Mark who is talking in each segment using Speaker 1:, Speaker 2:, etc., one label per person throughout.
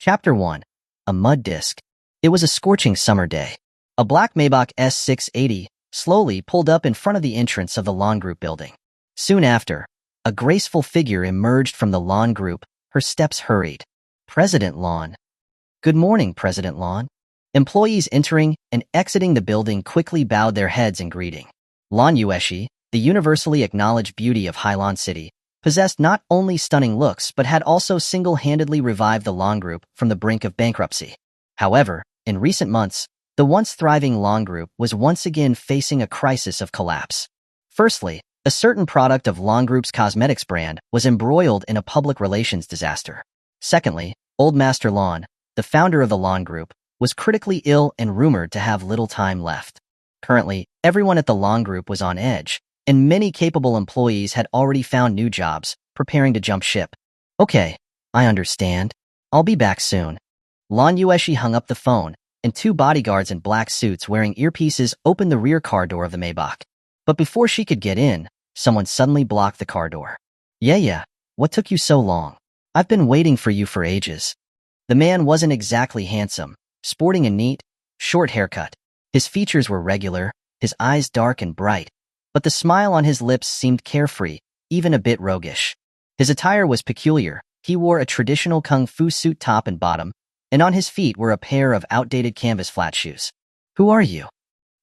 Speaker 1: Chapter 1. A Mud Disc. It was a scorching summer day. A black Maybach S680 slowly pulled up in front of the entrance of the lawn group building. Soon after, a graceful figure emerged from the lawn group, her steps hurried. President Lawn. Good morning, President Lawn. Employees entering and exiting the building quickly bowed their heads in greeting. Lawn Yueshi, the universally acknowledged beauty of Hailan City, possessed not only stunning looks but had also single-handedly revived the lawn group from the brink of bankruptcy. However, in recent months, the once thriving lawn group was once again facing a crisis of collapse. Firstly, a certain product of lawn group's cosmetics brand was embroiled in a public relations disaster. Secondly, Old Master Lawn, the founder of the lawn group, was critically ill and rumored to have little time left. Currently, everyone at the lawn group was on edge, and many capable employees had already found new jobs, preparing to jump ship. Okay, I understand. I'll be back soon. Lawn Yueshi hung up the phone, and two bodyguards in black suits wearing earpieces opened the rear car door of the Maybach. But before she could get in, someone suddenly blocked the car door. Yeah, what took you so long? I've been waiting for you for ages. The man wasn't exactly handsome, sporting a neat, short haircut. His features were regular, his eyes dark and bright, but the smile on his lips seemed carefree, even a bit roguish. His attire was peculiar. He wore a traditional kung fu suit top and bottom, and on his feet were a pair of outdated canvas flat shoes. Who are you?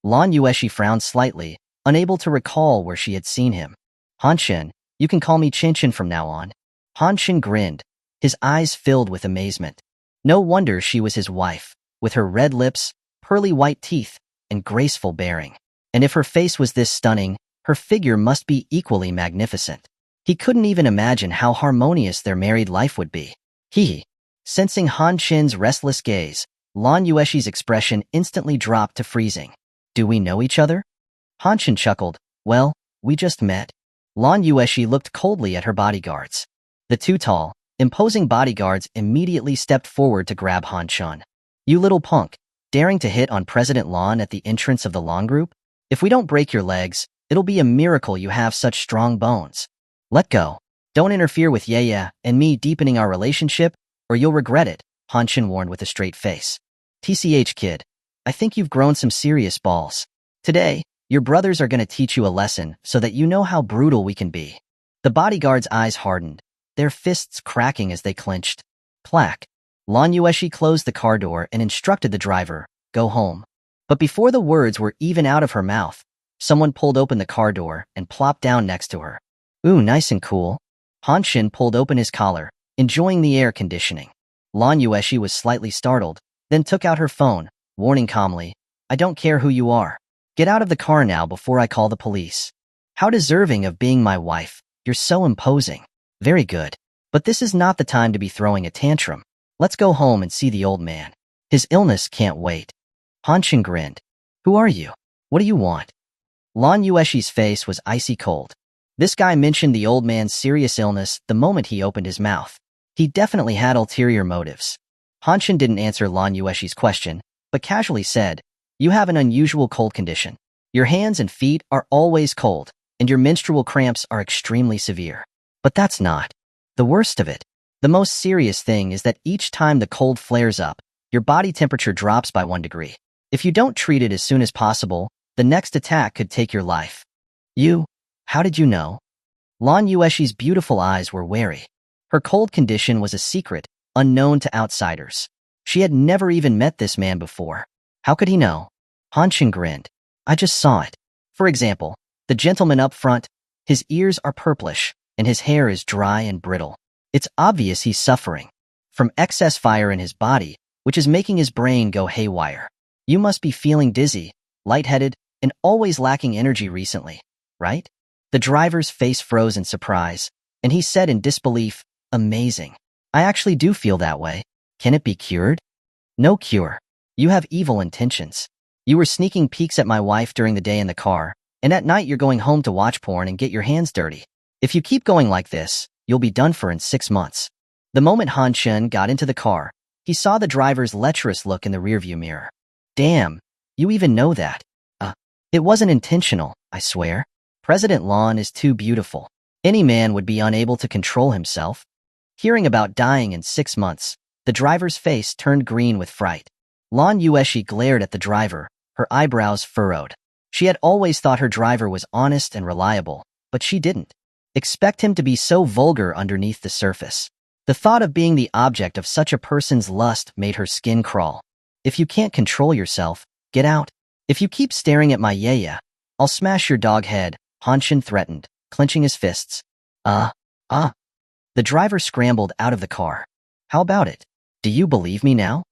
Speaker 1: Lawn Yueshi frowned slightly, unable to recall where she had seen him. Hanshin, you can call me Chinchin from now on. Hanshin grinned, his eyes filled with amazement. No wonder she was his wife, with her red lips, pearly white teeth, and graceful bearing. And if her face was this stunning, her figure must be equally magnificent. He couldn't even imagine how harmonious their married life would be. Sensing Han Chin's restless gaze, Lawn Yueshi's expression instantly dropped to freezing. Do we know each other? Han Chin chuckled. Well, we just met. Lawn Yueshi looked coldly at her bodyguards. The two tall, imposing bodyguards immediately stepped forward to grab Han Chin. You little punk, daring to hit on President Lawn at the entrance of the lawn group? If we don't break your legs, it'll be a miracle you have such strong bones. Let go. Don't interfere with Yaya and me deepening our relationship, or you'll regret it, Hanshin warned with a straight face. TCH kid, I think you've grown some serious balls. Today, your brothers are going to teach you a lesson so that you know how brutal we can be. The bodyguard's eyes hardened, their fists cracking as they clenched. Clack. Lawn Yueshi closed the car door and instructed the driver, go home. But before the words were even out of her mouth, someone pulled open the car door and plopped down next to her. Ooh, nice and cool. Hanshin pulled open his collar, enjoying the air conditioning. Lawn Yueshi was slightly startled, then took out her phone, warning calmly, I don't care who you are. Get out of the car now before I call the police. How deserving of being my wife. You're so imposing. Very good. But this is not the time to be throwing a tantrum. Let's go home and see the old man. His illness can't wait. Hanshin grinned. Who are you? What do you want? Lawn Yueshi's face was icy cold. This guy mentioned the old man's serious illness the moment he opened his mouth. He definitely had ulterior motives. Hanshin didn't answer Lawn Yueshi's question, but casually said, you have an unusual cold condition. Your hands and feet are always cold, and your menstrual cramps are extremely severe. But that's not the worst of it. The most serious thing is that each time the cold flares up, your body temperature drops by 1 degree. If you don't treat it as soon as possible, the next attack could take your life. How did you know? Lawn Yueshi's beautiful eyes were wary. Her cold condition was a secret, unknown to outsiders. She had never even met this man before. How could he know? Hanshin grinned. I just saw it. For example, the gentleman up front, his ears are purplish, and his hair is dry and brittle. It's obvious he's suffering from excess fire in his body, which is making his brain go haywire. You must be feeling dizzy, lightheaded, and always lacking energy recently, right? The driver's face froze in surprise, and he said in disbelief, amazing. I actually do feel that way. Can it be cured? No cure. You have evil intentions. You were sneaking peeks at my wife during the day in the car, and at night you're going home to watch porn and get your hands dirty. If you keep going like this, you'll be done for in 6 months. The moment Hanshin got into the car, he saw the driver's lecherous look in the rearview mirror. Damn, you even know that. It wasn't intentional, I swear. President Lawn is too beautiful. Any man would be unable to control himself. Hearing about dying in 6 months, The driver's face turned green with fright. Lan Yueshi glared at the driver, her eyebrows furrowed. She had always thought her driver was honest and reliable, but she didn't expect him to be so vulgar underneath the surface. The thought of being the object of such a person's lust made her skin crawl. If you can't control yourself, get out. If you keep staring at my yaya, I'll smash your dog head, Hanshin threatened, clenching his fists. The driver scrambled out of the car. How about it? Do you believe me now?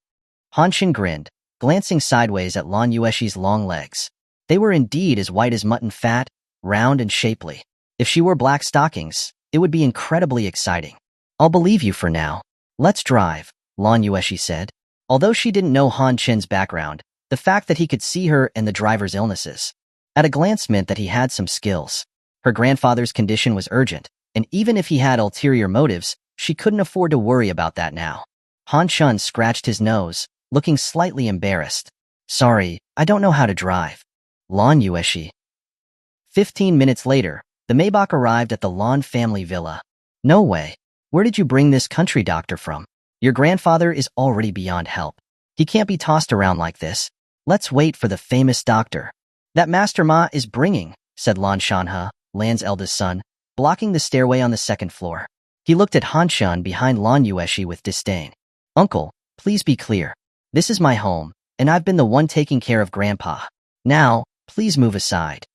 Speaker 1: Hanshin grinned, glancing sideways at Lan Yueshi's long legs. They were indeed as white as mutton fat, round and shapely. If she wore black stockings, it would be incredibly exciting. I'll believe you for now. Let's drive, Lan Yueshi said. Although she didn't know Han Chin's background, the fact that he could see her and the driver's illnesses at a glance meant that he had some skills. Her grandfather's condition was urgent, and even if he had ulterior motives, she couldn't afford to worry about that now. Han Chun scratched his nose, looking slightly embarrassed. Sorry, I don't know how to drive. Lan Yueshi. 15 minutes later, the Maybach arrived at the Lan family villa. No way. Where did you bring this country doctor from? Your grandfather is already beyond help. He can't be tossed around like this. Let's wait for the famous doctor. That Master Ma is bringing, said Lan Shanhe, Lan's eldest son, blocking the stairway on the second floor. He looked at Han Shun behind Lan Yueshi with disdain. Uncle, please be clear. This is my home, and I've been the one taking care of Grandpa. Now, please move aside.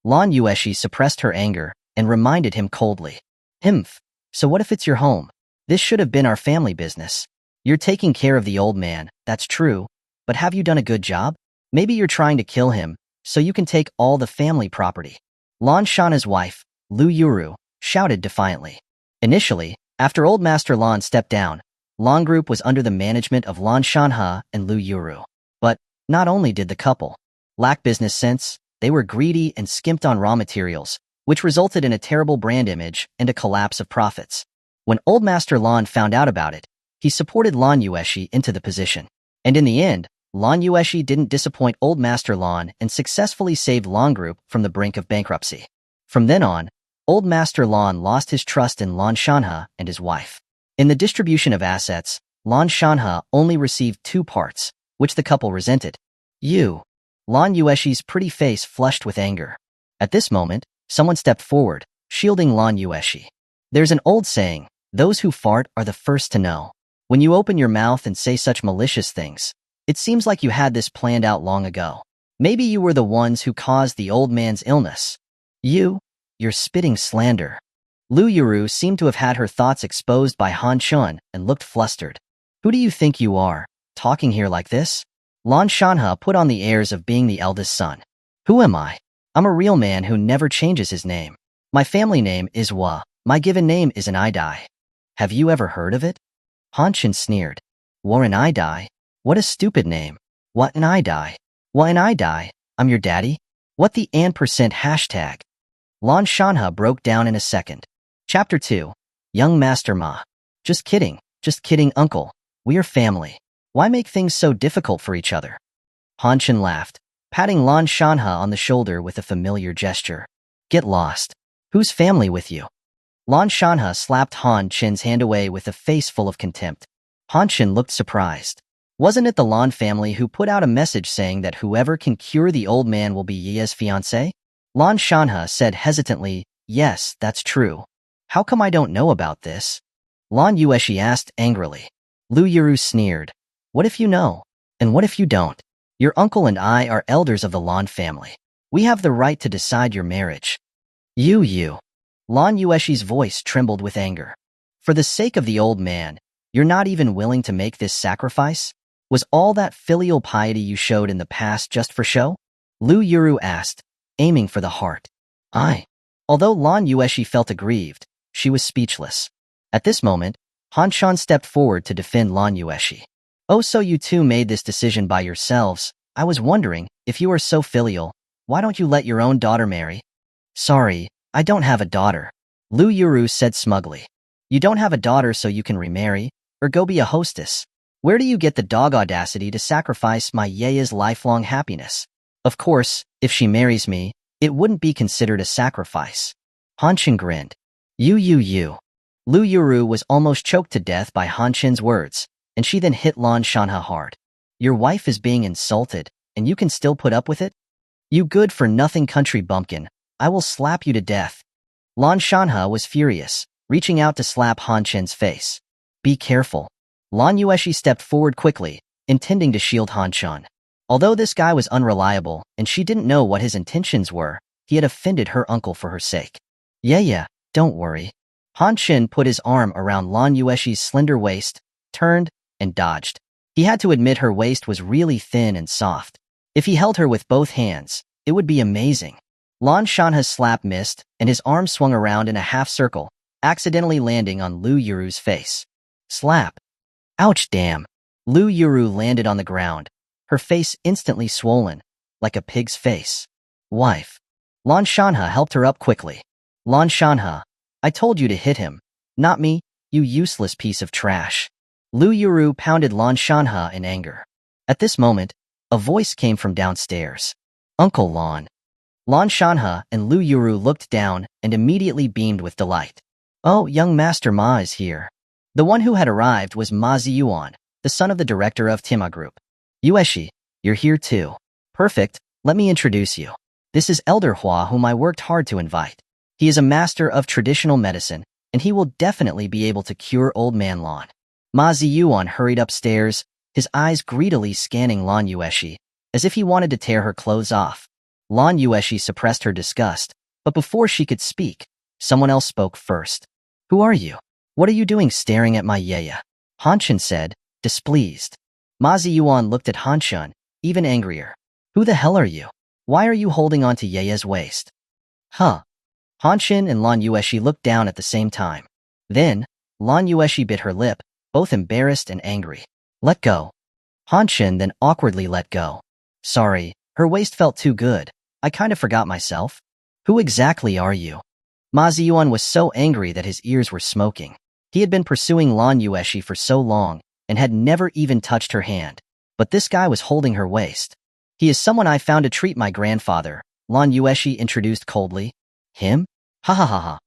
Speaker 1: Lan Yueshi suppressed her anger and reminded him coldly. Himph, so what if it's your home? This should have been our family business. You're taking care of the old man, that's true, but have you done a good job? Maybe you're trying to kill him, so you can take all the family property. Lan Shanhe's wife, Lu Yuru, shouted defiantly. Initially, after Old Master Lan stepped down, Lan Group was under the management of Lan Shanhe and Lu Yuru. But, not only did the couple lack business sense, they were greedy and skimped on raw materials, which resulted in a terrible brand image and a collapse of profits. When Old Master Lan found out about it, he supported Lan Yueshi into the position. And in the end, Lan Yueshi didn't disappoint Old Master Lan and successfully saved Lan Group from the brink of bankruptcy. From then on, Old Master Lan lost his trust in Lan Shanhe and his wife. In the distribution of assets, Lan Shanhe only received 2 parts, which the couple resented. Lan Yueshi's pretty face flushed with anger. At this moment, someone stepped forward, shielding Lan Yueshi. There's an old saying, those who fart are the first to know. When you open your mouth and say such malicious things, it seems like you had this planned out long ago. Maybe you were the ones who caused the old man's illness. You're spitting slander. Lu Yuru seemed to have had her thoughts exposed by Han Chun and looked flustered. Who do you think you are, talking here like this? Lan Shanhe put on the airs of being the eldest son. Who am I? I'm a real man who never changes his name. My family name is Wa. My given name is an Idai. Have you ever heard of it? Han Chun sneered. Warren Idai? What a stupid name. What an Idai? What an Idai? I'm your daddy? What the #hashtag? Lan Shanhe broke down in a second. Chapter 2. Young Master Ma. Just kidding, uncle. We are family. Why make things so difficult for each other? Han Chun laughed, patting Lan Shanhe on the shoulder with a familiar gesture. Get lost. Who's family with you? Lan Shanhe slapped Han Chun's hand away with a face full of contempt. Han Chun looked surprised. Wasn't it the Lan family who put out a message saying that whoever can cure the old man will be Ye's fiancé? Lan Shanhe said hesitantly, yes, that's true. How come I don't know about this? Lan Yueshi asked angrily. Lu Yuru sneered. What if you know? And what if you don't? Your uncle and I are elders of the Lan family. We have the right to decide your marriage. Lan Yueshi's voice trembled with anger. For the sake of the old man, you're not even willing to make this sacrifice? Was all that filial piety you showed in the past just for show? Lu Yuru asked, aiming for the heart. Although Lan Yueshi felt aggrieved, she was speechless. At this moment, Han Shan stepped forward to defend Lan Yueshi. Oh, so you two made this decision by yourselves. I was wondering, if you are so filial, why don't you let your own daughter marry? Sorry, I don't have a daughter, Lu Yuru said smugly. You don't have a daughter so you can remarry, or go be a hostess. Where do you get the dog audacity to sacrifice my yaya's lifelong happiness? Of course, if she marries me, it wouldn't be considered a sacrifice. Han Chin grinned. You. Lu Yuru was almost choked to death by Han Chin's words, and she then hit Lan Shanha hard. Your wife is being insulted, and you can still put up with it? You good-for-nothing country bumpkin, I will slap you to death. Lan Shanha was furious, reaching out to slap Han Chen's face. Be careful. Lan Yueshi stepped forward quickly, intending to shield Han Chen. Although this guy was unreliable and she didn't know what his intentions were, he had offended her uncle for her sake. Yeah, don't worry. Han Chen put his arm around Lan Yueshi's slender waist, turned, and dodged. He had to admit her waist was really thin and soft. If he held her with both hands, it would be amazing. Lan Shanha's slap missed, and his arm swung around in a half-circle, accidentally landing on Lu Yuru's face. Slap. Ouch, damn. Lu Yuru landed on the ground, her face instantly swollen, like a pig's face. Wife. Lan Shanha helped her up quickly. Lan Shanha, I told you to hit him, not me, you useless piece of trash. Lu Yuru pounded Lan Shanha in anger. At this moment, a voice came from downstairs. Uncle Lan. Lan Shanha and Lu Yuru looked down and immediately beamed with delight. Oh, young Master Ma is here. The one who had arrived was Ma Ziyuan, the son of the director of Tima Group. Yueshi, you're here too. Perfect, let me introduce you. This is Elder Hua, whom I worked hard to invite. He is a master of traditional medicine, and he will definitely be able to cure Old Man Lan. Ma Ziyuan hurried upstairs, his eyes greedily scanning Lan Yueshi, as if he wanted to tear her clothes off. Lan Yueshi suppressed her disgust, but before she could speak, someone else spoke first. Who are you? What are you doing staring at my yaya? Han Chen said, displeased. Ma Ziyuan looked at Han Chen, even angrier. Who the hell are you? Why are you holding on to yaya's waist? Huh. Han Chen and Lan Yueshi looked down at the same time. Then, Lan Yueshi bit her lip, both embarrassed and angry. Let go. Han Chen then awkwardly let go. Sorry, her waist felt too good. I kind of forgot myself. Who exactly are you? Ma Ziyuan was so angry that his ears were smoking. He had been pursuing Lan Yueshi for so long and had never even touched her hand. But this guy was holding her waist. He is someone I found to treat my grandfather, Lan Yueshi introduced coldly. Him? Ha ha ha ha.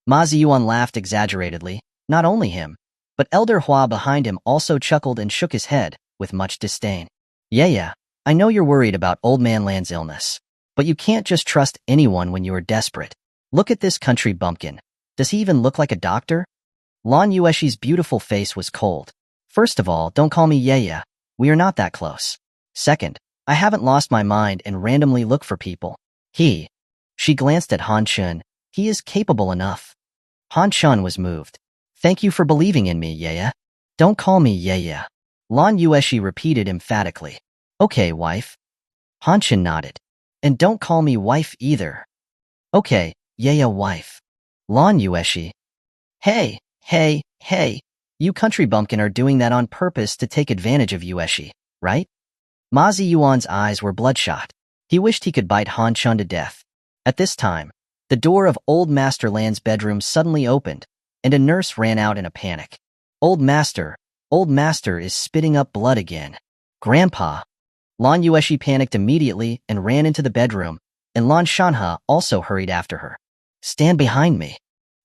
Speaker 1: Ma Ziyuan laughed exaggeratedly. Not only him, but Elder Hua behind him also chuckled and shook his head with much disdain. Yeah, I know you're worried about Old Man Lan's illness. But you can't just trust anyone when you are desperate. Look at this country bumpkin. Does he even look like a doctor? Lan Yueshi's beautiful face was cold. First of all, don't call me Yaya. We are not that close. Second, I haven't lost my mind and randomly look for people. She glanced at Han Chen. He is capable enough. Han Chen was moved. Thank you for believing in me, Yaya. Don't call me Yaya. Lan Yueshi repeated emphatically. Okay, wife. Han Chen nodded. And don't call me wife either. Okay, Yaya wife. Lan Yueshi. Hey, you country bumpkin are doing that on purpose to take advantage of Yueshi, right? Ma Ziyuan's eyes were bloodshot. He wished he could bite Han Chen to death. At this time, the door of Old Master Lan's bedroom suddenly opened, and a nurse ran out in a panic. Old Master is spitting up blood again. Grandpa. Lan Yueshi panicked immediately and ran into the bedroom, and Lan Shanha also hurried after her. Stand behind me.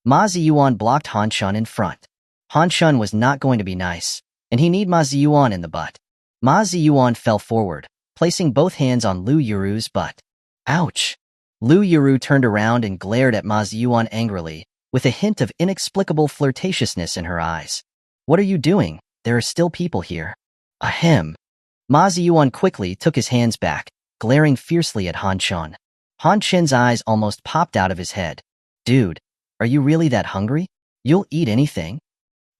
Speaker 1: Ma Ziyuan blocked Han Chen in front. Han Chen was not going to be nice, and he kneed Ma Ziyuan in the butt. Ma Ziyuan fell forward, placing both hands on Lu Yuru's butt. Ouch! Lu Yuru turned around and glared at Ma Ziyuan angrily, with a hint of inexplicable flirtatiousness in her eyes. What are you doing? There are still people here. Ahem. Ma Ziyuan quickly took his hands back, glaring fiercely at Han Chen. Han Chen's eyes almost popped out of his head. Dude, are you really that hungry? You'll eat anything?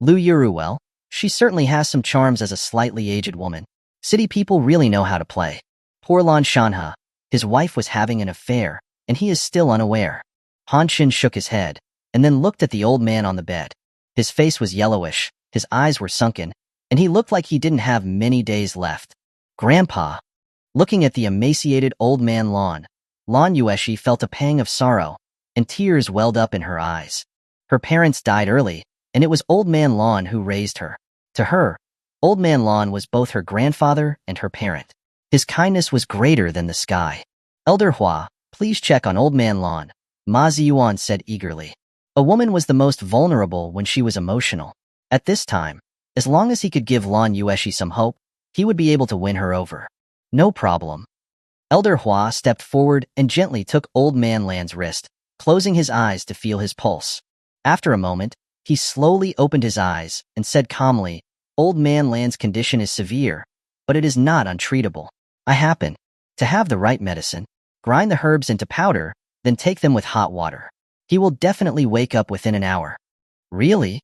Speaker 1: Lu Yuru, well, she certainly has some charms as a slightly aged woman. City people really know how to play. Poor Lan Shanha. His wife was having an affair, and he is still unaware. Han Chen shook his head, and then looked at the old man on the bed. His face was yellowish, his eyes were sunken, and he looked like he didn't have many days left. Grandpa. Looking at the emaciated old man Lan Yueshi felt a pang of sorrow, and tears welled up in her eyes. Her parents died early, and it was Old Man Lan who raised her. To her, Old Man Lan was both her grandfather and her parent. His kindness was greater than the sky. Elder Hua, please check on Old Man Lan, Ma Ziyuan said eagerly. A woman was the most vulnerable when she was emotional. At this time, As long as he could give Lan Yueshi some hope, he would be able to win her over. No problem. Elder Hua stepped forward and gently took Old Man Lan's wrist, closing his eyes to feel his pulse. After a moment, he slowly opened his eyes and said calmly, Old Man Lan's condition is severe, but it is not untreatable. I happen to have the right medicine. Grind the herbs into powder, then take them with hot water. He will definitely wake up within an hour. Really?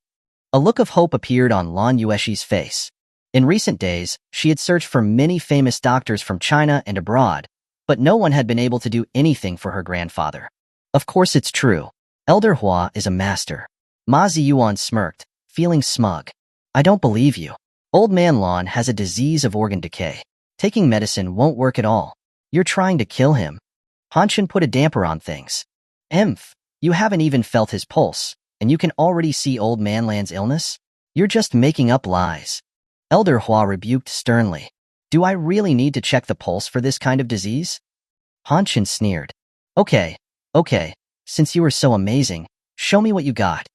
Speaker 1: A look of hope appeared on Lan Yueshi's face. In recent days, she had searched for many famous doctors from China and abroad, but no one had been able to do anything for her grandfather. Of course it's true. Elder Hua is a master. Ma Ziyuan smirked, feeling smug. I don't believe you. Old Man Lan has a disease of organ decay. Taking medicine won't work at all. You're trying to kill him. Hanshin put a damper on things. You haven't even felt his pulse, and you can already see Old Man Lan's illness? You're just making up lies. Elder Hua rebuked sternly. Do I really need to check the pulse for this kind of disease? Hanshin sneered. Okay, since you are so amazing, show me what you got.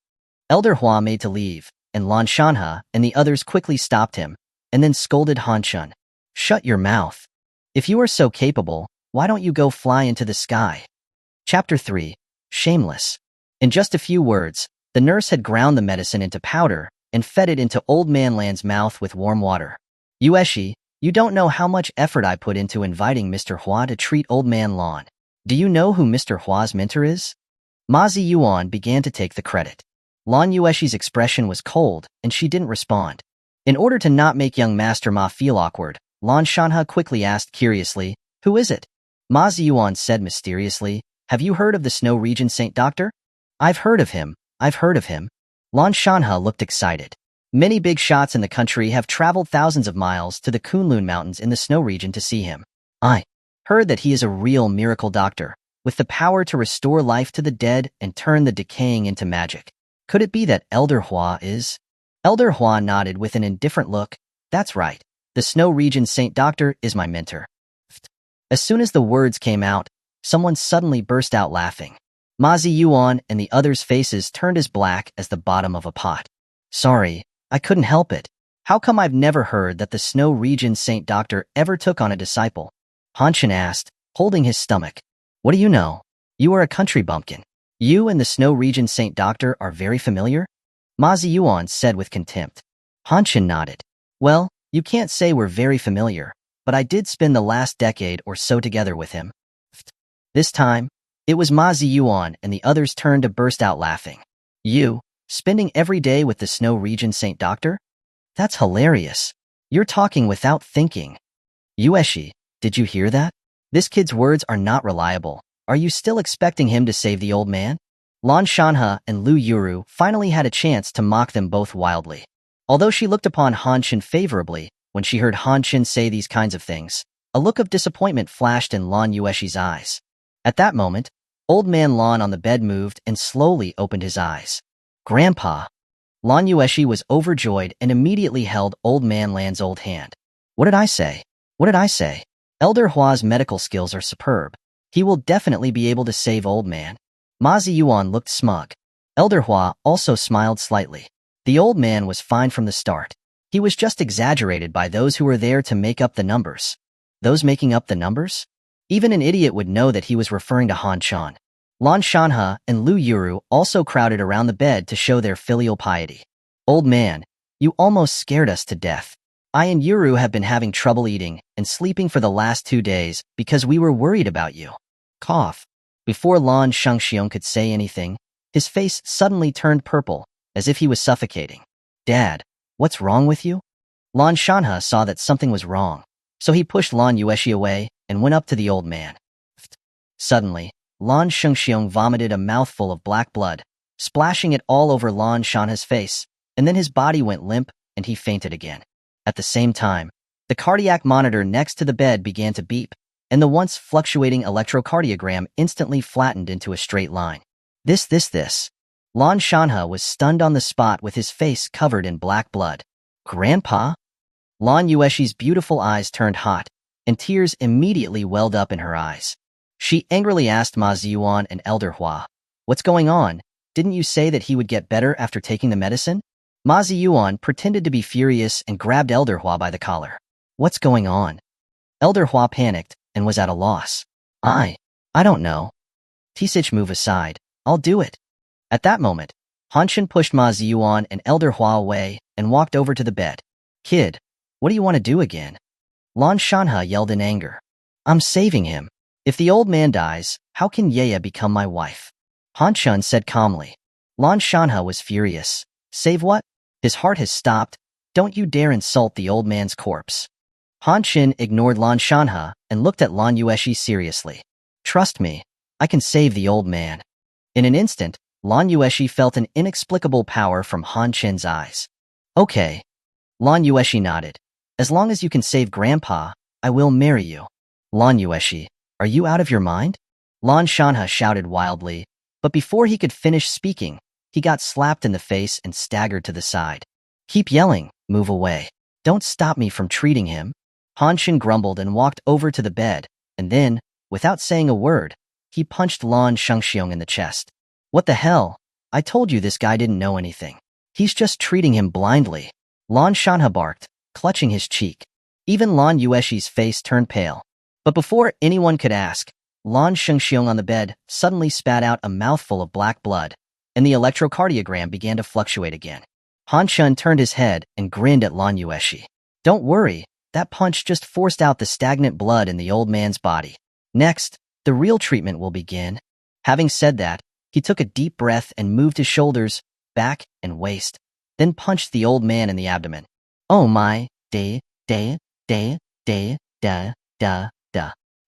Speaker 1: Elder Hua made to leave, and Lan Shanha and the others quickly stopped him, and then scolded Hanshin. Shut your mouth. If you are so capable, why don't you go fly into the sky? Chapter 3. Shameless. In just a few words, the nurse had ground the medicine into powder and fed it into Old Man Lan's mouth with warm water. Yueshi, you don't know how much effort I put into inviting Mr. Hua to treat Old Man Lan. Do you know who Mr. Hua's mentor is? Ma Ziyuan began to take the credit. Lan Yueshi's expression was cold, and she didn't respond. In order to not make young Master Ma feel awkward, Lan Shanha quickly asked curiously, Who is it? Ma Ziyuan said mysteriously, Have you heard of the Snow Region Saint Doctor? I've heard of him. Lan Shanha looked excited. Many big shots in the country have traveled thousands of miles to the Kunlun Mountains in the snow region to see him. I heard that he is a real miracle doctor, with the power to restore life to the dead and turn the decaying into magic. Could it be that Elder Hua is? Elder Hua nodded with an indifferent look. That's right. The Snow Region Saint Doctor is my mentor. As soon as the words came out, someone suddenly burst out laughing. Ma Ziyuan and the others' faces turned as black as the bottom of a pot. Sorry, I couldn't help it. How come I've never heard that the Snow Region Saint Doctor ever took on a disciple? Hanshin asked, holding his stomach. What do you know? You are a country bumpkin. You and the Snow Region Saint Doctor are very familiar? Ma Ziyuan said with contempt. Hanshin nodded. Well, you can't say we're very familiar, but I did spend the last decade or so together with him. This time, it was Ma Ziyuan and the others' turn to burst out laughing. You, spending every day with the Snow Region Saint Doctor? That's hilarious. You're talking without thinking. Yueshi, did you hear that? This kid's words are not reliable. Are you still expecting him to save the old man? Lan Shanha and Lu Yuru finally had a chance to mock them both wildly. Although she looked upon Hanshin favorably when she heard Hanshin say these kinds of things, a look of disappointment flashed in Lan Yueshi's eyes. At that moment, Old Man Lan on the bed moved and slowly opened his eyes. Grandpa! Lan Yueshi was overjoyed and immediately held Old Man Lan's old hand. What did I say? Elder Hua's medical skills are superb. He will definitely be able to save Old Man. Ma Ziyuan looked smug. Elder Hua also smiled slightly. The old man was fine from the start. He was just exaggerated by those who were there to make up the numbers. Those making up the numbers? Even an idiot would know that he was referring to Hanshin. Lan Shanha and Lu Yuru also crowded around the bed to show their filial piety. Old man, you almost scared us to death. I and Yuru have been having trouble eating and sleeping for the last 2 days because we were worried about you. Cough. Before Lan Shengxiong could say anything, his face suddenly turned purple, as if he was suffocating. Dad, what's wrong with you? Lan Shanha saw that something was wrong, so he pushed Lan Yueshi away and went up to the old man. Suddenly, Lan Shengxiong vomited a mouthful of black blood, splashing it all over Lan Shanha's face, and then his body went limp and he fainted again. At the same time, the cardiac monitor next to the bed began to beep, and the once fluctuating electrocardiogram instantly flattened into a straight line. This. Lan Shanha was stunned on the spot with his face covered in black blood. Grandpa? Lan Yueshi's beautiful eyes turned hot, and tears immediately welled up in her eyes. She angrily asked Ma Ziyuan and Elder Hua, What's going on? Didn't you say that he would get better after taking the medicine? Ma Ziyuan pretended to be furious and grabbed Elder Hua by the collar. What's going on? Elder Hua panicked and was at a loss. I don't know. Tisich, move aside. I'll do it. At that moment, Hanshin pushed Ma Ziyuan and Elder Hua away and walked over to the bed. Kid, what do you want to do again? Lan Shanha yelled in anger. I'm saving him. If the old man dies, how can Yeya become my wife? Hanshun said calmly. Lan Shanha was furious. Save what? His heart has stopped. Don't you dare insult the old man's corpse. Hanshin ignored Lan Shanha and looked at Lan Yueshi seriously. Trust me, I can save the old man. In an instant, Lan Yueshi felt an inexplicable power from Hanshin's eyes. Okay. Lan Yueshi nodded. As long as you can save Grandpa, I will marry you. Lan Yueshi, are you out of your mind? Lan Shanha shouted wildly, but before he could finish speaking, he got slapped in the face and staggered to the side. Keep yelling, move away. Don't stop me from treating him. Hanshin grumbled and walked over to the bed, and then, without saying a word, he punched Lan Shengxiong in the chest. What the hell? I told you this guy didn't know anything. He's just treating him blindly. Lan Shanha barked, clutching his cheek. Even Lan Yueshi's face turned pale. But before anyone could ask, Lan Shengxiong on the bed suddenly spat out a mouthful of black blood, and the electrocardiogram began to fluctuate again. Hanshun turned his head and grinned at Lan Yueshi. Don't worry, that punch just forced out the stagnant blood in the old man's body. Next, the real treatment will begin. Having said that, he took a deep breath and moved his shoulders, back, and waist, then punched the old man in the abdomen. Oh my, da.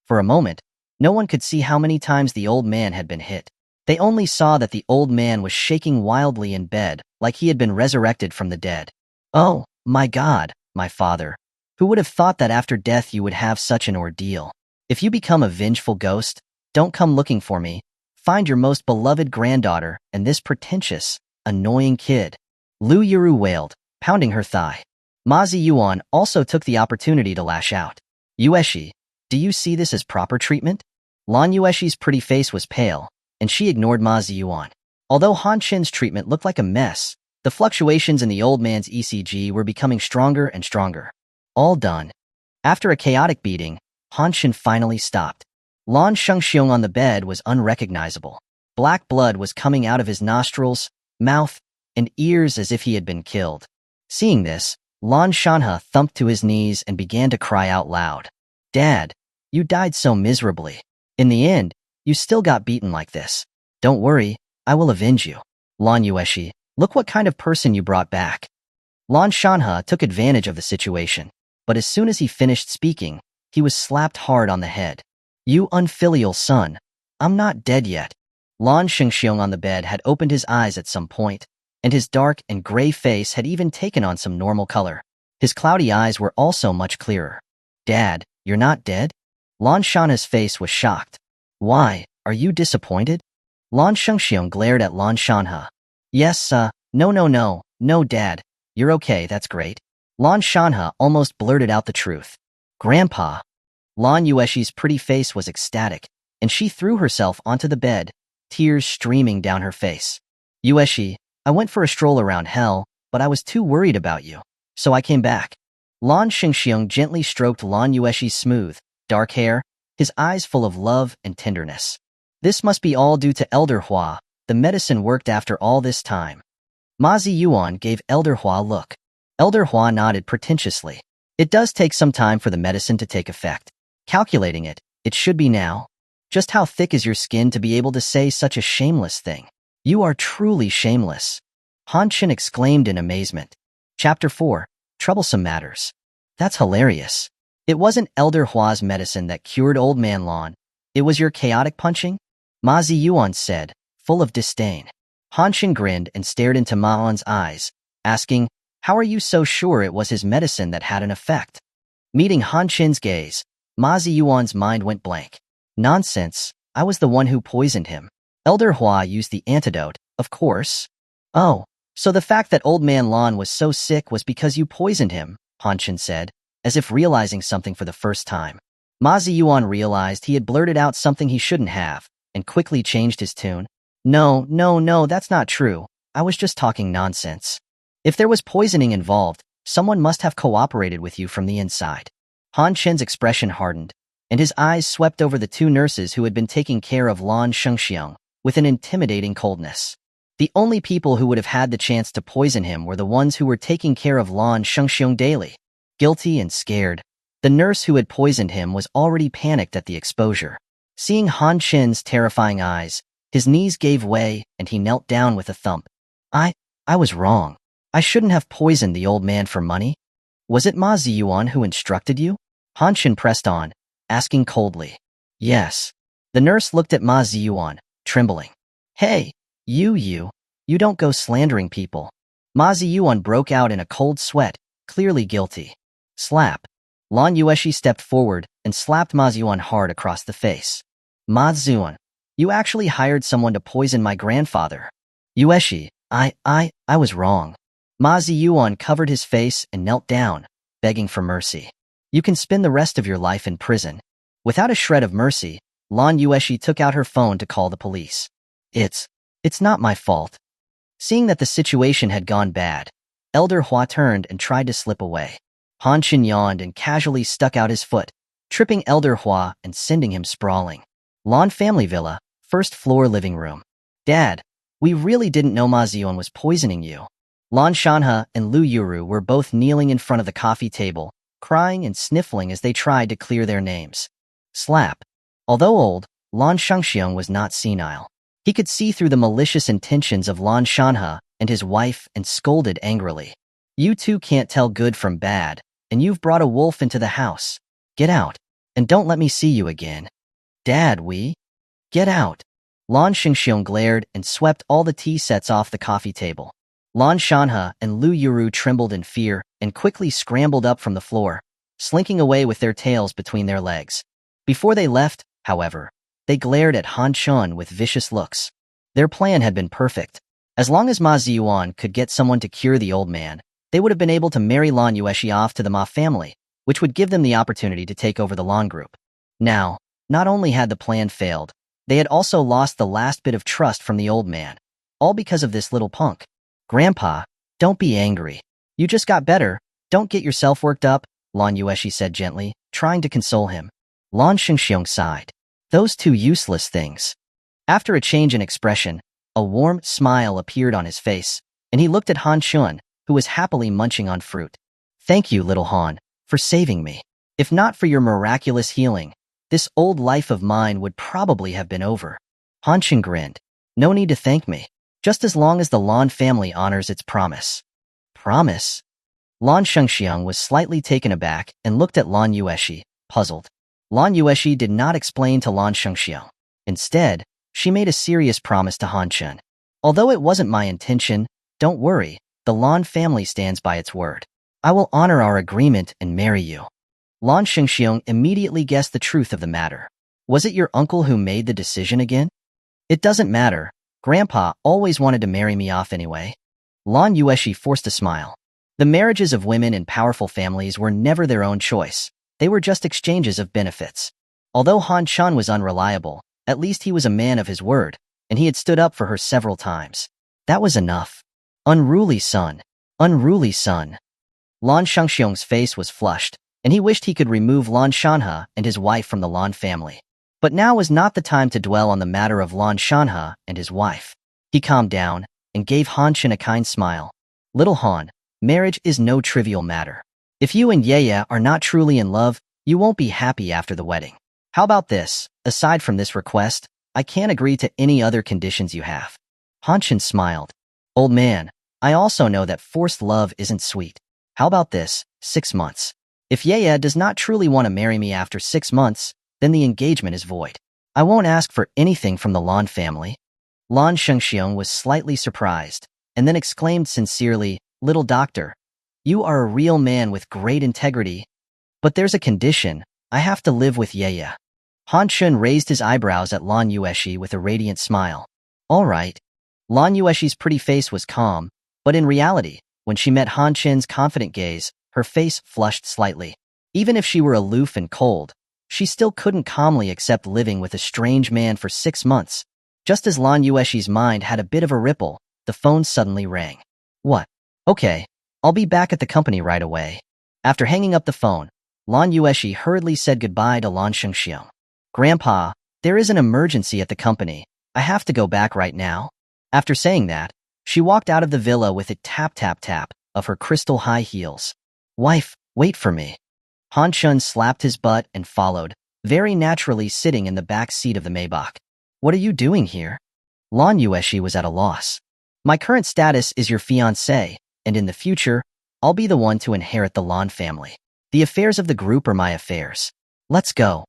Speaker 1: For a moment, no one could see how many times the old man had been hit. They only saw that the old man was shaking wildly in bed, like he had been resurrected from the dead. Oh, my God, my father. Who would have thought that after death you would have such an ordeal? If you become a vengeful ghost, don't come looking for me. Find your most beloved granddaughter and this pretentious, annoying kid. Lu Yuru wailed, pounding her thigh. Ma Ziyuan also took the opportunity to lash out. Yueshi, do you see this as proper treatment? Lan Yueshi's pretty face was pale, and she ignored Ma Ziyuan. Although Hanshin's treatment looked like a mess, the fluctuations in the old man's ECG were becoming stronger and stronger. All done. After a chaotic beating, Hanshin finally stopped. Lan Shengxiong on the bed was unrecognizable. Black blood was coming out of his nostrils, mouth, and ears as if he had been killed. Seeing this, Lan Shanha thumped to his knees and began to cry out loud. Dad, you died so miserably. In the end, you still got beaten like this. Don't worry, I will avenge you. Lan Yueshi, look what kind of person you brought back. Lan Shanha took advantage of the situation, but as soon as he finished speaking, he was slapped hard on the head. You unfilial son, I'm not dead yet. Lan Shengxiong on the bed had opened his eyes at some point, and his dark and gray face had even taken on some normal color. His cloudy eyes were also much clearer. Dad, you're not dead? Lan Shanha's face was shocked. Why, are you disappointed? Lan Shengxiong glared at Lan Shanha. Yes, no, Dad. You're okay, that's great. Lan Shanha almost blurted out the truth. Grandpa. Lan Yueshi's pretty face was ecstatic, and she threw herself onto the bed, tears streaming down her face. Yueshi, I went for a stroll around hell, but I was too worried about you, so I came back. Lan Shengxiong gently stroked Lan Yueshi's smooth, dark hair, his eyes full of love and tenderness. This must be all due to Elder Hua. The medicine worked after all this time. Ma Ziyuan gave Elder Hua a look. Elder Hua nodded pretentiously. It does take some time for the medicine to take effect. Calculating it, it should be now. Just how thick is your skin to be able to say such a shameless thing? You are truly shameless. Hanshin exclaimed in amazement. Chapter 4, Troublesome Matters. That's hilarious. It wasn't Elder Hua's medicine that cured Old Man Lan. It was your chaotic punching? Ma Ziyuan said, full of disdain. Hanshin grinned and stared into Ma On's eyes, asking, how are you so sure it was his medicine that had an effect? Meeting Hanshin's gaze, Ma Ziyuan's mind went blank. Nonsense, I was the one who poisoned him. Elder Hua used the antidote, of course. Oh, so the fact that Old Man Lan was so sick was because you poisoned him, Hanshin said, as if realizing something for the first time. Ma Ziyuan realized he had blurted out something he shouldn't have, and quickly changed his tune. No, that's not true. I was just talking nonsense. If there was poisoning involved, someone must have cooperated with you from the inside. Han Chen's expression hardened, and his eyes swept over the two nurses who had been taking care of Lan Shengxiang with an intimidating coldness. The only people who would have had the chance to poison him were the ones who were taking care of Lan Shengxiang daily. Guilty and scared, the nurse who had poisoned him was already panicked at the exposure. Seeing Han Chen's terrifying eyes, his knees gave way and he knelt down with a thump. I was wrong. I shouldn't have poisoned the old man for money. Was it Ma Ziyuan who instructed you? Han Chen pressed on, asking coldly. Yes. The nurse looked at Ma Ziyuan, trembling. Hey, you don't go slandering people. Ma Ziyuan broke out in a cold sweat, clearly guilty. Slap. Lan Yueshi stepped forward and slapped Ma Ziyuan hard across the face. Ma Ziyuan, you actually hired someone to poison my grandfather. Yueshi, I was wrong. Ma Ziyuan covered his face and knelt down, begging for mercy. You can spend the rest of your life in prison. Without a shred of mercy, Lan Yueshi took out her phone to call the police. It's not my fault. Seeing that the situation had gone bad, Elder Hua turned and tried to slip away. Han Chen yawned and casually stuck out his foot, tripping Elder Hua and sending him sprawling. Lan family villa, first floor living room. Dad, we really didn't know Ma Ziyuan was poisoning you. Lan Shanhe and Lu Yuru were both kneeling in front of the coffee table, crying and sniffling as they tried to clear their names. Slap. Although old, Lan Shengxiang was not senile. He could see through the malicious intentions of Lan Shanhe and his wife and scolded angrily. You two can't tell good from bad, and you've brought a wolf into the house. Get out, and don't let me see you again. Dad, Get out. Lan Shengxiang glared and swept all the tea sets off the coffee table. Lan Shanhe and Lu Yuru trembled in fear and quickly scrambled up from the floor, slinking away with their tails between their legs. Before they left, however, they glared at Han Chen with vicious looks. Their plan had been perfect. As long as Ma Ziyuan could get someone to cure the old man, they would have been able to marry Lan Yueshi off to the Ma family, which would give them the opportunity to take over the Lan group. Now, not only had the plan failed, they had also lost the last bit of trust from the old man, all because of this little punk. Grandpa, don't be angry. You just got better. Don't get yourself worked up, Lan Yueshi said gently, trying to console him. Lan Shengxiang sighed. Those two useless things. After a change in expression, a warm smile appeared on his face, and he looked at Han Chen, who was happily munching on fruit. Thank you, little Han, for saving me. If not for your miraculous healing, this old life of mine would probably have been over. Han Chen grinned. No need to thank me. Just as long as the Lan family honors its promise. Promise? Lan Shengxiang was slightly taken aback and looked at Lan Yueshi, puzzled. Lan Yueshi did not explain to Lan Shengxiang. Instead, she made a serious promise to Han Chen. Although it wasn't my intention, don't worry, the Lan family stands by its word. I will honor our agreement and marry you. Lan Shengxiang immediately guessed the truth of the matter. Was it your uncle who made the decision again? It doesn't matter. Grandpa always wanted to marry me off anyway. Lan Yueshi forced a smile. The marriages of women in powerful families were never their own choice. They were just exchanges of benefits. Although Han Chen was unreliable, at least he was a man of his word, and he had stood up for her several times. That was enough. Unruly son. Unruly son. Lan Shengxiang's face was flushed, and he wished he could remove Lan Shanhe and his wife from the Lan family. But now was not the time to dwell on the matter of Lan Shanhe and his wife. He calmed down and gave Han Chen a kind smile. Little Han, marriage is no trivial matter. If you and Yeye are not truly in love, you won't be happy after the wedding. How about this? Aside from this request, I can't agree to any other conditions you have. Han Chen smiled. Old man, I also know that forced love isn't sweet. How about this? 6 months. If Yeye does not truly want to marry me after 6 months, then the engagement is void. I won't ask for anything from the Lan family. Lan Shengxiang was slightly surprised, and then exclaimed sincerely, Little doctor, you are a real man with great integrity. But there's a condition. I have to live with Yeye. Han Chen raised his eyebrows at Lan Yueshi with a radiant smile. All right. Lan Yueshi's pretty face was calm, but in reality, when she met Han Chen's confident gaze, her face flushed slightly. Even if she were aloof and cold, she still couldn't calmly accept living with a strange man for 6 months. Just as Lan Yueshi's mind had a bit of a ripple, the phone suddenly rang. What? Okay, I'll be back at the company right away. After hanging up the phone, Lan Yueshi hurriedly said goodbye to Lan Shengxiong. Grandpa, there is an emergency at the company. I have to go back right now. After saying that, she walked out of the villa with a tap-tap-tap of her crystal high heels. Wife, wait for me. Han Shun slapped his butt and followed, very naturally sitting in the back seat of the Maybach. What are you doing here? Lan Yueshi was at a loss. My current status is your fiancé, and in the future, I'll be the one to inherit the Lan family. The affairs of the group are my affairs. Let's go.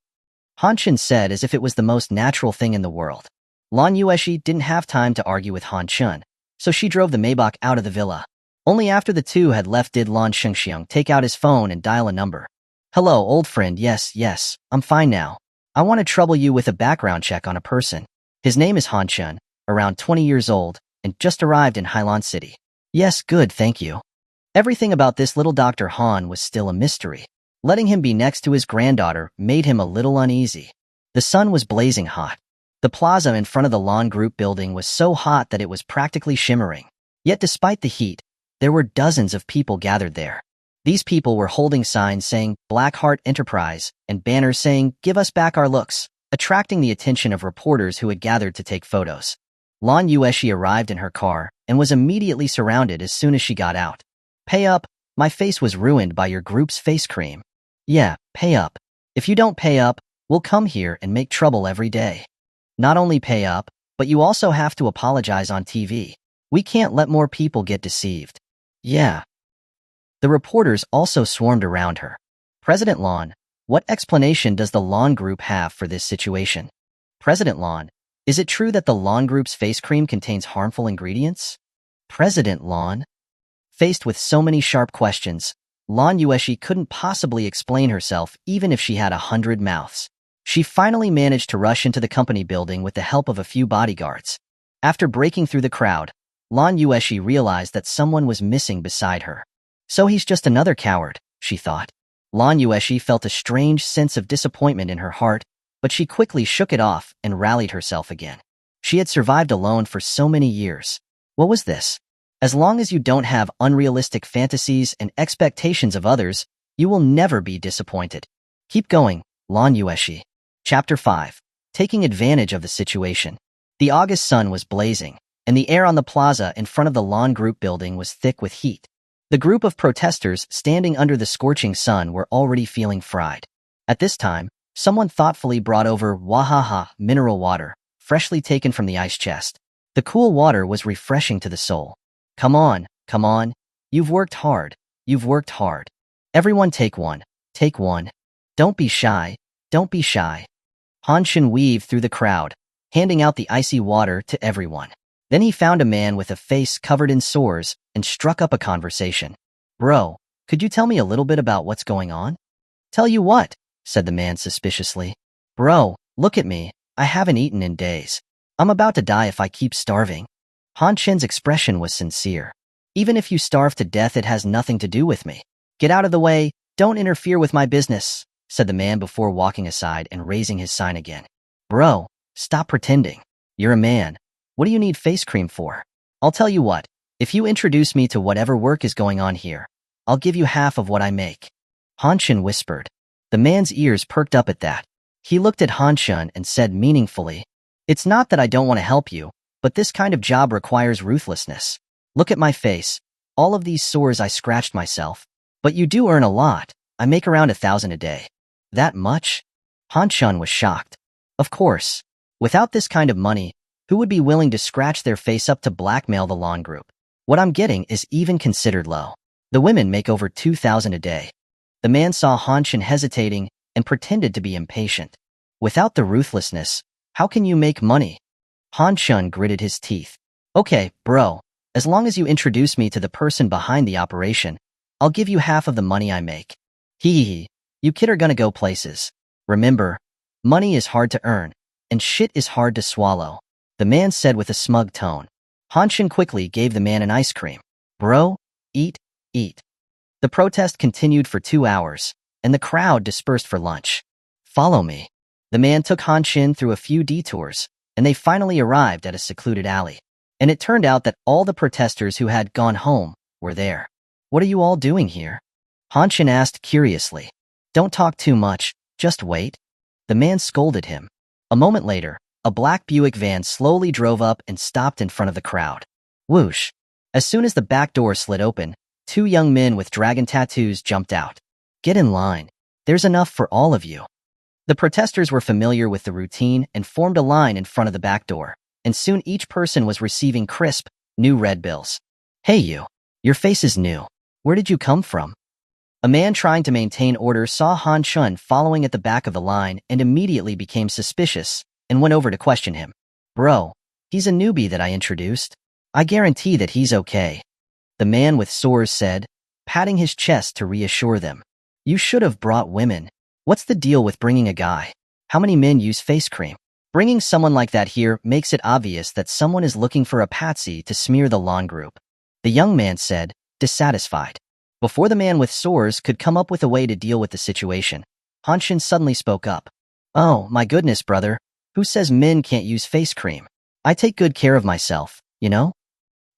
Speaker 1: Han Shun said as if it was the most natural thing in the world. Lan Yueshi didn't have time to argue with Han Shun, so she drove the Maybach out of the villa. Only after the two had left did Lan Shengxiang take out his phone and dial a number. Hello, old friend. Yes, I'm fine now. I want to trouble you with a background check on a person. His name is Han Shun, around 20 years old, and just arrived in Hailan City. Yes, good, thank you. Everything about this little Dr. Han was still a mystery. Letting him be next to his granddaughter made him a little uneasy. The sun was blazing hot. The plaza in front of the Lan Group building was so hot that it was practically shimmering. Yet despite the heat, there were dozens of people gathered there. These people were holding signs saying Black Heart Enterprise and banners saying Give us back our looks, attracting the attention of reporters who had gathered to take photos. Lan Yueshi arrived in her car and was immediately surrounded as soon as she got out. Pay up, my face was ruined by your group's face cream. Yeah, pay up. If you don't pay up, we'll come here and make trouble every day. Not only pay up, but you also have to apologize on TV. We can't let more people get deceived. Yeah. The reporters also swarmed around her. President Lan, what explanation does the Lan Group have for this situation? President Lan, is it true that the Lan Group's face cream contains harmful ingredients? President Lan? Faced with so many sharp questions, Lan Yueshi couldn't possibly explain herself even if she had 100 mouths. She finally managed to rush into the company building with the help of a few bodyguards. After breaking through the crowd, Lan Yueshi realized that someone was missing beside her. So he's just another coward, she thought. Lan Yueshi felt a strange sense of disappointment in her heart, but she quickly shook it off and rallied herself again. She had survived alone for so many years. What was this? As long as you don't have unrealistic fantasies and expectations of others, you will never be disappointed. Keep going, Lan Yueshi. Chapter 5. Taking advantage of the situation. The August sun was blazing, and the air on the plaza in front of the Lan Group building was thick with heat. The group of protesters standing under the scorching sun were already feeling fried. At this time, someone thoughtfully brought over Wahaha mineral water, freshly taken from the ice chest. The cool water was refreshing to the soul. Come on. You've worked hard. Everyone take one. Don't be shy. Han Shun weaved through the crowd, handing out the icy water to everyone. Then he found a man with a face covered in sores and struck up a conversation. Bro, could you tell me a little bit about what's going on? Tell you what, said the man suspiciously. Bro, look at me. I haven't eaten in days. I'm about to die if I keep starving. Han Shun's expression was sincere. Even if you starve to death, it has nothing to do with me. Get out of the way. Don't interfere with my business, said the man before walking aside and raising his sign again. Bro, stop pretending. You're a man. What do you need face cream for? I'll tell you what, if you introduce me to whatever work is going on here, I'll give you half of what I make. Han Shun whispered. The man's ears perked up at that. He looked at Han Shun and said meaningfully, It's not that I don't want to help you, but this kind of job requires ruthlessness. Look at my face. All of these sores I scratched myself. But you do earn a lot. I make around 1,000 a day. That much? Han Shun was shocked. Of course. Without this kind of money, who would be willing to scratch their face up to blackmail the Lan Group? What I'm getting is even considered low. The women make over 2,000 a day. The man saw Han Shun hesitating and pretended to be impatient. Without the ruthlessness, how can you make money? Han Shun gritted his teeth. Okay, bro, as long as you introduce me to the person behind the operation, I'll give you half of the money I make. Hee, you kid are gonna go places. Remember, money is hard to earn, and shit is hard to swallow, the man said with a smug tone. Han Shun quickly gave the man an ice cream. Bro, eat. The protest continued for 2 hours, and the crowd dispersed for lunch. Follow me. The man took Han Shun through a few detours, and they finally arrived at a secluded alley. And it turned out that all the protesters who had gone home were there. What are you all doing here? Hanshin asked curiously. Don't talk too much, just wait. The man scolded him. A moment later, a black Buick van slowly drove up and stopped in front of the crowd. Whoosh! As soon as the back door slid open, two young men with dragon tattoos jumped out. Get in line. There's enough for all of you. The protesters were familiar with the routine and formed a line in front of the back door, and soon each person was receiving crisp, new red bills. Hey you! Your face is new. Where did you come from? A man trying to maintain order saw Han Shun following at the back of the line and immediately became suspicious and went over to question him. Bro, he's a newbie that I introduced. I guarantee that he's okay. The man with sores said, patting his chest to reassure them. You should have brought women. What's the deal with bringing a guy? How many men use face cream? Bringing someone like that here makes it obvious that someone is looking for a patsy to smear the lawn group. The young man said, dissatisfied. Before the man with sores could come up with a way to deal with the situation, Hanshin suddenly spoke up. Oh, my goodness, brother. Who says men can't use face cream? I take good care of myself, you know?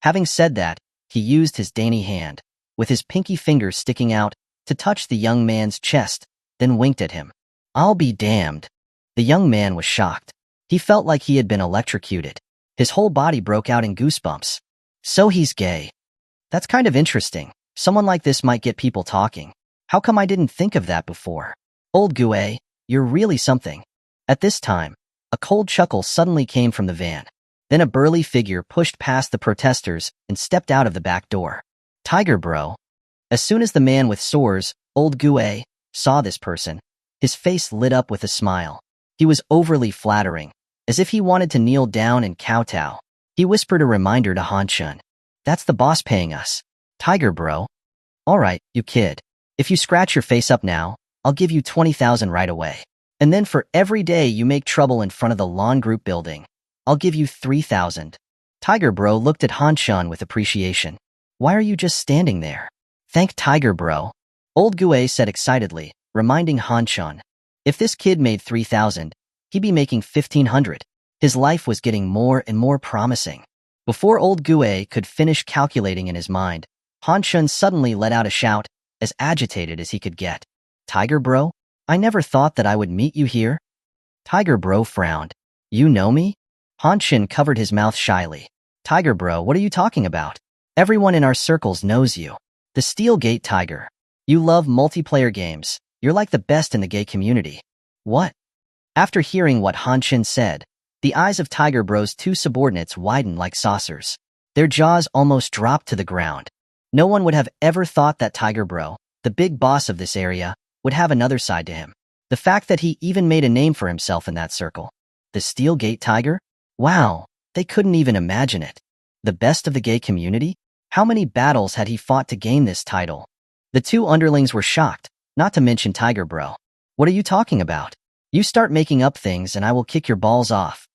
Speaker 1: Having said that, he used his dainty hand, with his pinky finger sticking out, to touch the young man's chest, then winked at him. I'll be damned. The young man was shocked. He felt like he had been electrocuted. His whole body broke out in goosebumps. So he's gay. That's kind of interesting. Someone like this might get people talking. How come I didn't think of that before? Old Gue, you're really something. At this time, a cold chuckle suddenly came from the van. Then a burly figure pushed past the protesters and stepped out of the back door. Tiger bro. As soon as the man with sores, Old Gue, saw this person, his face lit up with a smile. He was overly flattering, as if he wanted to kneel down and kowtow. He whispered a reminder to Hanshun. That's the boss paying us. Tiger bro. Alright, you kid. If you scratch your face up now, I'll give you 20,000 right away. And then for every day you make trouble in front of the lawn group building, I'll give you 3,000. Tiger bro looked at Hanshan with appreciation. Why are you just standing there? Thank Tiger bro. Old Gue said excitedly, reminding Hanshan. If this kid made 3,000, he'd be making 1,500. His life was getting more and more promising. Before Old Gue could finish calculating in his mind, Hanshan suddenly let out a shout, as agitated as he could get. Tiger bro? I never thought that I would meet you here. Tiger bro frowned. You know me? Hanshin covered his mouth shyly. Tiger bro, what are you talking about? Everyone in our circles knows you. The Steel Gate Tiger. You love multiplayer games. You're like the best in the gay community. What? After hearing what Hanshin said, the eyes of Tiger bro's two subordinates widened like saucers. Their jaws almost dropped to the ground. No one would have ever thought that Tiger bro, the big boss of this area, would have another side to him. The fact that he even made a name for himself in that circle. The Steel Gate Tiger? Wow, they couldn't even imagine it. The best of the gay community? How many battles had he fought to gain this title? The two underlings were shocked, not to mention Tiger bro. What are you talking about? You start making up things and I will kick your balls off.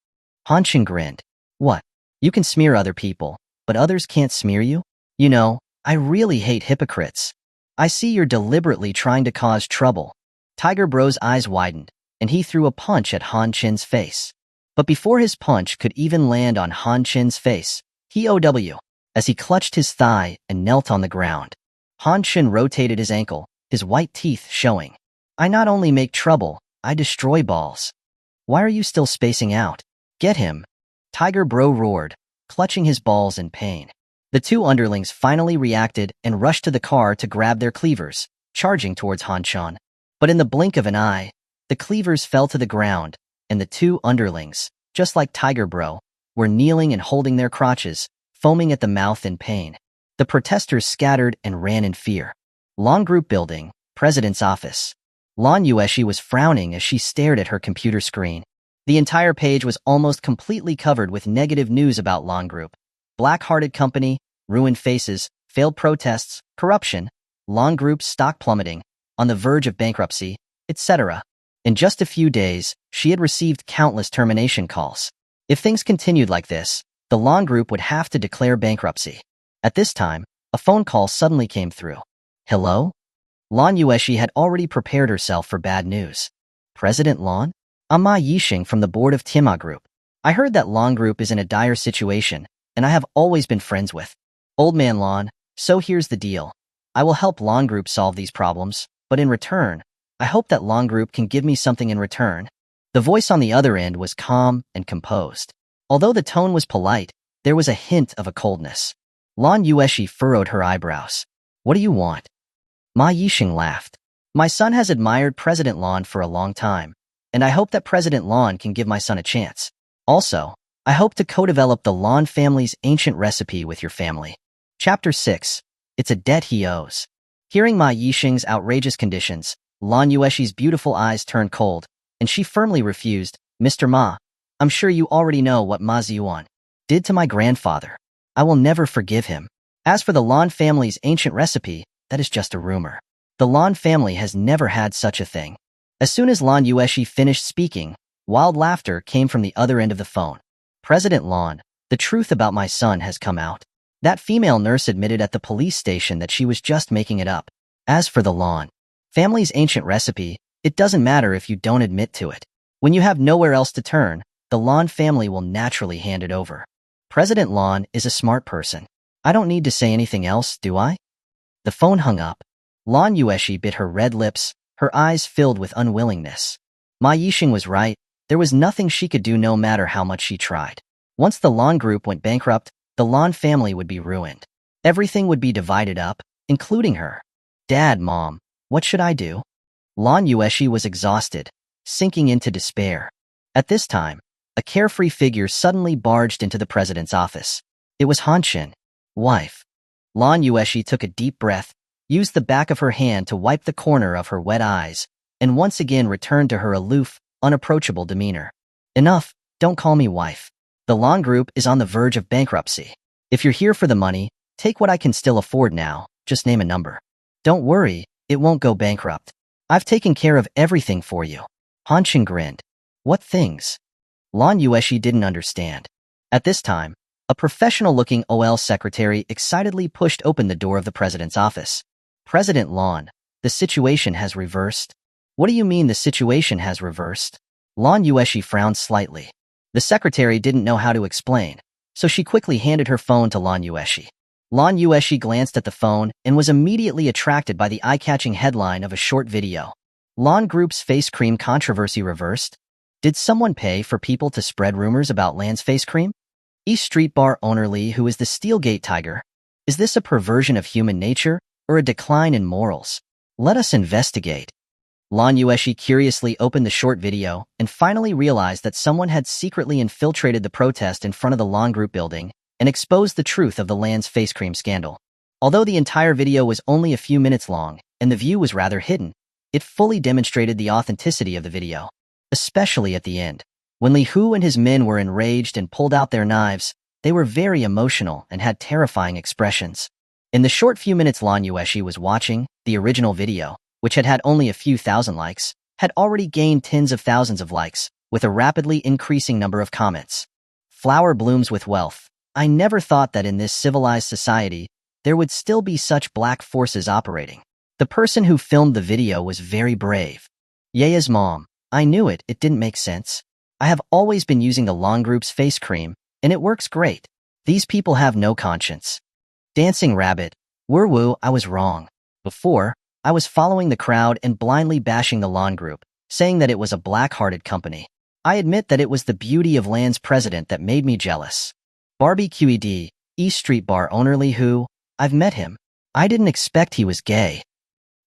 Speaker 1: Hanshin grinned. What? You can smear other people, but others can't smear you? You know, I really hate hypocrites. I see you're deliberately trying to cause trouble. Tiger bro's eyes widened, and he threw a punch at Han Chin's face. But before his punch could even land on Han Chin's face, he OW, as he clutched his thigh and knelt on the ground. Han Chin rotated his ankle, his white teeth showing. I not only make trouble, I destroy balls. Why are you still spacing out? Get him. Tiger bro roared, clutching his balls in pain. The two underlings finally reacted and rushed to the car to grab their cleavers, charging towards Hanshan. But in the blink of an eye, the cleavers fell to the ground, and the two underlings, just like Tiger bro, were kneeling and holding their crotches, foaming at the mouth in pain. The protesters scattered and ran in fear. Lawn Group Building, President's Office. Lan Yueshi was frowning as she stared at her computer screen. The entire page was almost completely covered with negative news about Lawn Group. Black-hearted company, ruined faces, failed protests, corruption, Lawn Group's stock plummeting, on the verge of bankruptcy, etc. In just a few days, she had received countless termination calls. If things continued like this, the Lawn Group would have to declare bankruptcy. At this time, a phone call suddenly came through. Hello? Lan Yueshi had already prepared herself for bad news. President Lan? I'm Ma Yixing from the board of Tima Group. I heard that Lan Group is in a dire situation, and I have always been friends with Old Man Lan. So here's the deal. I will help Lawn Group solve these problems, but in return, I hope that Lawn Group can give me something in return. The voice on the other end was calm and composed. Although the tone was polite, there was a hint of a coldness. Lan Yueshi furrowed her eyebrows. What do you want? Ma Yixing laughed. My son has admired President Lan for a long time, and I hope that President Lan can give my son a chance. Also, I hope to co-develop the Lan family's ancient recipe with your family. Chapter 6. It's a debt he owes. Hearing Ma Yixing's outrageous conditions, Lan Yueshi's beautiful eyes turned cold, and she firmly refused. Mr. Ma, I'm sure you already know what Ma Ziyuan did to my grandfather. I will never forgive him. As for the Lan family's ancient recipe, that is just a rumor. The Lan family has never had such a thing. As soon as Lan Yueshi finished speaking, wild laughter came from the other end of the phone. President Lan, the truth about my son has come out. That female nurse admitted at the police station that she was just making it up. As for the Lan family's ancient recipe, it doesn't matter if you don't admit to it. When you have nowhere else to turn, the Lan family will naturally hand it over. President Lan is a smart person. I don't need to say anything else, do I? The phone hung up. Lan Yueshi bit her red lips, her eyes filled with unwillingness. Ma Yixing was right. There was nothing she could do no matter how much she tried. Once the Lan group went bankrupt, the Lan family would be ruined. Everything would be divided up, including her. Dad, Mom, what should I do? Lan Yueshi was exhausted, sinking into despair. At this time, a carefree figure suddenly barged into the president's office. It was Han Xin. Wife. Lan Yueshi took a deep breath, used the back of her hand to wipe the corner of her wet eyes, and once again returned to her aloof, unapproachable demeanor. Enough, don't call me wife. The Lan Group is on the verge of bankruptcy. If you're here for the money, take what I can still afford now, just name a number. Don't worry, it won't go bankrupt. I've taken care of everything for you. Han Xin grinned. What things? Lan Yueshi didn't understand. At this time, a professional-looking OL secretary excitedly pushed open the door of the president's office. President Lan, the situation has reversed. What do you mean the situation has reversed? Lan Yueshi frowned slightly. The secretary didn't know how to explain, so she quickly handed her phone to Lan Yueshi. Lan Yueshi glanced at the phone and was immediately attracted by the eye-catching headline of a short video. Lan Group's face cream controversy reversed? Did someone pay for people to spread rumors about Lan's face cream? East Street Bar owner Lee, who is the Steelgate Tiger. Is this a perversion of human nature or a decline in morals? Let us investigate. Lan Yueshi curiously opened the short video and finally realized that someone had secretly infiltrated the protest in front of the Lan Group building and exposed the truth of the Lan's face cream scandal. Although the entire video was only a few minutes long and the view was rather hidden, it fully demonstrated the authenticity of the video. Especially at the end. When Li Hu and his men were enraged and pulled out their knives, they were very emotional and had terrifying expressions. In the short few minutes Lan Yueshi was watching, the original video, which had had only a few thousand likes, had already gained tens of thousands of likes, with a rapidly increasing number of comments. Flower blooms with wealth. I never thought that in this civilized society, there would still be such black forces operating. The person who filmed the video was very brave. Yea's mom. I knew it didn't make sense. I have always been using the Lan Group's face cream, and it works great. These people have no conscience. Dancing Rabbit. Woo, I was wrong. Before, I was following the crowd and blindly bashing the Lan Group, saying that it was a black-hearted company. I admit that it was the beauty of Lan's president that made me jealous. Barbie QED, East Street Bar owner Lee Hu. I've met him. I didn't expect he was gay.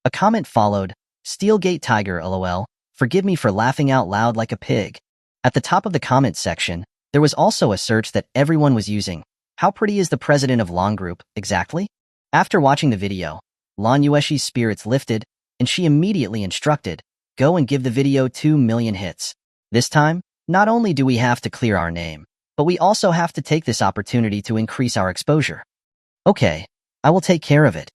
Speaker 1: A comment followed. Steelgate Tiger LOL. Forgive me for laughing out loud like a pig. At the top of the comment section, there was also a search that everyone was using. How pretty is the president of Lan Group, exactly? After watching the video, Lan Yueshi's spirits lifted, and she immediately instructed, go and give the video 2 million hits. This time, not only do we have to clear our name, but we also have to take this opportunity to increase our exposure. Okay, I will take care of it.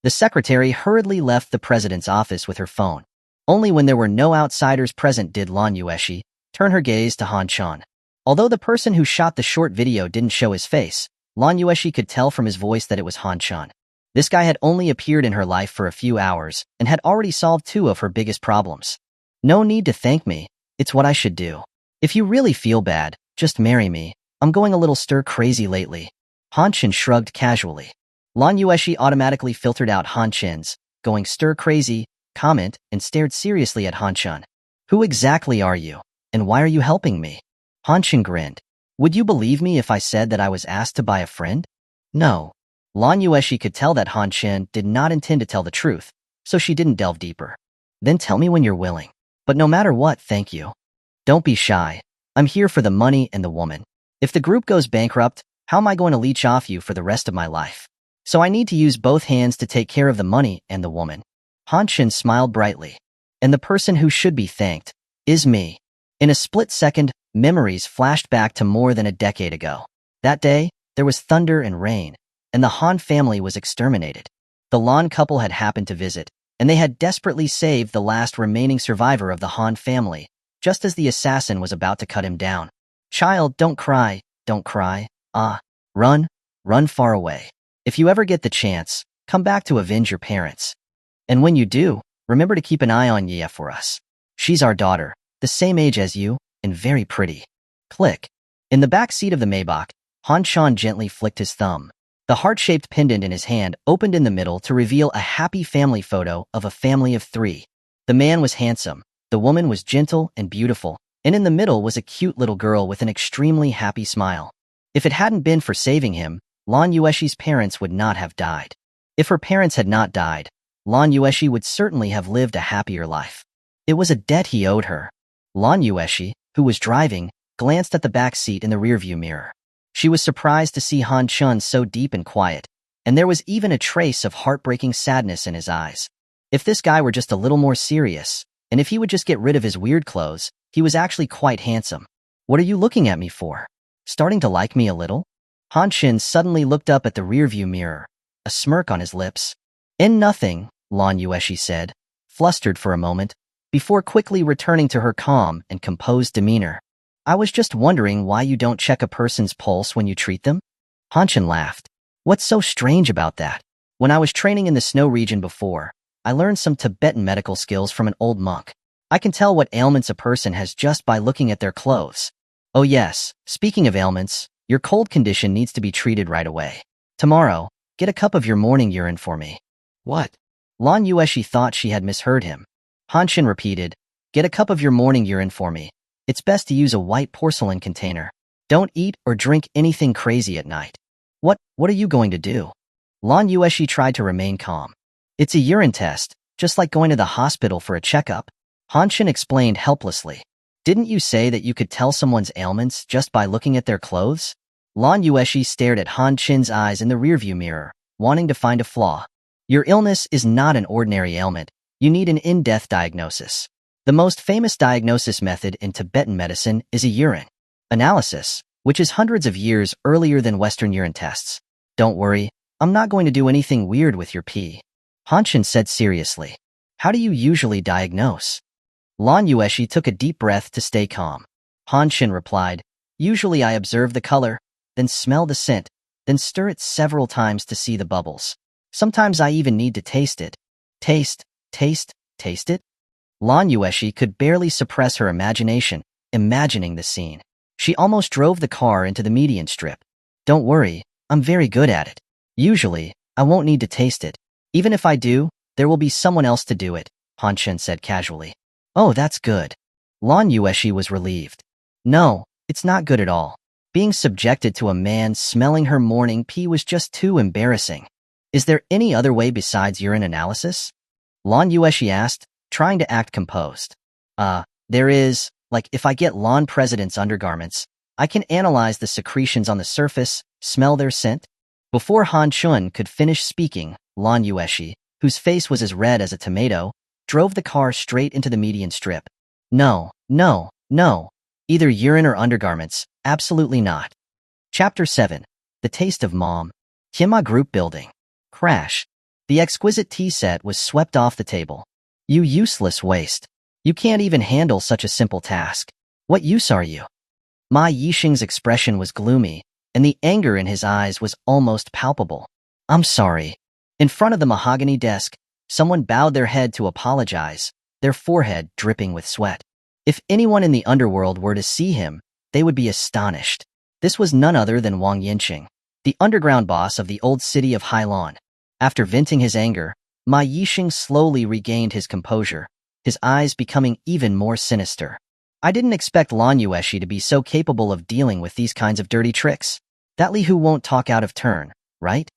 Speaker 1: The secretary hurriedly left the president's office with her phone. Only when there were no outsiders present did Lan Yueshi turn her gaze to Han Xin. Although the person who shot the short video didn't show his face, Lan Yueshi could tell from his voice that it was Han Xin. This guy had only appeared in her life for a few hours and had already solved 2 of her biggest problems. No need to thank me, it's what I should do. If you really feel bad, just marry me. I'm going a little stir-crazy lately. Han Xin shrugged casually. Lan Yueshi automatically filtered out Han Chin's, going stir-crazy, comment, and stared seriously at Han Chun. Who exactly are you? And why are you helping me? Han Chin grinned. Would you believe me if I said that I was asked to buy a friend? No. Lan Yueshi could tell that Han Chin did not intend to tell the truth, so she didn't delve deeper. Then tell me when you're willing. But no matter what, thank you. Don't be shy. I'm here for the money and the woman. If the group goes bankrupt, how am I going to leech off you for the rest of my life? So I need to use both hands to take care of the money and the woman. Han Chin smiled brightly. And the person who should be thanked is me. In a split second, memories flashed back to more than a decade ago. That day, there was thunder and rain, and the Han family was exterminated. The Lan couple had happened to visit, and they had desperately saved the last remaining survivor of the Han family, just as the assassin was about to cut him down. Child, don't cry, don't cry. Run, run far away. If you ever get the chance, come back to avenge your parents. And when you do, remember to keep an eye on Yia for us. She's our daughter, the same age as you, and very pretty. Click. In the back seat of the Maybach, Han Chan gently flicked his thumb. The heart-shaped pendant in his hand opened in the middle to reveal a happy family photo of a family of 3. The man was handsome, the woman was gentle and beautiful, and in the middle was a cute little girl with an extremely happy smile. If it hadn't been for saving him, Lan Yueshi's parents would not have died. If her parents had not died, Lan Yueshi would certainly have lived a happier life. It was a debt he owed her. Lan Yueshi, who was driving, glanced at the back seat in the rearview mirror. She was surprised to see Han Chun so deep and quiet, and there was even a trace of heartbreaking sadness in his eyes. If this guy were just a little more serious, and if he would just get rid of his weird clothes, he was actually quite handsome. What are you looking at me for? Starting to like me a little? Han Chin suddenly looked up at the rearview mirror, a smirk on his lips. Nothing, Lan Yueshi said, flustered for a moment, before quickly returning to her calm and composed demeanor. I was just wondering why you don't check a person's pulse when you treat them? Han Chin laughed. What's so strange about that? When I was training in the snow region before, I learned some Tibetan medical skills from an old monk. I can tell what ailments a person has just by looking at their clothes. Oh yes, speaking of ailments, your cold condition needs to be treated right away. Tomorrow, get a cup of your morning urine for me. What? Lan Yueshi thought she had misheard him. Han Chin repeated, get a cup of your morning urine for me. It's best to use a white porcelain container. Don't eat or drink anything crazy at night. What are you going to do? Lan Yueshi tried to remain calm. It's a urine test, just like going to the hospital for a checkup. Han Chin explained helplessly. Didn't you say that you could tell someone's ailments just by looking at their clothes? Lan Yueshi stared at Han Chin's eyes in the rearview mirror, wanting to find a flaw. Your illness is not an ordinary ailment. You need an in-depth diagnosis. The most famous diagnosis method in Tibetan medicine is a urine analysis, which is hundreds of years earlier than Western urine tests. Don't worry, I'm not going to do anything weird with your pee. Han Chin said seriously. How do you usually diagnose? Lan Yueshi took a deep breath to stay calm. Han Chin replied, usually I observe the color, then smell the scent, then stir it several times to see the bubbles. Sometimes I even need to taste it. Taste it? Lan Yueshi could barely suppress her imagination, imagining the scene. She almost drove the car into the median strip. Don't worry, I'm very good at it. Usually, I won't need to taste it. Even if I do, there will be someone else to do it, Han Chin said casually. Oh, that's good. Lan Yueshi was relieved. No, it's not good at all. Being subjected to a man smelling her morning pee was just too embarrassing. Is there any other way besides urine analysis? Lan Yueshi asked, trying to act composed. There is, like if I get Lan President's undergarments, I can analyze the secretions on the surface, smell their scent. Before Han Chun could finish speaking, Lan Yueshi, whose face was as red as a tomato, drove the car straight into the median strip. No. Either urine or undergarments, absolutely not. Chapter 7. The Taste of Mom. Kima Group Building. Crash. The exquisite tea set was swept off the table. You useless waste. You can't even handle such a simple task. What use are you? Ma Yixing's expression was gloomy, and the anger in his eyes was almost palpable. I'm sorry. In front of the mahogany desk, someone bowed their head to apologize, their forehead dripping with sweat. If anyone in the underworld were to see him, they would be astonished. This was none other than Wang Yinqing. the underground boss of the old city of Hailan. After venting his anger, Ma Yixing slowly regained his composure, his eyes becoming even more sinister. I didn't expect Lan Yueshi to be so capable of dealing with these kinds of dirty tricks. That Li Hu won't talk out of turn, right?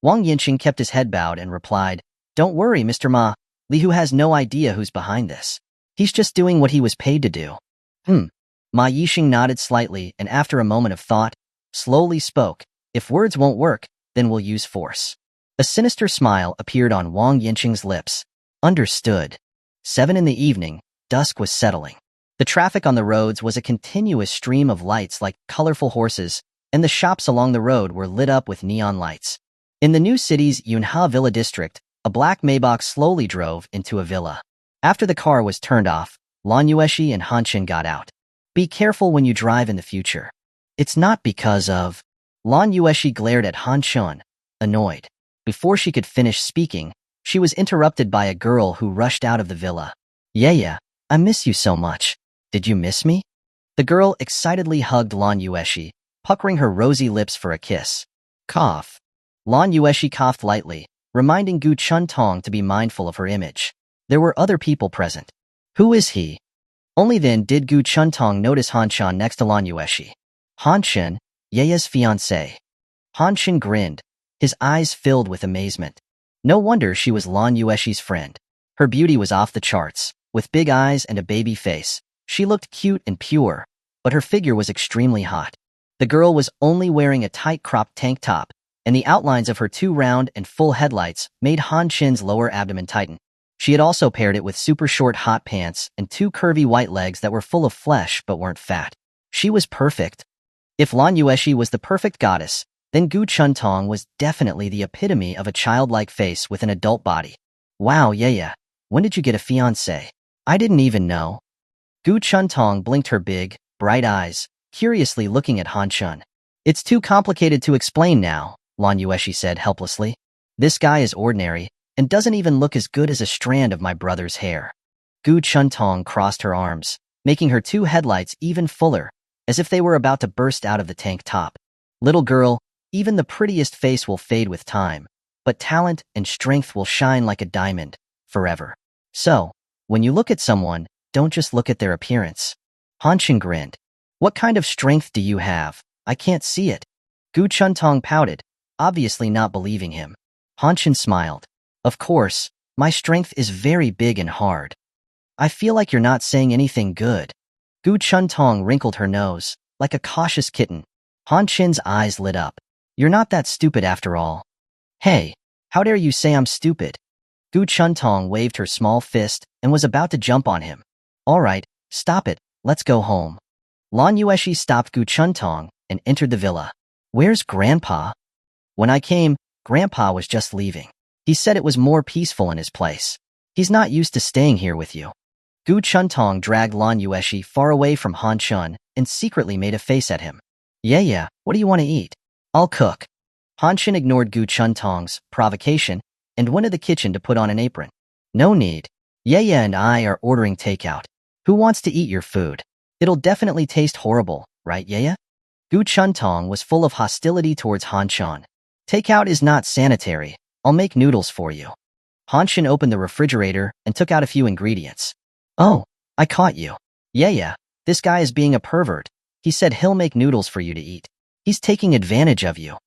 Speaker 1: Wang Yinxing kept his head bowed and replied, "Don't worry, Mr. Ma. Li Hu has no idea who's behind this. He's just doing what he was paid to do." Ma Yixing nodded slightly and after a moment of thought, slowly spoke, "If words won't work, then we'll use force." A sinister smile appeared on Wang Yinxing's lips. Understood. 7 in the evening, dusk was settling. The traffic on the roads was a continuous stream of lights like colorful horses, and the shops along the road were lit up with neon lights. In the new city's Yunha Villa district, a black Maybach slowly drove into a villa. After the car was turned off, Lan Yueshi and Han Xin got out. "Be careful when you drive in the future." "It's not because of..." Lan Yueshi glared at Han Xin, annoyed. Before she could finish speaking, she was interrupted by a girl who rushed out of the villa. "Yeah, I miss you so much. Did you miss me?" The girl excitedly hugged Lan Yueshi, puckering her rosy lips for a kiss. Cough. Lan Yueshi coughed lightly, reminding Gu Chuntong to be mindful of her image. There were other people present. Who is he? Only then did Gu Chuntong notice Han Xin next to Lan Yueshi. Han Xin, Ye's fiancé. Han Xin grinned, his eyes filled with amazement. No wonder she was Lan Yueshi's friend. Her beauty was off the charts. With big eyes and a baby face, she looked cute and pure, but her figure was extremely hot. The girl was only wearing a tight-cropped tank top, and the outlines of her 2 round and full headlights made Han Xin's lower abdomen tighten. She had also paired it with super short hot pants and 2 curvy white legs that were full of flesh but weren't fat. She was perfect. If Lan Yueshi was the perfect goddess, then Gu Chuntong was definitely the epitome of a childlike face with an adult body. "Wow, yeah. When did you get a fiancé? I didn't even know." Gu Chuntong blinked her big, bright eyes, curiously looking at Han Xin. "It's too complicated to explain now," Lan Yueshi said helplessly. "This guy is ordinary, and doesn't even look as good as a strand of my brother's hair." Gu Chuntong crossed her arms, making her 2 headlights even fuller, as if they were about to burst out of the tank top. "Little girl, even the prettiest face will fade with time, but talent and strength will shine like a diamond, forever. So, when you look at someone, don't just look at their appearance." Han Xin grinned. "What kind of strength do you have? I can't see it." Gu Chuntong pouted, obviously not believing him. Han Xin smiled. "Of course, my strength is very big and hard." "I feel like you're not saying anything good." Gu Chuntong wrinkled her nose, like a cautious kitten. Han Xin's eyes lit up. "You're not that stupid after all." "Hey, how dare you say I'm stupid?" Gu Chuntong waved her small fist and was about to jump on him. "All right, stop it, let's go home." Lan Yueshi stopped Gu Chuntong and entered the villa. "Where's Grandpa?" "When I came, Grandpa was just leaving. He said it was more peaceful in his place. He's not used to staying here with you." Gu Chuntong dragged Lan Yueshi far away from Han Xin and secretly made a face at him. Yeah, what do you want to eat?" "I'll cook." Han Xin ignored Gu Chuntong's provocation and went to the kitchen to put on an apron. "No need. Yeah and I are ordering takeout. Who wants to eat your food? It'll definitely taste horrible, right, yeah?" Gu Chuntong was full of hostility towards Han Xin. "Takeout is not sanitary. I'll make noodles for you." Han Xin opened the refrigerator and took out a few ingredients. "Oh, I caught you. Yeah, this guy is being a pervert. He said he'll make noodles for you to eat. He's taking advantage of you."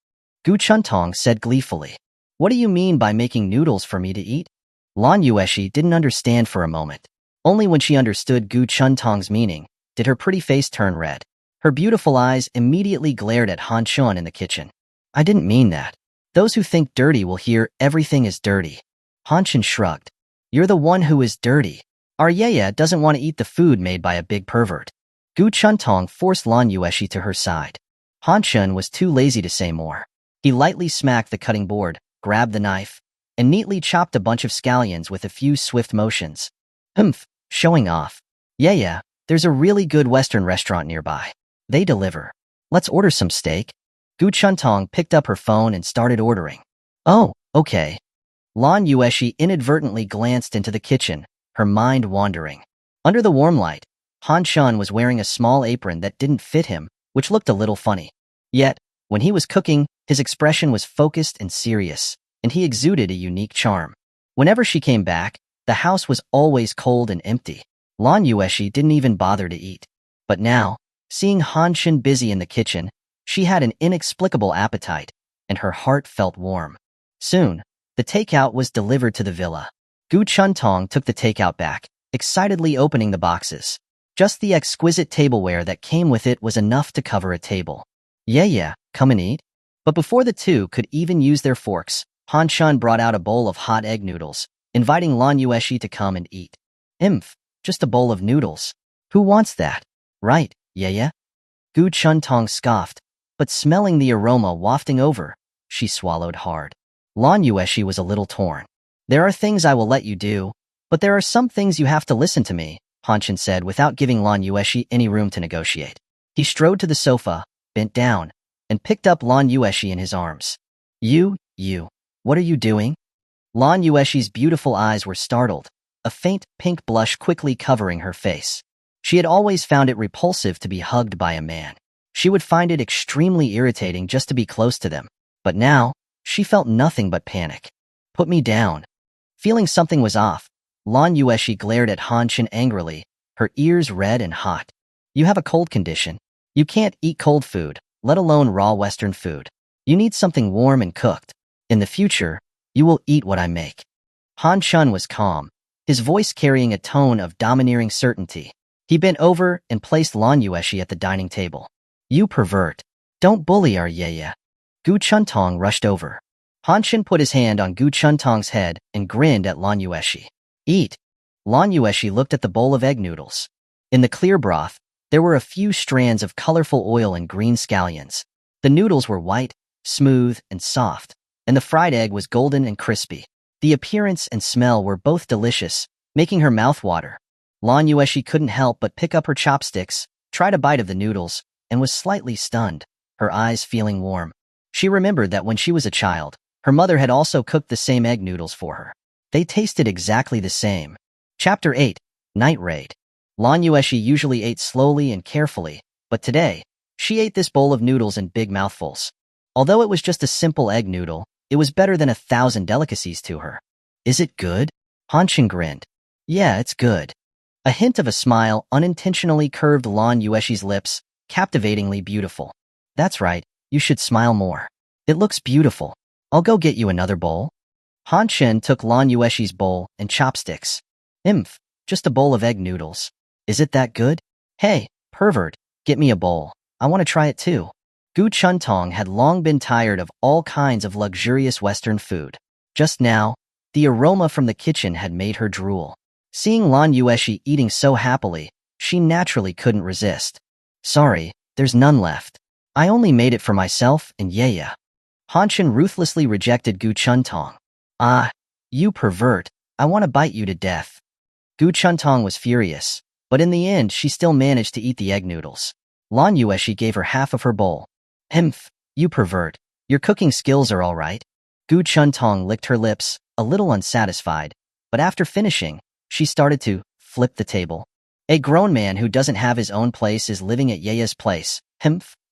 Speaker 1: Gu Chuntong said gleefully. "What do you mean by making noodles for me to eat?" Lan Yueshi didn't understand for a moment. Only when she understood Gu Chuntong's meaning did her pretty face turn red. Her beautiful eyes immediately glared at Han Xin in the kitchen. "I didn't mean that. Those who think dirty will hear everything is dirty." Han Xin shrugged. "You're the one who is dirty. Our Yaya doesn't want to eat the food made by a big pervert." Gu Chuntong forced Lan Yueshi to her side. Han Xin was too lazy to say more. He lightly smacked the cutting board, grabbed the knife, and neatly chopped a bunch of scallions with a few swift motions. Showing off. Yeah, there's a really good Western restaurant nearby. They deliver. Let's order some steak." Gu Chuntong picked up her phone and started ordering. "Oh, okay." Lan Yueshi inadvertently glanced into the kitchen, her mind wandering. Under the warm light, Han Xin was wearing a small apron that didn't fit him, which looked a little funny. Yet, when he was cooking, His expression was focused and serious, and he exuded a unique charm. Whenever she came back, the house was always cold and empty. Lan Yueshi didn't even bother to eat. But now, seeing Han Shin busy in the kitchen, she had an inexplicable appetite, and her heart felt warm. Soon, the takeout was delivered to the villa. Gu Chuntong took the takeout back, excitedly opening the boxes. Just the exquisite tableware that came with it was enough to cover a table. Yeah, come and eat. But before the two could even use their forks, Han Shun brought out a bowl of hot egg noodles, inviting Lan Yueshi to come and eat. Just a bowl of noodles. Who wants that? Right, yeah. Gu Chuntong scoffed, but smelling the aroma wafting over, she swallowed hard. Lan Yueshi was a little torn. There are things I will let you do, but there are some things you have to listen to me, Han Shin said without giving Lan Yueshi any room to negotiate. He strode to the sofa, bent down, and picked up Lan Yueshi in his arms. You, what are you doing? Lan Yueshi's beautiful eyes were startled, a faint pink blush quickly covering her face. She had always found it repulsive to be hugged by a man. She would find it extremely irritating just to be close to them. But now, she felt nothing but panic. Put me down. Feeling something was off, Lan Yueshi glared at Han Shin angrily, her ears red and hot. You have a cold condition. You can't eat cold food, let alone raw Western food. You need something warm and cooked. In the future, you will eat what I make. Han Shun was calm, his voice carrying a tone of domineering certainty. He bent over and placed Lan Yueshi at the dining table. You pervert. Don't bully our Yaya. Gu Chuntong rushed over. Han Shin put his hand on Gu Chuntong's head and grinned at Lan Yueshi. Eat. Lan Yueshi looked at the bowl of egg noodles. In the clear broth, there were a few strands of colorful oil and green scallions. The noodles were white, smooth, and soft, and the fried egg was golden and crispy. The appearance and smell were both delicious, making her mouth water. Lan Yueshi couldn't help but pick up her chopsticks, tried a bite of the noodles, and was slightly stunned, her eyes feeling warm. She remembered that when she was a child, her mother had also cooked the same egg noodles for her. They tasted exactly the same. Chapter 8, Night Raid. Lan Yueshi usually ate slowly and carefully, but today, she ate this bowl of noodles in big mouthfuls. Although it was just a simple egg noodle, it was better than 1,000 delicacies to her. Is it good? Han Shin grinned. Yeah, it's good. A hint of a smile unintentionally curved Lan Yueshi's lips, captivatingly beautiful. That's right, you should smile more. It looks beautiful. I'll go get you another bowl. Han Shin took Lan Yueshi's bowl and chopsticks. Just a bowl of egg noodles. Is it that good? Hey, pervert, get me a bowl. I want to try it too. Gu Chuntong had long been tired of all kinds of luxurious Western food. Just now, the aroma from the kitchen had made her drool. Seeing Lan Yueshi eating so happily, she naturally couldn't resist. Sorry, there's none left. I only made it for myself and Yaya. Han Shin ruthlessly rejected Gu Chuntong. Ah, you pervert, I want to bite you to death. Gu Chuntong was furious, but in the end she still managed to eat the egg noodles. Lan Yueshi gave her half of her bowl. You pervert, your cooking skills are all right. Gu Chuntong licked her lips, a little unsatisfied, but after finishing, she started to flip the table. A grown man who doesn't have his own place is living at Yaya's place.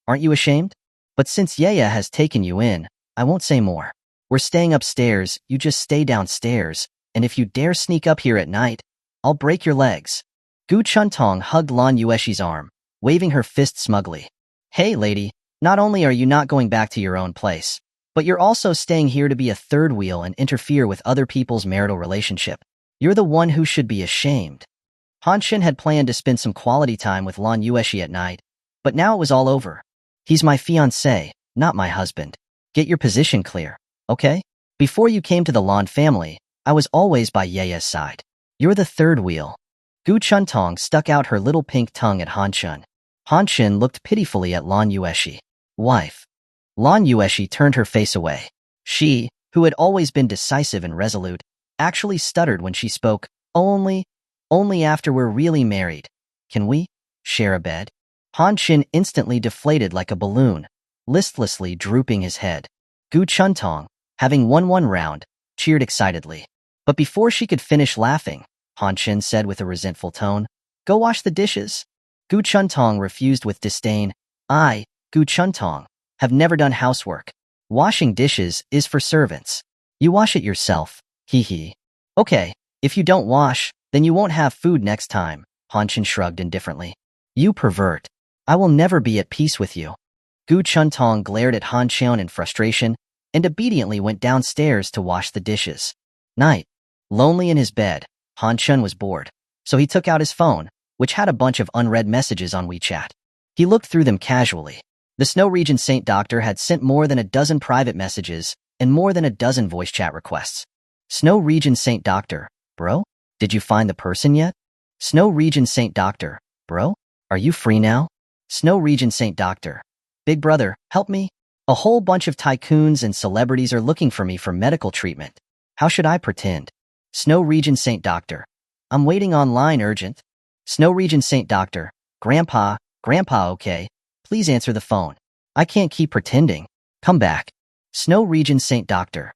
Speaker 1: Aren't you ashamed? But since Yaya has taken you in, I won't say more. We're staying upstairs, you just stay downstairs, and if you dare sneak up here at night, I'll break your legs. Gu Chuntong hugged Lan Yueshi's arm, waving her fist smugly. Hey lady, not only are you not going back to your own place, but you're also staying here to be a third wheel and interfere with other people's marital relationship. You're the one who should be ashamed. Han Shin had planned to spend some quality time with Lan Yueshi at night, but now it was all over. He's my fiancé, not my husband. Get your position clear, okay? Before you came to the Lan family, I was always by Yaya's side. You're the third wheel. Gu Chuntong stuck out her little pink tongue at Han Shin. Han Shin looked pitifully at Lan Yueshi. Wife. Lan Yueshi turned her face away. She, who had always been decisive and resolute, actually stuttered when she spoke. Only after we're really married. Can we share a bed? Han Shin instantly deflated like a balloon, listlessly drooping his head. Gu Chuntong, having won one round, cheered excitedly. But before she could finish laughing, Han Shin said with a resentful tone, Go wash the dishes. Gu Chuntong refused with disdain. I, Gu Chuntong, have never done housework. Washing dishes is for servants. You wash it yourself. Hee hee. Okay, if you don't wash, then you won't have food next time, Han Chen shrugged indifferently. You pervert. I will never be at peace with you. Gu Chuntong glared at Han Chen in frustration and obediently went downstairs to wash the dishes. Night. Lonely in his bed, Han Chen was bored, so he took out his phone, which had a bunch of unread messages on WeChat. He looked through them casually. The Snow Region Saint Doctor had sent more than a dozen private messages and more than a dozen voice chat requests. Snow Region Saint Doctor, bro? Did you find the person yet? Snow Region Saint Doctor, bro? Are you free now? Snow Region Saint Doctor. Big brother, help me. A whole bunch of tycoons and celebrities are looking for me for medical treatment. How should I pretend? Snow Region Saint Doctor. I'm waiting online urgent. Snow Region Saint Doctor. Grandpa, okay. Please answer the phone. I can't keep pretending. Come back. Snow Region Saint Doctor.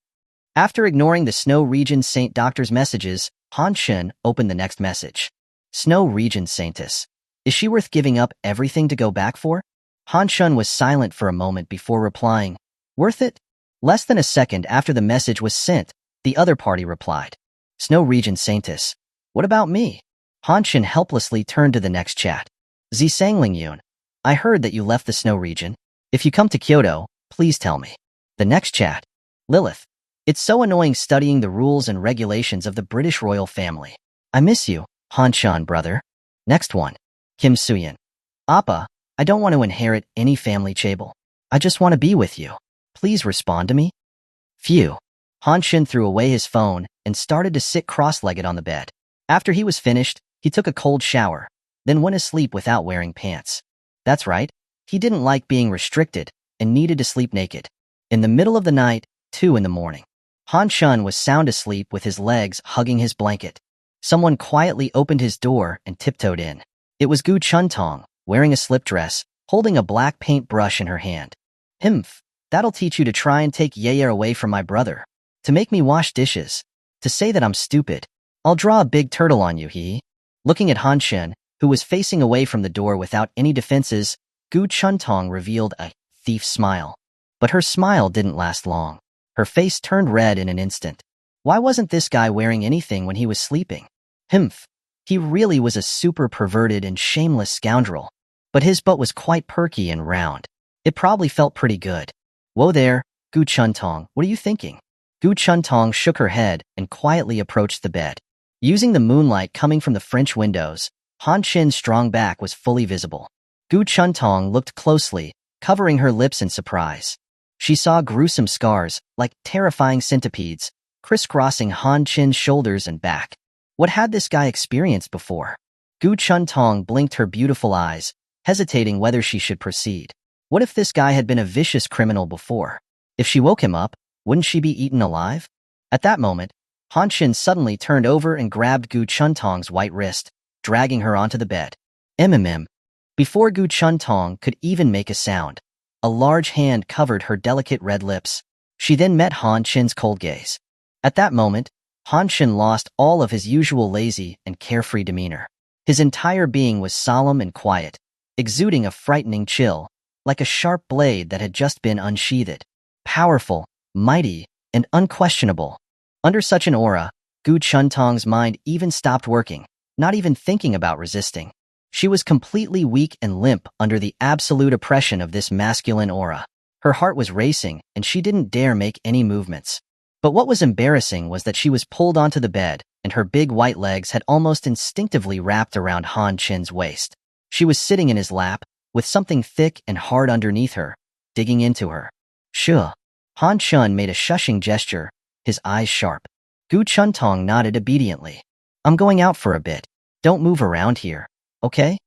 Speaker 1: After ignoring the Snow Region Saint Doctor's messages, Han Chen opened the next message. Snow Region Saintess. Is she worth giving up everything to go back for? Han Chen was silent for a moment before replying. Worth it? Less than a second after the message was sent, the other party replied. Snow Region Saintess. What about me? Han Chen helplessly turned to the next chat. Zisangling Yun. I heard that you left the Snow Region. If you come to Kyoto, please tell me. The next chat. Lilith. It's so annoying studying the rules and regulations of the British royal family. I miss you, Han Chen brother. Next one. Kim Suyin. Appa, I don't want to inherit any family chable. I just want to be with you. Please respond to me. Phew. Han Chen threw away his phone and started to sit cross-legged on the bed. After he was finished, he took a cold shower, then went asleep without wearing pants. That's right, he didn't like being restricted and needed to sleep naked. In the middle of the night, 2 in the morning, Han Chen was sound asleep with his legs hugging his blanket. Someone quietly opened his door and tiptoed in. It was Gu Chuntong, wearing a slip dress, holding a black paint brush in her hand. Himph, that'll teach you to try and take Yair away from my brother. To make me wash dishes. To say that I'm stupid. I'll draw a big turtle on you, he. Looking at Han Chen, who was facing away from the door without any defenses, Gu Chuntong revealed a thief smile. But her smile didn't last long. Her face turned red in an instant. Why wasn't this guy wearing anything when he was sleeping? Himph. He really was a super perverted and shameless scoundrel. But his butt was quite perky and round. It probably felt pretty good. Whoa there, Gu Chuntong, what are you thinking? Gu Chuntong shook her head and quietly approached the bed. Using the moonlight coming from the French windows, Han Chen's strong back was fully visible. Gu Chuntong looked closely, covering her lips in surprise. She saw gruesome scars, like terrifying centipedes, crisscrossing Han Chen's shoulders and back. What had this guy experienced before? Gu Chuntong blinked her beautiful eyes, hesitating whether she should proceed. What if this guy had been a vicious criminal before? If she woke him up, wouldn't she be eaten alive? At that moment, Han Chen suddenly turned over and grabbed Gu Chuntong's white wrist, dragging her onto the bed. MMM. Before Gu Chuntong could even make a sound, a large hand covered her delicate red lips. She then met Han Chen's cold gaze. At that moment, Han Chen lost all of his usual lazy and carefree demeanor. His entire being was solemn and quiet, exuding a frightening chill, like a sharp blade that had just been unsheathed. Powerful, mighty, and unquestionable. Under such an aura, Gu Chuntong's mind even stopped working, not even thinking about resisting. She was completely weak and limp under the absolute oppression of this masculine aura. Her heart was racing, and she didn't dare make any movements. But what was embarrassing was that she was pulled onto the bed, and her big white legs had almost instinctively wrapped around Han Chen's waist. She was sitting in his lap, with something thick and hard underneath her, digging into her. Shuh. Han Chen made a shushing gesture, his eyes sharp. Gu Chuntong nodded obediently. I'm going out for a bit. Don't move around here, okay?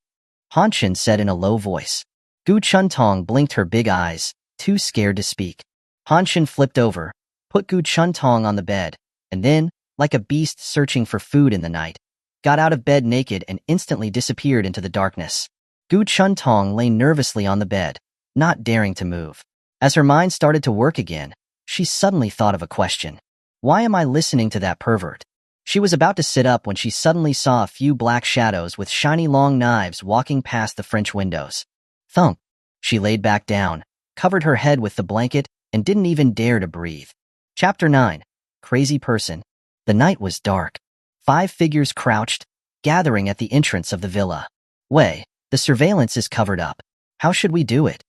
Speaker 1: Han Chen said in a low voice. Gu Chuntong blinked her big eyes, too scared to speak. Han Chen flipped over, put Gu Chuntong on the bed, and then, like a beast searching for food in the night, got out of bed naked and instantly disappeared into the darkness. Gu Chuntong lay nervously on the bed, not daring to move. As her mind started to work again, she suddenly thought of a question. Why am I listening to that pervert? She was about to sit up when she suddenly saw a few black shadows with shiny long knives walking past the French windows. Thump. She laid back down, covered her head with the blanket, and didn't even dare to breathe. Chapter 9. Crazy Person. The night was dark. 5 figures crouched, gathering at the entrance of the villa. "Wei, the surveillance is covered up. How should we do it?"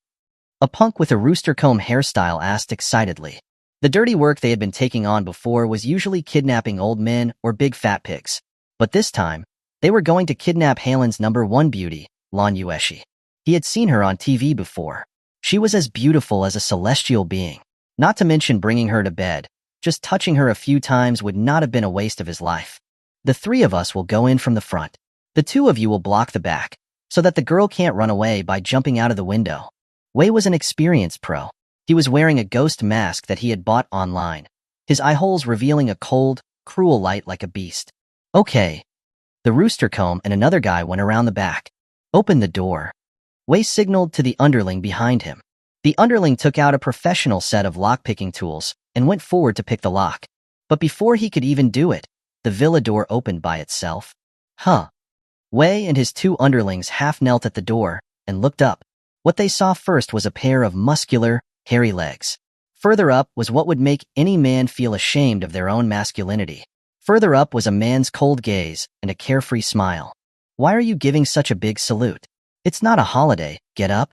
Speaker 1: A punk with a rooster comb hairstyle asked excitedly. The dirty work they had been taking on before was usually kidnapping old men or big fat pigs. But this time, they were going to kidnap Halen's #1 beauty, Lan Yueshi. He had seen her on TV before. She was as beautiful as a celestial being. Not to mention bringing her to bed. Just touching her a few times would not have been a waste of his life. "The 3 of us will go in from the front. The 2 of you will block the back, so that the girl can't run away by jumping out of the window." Wei was an experienced pro. He was wearing a ghost mask that he had bought online, his eye holes revealing a cold, cruel light like a beast. "Okay." The rooster comb and another guy went around the back. "Open the door." Wei signaled to the underling behind him. The underling took out a professional set of lock-picking tools and went forward to pick the lock. But before he could even do it, the villa door opened by itself. Huh. Wei and his 2 underlings half knelt at the door and looked up. What they saw first was a pair of muscular, hairy legs. Further up was what would make any man feel ashamed of their own masculinity. Further up was a man's cold gaze and a carefree smile. "Why are you giving such a big salute? It's not a holiday, get up."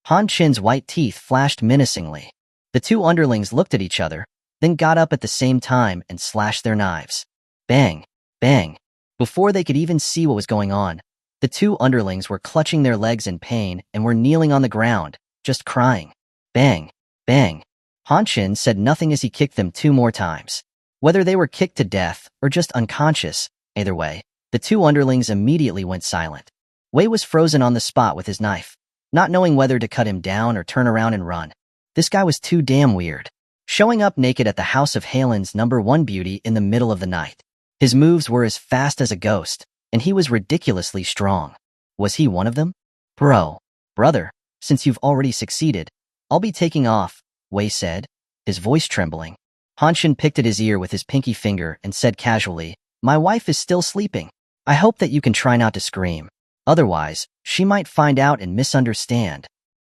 Speaker 1: Han Chin's white teeth flashed menacingly. The 2 underlings looked at each other, then got up at the same time and slashed their knives. Bang, bang. Before they could even see what was going on, the 2 underlings were clutching their legs in pain and were kneeling on the ground, just crying. Bang, bang. Han Chin said nothing as he kicked them 2 more times. Whether they were kicked to death or just unconscious, either way, the 2 underlings immediately went silent. Wei was frozen on the spot with his knife, not knowing whether to cut him down or turn around and run. This guy was too damn weird. Showing up naked at the house of Halen's #1 beauty in the middle of the night. His moves were as fast as a ghost, and he was ridiculously strong. Was he one of them? Brother, since you've already succeeded, I'll be taking off, Wei said, his voice trembling. Han Chin picked at his ear with his pinky finger and said casually, "My wife is still sleeping. I hope that you can try not to scream. Otherwise, she might find out and misunderstand."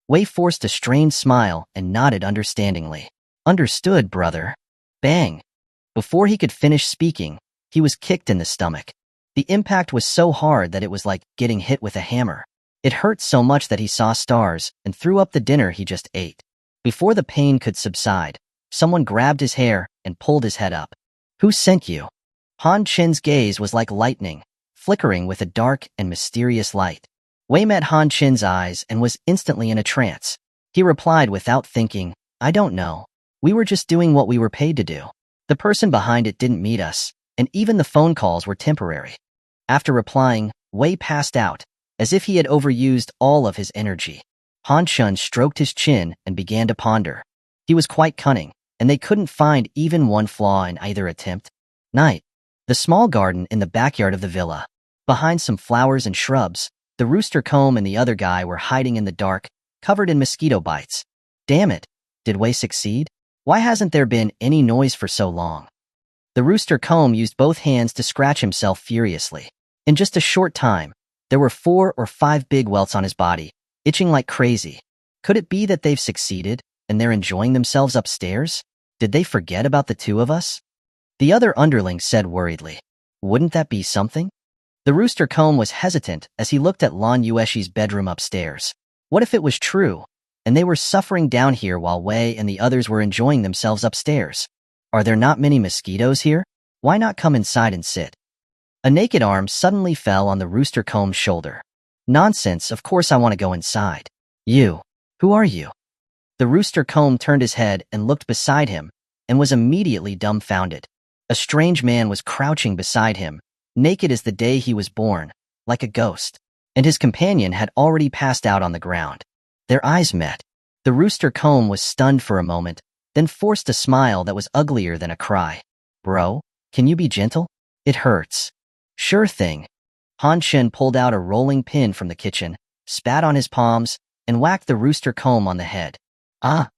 Speaker 1: Wei forced a strained smile and nodded understandingly. "Understood, brother." Bang! Before he could finish speaking, he was kicked in the stomach. The impact was so hard that it was like getting hit with a hammer. It hurt so much that he saw stars and threw up the dinner he just ate. Before the pain could subside, someone grabbed his hair and pulled his head up. "Who sent you?" Han Chin's gaze was like lightning, flickering with a dark and mysterious light. Wei met Han Chin's eyes and was instantly in a trance. He replied without thinking, "I don't know. We were just doing what we were paid to do. The person behind it didn't meet us, and even the phone calls were temporary." After replying, Wei passed out, as if he had overused all of his energy. Han Chin stroked his chin and began to ponder. He was quite cunning, and they couldn't find even one flaw in either attempt. Night. The small garden in the backyard of the villa. Behind some flowers and shrubs, the rooster comb and the other guy were hiding in the dark, covered in mosquito bites. Damn it. Did Wei succeed? Why hasn't there been any noise for so long? The rooster comb used both hands to scratch himself furiously. In just a short time, there were 4 or 5 big welts on his body, itching like crazy. Could it be that they've succeeded, and they're enjoying themselves upstairs? Did they forget about the 2 of us? The other underling said worriedly. Wouldn't that be something? The rooster comb was hesitant as he looked at Lan Yueshi's bedroom upstairs. What if it was true, and they were suffering down here while Wei and the others were enjoying themselves upstairs? Are there not many mosquitoes here? Why not come inside and sit? A naked arm suddenly fell on the rooster comb's shoulder. Nonsense, of course I want to go inside. You. Who are you? The rooster comb turned his head and looked beside him, and was immediately dumbfounded. A strange man was crouching beside him, naked as the day he was born, like a ghost, and his companion had already passed out on the ground. Their eyes met. The rooster comb was stunned for a moment, then forced a smile that was uglier than a cry. Bro, can you be gentle? It hurts. Sure thing. Han Chin pulled out a rolling pin from the kitchen, spat on his palms, and whacked the rooster comb on the head. Ah!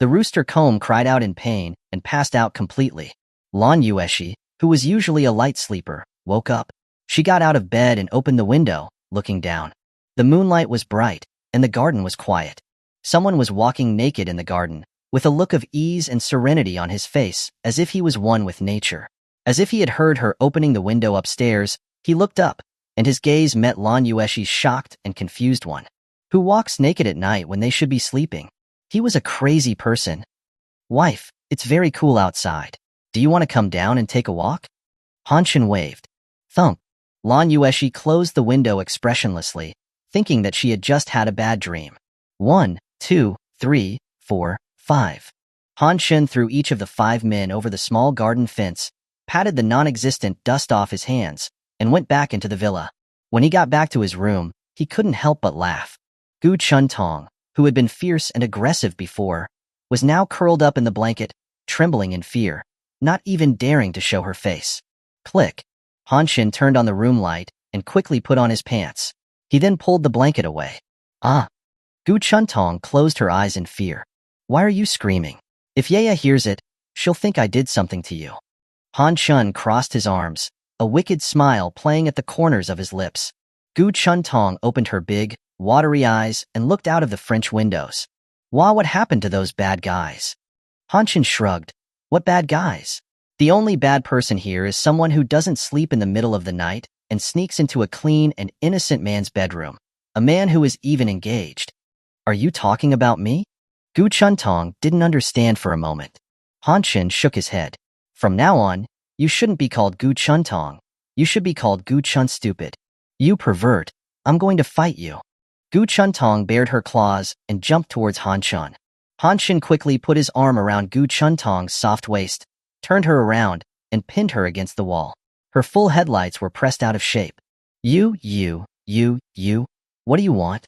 Speaker 1: The rooster comb cried out in pain and passed out completely. Lan Yueshi, who was usually a light sleeper, woke up. She got out of bed and opened the window, looking down. The moonlight was bright, and the garden was quiet. Someone was walking naked in the garden, with a look of ease and serenity on his face, as if he was one with nature. As if he had heard her opening the window upstairs, he looked up, and his gaze met Lan Yueshi's shocked and confused one. Who walks naked at night when they should be sleeping? He was a crazy person. Wife, it's very cool outside. Do you want to come down and take a walk? Hanshin waved. Thump. Lan Yueshi closed the window expressionlessly, thinking that she had just had a bad dream. 1, 2, 3, 4, 5. Hanshin threw each of the 5 men over the small garden fence, patted the non-existent dust off his hands, and went back into the villa. When he got back to his room, he couldn't help but laugh. Gu Chuntong, who had been fierce and aggressive before, was now curled up in the blanket, trembling in fear, not even daring to show her face. Click. Hanshin turned on the room light and quickly put on his pants. He then pulled the blanket away. Ah! Gu Chuntong closed her eyes in fear. Why are you screaming? If Yaya hears it, she'll think I did something to you. Han Chun crossed his arms, a wicked smile playing at the corners of his lips. Gu Chuntong opened her big, watery eyes and looked out of the French windows. Wow, what happened to those bad guys? Hanshin shrugged. What bad guys? The only bad person here is someone who doesn't sleep in the middle of the night and sneaks into a clean and innocent man's bedroom. A man who is even engaged. Are you talking about me? Gu Chuntong didn't understand for a moment. Hanshin shook his head. From now on, you shouldn't be called Gu Chuntong. You should be called Gu Chun Stupid. You pervert. I'm going to fight you. Gu Chuntong bared her claws and jumped towards Hanshin. Hanshin quickly put his arm around Gu Chuntong's soft waist, turned her around, and pinned her against the wall. Her full headlights were pressed out of shape. You, what do you want?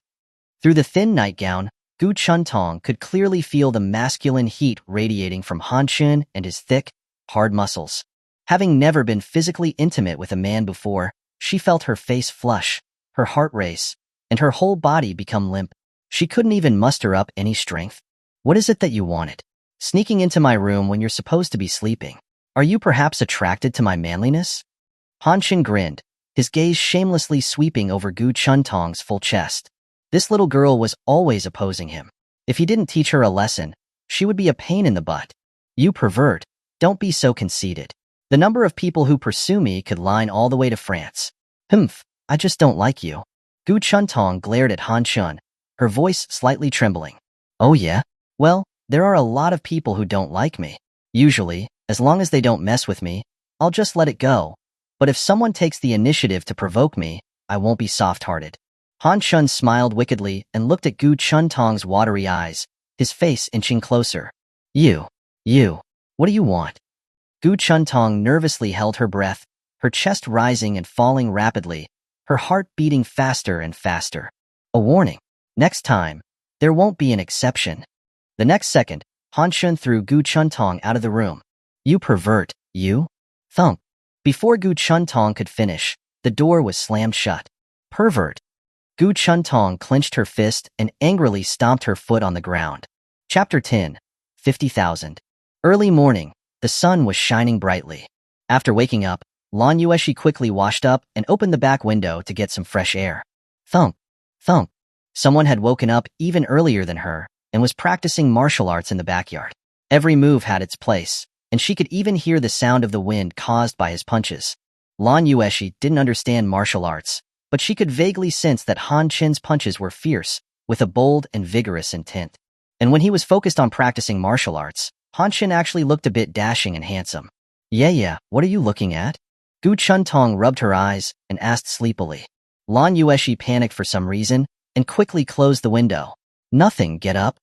Speaker 1: Through the thin nightgown, Gu Chuntong could clearly feel the masculine heat radiating from Hanshin and his thick, hard muscles. Having never been physically intimate with a man before, she felt her face flush, her heart race, and her whole body become limp. She couldn't even muster up any strength. What is it that you wanted? Sneaking into my room when you're supposed to be sleeping. Are you perhaps attracted to my manliness? Hanshin grinned, his gaze shamelessly sweeping over Gu Chuntong's full chest. This little girl was always opposing him. If he didn't teach her a lesson, she would be a pain in the butt. You pervert, don't be so conceited. The number of people who pursue me could line all the way to France. Humph, I just don't like you. Gu Chuntong glared at Hanshin, her voice slightly trembling. Oh yeah? Well, there are a lot of people who don't like me. Usually, as long as they don't mess with me, I'll just let it go. But if someone takes the initiative to provoke me, I won't be soft-hearted. Hanshin smiled wickedly and looked at Gu Chuntong's watery eyes, his face inching closer. You, what do you want? Gu Chuntong nervously held her breath, her chest rising and falling rapidly, her heart beating faster and faster. A warning. Next time, there won't be an exception. The next second, Hanshin threw Gu Chuntong out of the room. You pervert, you? Thump. Before Gu Chuntong could finish, the door was slammed shut. Pervert. Gu Chuntong clenched her fist and angrily stomped her foot on the ground. Chapter 10. 50,000. Early morning, the sun was shining brightly. After waking up, Lan Yueshi quickly washed up and opened the back window to get some fresh air. Thump. Thump. Someone had woken up even earlier than her and was practicing martial arts in the backyard. Every move had its place, and she could even hear the sound of the wind caused by his punches. Lan Yueshi didn't understand martial arts, but she could vaguely sense that Hanshin's punches were fierce, with a bold and vigorous intent. And when he was focused on practicing martial arts, Hanshin actually looked a bit dashing and handsome. Yeah, what are you looking at? Gu Chuntong rubbed her eyes and asked sleepily. Lan Yueshi panicked for some reason and quickly closed the window. Nothing, get up.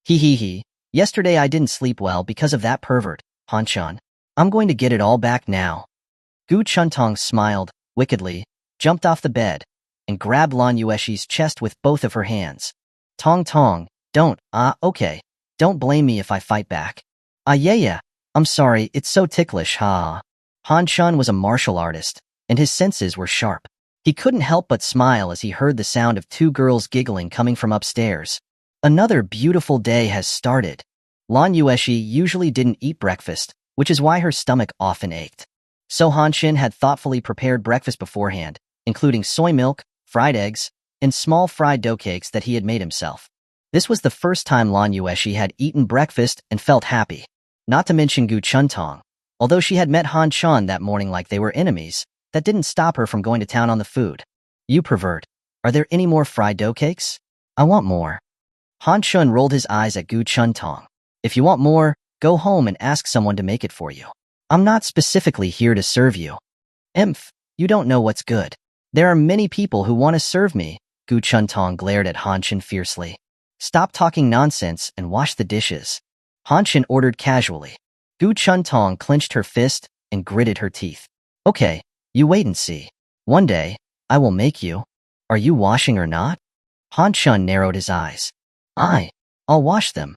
Speaker 1: He. Yesterday I didn't sleep well because of that pervert, Hanshin. I'm going to get it all back now. Gu Chuntong smiled, wickedly, jumped off the bed, and grabbed Lan Yueshi's chest with both of her hands. Tong, don't, okay. Don't blame me if I fight back. Yeah, I'm sorry, it's so ticklish, ha. Hanshin was a martial artist, and his senses were sharp. He couldn't help but smile as he heard the sound of 2 girls giggling coming from upstairs. Another beautiful day has started. Lan Yueshi usually didn't eat breakfast, which is why her stomach often ached. So Hanshin had thoughtfully prepared breakfast beforehand, including soy milk, fried eggs, and small fried dough cakes that he had made himself. This was the first time Lan Yueshi had eaten breakfast and felt happy. Not to mention Gu Chuntong. Although she had met Han Chun that morning like they were enemies, that didn't stop her from going to town on the food. You pervert. Are there any more fried dough cakes? I want more. Han Chun rolled his eyes at Gu Chuntong. If you want more, go home and ask someone to make it for you. I'm not specifically here to serve you. Emph, you don't know what's good. There are many people who want to serve me. Gu Chuntong glared at Han Chun fiercely. Stop talking nonsense and wash the dishes. Han Chun ordered casually. Gu Chuntong clenched her fist and gritted her teeth. Okay, you wait and see. One day, I will make you. Are you washing or not? Han Chun narrowed his eyes. I'll wash them.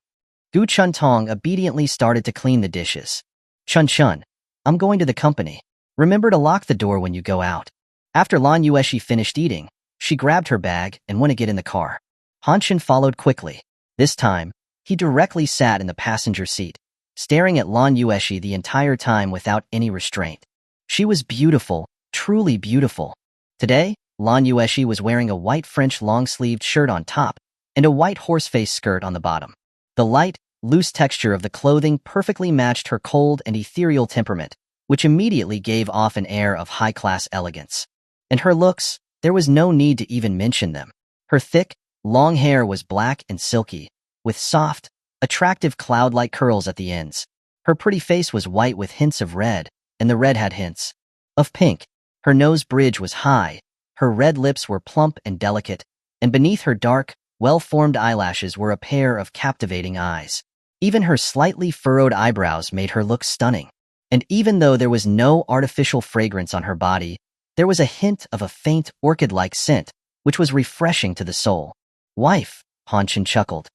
Speaker 1: Gu Chuntong obediently started to clean the dishes. Chun, I'm going to the company. Remember to lock the door when you go out. After Lan Yueshi finished eating, she grabbed her bag and went to get in the car. Han Chun followed quickly. This time, he directly sat in the passenger seat, staring at Lan Yueshi the entire time without any restraint. She was beautiful, truly beautiful. Today, Lan Yueshi was wearing a white French long-sleeved shirt on top and a white horseface skirt on the bottom. The light, loose texture of the clothing perfectly matched her cold and ethereal temperament, which immediately gave off an air of high-class elegance. And her looks, there was no need to even mention them. Her thick, long hair was black and silky, with soft, attractive cloud-like curls at the ends. Her pretty face was white with hints of red, and the red had hints of pink. Her nose bridge was high, her red lips were plump and delicate, and beneath her dark, well-formed eyelashes were a pair of captivating eyes. Even her slightly furrowed eyebrows made her look stunning. And even though there was no artificial fragrance on her body, there was a hint of a faint orchid-like scent, which was refreshing to the soul. Wife, Han Chun chuckled.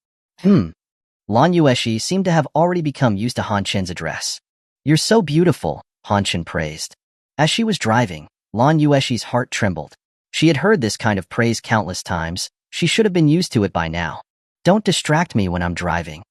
Speaker 1: Lan Yueshi seemed to have already become used to Han Chun's address. You're so beautiful, Han Chun praised. As she was driving, Lan Yueshi's heart trembled. She had heard this kind of praise countless times. She should have been used to it by now. Don't distract me when I'm driving.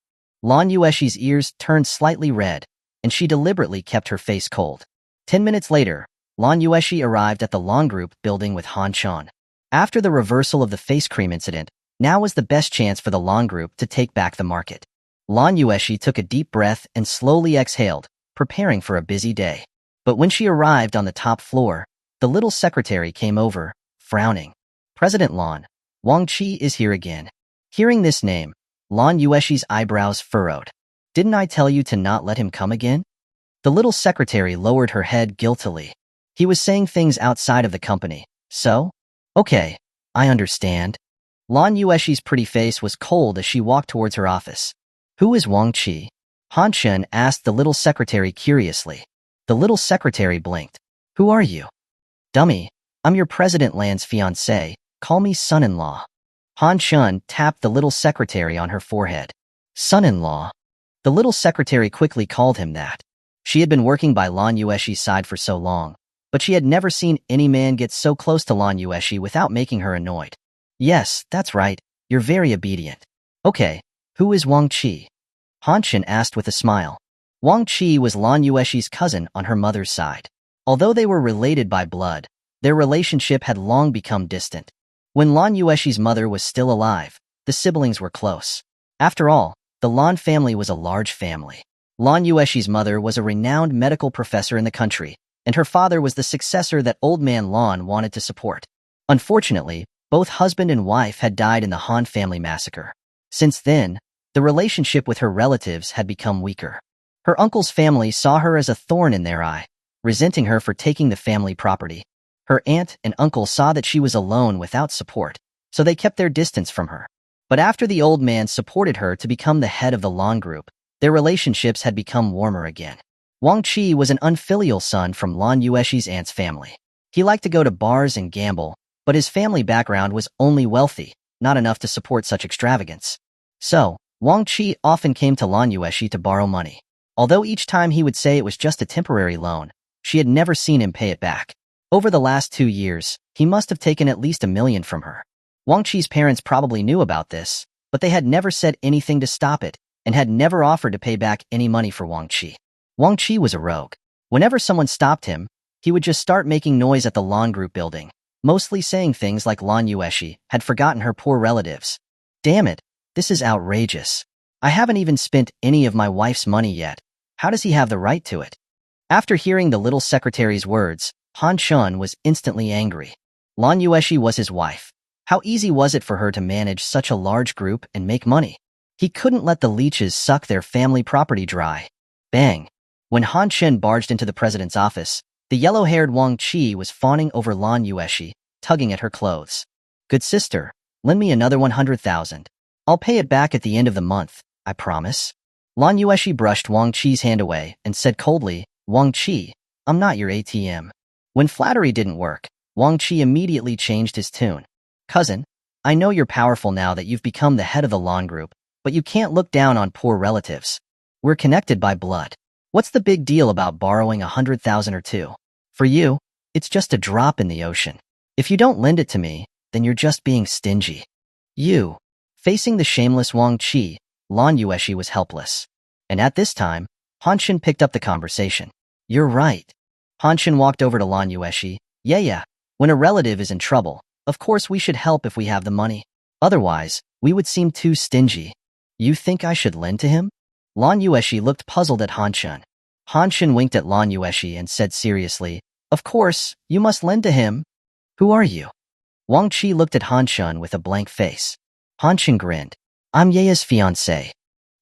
Speaker 1: Lan Yueshi's ears turned slightly red, and she deliberately kept her face cold. 10 minutes later, Lan Yueshi arrived at the Long Group building with Han Chun. After the reversal of the face cream incident, now was the best chance for the Long Group to take back the market. Lan Yueshi took a deep breath and slowly exhaled, preparing for a busy day. But when she arrived on the top floor, the little secretary came over, frowning. President Lan, Wang Qi is here again. Hearing this name, Lan Yueshi's eyebrows furrowed. Didn't I tell you to not let him come again? The little secretary lowered her head guiltily. He was saying things outside of the company, so? Okay, I understand. Lan Yueshi's pretty face was cold as she walked towards her office. Who is Wang Qi? Han Chun asked the little secretary curiously. The little secretary blinked. Who are you? Dummy, I'm your President Lan's fiancé. Call me son-in-law. Han Chun tapped the little secretary on her forehead. Son-in-law. The little secretary quickly called him that. She had been working by Lan Yueshi's side for so long, but she had never seen any man get so close to Lan Yueshi without making her annoyed. Yes, that's right. You're very obedient. Okay, who is Wang Qi? Han Chun asked with a smile. Wang Qi was Lan Yueshi's cousin on her mother's side. Although they were related by blood, their relationship had long become distant. When Lan Yueshi's mother was still alive, the siblings were close. After all, the Lan family was a large family. Lan Yueshi's mother was a renowned medical professor in the country, and her father was the successor that old man Lan wanted to support. Unfortunately, both husband and wife had died in the Han family massacre. Since then, the relationship with her relatives had become weaker. Her uncle's family saw her as a thorn in their eye, resenting her for taking the family property. Her aunt and uncle saw that she was alone without support, so they kept their distance from her. But after the old man supported her to become the head of the Lan Group, their relationships had become warmer again. Wang Qi was an unfilial son from Lan Yueshi's aunt's family. He liked to go to bars and gamble, but his family background was only wealthy, not enough to support such extravagance. So, Wang Qi often came to Lan Yueshi to borrow money. Although each time he would say it was just a temporary loan, she had never seen him pay it back. Over the last 2 years, he must have taken at least $1 million from her. Wang Qi's parents probably knew about this, but they had never said anything to stop it, and had never offered to pay back any money for Wang Qi. Wang Qi was a rogue. Whenever someone stopped him, he would just start making noise at the Lan Group building, mostly saying things like Lan Yueshi had forgotten her poor relatives. Damn it, This is outrageous. I haven't even spent any of my wife's money yet. How does he have the right to it? After hearing the little secretary's words, Han Shun was instantly angry. Lan Yueshi was his wife. How easy was it for her to manage such a large group and make money? He couldn't let the leeches suck their family property dry. Bang! When Han Shen barged into the president's office, the yellow-haired Wang Qi was fawning over Lan Yueshi, tugging at her clothes. Good sister, lend me another 100,000. I'll pay it back at the end of the month, I promise. Lan Yueshi brushed Wang Qi's hand away and said coldly, Wang Qi, I'm not your ATM. When flattery didn't work, Wang Qi immediately changed his tune. Cousin, I know you're powerful now that you've become the head of the Lan group, but you can't look down on poor relatives. We're connected by blood. What's the big deal about borrowing 100,000 or two? For you, it's just a drop in the ocean. If you don't lend it to me, then you're just being stingy. You. Facing the shameless Wang Qi, Lan Yueshi was helpless. And at this time, Han Shin picked up the conversation. You're right. Han Shin walked over to Lan Yueshi. Yeah. When a relative is in trouble, of course we should help if we have the money. Otherwise, we would seem too stingy. You think I should lend to him? Lan Yueshi looked puzzled at Han Shin. Han Shin winked at Lan Yueshi and said seriously, Of course, you must lend to him. Who are you? Wang Qi looked at Han Shin with a blank face. Han Shin grinned. I'm Ye's fiancé.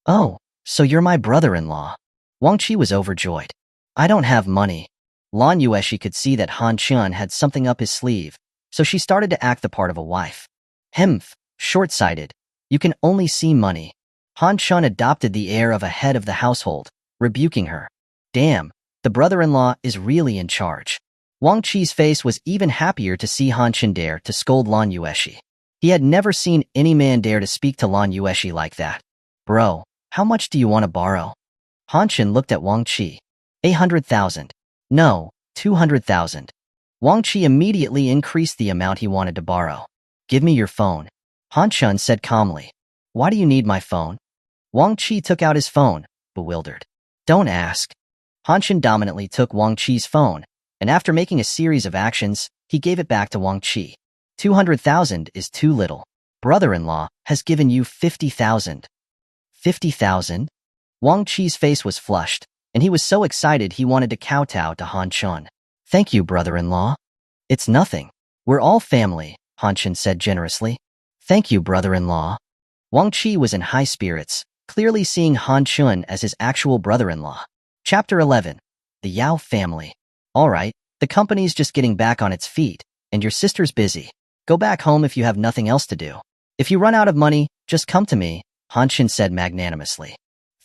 Speaker 1: Oh, so you're my brother-in-law. Wang Qi was overjoyed. I don't have money. Lan Yueshi could see that Han Shin had something up his sleeve, so she started to act the part of a wife. Hemph, short-sighted. You can only see money. Han Shin adopted the air of a head of the household, rebuking her. Damn, the brother-in-law is really in charge. Wang Qi's face was even happier to see Han Shin dare to scold Lan Yueshi. He had never seen any man dare to speak to Lan Yueshi like that. Bro, how much do you want to borrow? Han Shin looked at Wang Qi. 800,000. No, 200,000. Wang Qi immediately increased the amount he wanted to borrow. Give me your phone. Han Shin said calmly. Why do you need my phone? Wang Qi took out his phone, bewildered. Don't ask. Han Shin dominantly took Wang Qi's phone, and after making a series of actions, he gave it back to Wang Qi. 200,000 is too little. Brother-in-law has given you 50,000. 50,000? Wang Qi's face was flushed, and he was so excited he wanted to kowtow to Han Shin. Thank you, brother-in-law. It's nothing. We're all family, Han Shin said generously. Thank you, brother-in-law. Wang Qi was in high spirits, clearly seeing Han Shin as his actual brother-in-law. Chapter 11. The Yao Family. All right, the company's just getting back on its feet, and your sister's busy. Go back home if you have nothing else to do. If you run out of money, just come to me, Han Shin said magnanimously.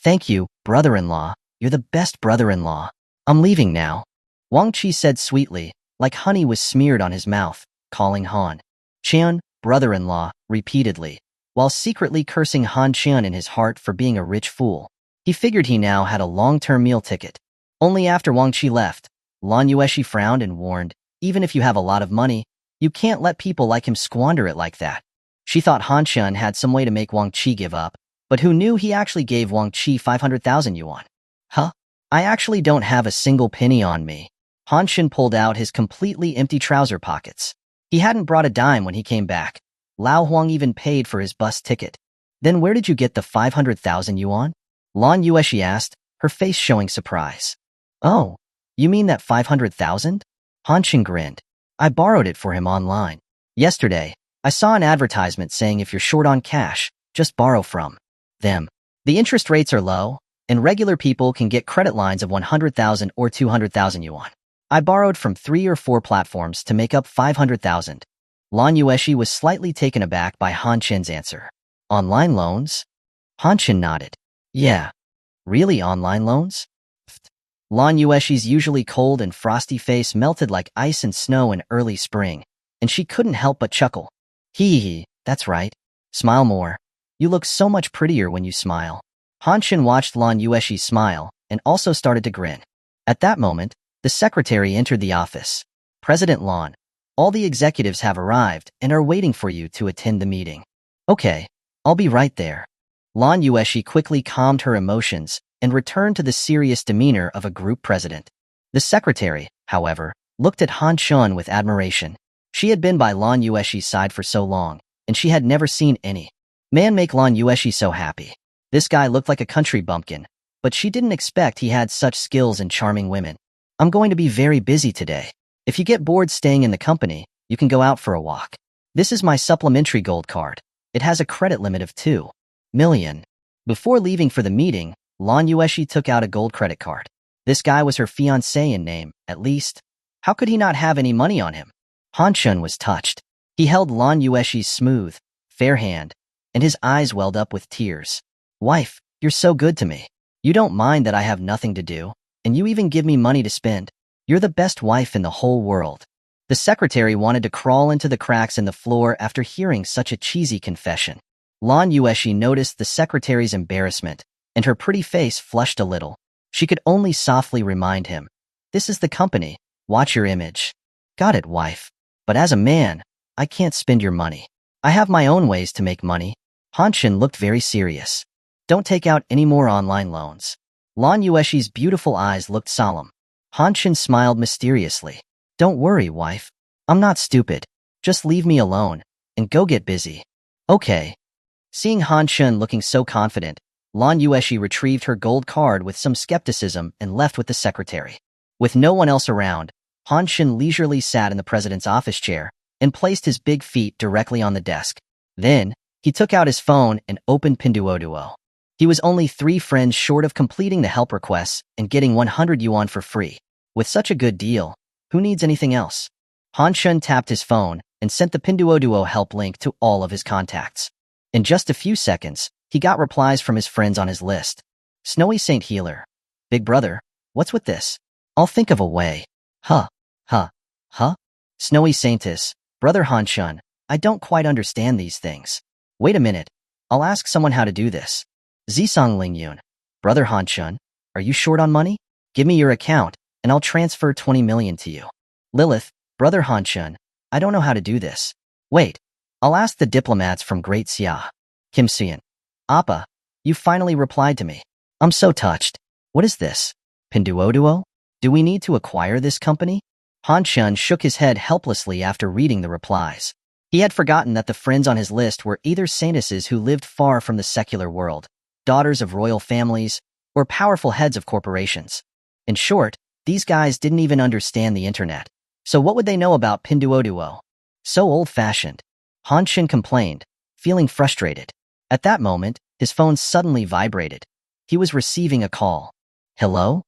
Speaker 1: Thank you, brother-in-law. You're the best brother-in-law. I'm leaving now. Wang Qi said sweetly, like honey was smeared on his mouth, calling Han Shin, brother-in-law, repeatedly, while secretly cursing Han Shin in his heart for being a rich fool. He figured he now had a long-term meal ticket. Only after Wang Qi left, Lan Yueshi frowned and warned, even if you have a lot of money, you can't let people like him squander it like that. She thought Han Shin had some way to make Wang Qi give up, but who knew he actually gave Wang Qi 500,000 yuan? Huh? I actually don't have a single penny on me. Han Shin pulled out his completely empty trouser pockets. He hadn't brought a dime when he came back. Lao Huang even paid for his bus ticket. Then where did you get the 500,000 yuan? Lan Yueshi asked, her face showing surprise. Oh, you mean that 500,000? Han Shin grinned. I borrowed it for him online. Yesterday, I saw an advertisement saying if you're short on cash, just borrow from them. The interest rates are low, and regular people can get credit lines of 100,000 or 200,000 yuan. I borrowed from 3 or 4 platforms to make up 500,000. Lan Yueshi was slightly taken aback by Han Shin's answer. Online loans? Han Shin nodded. Yeah. Really online loans? Lan Yueshi's usually cold and frosty face melted like ice and snow in early spring, and she couldn't help but chuckle. Hee, that's right. Smile more. You look so much prettier when you smile. Han Shin watched Lan Yueshi smile and also started to grin. At that moment, the secretary entered the office. President Lan, all the executives have arrived and are waiting for you to attend the meeting. Okay, I'll be right there. Lan Yueshi quickly calmed her emotions and returned to the serious demeanor of a group president. The secretary, however, looked at Han Shin with admiration. She had been by Lan Yueshi's side for so long, and she had never seen any Man, make Lan Yueshi so happy. This guy looked like a country bumpkin, but she didn't expect he had such skills in charming women. I'm going to be very busy today. If you get bored staying in the company, you can go out for a walk. This is my supplementary gold card. It has a credit limit of 2 million. Before leaving for the meeting, Lan Yueshi took out a gold credit card. This guy was her fiancé in name, at least. How could he not have any money on him? Han Shun was touched. He held Lan Yueshi's smooth, fair hand, and his eyes welled up with tears. Wife, you're so good to me. You don't mind that I have nothing to do, and you even give me money to spend. You're the best wife in the whole world. The secretary wanted to crawl into the cracks in the floor after hearing such a cheesy confession. Lan Yueshi noticed the secretary's embarrassment, and her pretty face flushed a little. She could only softly remind him, "This is the company. Watch your image." Got it, wife. But as a man, I can't spend your money. I have my own ways to make money. Han Shun looked very serious. Don't take out any more online loans. Lan Yueshi's beautiful eyes looked solemn. Han Shun smiled mysteriously. Don't worry, wife. I'm not stupid. Just leave me alone and go get busy. Okay. Seeing Han Shun looking so confident, Lan Yueshi retrieved her gold card with some skepticism and left with the secretary. With no one else around, Han Shun leisurely sat in the president's office chair and placed his big feet directly on the desk. Then, he took out his phone and opened Pinduoduo. He was only 3 friends short of completing the help requests and getting 100 yuan for free. With such a good deal, who needs anything else? Han Shun tapped his phone and sent the Pinduoduo help link to all of his contacts. In just a few seconds, he got replies from his friends on his list. Snowy Saint Healer. Big brother, what's with this? I'll think of a way. Huh. Snowy Saintess. Brother Han Shun, I don't quite understand these things. Wait a minute. I'll ask someone how to do this. Zisong Lingyun. Brother Han Shun, are you short on money? Give me your account, and I'll transfer 20 million to you. Lilith. Brother Han Shun, I don't know how to do this. Wait. I'll ask the diplomats from Great Xia. Kim Seon. Appa, you finally replied to me. I'm so touched. What is this? Pinduoduo? Do we need to acquire this company? Han Shun shook his head helplessly after reading the replies. He had forgotten that the friends on his list were either saintesses who lived far from the secular world, daughters of royal families, or powerful heads of corporations. In short, these guys didn't even understand the internet. So what would they know about Pinduoduo? So old-fashioned. Han Shun complained, feeling frustrated. At that moment, his phone suddenly vibrated. He was receiving a call. Hello?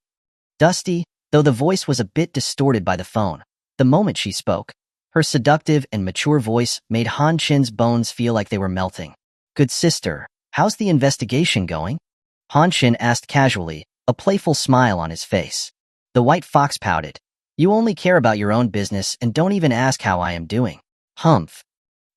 Speaker 1: Dusty, though the voice was a bit distorted by the phone, the moment she spoke. Her seductive and mature voice made Han Shun's bones feel like they were melting. Good sister, how's the investigation going? Han Shun asked casually, a playful smile on his face. The white fox pouted. You only care about your own business and don't even ask how I am doing. Humph.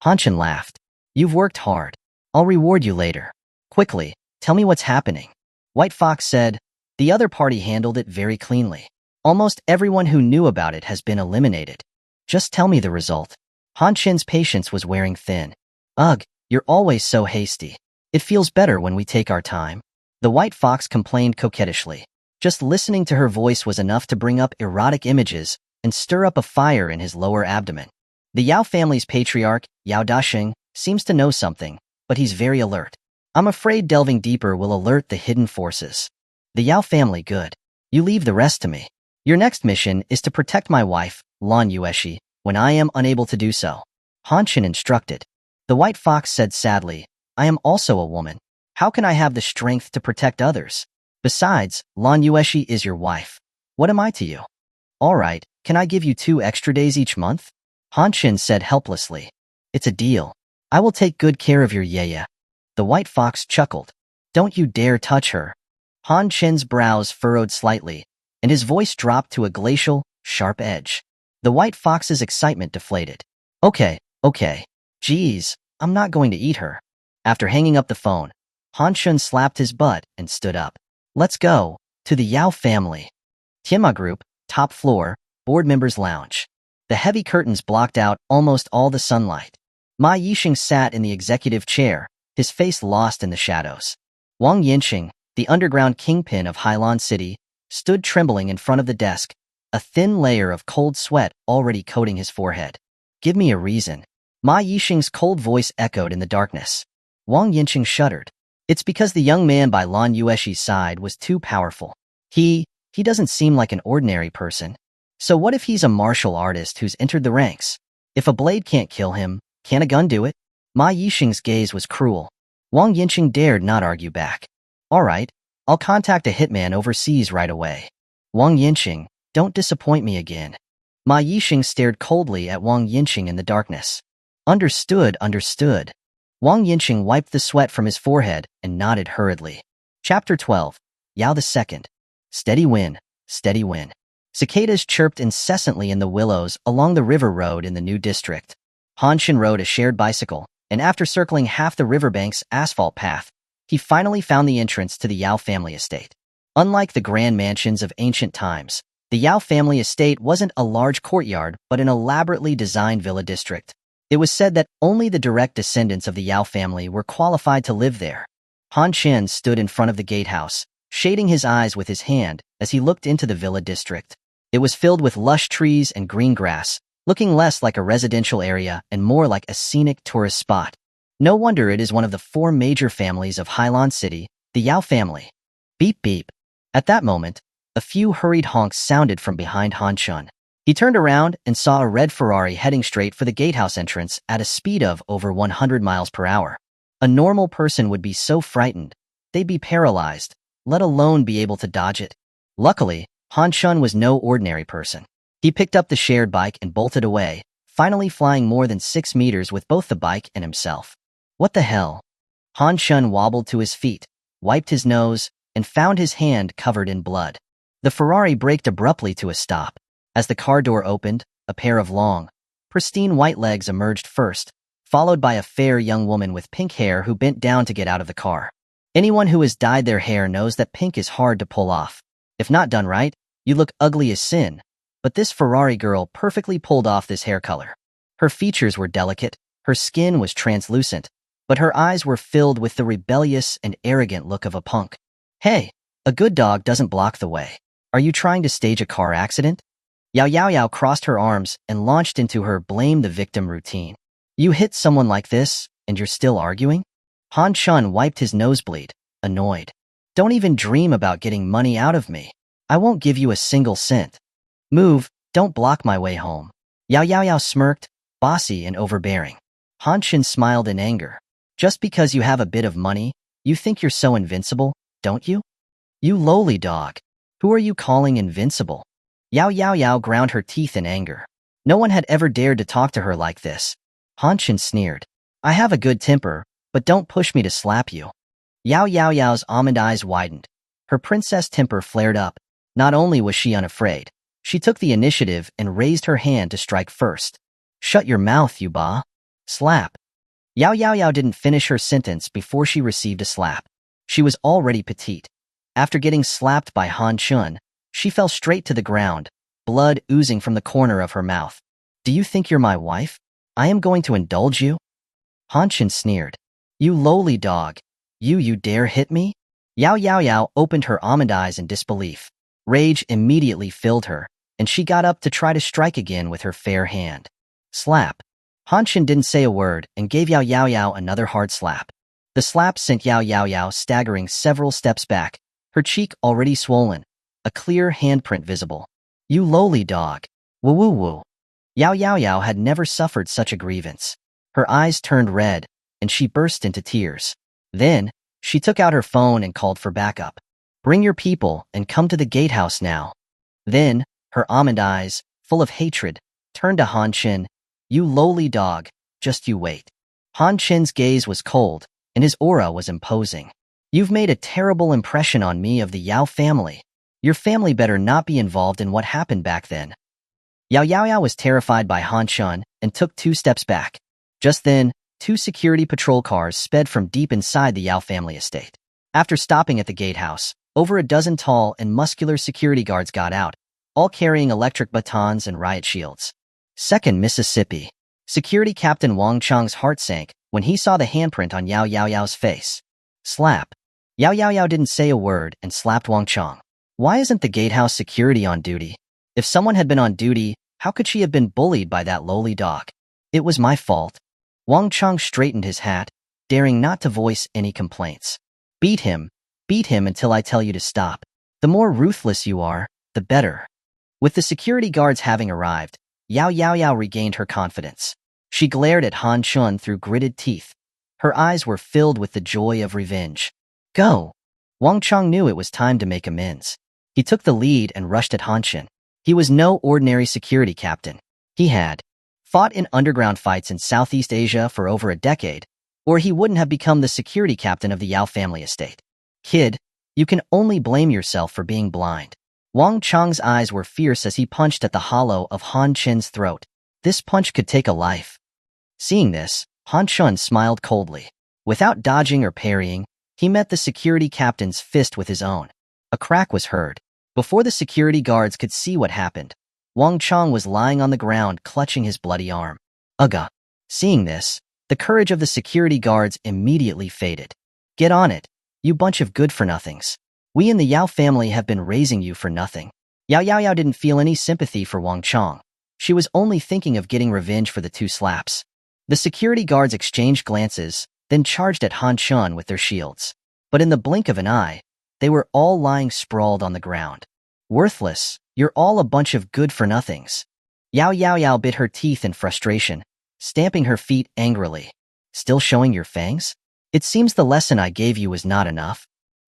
Speaker 1: Han Shun laughed. You've worked hard. I'll reward you later. Quickly, tell me what's happening. White Fox said. The other party handled it very cleanly. Almost everyone who knew about it has been eliminated. Just tell me the result. Han Shun's patience was wearing thin. Ugh, you're always so hasty. It feels better when we take our time. The White Fox complained coquettishly. Just listening to her voice was enough to bring up erotic images and stir up a fire in his lower abdomen. The Yao family's patriarch, Yao Dasheng, seems to know something, but he's very alert. I'm afraid delving deeper will alert the hidden forces. The Yao family good. You leave the rest to me. Your next mission is to protect my wife, Lan Yueshi, when I am unable to do so. Han Shun instructed. The White Fox said sadly, I am also a woman. How can I have the strength to protect others? Besides, Lan Yueshi is your wife. What am I to you? All right, can I give you 2 extra days each month? Han Shun said helplessly. It's a deal. I will take good care of your yaya. The White Fox chuckled. Don't you dare touch her. Han Shun's brows furrowed slightly, and his voice dropped to a glacial, sharp edge. The White Fox's excitement deflated. Okay. Geez, I'm not going to eat her. After hanging up the phone, Han Shun slapped his butt and stood up. Let's go, to the Yao family. Tianma Group, top floor, board members' lounge. The heavy curtains blocked out almost all the sunlight. Ma Yixing sat in the executive chair, his face lost in the shadows. Wang Yinxing, the underground kingpin of Hailan City, stood trembling in front of the desk, a thin layer of cold sweat already coating his forehead. Give me a reason. Ma Yixing's cold voice echoed in the darkness. Wang Yinqing shuddered. It's because the young man by Lan Yueshi's side was too powerful. He doesn't seem like an ordinary person. So what if he's a martial artist who's entered the ranks? If a blade can't kill him, can a gun do it? Ma Yixing's gaze was cruel. Wang Yinqing dared not argue back. All right, I'll contact a hitman overseas right away. Wang Yinqing, don't disappoint me again. Ma Yixing stared coldly at Wang Yinqing in the darkness. Understood, understood. Wang Yinqing wiped the sweat from his forehead and nodded hurriedly. Chapter 12. Yao II. Steady wind, steady wind. Cicadas chirped incessantly in the willows along the river road in the new district. Han Xin rode a shared bicycle, and after circling half the riverbank's asphalt path, he finally found the entrance to the Yao family estate. Unlike the grand mansions of ancient times, the Yao family estate wasn't a large courtyard but an elaborately designed villa district. It was said that only the direct descendants of the Yao family were qualified to live there. Han Chen stood in front of the gatehouse, shading his eyes with his hand as he looked into the villa district. It was filled with lush trees and green grass, looking less like a residential area and more like a scenic tourist spot. No wonder it is one of the 4 major families of Hailan City, the Yao family. Beep beep. At that moment, a few hurried honks sounded from behind Han Chun. He turned around and saw a red Ferrari heading straight for the gatehouse entrance at a speed of over 100 miles per hour. A normal person would be so frightened, they'd be paralyzed, let alone be able to dodge it. Luckily, Han Chun was no ordinary person. He picked up the shared bike and bolted away, finally flying more than 6 meters with both the bike and himself. What the hell? Han Chun wobbled to his feet, wiped his nose, and found his hand covered in blood. The Ferrari braked abruptly to a stop. As the car door opened, a pair of long, pristine white legs emerged first, followed by a fair young woman with pink hair who bent down to get out of the car. Anyone who has dyed their hair knows that pink is hard to pull off. If not done right, you look ugly as sin. But this Ferrari girl perfectly pulled off this hair color. Her features were delicate, her skin was translucent, but her eyes were filled with the rebellious and arrogant look of a punk. Hey, a good dog doesn't block the way. Are you trying to stage a car accident? Yao Yao Yao crossed her arms and launched into her blame the victim routine. You hit someone like this, and you're still arguing? Han Chun wiped his nosebleed, annoyed. Don't even dream about getting money out of me. I won't give you a single cent. Move, don't block my way home. Yao Yao Yao smirked, bossy and overbearing. Han Chun smiled in anger. Just because you have a bit of money, you think you're so invincible, don't you? You lowly dog. Who are you calling invincible? Yao Yao Yao ground her teeth in anger. No one had ever dared to talk to her like this. Han Chun sneered. I have a good temper, but don't push me to slap you. Yao Yao Yao's almond eyes widened. Her princess temper flared up. Not only was she unafraid, she took the initiative and raised her hand to strike first. Shut your mouth, you ba. Slap. Yao Yao Yao didn't finish her sentence before she received a slap. She was already petite. After getting slapped by Han Chun, she fell straight to the ground, blood oozing from the corner of her mouth. Do you think you're my wife? I am going to indulge you? Han Chun sneered. You lowly dog. You dare hit me? Yao Yao Yao opened her almond eyes in disbelief. Rage immediately filled her, and she got up to try to strike again with her fair hand. Slap. Han Chun didn't say a word and gave Yao Yao Yao another hard slap. The slap sent Yao Yao Yao staggering several steps back, her cheek already swollen, a clear handprint visible. You lowly dog. Woo woo woo. Yao Yao Yao had never suffered such a grievance. Her eyes turned red, and she burst into tears. Then, she took out her phone and called for backup. Bring your people and come to the gatehouse now. Then, her almond eyes, full of hatred, turned to Han Chun. You lowly dog, just you wait. Han Chun's gaze was cold, and his aura was imposing. You've made a terrible impression on me of the Yao family. Your family better not be involved in what happened back then. Yao Yao Yao was terrified by Han Chun and took 2 steps back. Just then, 2 security patrol cars sped from deep inside the Yao family estate. After stopping at the gatehouse, over a dozen tall and muscular security guards got out, all carrying electric batons and riot shields. 2nd Mississippi. Security Captain Wang Chang's heart sank when he saw the handprint on Yao Yao Yao's face. Slap. Yao Yao Yao didn't say a word and slapped Wang Chang. Why isn't the gatehouse security on duty? If someone had been on duty, how could she have been bullied by that lowly dog? It was my fault. Wang Chang straightened his hat, daring not to voice any complaints. Beat him until I tell you to stop. The more ruthless you are, the better. With the security guards having arrived, Yao Yao regained her confidence. She glared at Han Chun through gritted teeth. Her eyes were filled with the joy of revenge. Go! Wang Chong knew it was time to make amends. He took the lead and rushed at Han Chun. He was no ordinary security captain. He had fought in underground fights in Southeast Asia for over a decade, or he wouldn't have become the security captain of the Yao family estate. Kid, you can only blame yourself for being blind. Wang Chong's eyes were fierce as he punched at the hollow of Han Chun's throat. This punch could take a life. Seeing this, Han Chun smiled coldly. Without dodging or parrying, he met the security captain's fist with his own. A crack was heard. Before the security guards could see what happened, Wang Chong was lying on the ground clutching his bloody arm. Ugh! Seeing this, the courage of the security guards immediately faded. Get on it, you bunch of good-for-nothings. We in the Yao family have been raising you for nothing. Yao didn't feel any sympathy for Wang Chong. She was only thinking of getting revenge for the 2 slaps. The security guards exchanged glances, then charged at Han Chun with their shields. But in the blink of an eye, they were all lying sprawled on the ground. Worthless, you're all a bunch of good-for-nothings. Yao bit her teeth in frustration, stamping her feet angrily. Still showing your fangs? It seems the lesson I gave you was not enough.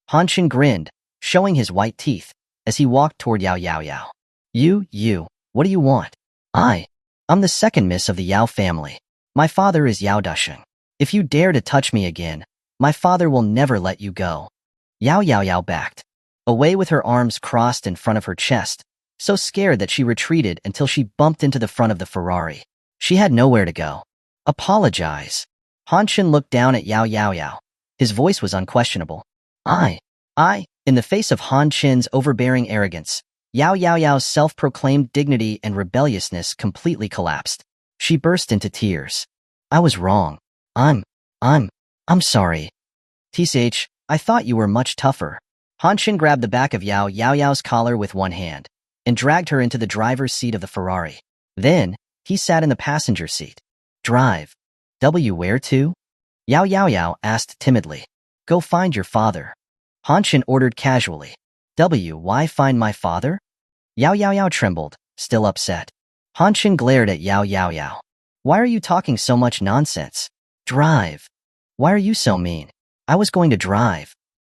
Speaker 1: Han Chun grinned, showing his white teeth, as he walked toward Yao. You, what do you want? I'm the second miss of the Yao family. My father is Yao Dusheng. If you dare to touch me again, my father will never let you go. Yao backed away with her arms crossed in front of her chest, so scared that she retreated until she bumped into the front of the Ferrari. She had nowhere to go. Apologize. Han Chun looked down at Yao. His voice was unquestionable. In the face of Han Chun's overbearing arrogance, Yao's self-proclaimed dignity and rebelliousness completely collapsed. She burst into tears. I was wrong. I'm sorry. TCH, I thought you were much tougher. Han Chun grabbed the back of Yao's collar with one hand and dragged her into the driver's seat of the Ferrari. Then, he sat in the passenger seat. Drive. Where to? Yao asked timidly. Go find your father. Han Chun ordered casually. Why find my father? Yao trembled, still upset. Han Chun glared at Yao. Why are you talking so much nonsense? Drive. Why are you so mean? I was going to drive.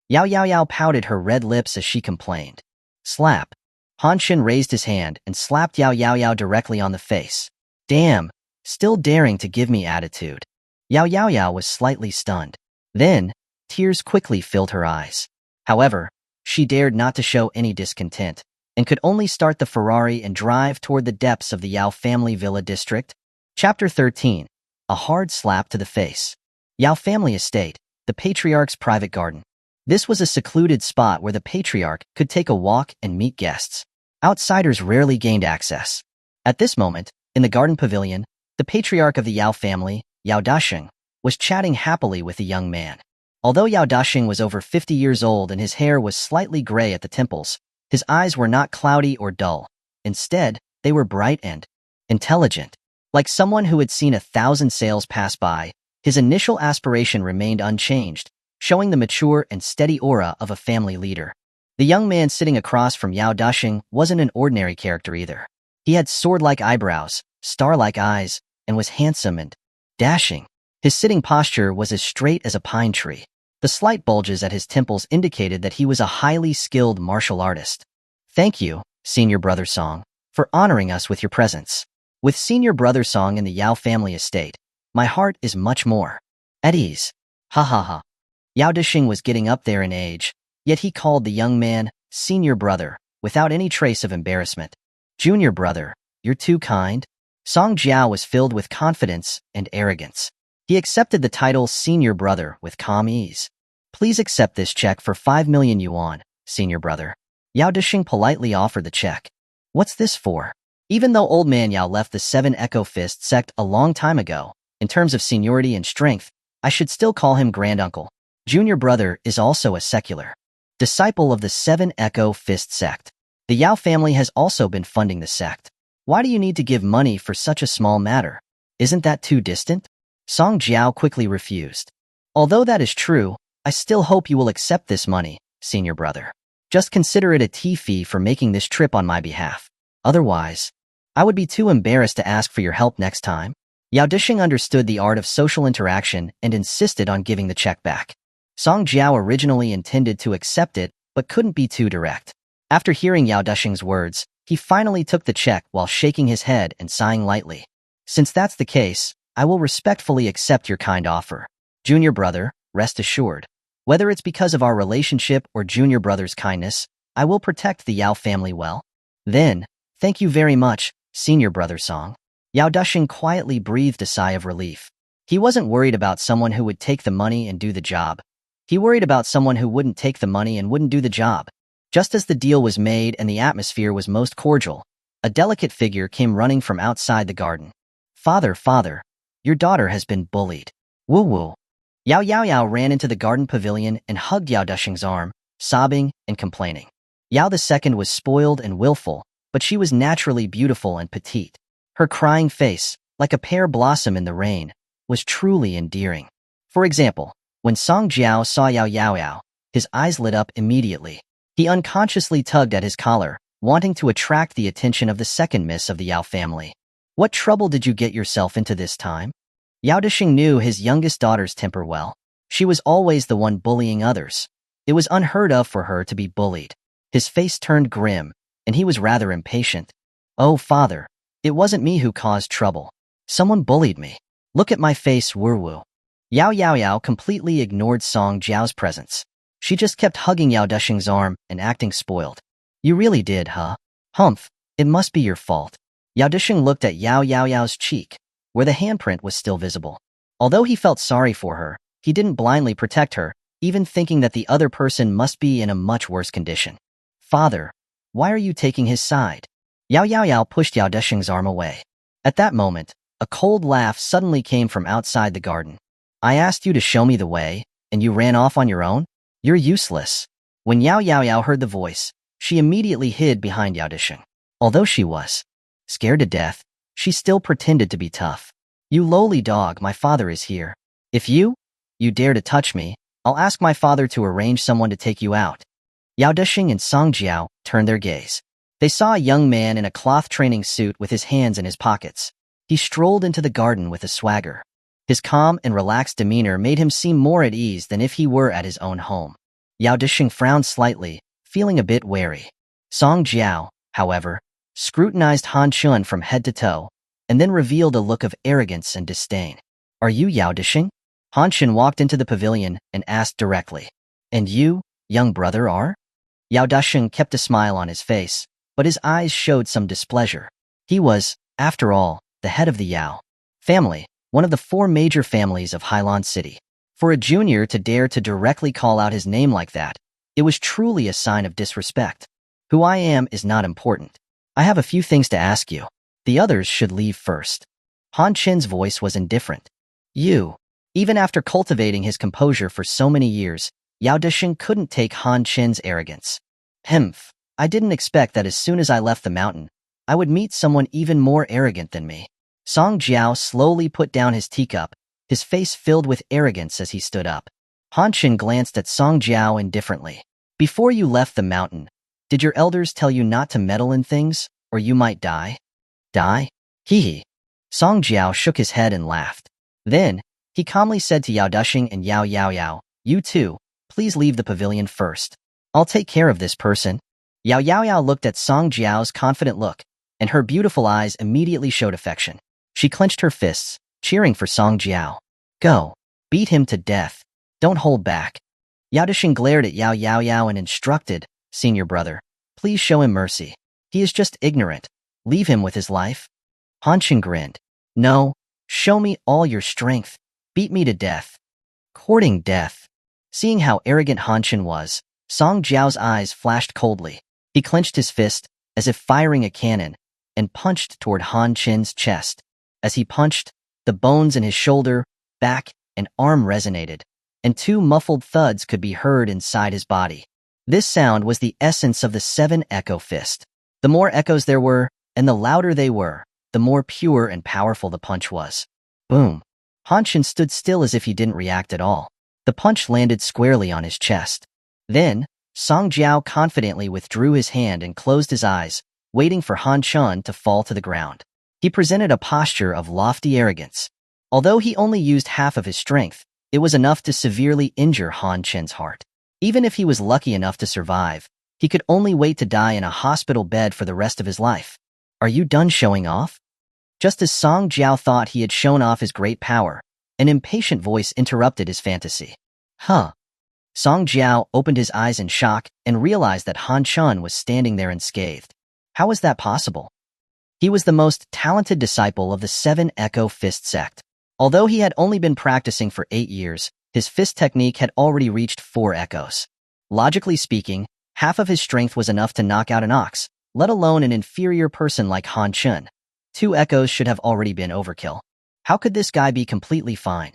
Speaker 1: Yao pouted her red lips as she complained. Slap. Han Chun raised his hand and slapped Yao directly on the face. Damn, still daring to give me attitude. Yao was slightly stunned. Then, tears quickly filled her eyes. However, she dared not to show any discontent, and could only start the Ferrari and drive toward the depths of the Yao family villa district. Chapter 13. A hard slap to the face. Yao family estate, the patriarch's private garden. This was a secluded spot where the patriarch could take a walk and meet guests. Outsiders rarely gained access. At this moment, in the garden pavilion, the patriarch of the Yao family, Yao Dusheng, was chatting happily with a young man. Although Yao Dusheng was over 50 years old and his hair was slightly gray at the temples, his eyes were not cloudy or dull. Instead, they were bright and intelligent. Like someone who had seen 1,000 sails pass by, his initial aspiration remained unchanged, showing the mature and steady aura of a family leader. The young man sitting across from Yao Dusheng wasn't an ordinary character either. He had sword-like eyebrows, star-like eyes, and was handsome and dashing. His sitting posture was as straight as a pine tree. The slight bulges at his temples indicated that he was a highly skilled martial artist. Thank you, Senior Brother Song, for honoring us with your presence. With Senior Brother Song in the Yao family estate, my heart is much more at ease. Ha. Yao Dusheng was getting up there in age, yet he called the young man Senior Brother without any trace of embarrassment. Junior Brother, you're too kind. Song Jiao was filled with confidence and arrogance. He accepted the title Senior Brother with calm ease. Please accept this check for 5 million yuan, Senior Brother. Yao Dusheng politely offered the check. What's this for? Even though Old Man Yao left the 7 Echo Fist sect a long time ago, in terms of seniority and strength, I should still call him Granduncle. Junior Brother is also a secular disciple of the 7 Echo Fist sect. The Yao family has also been funding the sect. Why do you need to give money for such a small matter? Isn't that too distant? Song Jiao quickly refused. Although that is true, I still hope you will accept this money, senior brother. Just consider it a tea fee for making this trip on my behalf. Otherwise, I would be too embarrassed to ask for your help next time. Yao Disheng understood the art of social interaction and insisted on giving the check back. Song Jiao originally intended to accept it, but couldn't be too direct. After hearing Yao Disheng's words, he finally took the check while shaking his head and sighing lightly. Since that's the case, I will respectfully accept your kind offer. Junior brother, rest assured. Whether it's because of our relationship or junior brother's kindness, I will protect the Yao family well. Then, thank you very much, senior brother Song. Yao Disheng quietly breathed a sigh of relief. He wasn't worried about someone who would take the money and do the job. He worried about someone who wouldn't take the money and wouldn't do the job. Just as the deal was made and the atmosphere was most cordial, a delicate figure came running from outside the garden. Father, your daughter has been bullied. Woo woo. Yao Yao ran into the garden pavilion and hugged Yao Disheng's arm, sobbing and complaining. Yao II was spoiled and willful, but she was naturally beautiful and petite. Her crying face, like a pear blossom in the rain, was truly endearing. For example, when Song Jiao saw Yao Yao, his eyes lit up immediately. He unconsciously tugged at his collar, wanting to attract the attention of the second miss of the Yao family. What trouble did you get yourself into this time? Yao Disheng knew his youngest daughter's temper well. She was always the one bullying others. It was unheard of for her to be bullied. His face turned grim, and he was rather impatient. Oh, father, it wasn't me who caused trouble. Someone bullied me. Look at my face, Wurwu. Yao Yao completely ignored Song Jiao's presence. She just kept hugging Yao Disheng's arm and acting spoiled. You really did, huh? Humph, it must be your fault. Yao Disheng looked at Yao Yao's cheek, where the handprint was still visible. Although he felt sorry for her, he didn't blindly protect her, even thinking that the other person must be in a much worse condition. Father, why are you taking his side? Yao Yao pushed Yao Disheng's arm away. At that moment, a cold laugh suddenly came from outside the garden. I asked you to show me the way, and you ran off on your own? You're useless. When Yao Yao heard the voice, she immediately hid behind Yao Disheng. Although she was scared to death, she still pretended to be tough. You lowly dog, my father is here. If you dare to touch me, I'll ask my father to arrange someone to take you out. Yao Disheng and Song Jiao turned their gaze. They saw a young man in a cloth training suit with his hands in his pockets. He strolled into the garden with a swagger. His calm and relaxed demeanor made him seem more at ease than if he were at his own home. Yao Disheng frowned slightly, feeling a bit wary. Song Jiao, however, scrutinized Han Chun from head to toe, and then revealed a look of arrogance and disdain. Are you Yao Disheng? Han Chun walked into the pavilion and asked directly. And you, young brother, are? Yao Disheng kept a smile on his face, but his eyes showed some displeasure. He was, after all, the head of the Yao family, one of the 4 major families of Hailan City. For a junior to dare to directly call out his name like that, it was truly a sign of disrespect. Who I am is not important. I have a few things to ask you. The others should leave first. Han Chin's voice was indifferent. You. Even after cultivating his composure for so many years, Yao Disheng couldn't take Han Chin's arrogance. Hmph, I didn't expect that as soon as I left the mountain, I would meet someone even more arrogant than me. Song Jiao slowly put down his teacup, his face filled with arrogance as he stood up. Han Chin glanced at Song Jiao indifferently. Before you left the mountain, did your elders tell you not to meddle in things, or you might die? Die? Hee. Song Jiao shook his head and laughed. Then, he calmly said to Yao Disheng and Yao Yao, you two, please leave the pavilion first. I'll take care of this person. Yao Yao looked at Song Jiao's confident look, and her beautiful eyes immediately showed affection. She clenched her fists, cheering for Song Jiao. Go. Beat him to death. Don't hold back. Yao Disheng glared at Yao Yao and instructed, Senior brother, please show him mercy. He is just ignorant. Leave him with his life. Han Chin grinned. No, show me all your strength. Beat me to death. Courting death. Seeing how arrogant Han Chin was, Song Jiao's eyes flashed coldly. He clenched his fist, as if firing a cannon, and punched toward Han Chin's chest. As he punched, the bones in his shoulder, back, and arm resonated, and 2 muffled thuds could be heard inside his body. This sound was the essence of the 7 echo fist. The more echoes there were, and the louder they were, the more pure and powerful the punch was. Boom. Han Chin stood still as if he didn't react at all. The punch landed squarely on his chest. Then, Song Jiao confidently withdrew his hand and closed his eyes, waiting for Han Chun to fall to the ground. He presented a posture of lofty arrogance. Although he only used half of his strength, it was enough to severely injure Han Chun's heart. Even if he was lucky enough to survive, he could only wait to die in a hospital bed for the rest of his life. Are you done showing off? Just as Song Jiao thought he had shown off his great power, an impatient voice interrupted his fantasy. Huh? Song Jiao opened his eyes in shock and realized that Han Chun was standing there unscathed. How was that possible? He was the most talented disciple of the 7 Echo Fist sect. Although he had only been practicing for 8 years, his fist technique had already reached 4 echoes. Logically speaking, half of his strength was enough to knock out an ox, let alone an inferior person like Han Chun. 2 echoes should have already been overkill. How could this guy be completely fine?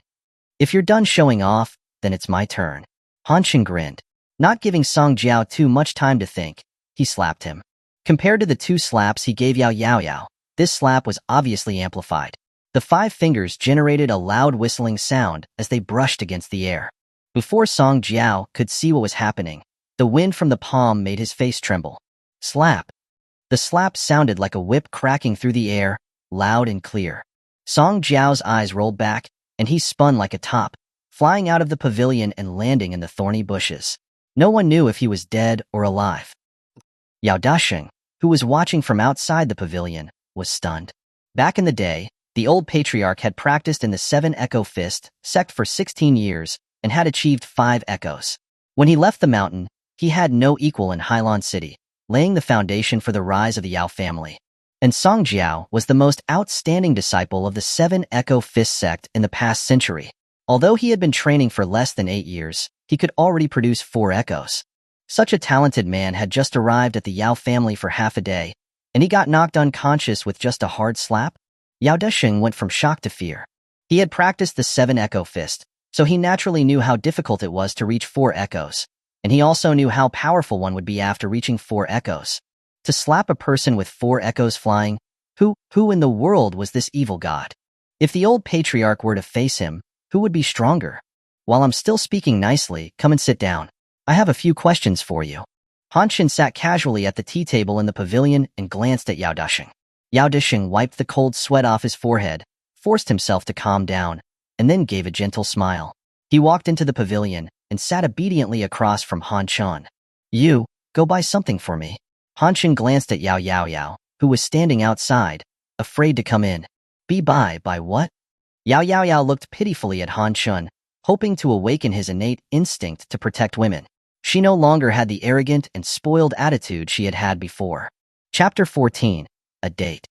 Speaker 1: If you're done showing off, then it's my turn. Han Chun grinned. Not giving Song Jiao too much time to think, he slapped him. Compared to the 2 slaps he gave Yao Yao, this slap was obviously amplified. The 5 fingers generated a loud whistling sound as they brushed against the air. Before Song Jiao could see what was happening, the wind from the palm made his face tremble. Slap. The slap sounded like a whip cracking through the air, loud and clear. Song Jiao's eyes rolled back, and he spun like a top, flying out of the pavilion and landing in the thorny bushes. No one knew if he was dead or alive. Yao Dasheng, who was watching from outside the pavilion, was stunned. Back in the day, the old patriarch had practiced in the 7 Echo Fist sect for 16 years and had achieved 5 echoes. When he left the mountain, he had no equal in Hailan City, laying the foundation for the rise of the Yao family. And Song Jiao was the most outstanding disciple of the 7 Echo Fist sect in the past century. Although he had been training for less than 8 years, he could already produce 4 echoes. Such a talented man had just arrived at the Yao family for half a day, and he got knocked unconscious with just a hard slap? Yao Dasheng went from shock to fear. He had practiced the 7 Echo Fist, so he naturally knew how difficult it was to reach 4 echoes, and he also knew how powerful one would be after reaching 4 echoes. To slap a person with 4 echoes flying, who in the world was this evil god? If the old patriarch were to face him, who would be stronger? While I'm still speaking nicely, come and sit down. I have a few questions for you. Han Chun sat casually at the tea table in the pavilion and glanced at Yao Dasheng. Yao Dasheng wiped the cold sweat off his forehead, forced himself to calm down, and then gave a gentle smile. He walked into the pavilion and sat obediently across from Han Chun. You, go buy something for me. Han Chun glanced at Yao Yao, who was standing outside, afraid to come in. Buy what? Yao Yao looked pitifully at Han Chun, hoping to awaken his innate instinct to protect women. She no longer had the arrogant and spoiled attitude she had had before. Chapter 14. A Date.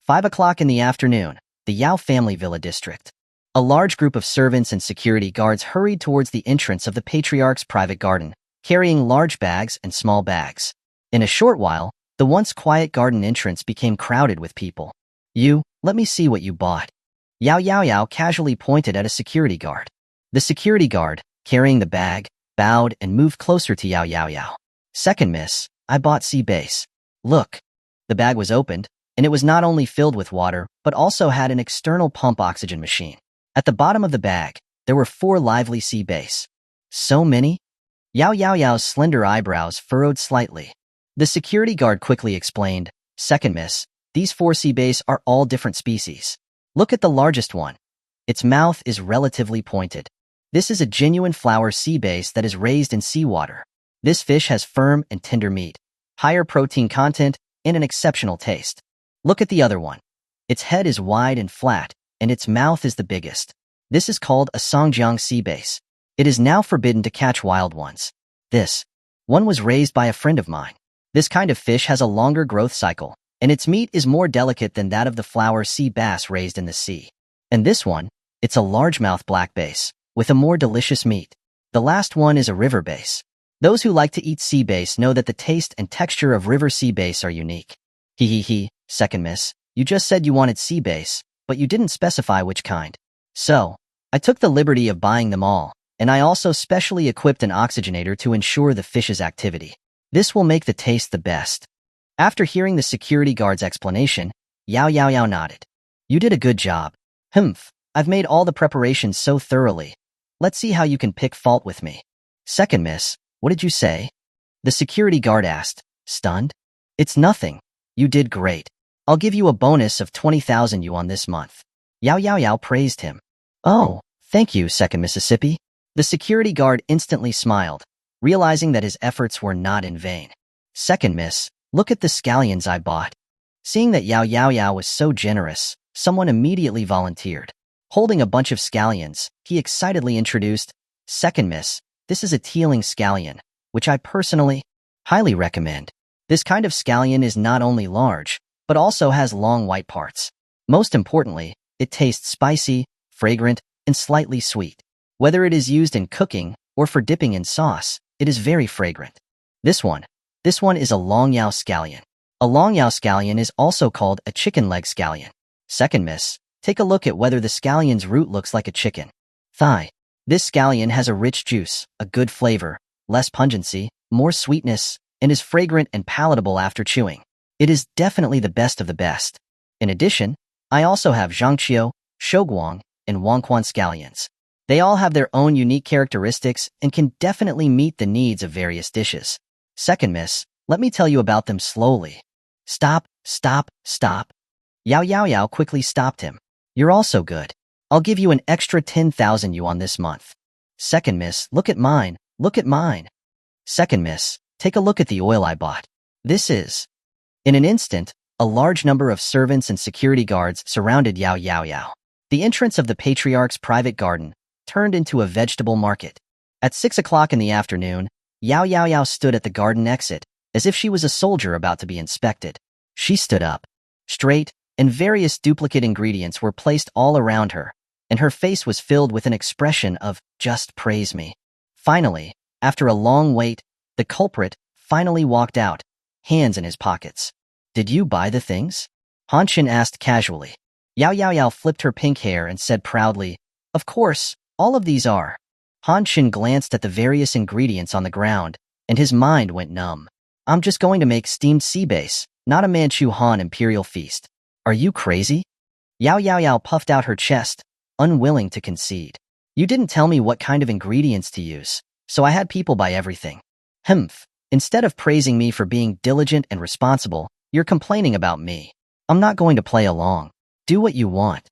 Speaker 1: 5 o'clock in the afternoon, the Yao family villa district. A large group of servants and security guards hurried towards the entrance of the patriarch's private garden, carrying large bags and small bags. In a short while, the once quiet garden entrance became crowded with people. Let me see what you bought. Yao Yao casually pointed at a security guard. The security guard, carrying the bag, bowed and moved closer to Yao Yao. Second miss, I bought sea base. Look. The bag was opened, and it was not only filled with water, but also had an external pump oxygen machine. At the bottom of the bag, there were 4 lively sea base. So many? Yao Yao's slender eyebrows furrowed slightly. The security guard quickly explained, Second miss, these 4 sea base are all different species. Look at the largest one. Its mouth is relatively pointed. This is a genuine flower sea base that is raised in seawater. This fish has firm and tender meat, higher protein content, and an exceptional taste. Look at the other one. Its head is wide and flat, and its mouth is the biggest. This is called a Songjiang sea base. It is now forbidden to catch wild ones. This one was raised by a friend of mine. This kind of fish has a longer growth cycle, and its meat is more delicate than that of the flower sea bass raised in the sea. And this one, it's a largemouth black bass, with a more delicious meat. The last one is a river bass. Those who like to eat sea bass know that the taste and texture of river sea bass are unique. Second miss, you just said you wanted sea bass, but you didn't specify which kind. So, I took the liberty of buying them all, and I also specially equipped an oxygenator to ensure the fish's activity. This will make the taste the best. After hearing the security guard's explanation, Yao nodded. You did a good job. I've made all the preparations so thoroughly. Let's see how you can pick fault with me. Second miss, what did you say? The security guard asked, stunned. It's nothing. You did great. I'll give you a bonus of 20,000 yuan this month. Yao Yao Yao praised him. Oh, thank you, Second Mississippi. The security guard instantly smiled, realizing that his efforts were not in vain. Second miss, look at the scallions I bought. Seeing that Yao Yao Yao was so generous, someone immediately volunteered. Holding a bunch of scallions, he excitedly introduced, Second miss, this is a tealing scallion, which I personally highly recommend. This kind of scallion is not only large, but also has long white parts. Most importantly, it tastes spicy, fragrant, and slightly sweet. Whether it is used in cooking or for dipping in sauce, it is very fragrant. This one is a long yao scallion. A long yao scallion is also called a chicken leg scallion. Second miss, take a look at whether the scallion's root looks like a chicken thigh. This scallion has a rich juice, a good flavor, less pungency, more sweetness, and is fragrant and palatable after chewing. It is definitely the best of the best. In addition, I also have Zhangqiu, Shouguang, and Wangquan scallions. They all have their own unique characteristics and can definitely meet the needs of various dishes. Second miss, let me tell you about them slowly. Stop, stop, stop. Yao Yao Yao quickly stopped him. You're also good. I'll give you an extra 10,000 yuan this month. Second miss, look at mine, look at mine. Second miss, take a look at the oil I bought. This is. In an instant, a large number of servants and security guards surrounded Yao Yao Yao. The entrance of the patriarch's private garden turned into a vegetable market. At 6 o'clock in the afternoon, Yao Yao Yao stood at the garden exit, as if she was a soldier about to be inspected. She stood up, straight, and various duplicate ingredients were placed all around her, and her face was filled with an expression of, just praise me. Finally, after a long wait, the culprit finally walked out, hands in his pockets. Did you buy the things? Han Xin asked casually. Yao Yao Yao flipped her pink hair and said proudly, Of course, all of these are. Han Xin glanced at the various ingredients on the ground, and his mind went numb. I'm just going to make steamed sea bass, not a Manchu Han imperial feast. Are you crazy? Yao Yao Yao puffed out her chest, unwilling to concede. You didn't tell me what kind of ingredients to use, so I had people buy everything. Humph. Instead of praising me for being diligent and responsible, you're complaining about me. I'm not going to play along. Do what you want.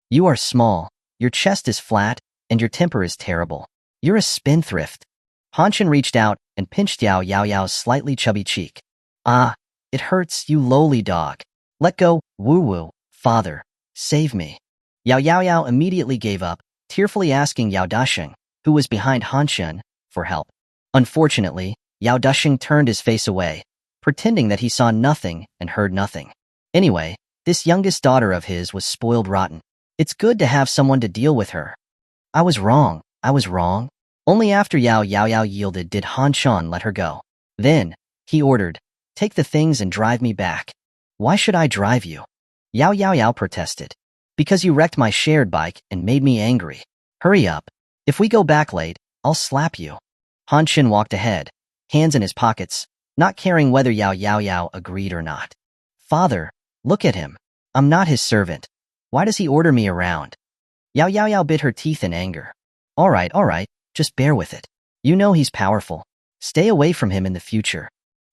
Speaker 1: You are small, your chest is flat, and your temper is terrible. You're a spendthrift. Han Xin reached out and pinched Yao Yao Yao's slightly chubby cheek. Ah, it hurts, you lowly dog. Let go, woo-woo, father. Save me. Yao Yao Yao immediately gave up, tearfully asking Yao Dasheng, who was behind Han Xin, for help. Unfortunately, Yao Dasheng turned his face away, pretending that he saw nothing and heard nothing. Anyway, this youngest daughter of his was spoiled rotten. It's good to have someone to deal with her. I was wrong. Only after Yao Yao Yao yielded did Han Shan let her go. Then, he ordered, take the things and drive me back. Why should I drive you? Yao Yao Yao protested. Because you wrecked my shared bike and made me angry. Hurry up. If we go back late, I'll slap you. Han Xin walked ahead, hands in his pockets, not caring whether Yao Yao Yao agreed or not. Father, look at him. I'm not his servant. Why does he order me around? Yao Yao Yao bit her teeth in anger. All right, just bear with it. You know he's powerful. Stay away from him in the future.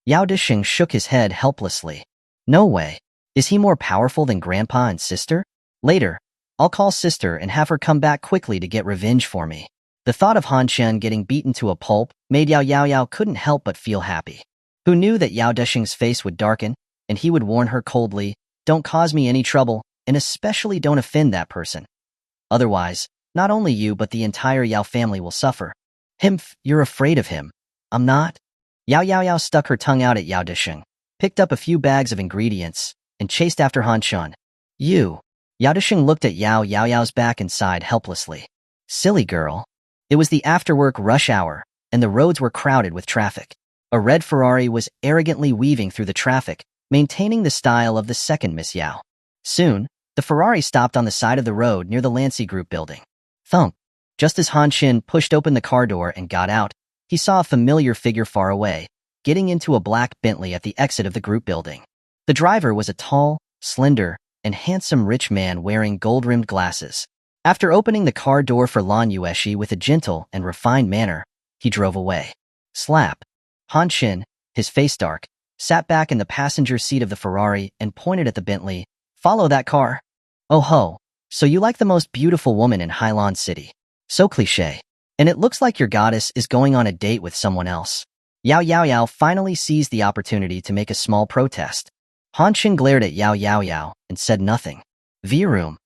Speaker 1: Yao Dasheng shook his head helplessly. No way. Is he more powerful than Grandpa and Sister? Later, I'll call Sister and have her come back quickly to get revenge for me. The thought of Han Chen getting beaten to a pulp made Yao Yao Yao couldn't help but feel happy. Who knew that Yao Dasheng's face would darken, and he would warn her coldly, don't cause me any trouble, and especially don't offend that person. Otherwise, not only you but the entire Yao family will suffer. Himph, you're afraid of him. I'm not. Yao Yao Yao stuck her tongue out at Yao Dasheng, picked up a few bags of ingredients, and chased after Han Chen. You. Yao Dasheng looked at Yao Yao Yao's back and sighed helplessly. Silly girl. It was the after-work rush hour, and the roads were crowded with traffic. A red Ferrari was arrogantly weaving through the traffic, maintaining the style of the second Miss Yao. Soon, the Ferrari stopped on the side of the road near the Lancy Group building. Thump. Just as Han Xin pushed open the car door and got out, he saw a familiar figure far away, getting into a black Bentley at the exit of the group building. The driver was a tall, slender, and handsome rich man wearing gold-rimmed glasses. After opening the car door for Lan Yueshi with a gentle and refined manner, he drove away. Slap. Han Shin, his face dark, sat back in the passenger seat of the Ferrari and pointed at the Bentley. Follow that car. Oh ho, so you like the most beautiful woman in Hailan City. So cliché. And it looks like your goddess is going on a date with someone else. Yao Yao Yao finally seized the opportunity to make a small protest. Han Shin glared at Yao Yao Yao and said nothing. V-room.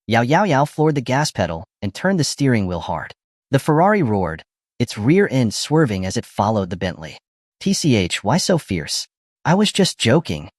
Speaker 1: Yao Yao Yao floored the gas pedal and turned the steering wheel hard. The Ferrari roared, its rear end swerving as it followed the Bentley. TCH, why so fierce? I was just joking.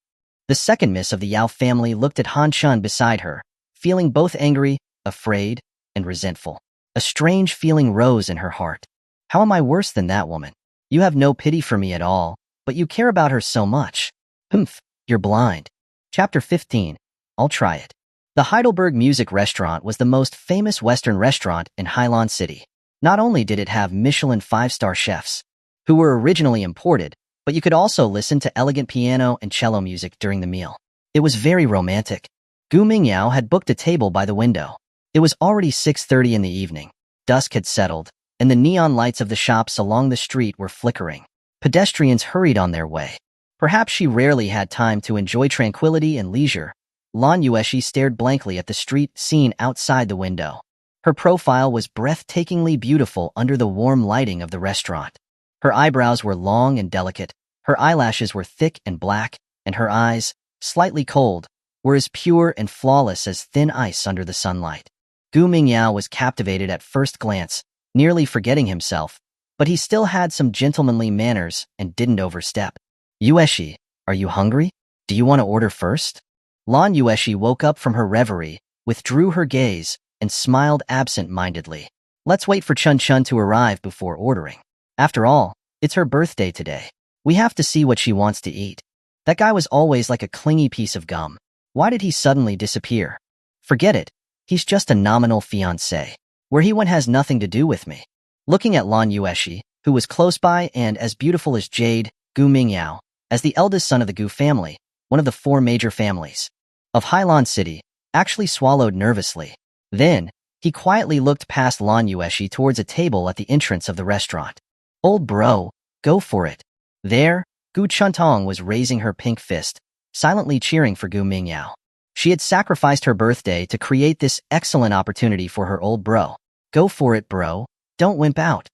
Speaker 1: The second miss of the Yao family looked at Han Shun beside her, feeling both angry, afraid, and resentful. A strange feeling rose in her heart. How am I worse than that woman? You have no pity for me at all, but you care about her so much. Humph, you're blind. Chapter 15. I'll try it. The Heidelberg Music Restaurant was the most famous Western restaurant in Hailan City. Not only did it have Michelin 5-star chefs, who were originally imported, but you could also listen to elegant piano and cello music during the meal. It was very romantic. Gu Mingyao had booked a table by the window. It was already 6:30 in the evening. Dusk had settled, and the neon lights of the shops along the street were flickering. Pedestrians hurried on their way. Perhaps she rarely had time to enjoy tranquility and leisure. Lan Yueshi stared blankly at the street scene outside the window. Her profile was breathtakingly beautiful under the warm lighting of the restaurant. Her eyebrows were long and delicate, her eyelashes were thick and black, and her eyes, slightly cold, were as pure and flawless as thin ice under the sunlight. Gu Mingyao was captivated at first glance, nearly forgetting himself, but he still had some gentlemanly manners and didn't overstep. Yueshi, are you hungry? Do you want to order first? Lan Yueshi woke up from her reverie, withdrew her gaze, and smiled absent-mindedly. Let's wait for Chun Chun to arrive before ordering. After all, it's her birthday today. We have to see what she wants to eat. That guy was always like a clingy piece of gum. Why did he suddenly disappear? Forget it. He's just a nominal fiancé. Where he went has nothing to do with me. Looking at Lan Yueshi, who was close by and as beautiful as jade, Gu Mingyao, as the eldest son of the Gu family, one of the 4 major families of Hailan City, actually swallowed nervously. Then, he quietly looked past Lan Yueshi towards a table at the entrance of the restaurant. Old bro, go for it. There, Gu Chuntong was raising her pink fist, silently cheering for Gu Mingyao. She had sacrificed her birthday to create this excellent opportunity for her old bro. Go for it, bro. Don't wimp out.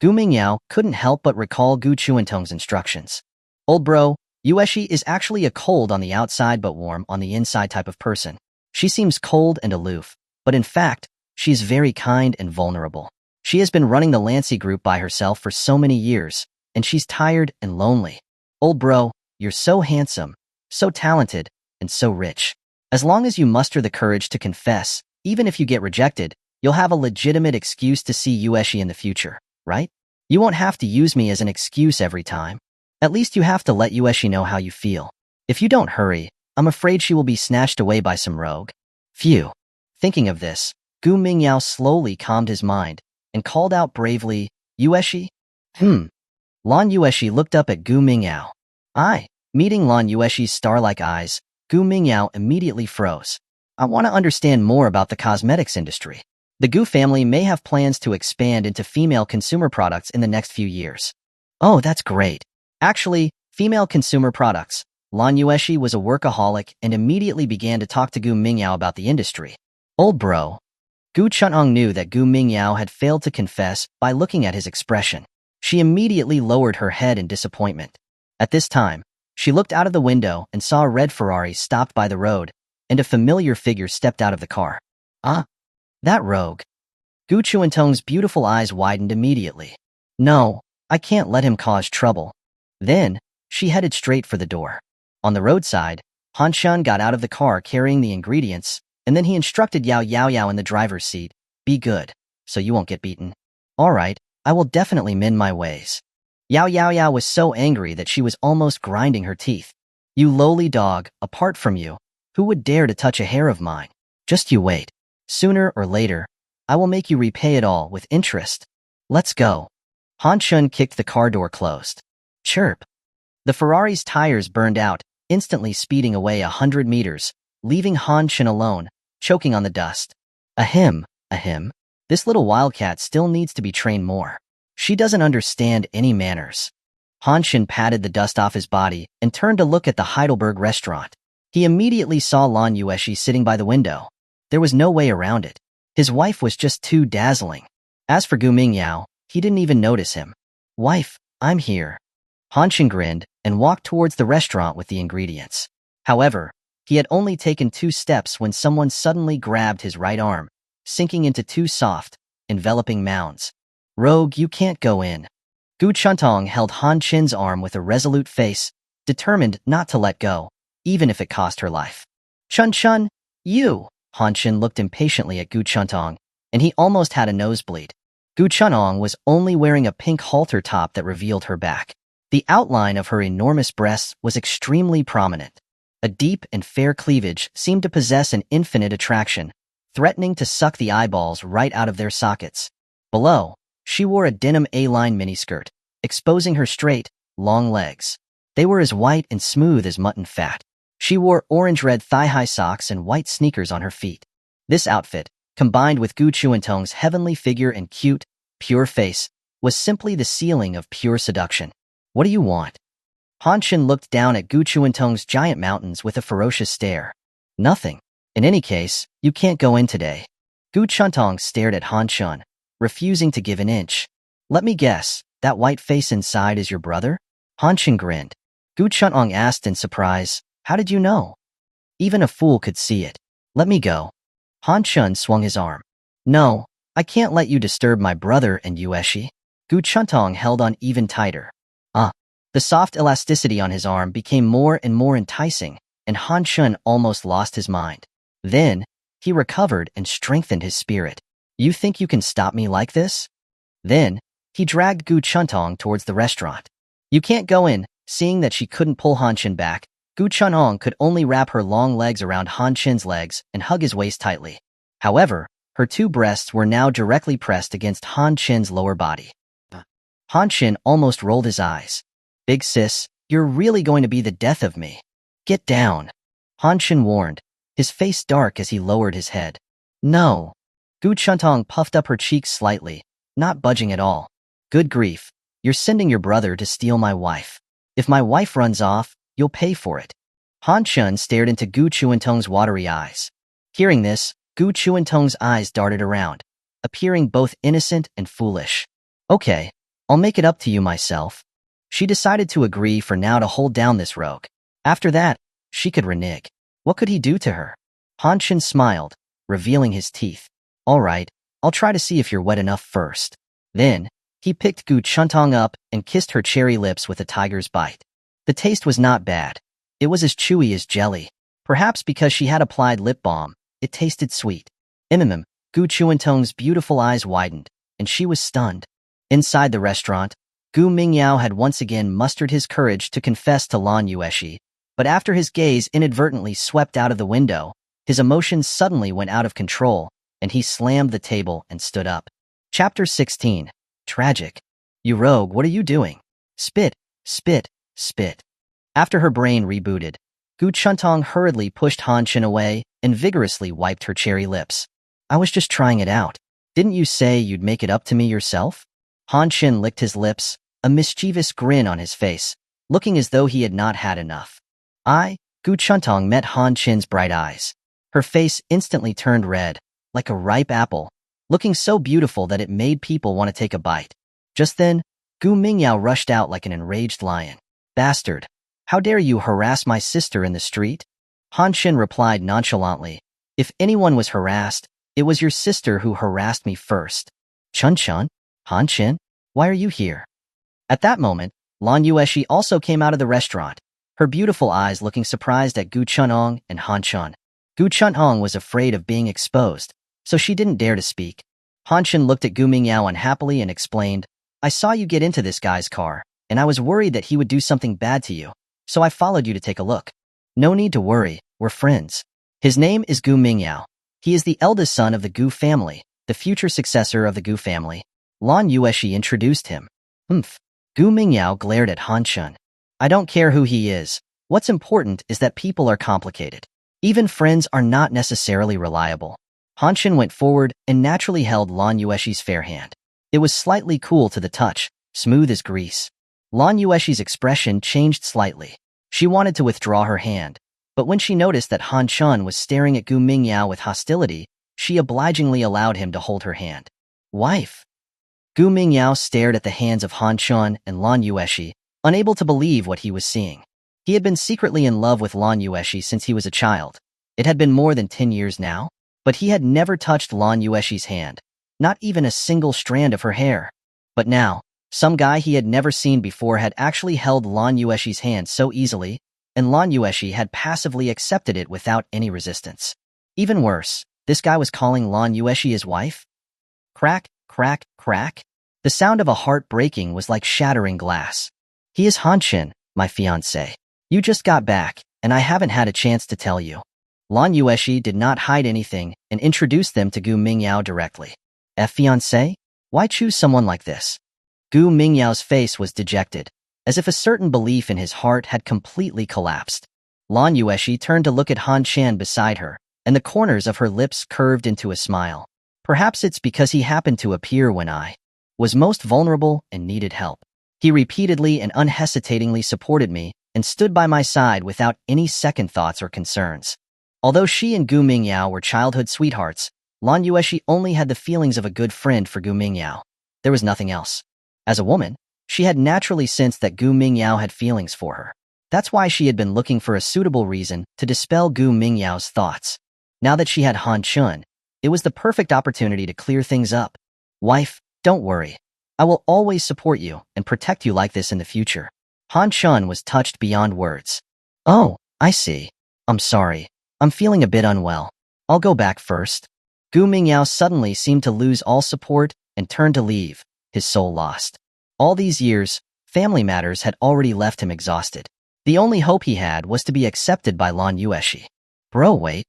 Speaker 1: Gu Mingyao couldn't help but recall Gu Chuantong's instructions. Old bro, Yueshi is actually a cold on the outside but warm on the inside type of person. She seems cold and aloof, but in fact, she's very kind and vulnerable. She has been running the Lancy group by herself for so many years, and she's tired and lonely. Old bro, you're so handsome, so talented, and so rich. As long as you muster the courage to confess, even if you get rejected, you'll have a legitimate excuse to see Yueshi in the future, right? You won't have to use me as an excuse every time. At least you have to let Yueshi know how you feel. If you don't hurry, I'm afraid she will be snatched away by some rogue. Phew. Thinking of this, Gu Mingyao slowly calmed his mind and called out bravely, Yueshi? Lan Yueshi looked up at Gu Mingyao. Meeting Lan Yueshi's star-like eyes, Gu Mingyao immediately froze. I want to understand more about the cosmetics industry. The Gu family may have plans to expand into female consumer products in the next few years. Oh, that's great. Actually, female consumer products. Lan Yueshi was a workaholic and immediately began to talk to Gu Mingyao about the industry. Old bro. Gu Chunong knew that Gu Mingyao had failed to confess by looking at his expression. She immediately lowered her head in disappointment. At this time, she looked out of the window and saw a red Ferrari stopped by the road, and a familiar figure stepped out of the car. Ah, that rogue. Gu Chuantong's beautiful eyes widened immediately. No, I can't let him cause trouble. Then, she headed straight for the door. On the roadside, Han Shun got out of the car carrying the ingredients, and then he instructed Yao Yao Yao in the driver's seat, be good, so you won't get beaten. All right, I will definitely mend my ways. Yao Yao Yao was so angry that she was almost grinding her teeth. You lowly dog, apart from you, who would dare to touch a hair of mine? Just you wait. Sooner or later, I will make you repay it all with interest. Let's go. Han Shun kicked the car door closed. Chirp. The Ferrari's tires burned out, instantly speeding away 100 meters, leaving Han Shun alone, choking on the dust. Ahem, ahem. This little wildcat still needs to be trained more. She doesn't understand any manners. Hanshin patted the dust off his body and turned to look at the Heidelberg restaurant. He immediately saw Lan Yueshi sitting by the window. There was no way around it. His wife was just too dazzling. As for Gu Mingyao, he didn't even notice him. Wife, I'm here. Hanshin grinned and walked towards the restaurant with the ingredients. However, he had only taken 2 steps when someone suddenly grabbed his right arm, sinking into 2 soft, enveloping mounds. Rogue, you can't go in. Gu Chuntong held Han Chin's arm with a resolute face, determined not to let go, even if it cost her life. Chun, you! Han Chin looked impatiently at Gu Chuntong, and he almost had a nosebleed. Gu Chuntong was only wearing a pink halter top that revealed her back. The outline of her enormous breasts was extremely prominent. A deep and fair cleavage seemed to possess an infinite attraction, threatening to suck the eyeballs right out of their sockets. Below, she wore a denim A-line miniskirt, exposing her straight, long legs. They were as white and smooth as mutton fat. She wore orange-red thigh-high socks and white sneakers on her feet. This outfit, combined with Gu Chuantong's heavenly figure and cute, pure face, was simply the ceiling of pure seduction. What do you want? Hanshin looked down at Gu Chuantong's giant mountains with a ferocious stare. Nothing. In any case, you can't go in today. Gu Chuntong stared at Hanshin, refusing to give an inch. Let me guess, that white face inside is your brother? Hanshin grinned. Gu Chuntong asked in surprise, how did you know? Even a fool could see it. Let me go. Hanshin swung his arm. No, I can't let you disturb my brother and Yueshi. Gu Chuntong held on even tighter. The soft elasticity on his arm became more and more enticing, and Hanshin almost lost his mind. Then, he recovered and strengthened his spirit. You think you can stop me like this? Then, he dragged Gu Chuntong towards the restaurant. You can't go in. Seeing that she couldn't pull Hanshin back, Gu Chuntong could only wrap her long legs around Hanshin's legs and hug his waist tightly. However, her 2 breasts were now directly pressed against Hanshin's lower body. Hanshin almost rolled his eyes. Big sis, you're really going to be the death of me. Get down. Hanshin warned, his face dark as he lowered his head. No. Gu Chuntong puffed up her cheeks slightly, not budging at all. Good grief, you're sending your brother to steal my wife. If my wife runs off, you'll pay for it. Hanshin stared into Gu Chuantong's watery eyes. Hearing this, Gu Chuantong's eyes darted around, appearing both innocent and foolish. Okay, I'll make it up to you myself. She decided to agree for now to hold down this rogue. After that, she could renege. What could he do to her? Hanshin smiled, revealing his teeth. All right, I'll try to see if you're wet enough first. Then, he picked Gu Chuntong up and kissed her cherry lips with a tiger's bite. The taste was not bad. It was as chewy as jelly. Perhaps because she had applied lip balm, it tasted sweet. Gu Chuantong's beautiful eyes widened, and she was stunned. Inside the restaurant, Gu Mingyao had once again mustered his courage to confess to Lan Yueshi, but after his gaze inadvertently swept out of the window, his emotions suddenly went out of control, and he slammed the table and stood up. Chapter 16. Tragic. You rogue, what are you doing? Spit, spit, spit. After her brain rebooted, Gu Chuntong hurriedly pushed Hanshin away and vigorously wiped her cherry lips. I was just trying it out. Didn't you say you'd make it up to me yourself? Hanshin licked his lips, a mischievous grin on his face, looking as though he had not had enough. Gu Chuntong met Hanshin's bright eyes. Her face instantly turned red, like a ripe apple, looking so beautiful that it made people want to take a bite. Just then, Gu Mingyao rushed out like an enraged lion. Bastard! How dare you harass my sister in the street? Hanshin replied nonchalantly. If anyone was harassed, it was your sister who harassed me first. Chun-chun? Hanshin? Why are you here? At that moment, Lan Yueshi also came out of the restaurant, her beautiful eyes looking surprised at Gu Chuntong and Hanshin. Gu Chuntong was afraid of being exposed, so she didn't dare to speak. Hanshin looked at Gu Mingyao unhappily and explained, I saw you get into this guy's car, and I was worried that he would do something bad to you, so I followed you to take a look. No need to worry, we're friends. His name is Gu Mingyao. He is the eldest son of the Gu family, the future successor of the Gu family. Lan Yueshi introduced him. Gu Mingyao glared at Hanshin. I don't care who he is. What's important is that people are complicated. Even friends are not necessarily reliable. Hanshin went forward and naturally held Lan Yueshi's fair hand. It was slightly cool to the touch, smooth as grease. Lan Yueshi's expression changed slightly. She wanted to withdraw her hand, but when she noticed that Han Chun was staring at Gu Mingyao with hostility, she obligingly allowed him to hold her hand. Wife. Gu Mingyao stared at the hands of Han Chun and Lan Yueshi, unable to believe what he was seeing. He had been secretly in love with Lan Yueshi since he was a child. It had been more than 10 years now, but he had never touched Lan Yueshi's hand, not even a single strand of her hair. But now, some guy he had never seen before had actually held Lan Yueshi's hand so easily, and Lan Yueshi had passively accepted it without any resistance. Even worse, this guy was calling Lan Yueshi his wife? Crack, crack, crack. The sound of a heart breaking was like shattering glass. He is Hanshin, my fiancé. You just got back, and I haven't had a chance to tell you. Lan Yueshi did not hide anything and introduced them to Gu Mingyao directly. Fiancé? Why choose someone like this? Gu Mingyao's face was dejected, as if a certain belief in his heart had completely collapsed. Lan Yueshi turned to look at Han Shan beside her, and the corners of her lips curved into a smile. Perhaps it's because he happened to appear when I was most vulnerable and needed help. He repeatedly and unhesitatingly supported me and stood by my side without any second thoughts or concerns. Although she and Gu Mingyao were childhood sweethearts, Lan Yueshi only had the feelings of a good friend for Gu Mingyao. There was nothing else. As a woman, she had naturally sensed that Gu Mingyao had feelings for her. That's why she had been looking for a suitable reason to dispel Gu Mingyao's thoughts. Now that she had Han Chun, it was the perfect opportunity to clear things up. Wife, don't worry. I will always support you and protect you like this in the future. Han Chun was touched beyond words. Oh, I see. I'm sorry. I'm feeling a bit unwell. I'll go back first. Gu Mingyao suddenly seemed to lose all support and turned to leave, his soul lost. All these years, family matters had already left him exhausted. The only hope he had was to be accepted by Lan Yueshi. Bro, wait.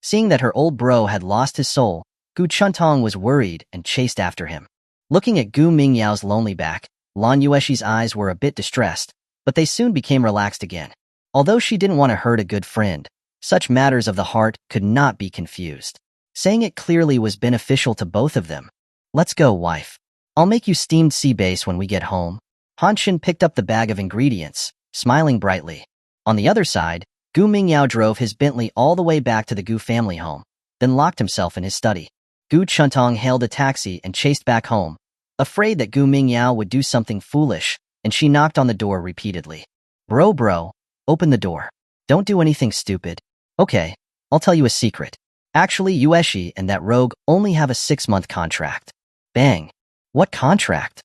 Speaker 1: Seeing that her old bro had lost his soul, Gu Chuntong was worried and chased after him. Looking at Gu Mingyao's lonely back, Lan Yueshi's eyes were a bit distressed, but they soon became relaxed again. Although she didn't want to hurt a good friend, such matters of the heart could not be confused. Saying it clearly was beneficial to both of them. Let's go, wife. I'll make you steamed sea bass when we get home. Hanshin picked up the bag of ingredients, smiling brightly. On the other side, Gu Mingyao drove his Bentley all the way back to the Gu family home, then locked himself in his study. Gu Chuntong hailed a taxi and chased back home, afraid that Gu Mingyao would do something foolish, and she knocked on the door repeatedly. Bro, open the door. Don't do anything stupid. Okay, I'll tell you a secret. Actually, Yueshi and that rogue only have a 6-month contract. Bang. What contract?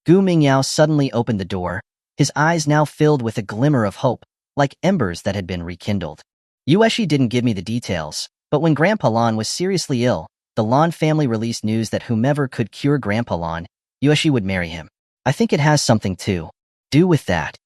Speaker 1: Gu Mingyao suddenly opened the door, his eyes now filled with a glimmer of hope, like embers that had been rekindled. Yueshi didn't give me the details, but when Grandpa Lan was seriously ill, the Lan family released news that whomever could cure Grandpa Lan, Yueshi would marry him. I think it has something to do with that.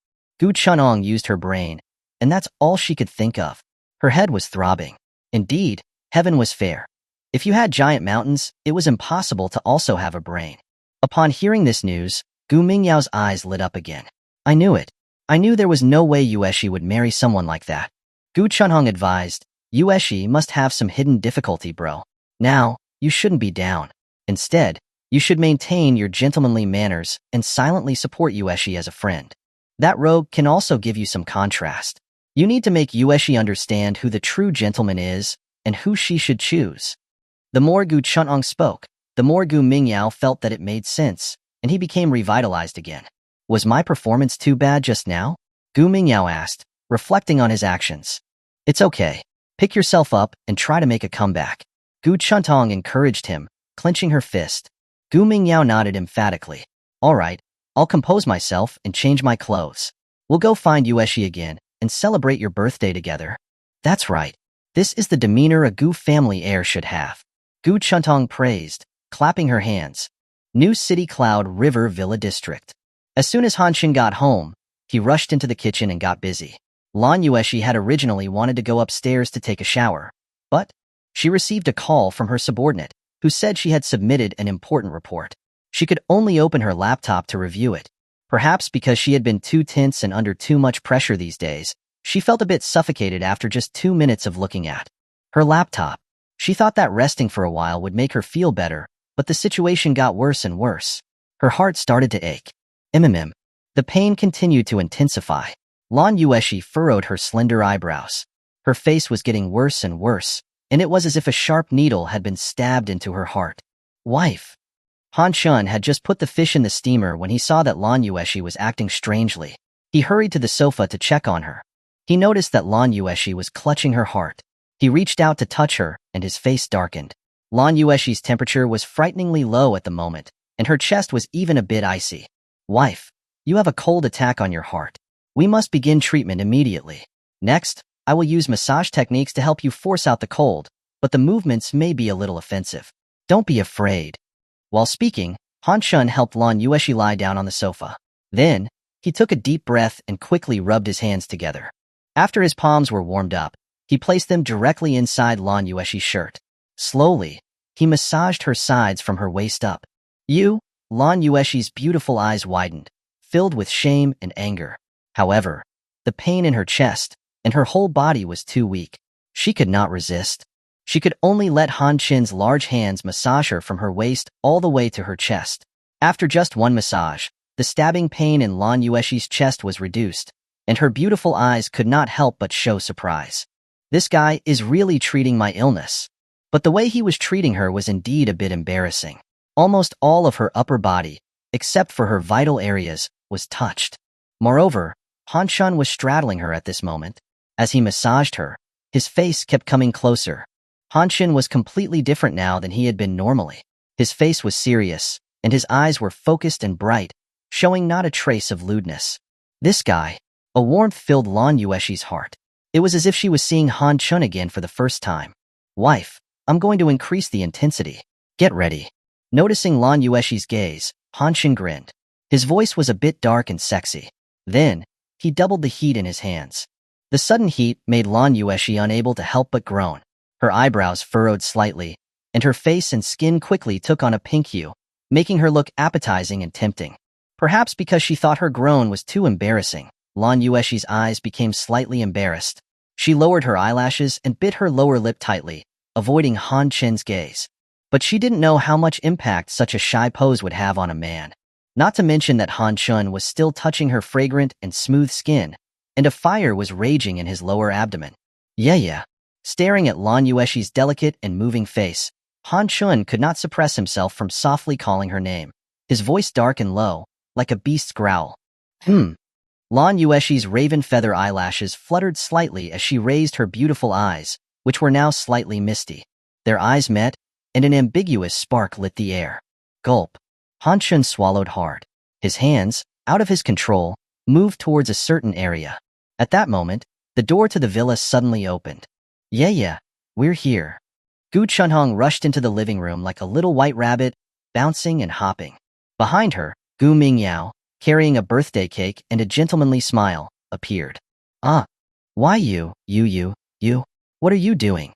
Speaker 1: Gu Chunong used her brain, and that's all she could think of. Her head was throbbing. Indeed, heaven was fair. If you had giant mountains, it was impossible to also have a brain. Upon hearing this news, Gu Mingyao's eyes lit up again. I knew it. I knew there was no way Yueshi would marry someone like that. Gu Chunhong advised, Yueshi must have some hidden difficulty, bro. Now, you shouldn't be down. Instead, you should maintain your gentlemanly manners and silently support Yueshi as a friend. That rogue can also give you some contrast. You need to make Yueshi understand who the true gentleman is and who she should choose. The more Gu Chunhong spoke, the more Gu Mingyao felt that it made sense, and he became revitalized again. Was my performance too bad just now? Gu Mingyao asked, reflecting on his actions. It's okay. Pick yourself up and try to make a comeback. Gu Chuntong encouraged him, clenching her fist. Gu Mingyao nodded emphatically. All right, I'll compose myself and change my clothes. We'll go find Yueshi again and celebrate your birthday together. That's right. This is the demeanor a Gu family heir should have. Gu Chuntong praised, clapping her hands. New City Cloud River Villa District. As soon as Hanshin got home, he rushed into the kitchen and got busy. Lan Yueshi had originally wanted to go upstairs to take a shower, but she received a call from her subordinate, who said she had submitted an important report. She could only open her laptop to review it. Perhaps because she had been too tense and under too much pressure these days, she felt a bit suffocated after just 2 minutes of looking at her laptop. She thought that resting for a while would make her feel better, but the situation got worse and worse. Her heart started to ache. The pain continued to intensify. Lan Yueshi furrowed her slender eyebrows. Her face was getting worse and worse, and it was as if a sharp needle had been stabbed into her heart. Wife. Han Shun had just put the fish in the steamer when he saw that Lan Yueshi was acting strangely. He hurried to the sofa to check on her. He noticed that Lan Yueshi was clutching her heart. He reached out to touch her, and his face darkened. Lan Yueshi's temperature was frighteningly low at the moment, and her chest was even a bit icy. Wife, you have a cold attack on your heart. We must begin treatment immediately. Next, I will use massage techniques to help you force out the cold, but the movements may be a little offensive. Don't be afraid. While speaking, Han Shun helped Lan Yueshi lie down on the sofa. Then, he took a deep breath and quickly rubbed his hands together. After his palms were warmed up, he placed them directly inside Lan Yueshi's shirt. Slowly, he massaged her sides from her waist up. Lan Yueshi's beautiful eyes widened, filled with shame and anger. However, the pain in her chest and her whole body was too weak. She could not resist. She could only let Han Chin's large hands massage her from her waist all the way to her chest. After just one massage, the stabbing pain in Lan Yueshi's chest was reduced, and her beautiful eyes could not help but show surprise. This guy is really treating my illness. But the way he was treating her was indeed a bit embarrassing. Almost all of her upper body, except for her vital areas, was touched. Moreover, Han Shun was straddling her at this moment. As he massaged her, his face kept coming closer. Han Shun was completely different now than he had been normally. His face was serious, and his eyes were focused and bright, showing not a trace of lewdness. This guy, a warmth filled Lan Yueshi's heart. It was as if she was seeing Han Shun again for the first time. Wife, I'm going to increase the intensity. Get ready. Noticing Lan Yueshi's gaze, Han Shun grinned. His voice was a bit dark and sexy. Then, he doubled the heat in his hands. The sudden heat made Lan Yueshi unable to help but groan. Her eyebrows furrowed slightly, and her face and skin quickly took on a pink hue, making her look appetizing and tempting. Perhaps because she thought her groan was too embarrassing, Lan Yueshi's eyes became slightly embarrassed. She lowered her eyelashes and bit her lower lip tightly, avoiding Han Chin's gaze. But she didn't know how much impact such a shy pose would have on a man. Not to mention that Han Shun was still touching her fragrant and smooth skin, and a fire was raging in his lower abdomen. Yeah. Staring at Lan Yueshi's delicate and moving face, Han Shun could not suppress himself from softly calling her name, his voice dark and low, like a beast's growl. Lan Yueshi's raven feather eyelashes fluttered slightly as she raised her beautiful eyes, which were now slightly misty. Their eyes met, and an ambiguous spark lit the air. Gulp. Han Shun swallowed hard. His hands, out of his control, moved towards a certain area. At that moment, the door to the villa suddenly opened. Yeah, we're here. Gu Chunhong rushed into the living room like a little white rabbit, bouncing and hopping. Behind her, Gu Mingyao, carrying a birthday cake and a gentlemanly smile, appeared. Why you? What are you doing?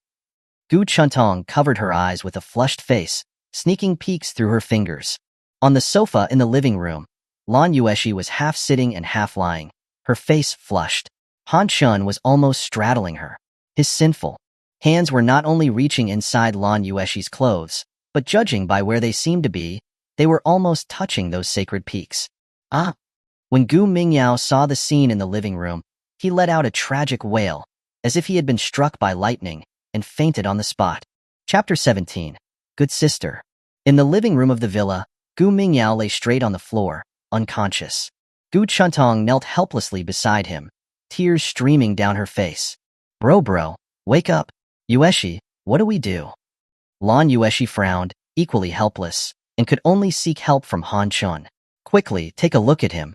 Speaker 1: Gu Chuntong covered her eyes with a flushed face, sneaking peeks through her fingers. On the sofa in the living room, Lan Yueshi was half sitting and half lying, her face flushed. Han Shun was almost straddling her. His sinful hands were not only reaching inside Lan Yueshi's clothes, but judging by where they seemed to be, they were almost touching those sacred peaks. When Gu Mingyao saw the scene in the living room, he let out a tragic wail, as if he had been struck by lightning, and fainted on the spot. Chapter 17. Good Sister. In the living room of the villa, Gu Mingyao lay straight on the floor, unconscious. Gu Chuntong knelt helplessly beside him, tears streaming down her face. Bro, wake up. Yueshi, what do we do? Lan Yueshi frowned, equally helpless, and could only seek help from Han Shun. Quickly, take a look at him.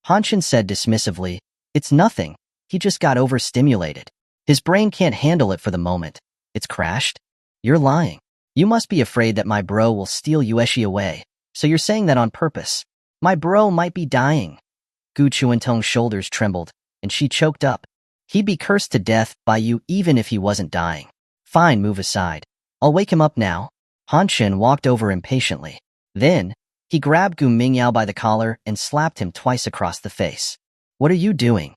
Speaker 1: Han Shun said dismissively, it's nothing, he just got overstimulated. His brain can't handle it for the moment. It's crashed? You're lying. You must be afraid that my bro will steal Yueshi away, so you're saying that on purpose. My bro might be dying. Gu Chuantong's shoulders trembled, and she choked up. He'd be cursed to death by you even if he wasn't dying. Fine, move aside. I'll wake him up now. Han Shun walked over impatiently. Then, he grabbed Gu Mingyao by the collar and slapped him twice across the face. What are you doing?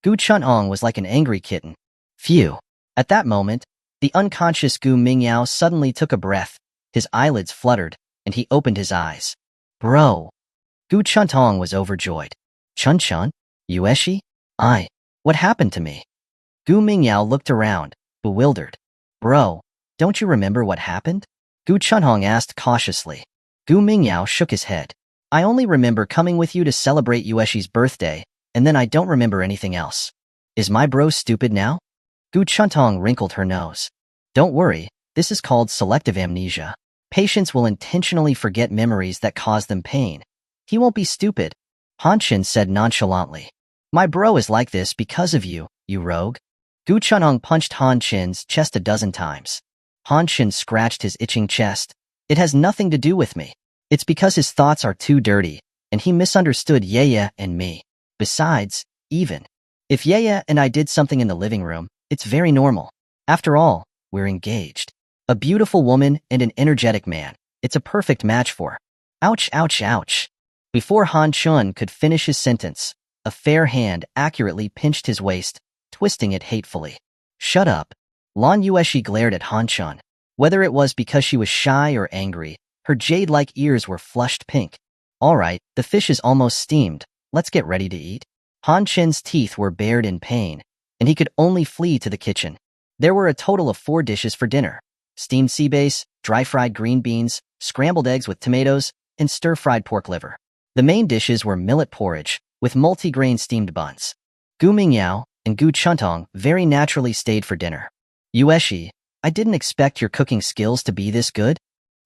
Speaker 1: Gu Chunong was like an angry kitten. Phew. At that moment, The unconscious Gu Mingyao suddenly took a breath, his eyelids fluttered, and he opened his eyes. Bro! Gu Chuntong was overjoyed. Chun-chun? Yueshi? What happened to me? Gu Mingyao looked around, bewildered. Bro, don't you remember what happened? Gu Chunhong asked cautiously. Gu Mingyao shook his head. I only remember coming with you to celebrate Yueshi's birthday, and then I don't remember anything else. Is my bro stupid now? Gu Chuntong wrinkled her nose. Don't worry, this is called selective amnesia. Patients will intentionally forget memories that cause them pain. He won't be stupid, Han Qin said nonchalantly. My bro is like this because of you, you rogue. Gu Chunhong punched Han Qin's chest a dozen times. Han Qin scratched his itching chest. It has nothing to do with me. It's because his thoughts are too dirty, and he misunderstood Yaya and me. Besides, even if Yaya and I did something in the living room, it's very normal. After all, we're engaged. A beautiful woman and an energetic man. It's a perfect match for. Ouch, ouch, ouch. Before Han Chun could finish his sentence, a fair hand accurately pinched his waist, twisting it hatefully. Shut up. Lan Yueshi glared at Han Chun. Whether it was because she was shy or angry, her jade-like ears were flushed pink. All right, the fish is almost steamed. Let's get ready to eat. Han Chin's teeth were bared in pain, and he could only flee to the kitchen. There were a total of 4 dishes for dinner. Steamed sea bass, dry-fried green beans, scrambled eggs with tomatoes, and stir-fried pork liver. The main dishes were millet porridge, with multi-grain steamed buns. Gu Mingyao and Gu Chuntong very naturally stayed for dinner. Yueshi, I didn't expect your cooking skills to be this good.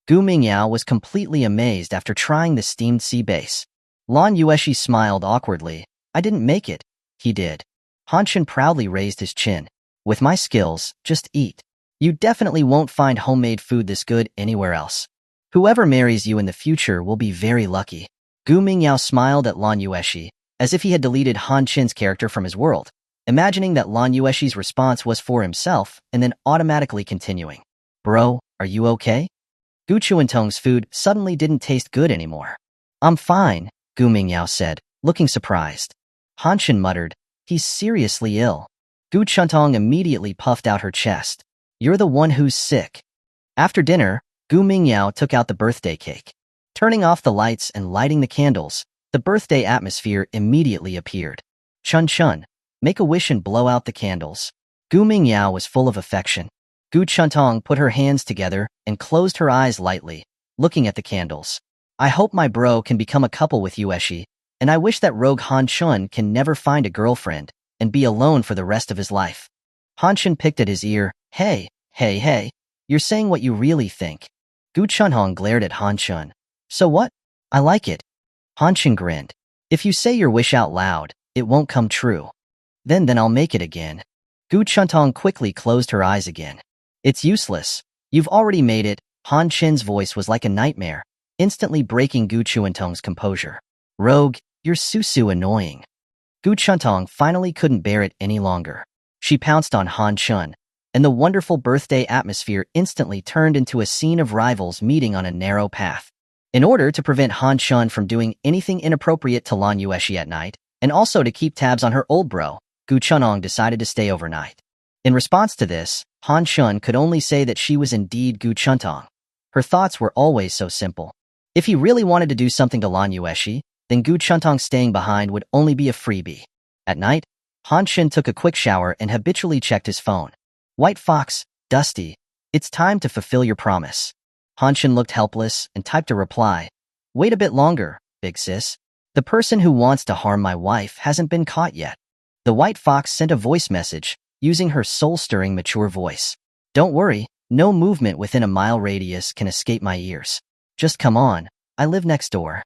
Speaker 1: Gu Mingyao was completely amazed after trying the steamed sea bass. Lan Yueshi smiled awkwardly. I didn't make it. He did. Han Qin proudly raised his chin. With my skills, just eat. You definitely won't find homemade food this good anywhere else. Whoever marries you in the future will be very lucky. Gu Mingyao smiled at Lan Yueshi, as if he had deleted Han Qin's character from his world, imagining that Lan Yueshi's response was for himself and then automatically continuing. Bro, are you okay? Gu Chuantong's food suddenly didn't taste good anymore. I'm fine, Gu Mingyao said, looking surprised. Han Qin muttered, he's seriously ill. Gu Chuntong immediately puffed out her chest. You're the one who's sick. After dinner, Gu Mingyao took out the birthday cake. Turning off the lights and lighting the candles, the birthday atmosphere immediately appeared. Chun-chun, make a wish and blow out the candles. Gu Mingyao was full of affection. Gu Chuntong put her hands together and closed her eyes lightly, looking at the candles. I hope my bro can become a couple with Yueshi, and I wish that rogue Han Chun can never find a girlfriend and be alone for the rest of his life. Han Chun picked at his ear. Hey, you're saying what you really think. Gu Chunhong glared at Han Chun. So what? I like it. Han Chun grinned. If you say your wish out loud, it won't come true. Then I'll make it again. Gu Chuntong quickly closed her eyes again. It's useless. You've already made it. Han Chin's voice was like a nightmare, instantly breaking Gu Chuantong's composure. Rogue, you're so annoying. Gu Chuntong finally couldn't bear it any longer. She pounced on Han Chun, and the wonderful birthday atmosphere instantly turned into a scene of rivals meeting on a narrow path. In order to prevent Han Chun from doing anything inappropriate to Lan Yueshi at night, and also to keep tabs on her old bro, Gu Chunong decided to stay overnight. In response to this, Han Chun could only say that she was indeed Gu Chuntong. Her thoughts were always so simple. If he really wanted to do something to Lan Yueshi, then Gu Chuntong staying behind would only be a freebie. At night, Han Chun took a quick shower and habitually checked his phone. White Fox, Dusty, it's time to fulfill your promise. Han Chun looked helpless and typed a reply. Wait a bit longer, big sis. The person who wants to harm my wife hasn't been caught yet. The White Fox sent a voice message, using her soul-stirring mature voice. Don't worry, no movement within a mile radius can escape my ears. Just come on, I live next door.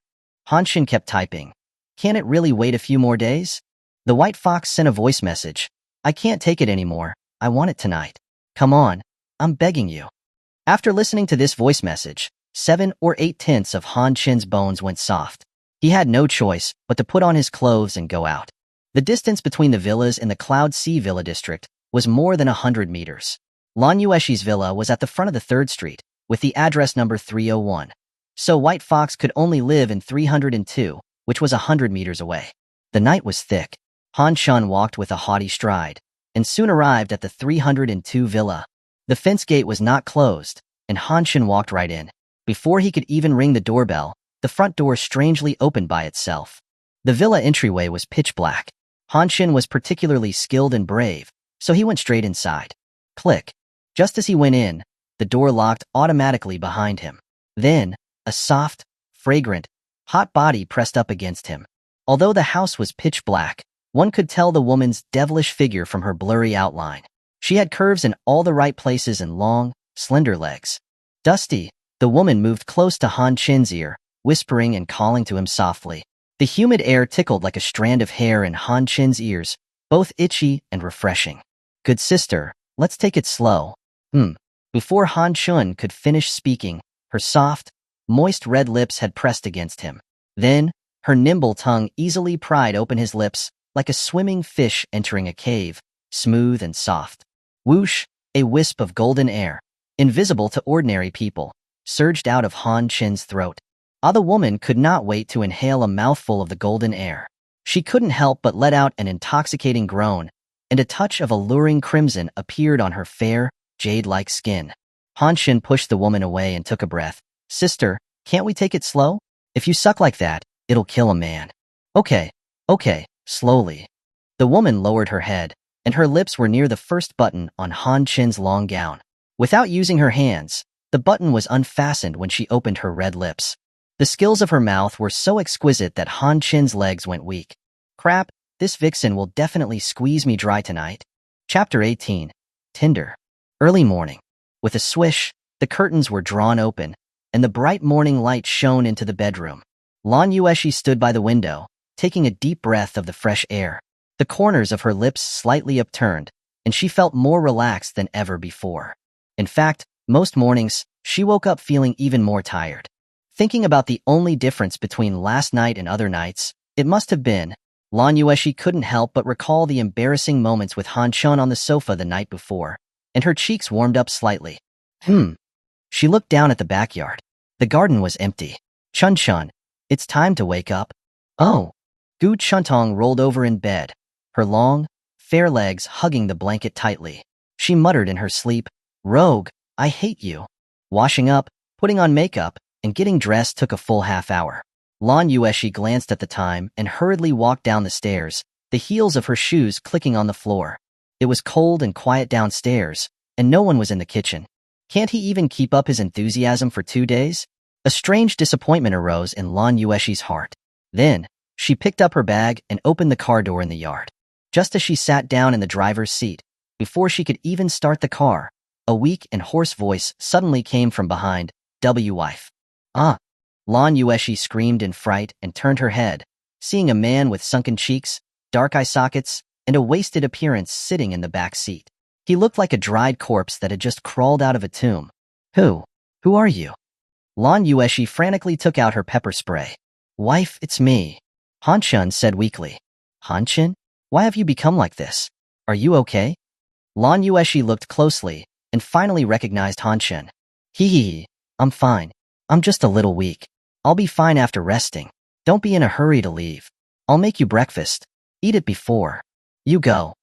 Speaker 1: Han Chun kept typing. Can it really wait a few more days? The White Fox sent a voice message. I can't take it anymore, I want it tonight. Come on, I'm begging you. After listening to this voice message, 7 or 8 tenths of Han Chun's bones went soft. He had no choice but to put on his clothes and go out. The distance between the villas in the Cloud Sea Villa district was more than 100 meters. Lan Yueshi's villa was at the front of the 3rd Street, with the address number 301. So White Fox could only live in 302, which was 100 meters away. The night was thick. Han Chun walked with a haughty stride, and soon arrived at the 302 villa. The fence gate was not closed, and Han Shin walked right in. Before he could even ring the doorbell, the front door strangely opened by itself. The villa entryway was pitch black. Han Shin was particularly skilled and brave, so he went straight inside. Click. Just as he went in, the door locked automatically behind him. Then, a soft, fragrant, hot body pressed up against him. Although the house was pitch black, one could tell the woman's devilish figure from her blurry outline. She had curves in all the right places and long, slender legs. Dusty, the woman moved close to Han Shin's ear, whispering and calling to him softly. The humid air tickled like a strand of hair in Han Shin's ears, both itchy and refreshing. Good sister, let's take it slow. Before Han Shin could finish speaking, her soft, moist red lips had pressed against him. Then, her nimble tongue easily pried open his lips, like a swimming fish entering a cave, smooth and soft. Whoosh, a wisp of golden air, invisible to ordinary people, surged out of Han Shin's throat. The woman could not wait to inhale a mouthful of the golden air. She couldn't help but let out an intoxicating groan, and a touch of alluring crimson appeared on her fair, jade-like skin. Han Shin pushed the woman away and took a breath. Sister, can't we take it slow? If you suck like that, it'll kill a man. Okay, slowly. The woman lowered her head, and her lips were near the first button on Han Shin's long gown. Without using her hands, the button was unfastened when she opened her red lips. The skills of her mouth were so exquisite that Han Shin's legs went weak. Crap, this vixen will definitely squeeze me dry tonight. Chapter 18. Tinder. Early morning. With a swish, the curtains were drawn open, and the bright morning light shone into the bedroom. Lan Yueshi stood by the window, taking a deep breath of the fresh air. The corners of her lips slightly upturned, and she felt more relaxed than ever before. In fact, most mornings, she woke up feeling even more tired. Thinking about the only difference between last night and other nights, it must have been, Lan Yueshi couldn't help but recall the embarrassing moments with Han Shin on the sofa the night before, and her cheeks warmed up slightly. She looked down at the backyard. The garden was empty. Chun, it's time to wake up. Oh. Gu Chuntong rolled over in bed, her long, fair legs hugging the blanket tightly. She muttered in her sleep, Rogue, I hate you. Washing up, putting on makeup, and getting dressed took a full half hour. Lan Yueshi glanced at the time and hurriedly walked down the stairs, the heels of her shoes clicking on the floor. It was cold and quiet downstairs, and no one was in the kitchen. Can't he even keep up his enthusiasm for 2 days? A strange disappointment arose in Lan Yueshi's heart. Then, she picked up her bag and opened the car door in the yard. Just as she sat down in the driver's seat, before she could even start the car, a weak and hoarse voice suddenly came from behind. Wife. Lan Yueshi screamed in fright and turned her head, seeing a man with sunken cheeks, dark eye sockets, and a wasted appearance sitting in the back seat. He looked like a dried corpse that had just crawled out of a tomb. Who are you? Lan Yueshi frantically took out her pepper spray. Wife, it's me. Han Shin said weakly. Han Shin? Why have you become like this? Are you okay? Lan Yueshi looked closely and finally recognized Han Shin. I'm fine. I'm just a little weak. I'll be fine after resting. Don't be in a hurry to leave. I'll make you breakfast. Eat it before you go.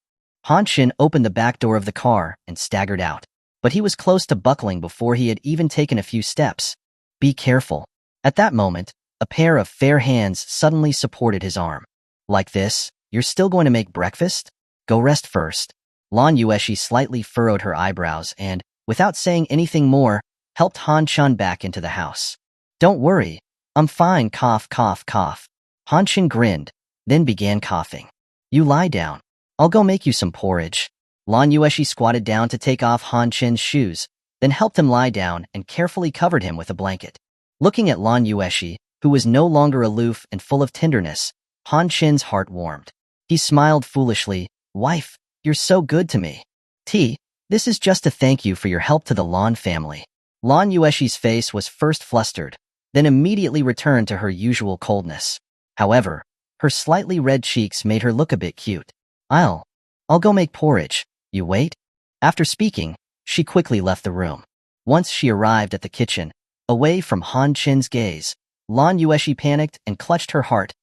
Speaker 1: Han Shin opened the back door of the car and staggered out, but he was close to buckling before he had even taken a few steps. Be careful. At that moment, a pair of fair hands suddenly supported his arm. Like this, you're still going to make breakfast? Go rest first. Lan Yueshi slightly furrowed her eyebrows and, without saying anything more, helped Han Shin back into the house. Don't worry. I'm fine. Cough, cough, cough. Han Shin grinned, then began coughing. You lie down. I'll go make you some porridge. Lan Yueshi squatted down to take off Han Shin's shoes, then helped him lie down and carefully covered him with a blanket. Looking at Lan Yueshi, who was no longer aloof and full of tenderness, Han Shin's heart warmed. He smiled foolishly. Wife, you're so good to me. This is just to thank you for your help to the Lan family. Lan Yueshi's face was first flustered, then immediately returned to her usual coldness. However, her slightly red cheeks made her look a bit cute. I'll go make porridge. You wait? After speaking, she quickly left the room. Once she arrived at the kitchen, away from Han Shin's gaze, Lan Yueshi panicked and clutched her heart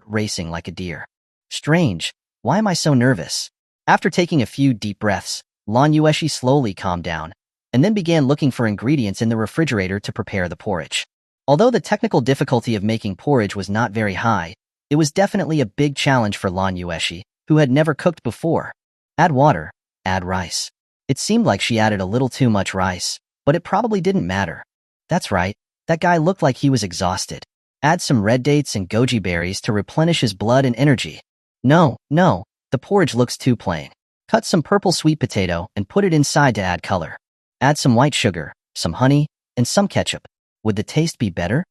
Speaker 1: racing like a deer. Strange, why am I so nervous? After taking a few deep breaths, Lan Yueshi slowly calmed down, and then began looking for ingredients in the refrigerator to prepare the porridge. Although the technical difficulty of making porridge was not very high, it was definitely a big challenge for Lan Yueshi, who had never cooked before. Add water, add rice. It seemed like she added a little too much rice, but it probably didn't matter. That's right, that guy looked like he was exhausted. Add some red dates and goji berries to replenish his blood and energy. No, the porridge looks too plain. Cut some purple sweet potato and put it inside to add color. Add some white sugar, some honey, and some ketchup. Would the taste be better?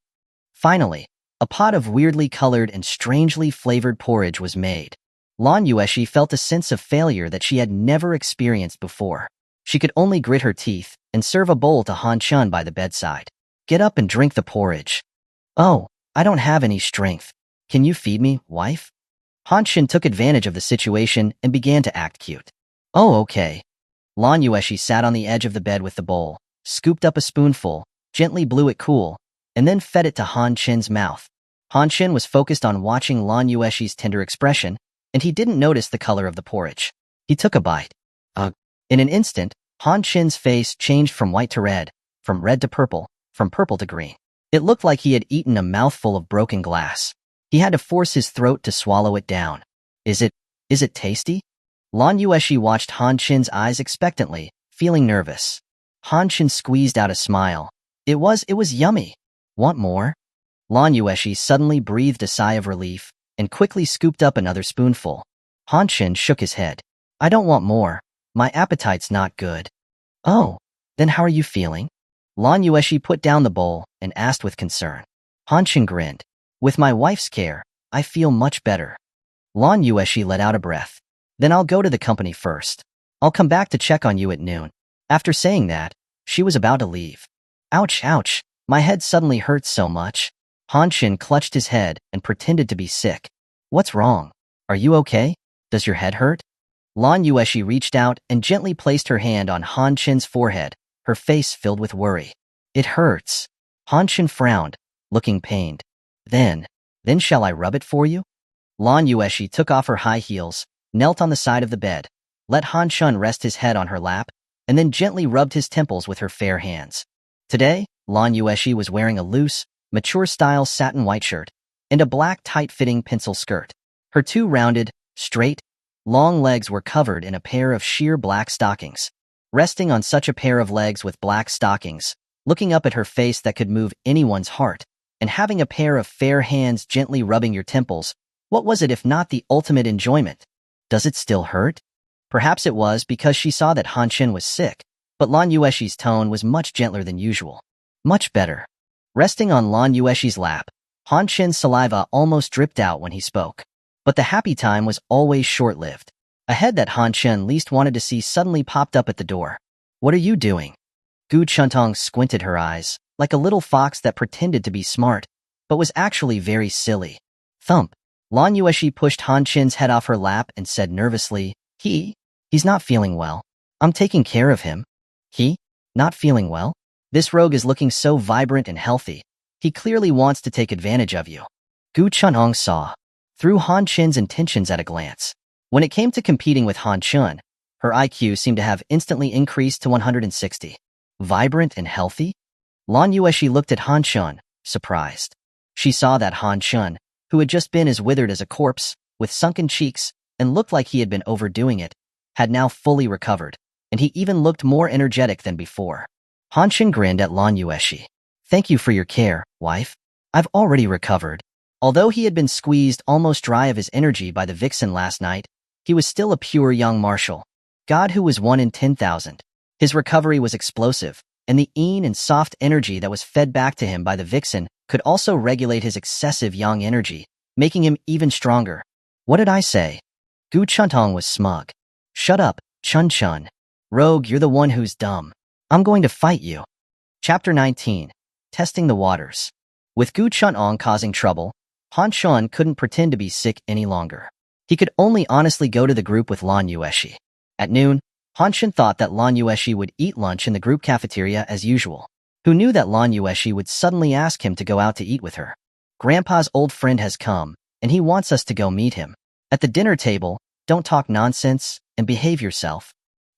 Speaker 1: Finally, a pot of weirdly colored and strangely flavored porridge was made. Lan Yueshi felt a sense of failure that she had never experienced before. She could only grit her teeth and serve a bowl to Han Chun by the bedside. Get up and drink the porridge. Oh, I don't have any strength. Can you feed me, wife? Han Chun took advantage of the situation and began to act cute. Oh, okay. Lan Yueshi sat on the edge of the bed with the bowl, scooped up a spoonful, gently blew it cool, and then fed it to Han Chun's mouth. Han Chun was focused on watching Lan Yueshi's tender expression, and he didn't notice the color of the porridge. He took a bite. In an instant, Han Chun's face changed from white to red, from red to purple, from purple to green. It looked like he had eaten a mouthful of broken glass. He had to force his throat to swallow it down. Is it tasty? Lan Yueshi watched Han Chun's eyes expectantly, feeling nervous. Han Chun squeezed out a smile. It was yummy. Want more? Lan Yueshi suddenly breathed a sigh of relief and quickly scooped up another spoonful. Han Chun shook his head. I don't want more. My appetite's not good. Oh, then how are you feeling? Lan Yueshi put down the bowl and asked with concern. Han Chun grinned. With my wife's care, I feel much better. Lan Yueshi let out a breath. Then I'll go to the company first. I'll come back to check on you at noon. After saying that, she was about to leave. Ouch, my head suddenly hurts so much. Han Chun clutched his head and pretended to be sick. What's wrong? Are you okay? Does your head hurt? Lan Yueshi reached out and gently placed her hand on Han Chun's forehead, her face filled with worry. It hurts. Han Chun frowned, looking pained. Then shall I rub it for you? Lan Yueshi took off her high heels, knelt on the side of the bed, let Han Chun rest his head on her lap, and then gently rubbed his temples with her fair hands. Today, Lan Yueshi was wearing a loose, mature-style satin white shirt and a black tight-fitting pencil skirt. Her two rounded, straight, long legs were covered in a pair of sheer black stockings. Resting on such a pair of legs with black stockings, looking up at her face that could move anyone's heart, and having a pair of fair hands gently rubbing your temples, what was it if not the ultimate enjoyment? Does it still hurt? Perhaps it was because she saw that Han Chun was sick, but Lan Yueshi's tone was much gentler than usual. Much better. Resting on Lan Yueshi's lap, Han Chun's saliva almost dripped out when he spoke. But the happy time was always short-lived. A head that Han Chun least wanted to see suddenly popped up at the door. What are you doing? Gu Chuntong squinted her eyes, like a little fox that pretended to be smart, but was actually very silly. Thump. Lan Yueshi pushed Han Chun's head off her lap and said nervously, He's not feeling well. I'm taking care of him. He? Not feeling well? This rogue is looking so vibrant and healthy. He clearly wants to take advantage of you. Gu Chuntong saw through Han Chun's intentions at a glance. When it came to competing with Han Chun, her IQ seemed to have instantly increased to 160. Vibrant and healthy? Lan Yueshi looked at Han Chun, surprised. She saw that Han Chun, who had just been as withered as a corpse, with sunken cheeks, and looked like he had been overdoing it, had now fully recovered, and he even looked more energetic than before. Han Chun grinned at Lan Yueshi. Thank you for your care, wife. I've already recovered. Although he had been squeezed almost dry of his energy by the vixen last night, he was still a pure young marshal. God who was 1 in 10,000. His recovery was explosive, and the and soft energy that was fed back to him by the vixen could also regulate his excessive young energy, making him even stronger. What did I say? Gu Chuntong was smug. Shut up, Chun Chun. Rogue, you're the one who's dumb. I'm going to fight you. Chapter 19. Testing the Waters. With Gu Chuntong causing trouble, Han Chun couldn't pretend to be sick any longer. He could only honestly go to the group with Lan Yueshi. At noon, Han Chun thought that Lan Yueshi would eat lunch in the group cafeteria as usual. Who knew that Lan Yueshi would suddenly ask him to go out to eat with her? Grandpa's old friend has come, and he wants us to go meet him. At the dinner table, don't talk nonsense and behave yourself.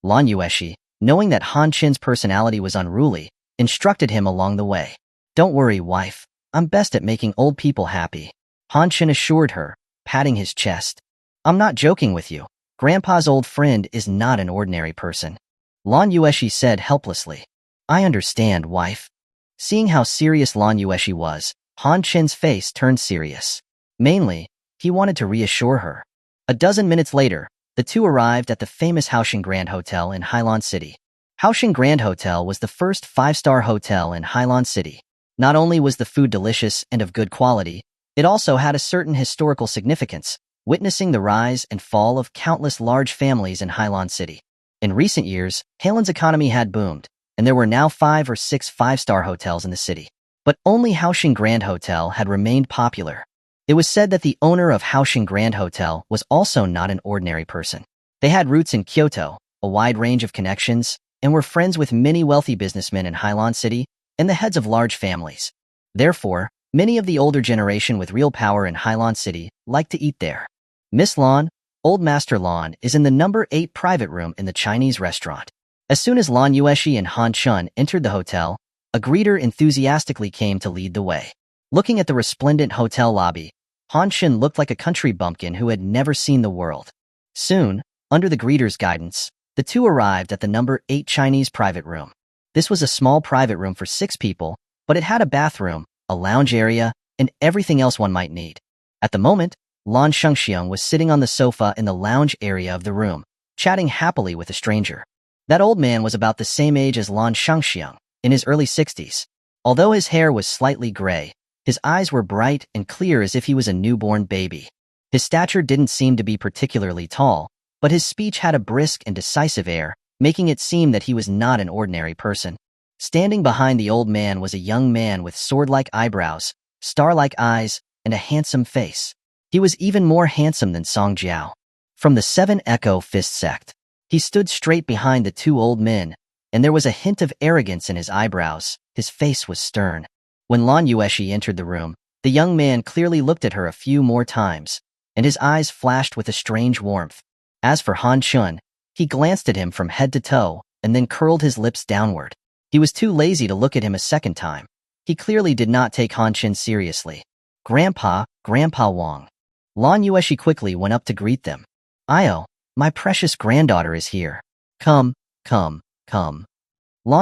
Speaker 1: Lan Yueshi, knowing that Han Chin's personality was unruly, instructed him along the way. Don't worry, wife. I'm best at making old people happy. Han Chin assured her, patting his chest. I'm not joking with you. Grandpa's old friend is not an ordinary person. Lan Yueshi said helplessly. I understand, wife. Seeing how serious Lan Yueshi was, Han Chin's face turned serious. Mainly, he wanted to reassure her. A dozen minutes later, the two arrived at the famous Haoxing Grand Hotel in Hailan City. Haoxing Grand Hotel was the first five-star hotel in Hailan City. Not only was the food delicious and of good quality, it also had a certain historical significance, witnessing the rise and fall of countless large families in Hailan City. In recent years, Hailan's economy had boomed, and there were now 5 or 6 five-star hotels in the city. But only Haoxing Grand Hotel had remained popular. It was said that the owner of Haoxing Grand Hotel was also not an ordinary person. They had roots in Kyoto, a wide range of connections, and were friends with many wealthy businessmen in Hailan City and the heads of large families. Therefore, many of the older generation with real power in Hailan City liked to eat there. Miss Lan, Old Master Lan, is in the number 8 private room in the Chinese restaurant. As soon as Lan Yueshi and Han Chun entered the hotel, a greeter enthusiastically came to lead the way. Looking at the resplendent hotel lobby, Han Chun looked like a country bumpkin who had never seen the world. Soon, under the greeter's guidance, the two arrived at the number 8 Chinese private room. This was a small private room for 6 people, but it had a bathroom, a lounge area, and everything else one might need. At the moment, Lan Shengxiang was sitting on the sofa in the lounge area of the room, chatting happily with a stranger. That old man was about the same age as Lan Shengxiang, in his early 60s. Although his hair was slightly gray, his eyes were bright and clear as if he was a newborn baby. His stature didn't seem to be particularly tall, but his speech had a brisk and decisive air, making it seem that he was not an ordinary person. Standing behind the old man was a young man with sword-like eyebrows, star-like eyes, and a handsome face. He was even more handsome than Song Jiao. From the 7 Echo Fist sect, he stood straight behind the 2 old men, and there was a hint of arrogance in his eyebrows. His face was stern. When Lan Yueshi entered the room, the young man clearly looked at her a few more times, and his eyes flashed with a strange warmth. As for Han Chun, he glanced at him from head to toe, and then curled his lips downward. He was too lazy to look at him a second time. He clearly did not take Han Chun seriously. Grandpa Wang. Lan Yueshi quickly went up to greet them. Io, my precious granddaughter is here. Come. Lan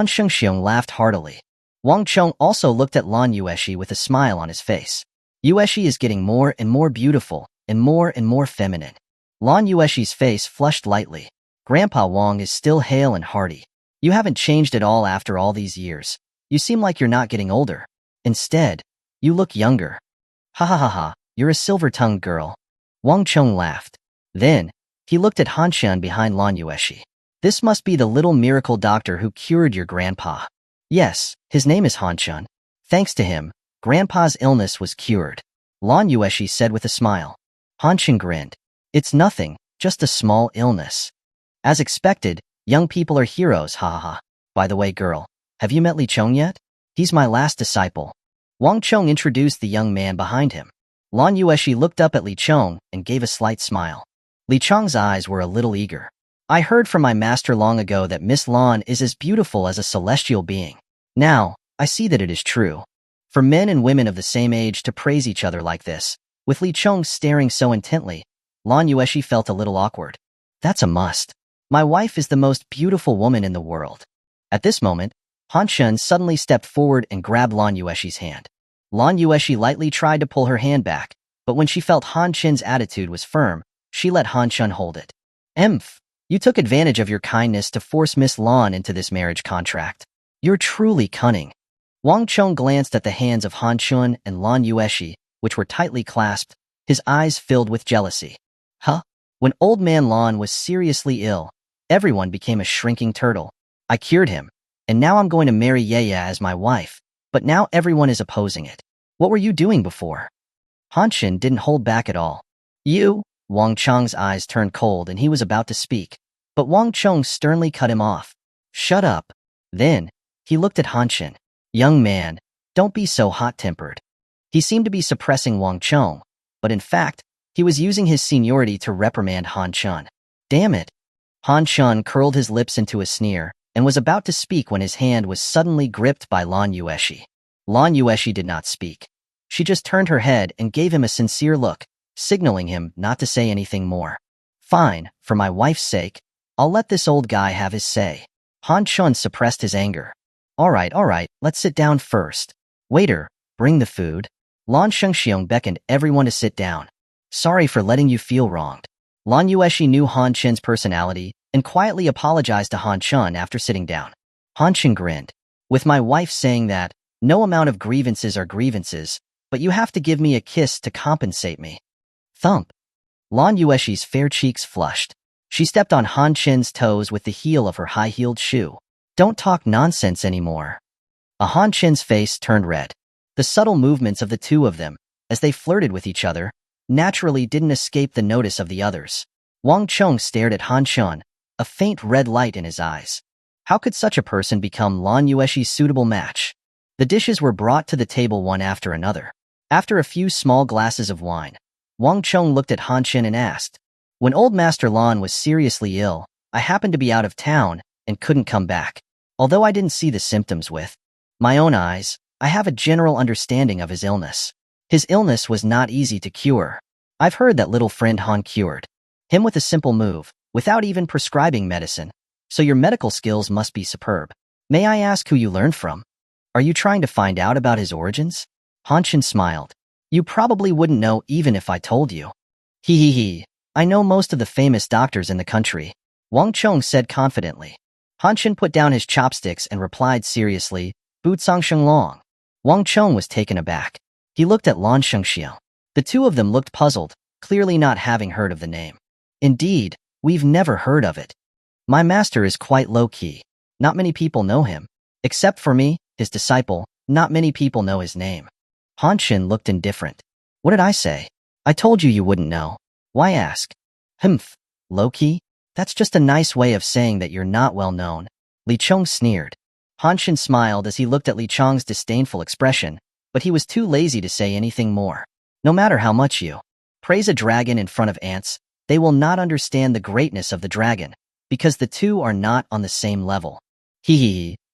Speaker 1: Shengxiang laughed heartily. Wang Chong also looked at Lan Yueshi with a smile on his face. Yueshi is getting more and more beautiful, and more feminine. Lan Yueshi's face flushed lightly. Grandpa Wang is still hale and hearty. You haven't changed at all after all these years. You seem like you're not getting older. Instead, you look younger. Ha, you're a silver-tongued girl. Wang Chong laughed. Then, he looked at Han Chun behind Lan Yueshi. This must be the little miracle doctor who cured your grandpa. Yes, his name is Han Chun. Thanks to him, Grandpa's illness was cured. Lan Yueshi said with a smile. Han Chun grinned. It's nothing, just a small illness. As expected, young people are heroes, ha. By the way, girl, have you met Li Chong yet? He's my last disciple. Wang Chong introduced the young man behind him. Lan Yueshi looked up at Li Chong and gave a slight smile. Li Chong's eyes were a little eager. I heard from my master long ago that Miss Lan is as beautiful as a celestial being. Now, I see that it is true. For men and women of the same age to praise each other like this, with Li Chong staring so intently, Lan Yueshi felt a little awkward. That's a must. My wife is the most beautiful woman in the world. At this moment, Han Chun suddenly stepped forward and grabbed Lan Yueshi's hand. Lan Yueshi lightly tried to pull her hand back, but when she felt Han Chun's attitude was firm, she let Han Chun hold it. Emph! You took advantage of your kindness to force Miss Lan into this marriage contract. You're truly cunning. Wang Chong glanced at the hands of Han Chun and Lan Yueshi, which were tightly clasped, his eyes filled with jealousy. Huh? When old man Lan was seriously ill, everyone became a shrinking turtle. I cured him, and now I'm going to marry Yeya as my wife, but now everyone is opposing it. What were you doing before? Han Chun didn't hold back at all. You? Wang Chong's eyes turned cold and he was about to speak, but Wang Chong sternly cut him off. Shut up. Then, he looked at Han Chun. Young man, don't be so hot-tempered. He seemed to be suppressing Wang Chong, but in fact, he was using his seniority to reprimand Han Chun. Damn it. Han Shun curled his lips into a sneer and was about to speak when his hand was suddenly gripped by Lan Yueshi. Lan Yueshi did not speak. She just turned her head and gave him a sincere look, signaling him not to say anything more. Fine, for my wife's sake, I'll let this old guy have his say. Han Shun suppressed his anger. All right, let's sit down first. Waiter, bring the food. Lan Shengxiong beckoned everyone to sit down. Sorry for letting you feel wronged. Lan Yueshi knew Han Chen's personality and quietly apologized to Han Shun after sitting down. Han Chen grinned. With my wife saying that, no amount of grievances are grievances, but you have to give me a kiss to compensate me. Thump. Lan Yueshi's fair cheeks flushed. She stepped on Han Chen's toes with the heel of her high-heeled shoe. Don't talk nonsense anymore. Han Chen's face turned red. The subtle movements of the two of them, as they flirted with each other, naturally didn't escape the notice of the others. Wang Chong stared at Han Shun, a faint red light in his eyes. How could such a person become Lan Yueshi's suitable match? The dishes were brought to the table one after another. After a few small glasses of wine, Wang Chong looked at Han Chen and asked, when old Master Lan was seriously ill, I happened to be out of town and couldn't come back. Although I didn't see the symptoms with my own eyes, I have a general understanding of his illness. His illness was not easy to cure. I've heard that little friend Han cured him with a simple move, without even prescribing medicine. So your medical skills must be superb. May I ask who you learned from? Are you trying to find out about his origins? Han Chen smiled. You probably wouldn't know even if I told you. He. I know most of the famous doctors in the country, Wang Chong said confidently. Han Chen put down his chopsticks and replied seriously, Bu Cang Sheng Long. Wang Chong was taken aback. He looked at Lan Shengxiao. The two of them looked puzzled, clearly not having heard of the name. Indeed, we've never heard of it. My master is quite low-key. Not many people know him. Except for me, his disciple, not many people know his name. Han Chen looked indifferent. What did I say? I told you wouldn't know. Why ask? Humph, low-key? That's just a nice way of saying that you're not well known. Li Chong sneered. Han Chen smiled as he looked at Li Chong's disdainful expression, but he was too lazy to say anything more. No matter how much you praise a dragon in front of ants, they will not understand the greatness of the dragon, because the two are not on the same level.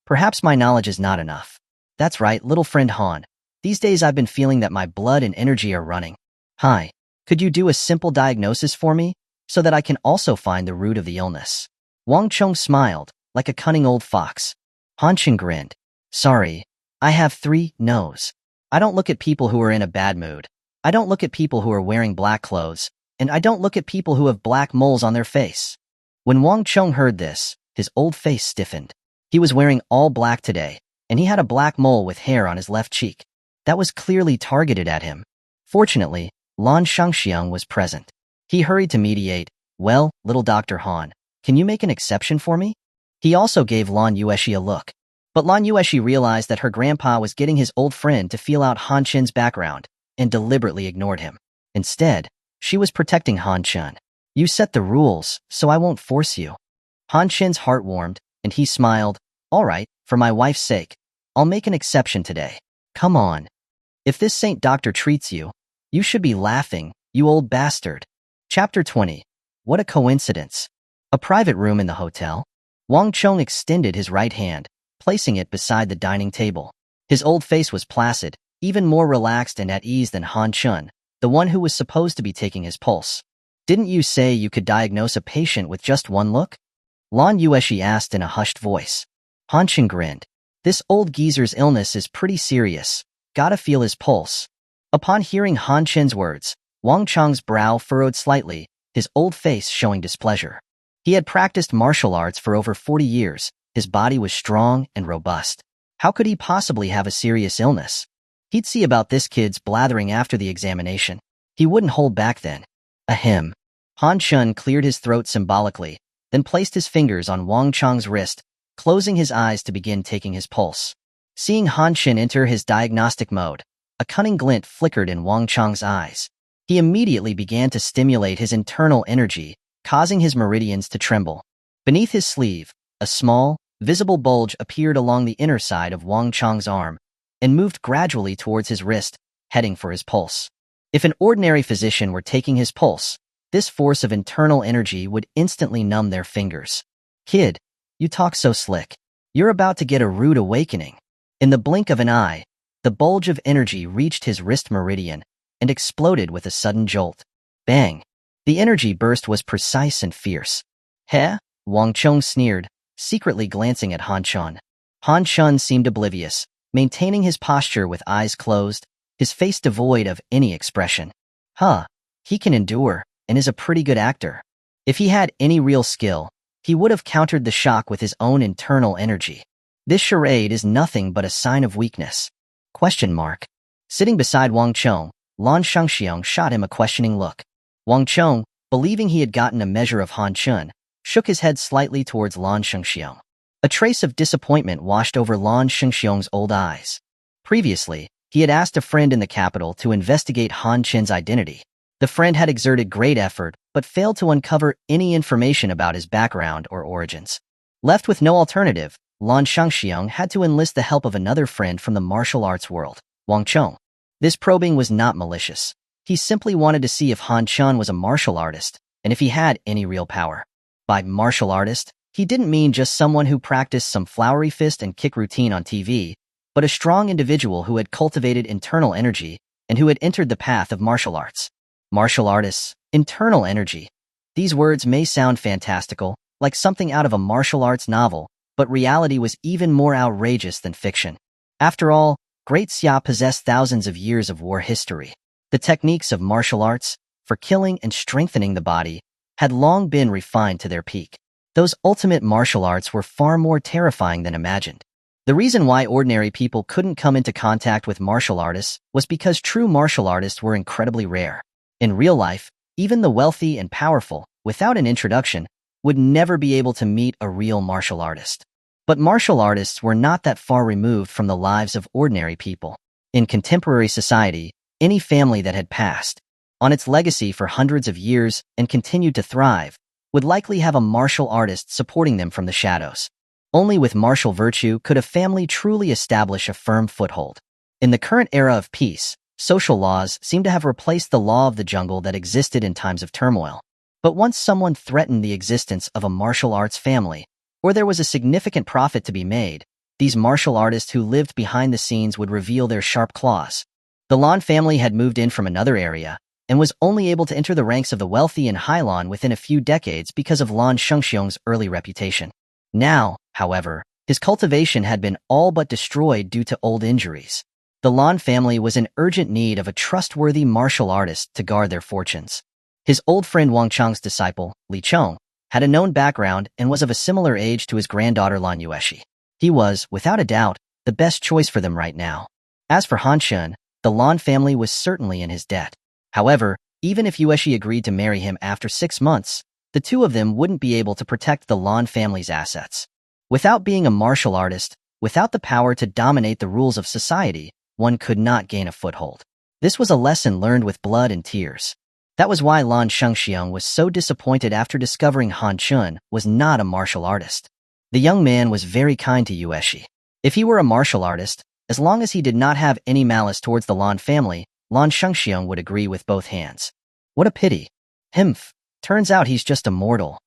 Speaker 1: Perhaps my knowledge is not enough. That's right, little friend Han. These days I've been feeling that my blood and energy are running. Hi, could you do a simple diagnosis for me, so that I can also find the root of the illness? Wang Chong smiled, like a cunning old fox. Han Chen grinned. Sorry, I have 3 no's. I don't look at people who are in a bad mood. I don't look at people who are wearing black clothes, and I don't look at people who have black moles on their face. When Wang Chong heard this, his old face stiffened. He was wearing all black today, and he had a black mole with hair on his left cheek. That was clearly targeted at him. Fortunately, Lan Shengxiang was present. He hurried to mediate. Well, little Dr. Han, can you make an exception for me? He also gave Lan Yueshi a look. But Lan Yueshi realized that her grandpa was getting his old friend to feel out Han Chen's background, and deliberately ignored him. Instead, she was protecting Han Chen. You set the rules, so I won't force you. Han Chen's heart warmed, and he smiled. All right, for my wife's sake, I'll make an exception today. Come on. If this saint doctor treats you, you should be laughing, you old bastard. Chapter 20. What a coincidence. A private room in the hotel. Wang Chong extended his right hand, placing it beside the dining table. His old face was placid, even more relaxed and at ease than Han Chen, the one who was supposed to be taking his pulse. Didn't you say you could diagnose a patient with just one look? Lan Yueshi asked in a hushed voice. Han Chen grinned. This old geezer's illness is pretty serious. Gotta feel his pulse. Upon hearing Han Chen's words, Wang Chong's brow furrowed slightly, his old face showing displeasure. He had practiced martial arts for over 40 years. His body was strong and robust. How could he possibly have a serious illness? He'd see about this kid's blathering after the examination. He wouldn't hold back then. Ahem. Han Chen cleared his throat symbolically, then placed his fingers on Wang Chong's wrist, closing his eyes to begin taking his pulse. Seeing Han Chen enter his diagnostic mode, a cunning glint flickered in Wang Chong's eyes. He immediately began to stimulate his internal energy, causing his meridians to tremble. Beneath his sleeve, a small, visible bulge appeared along the inner side of Wang Chong's arm and moved gradually towards his wrist, heading for his pulse. If an ordinary physician were taking his pulse, This force of internal energy would instantly numb their fingers. Kid, you talk so slick. You're about to get a rude awakening. In the blink of an eye, the bulge of energy reached his wrist meridian and exploded with a sudden jolt. Bang! The energy burst was precise and fierce. Heh? Wang Chong sneered, secretly glancing at Han Chun. Han Chun seemed oblivious, maintaining his posture with eyes closed, his face devoid of any expression. Huh, he can endure, and is a pretty good actor. If he had any real skill, he would have countered the shock with his own internal energy. This charade is nothing but a sign of weakness. Question mark. Sitting beside Wang Chong, Lan Shengxiang shot him a questioning look. Wang Chong, believing he had gotten a measure of Han Chun, shook his head slightly towards Lan Shengxiang. A trace of disappointment washed over Lan Shengxiang's old eyes. Previously, he had asked a friend in the capital to investigate Han Chun's identity. The friend had exerted great effort, but failed to uncover any information about his background or origins. Left with no alternative, Lan Shengxiang had to enlist the help of another friend from the martial arts world, Wang Chong. This probing was not malicious. He simply wanted to see if Han Chun was a martial artist, and if he had any real power. By martial artist, he didn't mean just someone who practiced some flowery fist and kick routine on TV, but a strong individual who had cultivated internal energy and who had entered the path of martial arts. Martial artists, internal energy. These words may sound fantastical, like something out of a martial arts novel, but reality was even more outrageous than fiction. After all, Great Xia possessed thousands of years of war history. The techniques of martial arts, for killing and strengthening the body, had long been refined to their peak. Those ultimate martial arts were far more terrifying than imagined. The reason why ordinary people couldn't come into contact with martial artists was because true martial artists were incredibly rare. In real life, even the wealthy and powerful, without an introduction, would never be able to meet a real martial artist. But martial artists were not that far removed from the lives of ordinary people. In contemporary society, any family that had passed on its legacy for hundreds of years and continued to thrive would likely have a martial artist supporting them from the shadows. Only with martial virtue could a family truly establish a firm foothold. In the current era of peace, social laws seem to have replaced the law of the jungle that existed in times of turmoil. But once someone threatened the existence of a martial arts family, or there was a significant profit to be made, these martial artists who lived behind the scenes would reveal their sharp claws. The Lan family had moved in from another area, and was only able to enter the ranks of the wealthy in Hailan within a few decades because of Lan Shengxiang's early reputation. Now, however, his cultivation had been all but destroyed due to old injuries. The Lan family was in urgent need of a trustworthy martial artist to guard their fortunes. His old friend Wang Chang's disciple, Li Chong, had a known background and was of a similar age to his granddaughter Lan Yueshi. He was, without a doubt, the best choice for them right now. As for Han Chun, the Lan family was certainly in his debt. However, even if Yueshi agreed to marry him after 6 months, the two of them wouldn't be able to protect the Lan family's assets. Without being a martial artist, without the power to dominate the rules of society, one could not gain a foothold. This was a lesson learned with blood and tears. That was why Lan Shengxiang was so disappointed after discovering Han Chun was not a martial artist. The young man was very kind to Yueshi. If he were a martial artist, as long as he did not have any malice towards the Lan family, Lan Shengxiang would agree with both hands. What a pity. Himph, turns out he's just a mortal.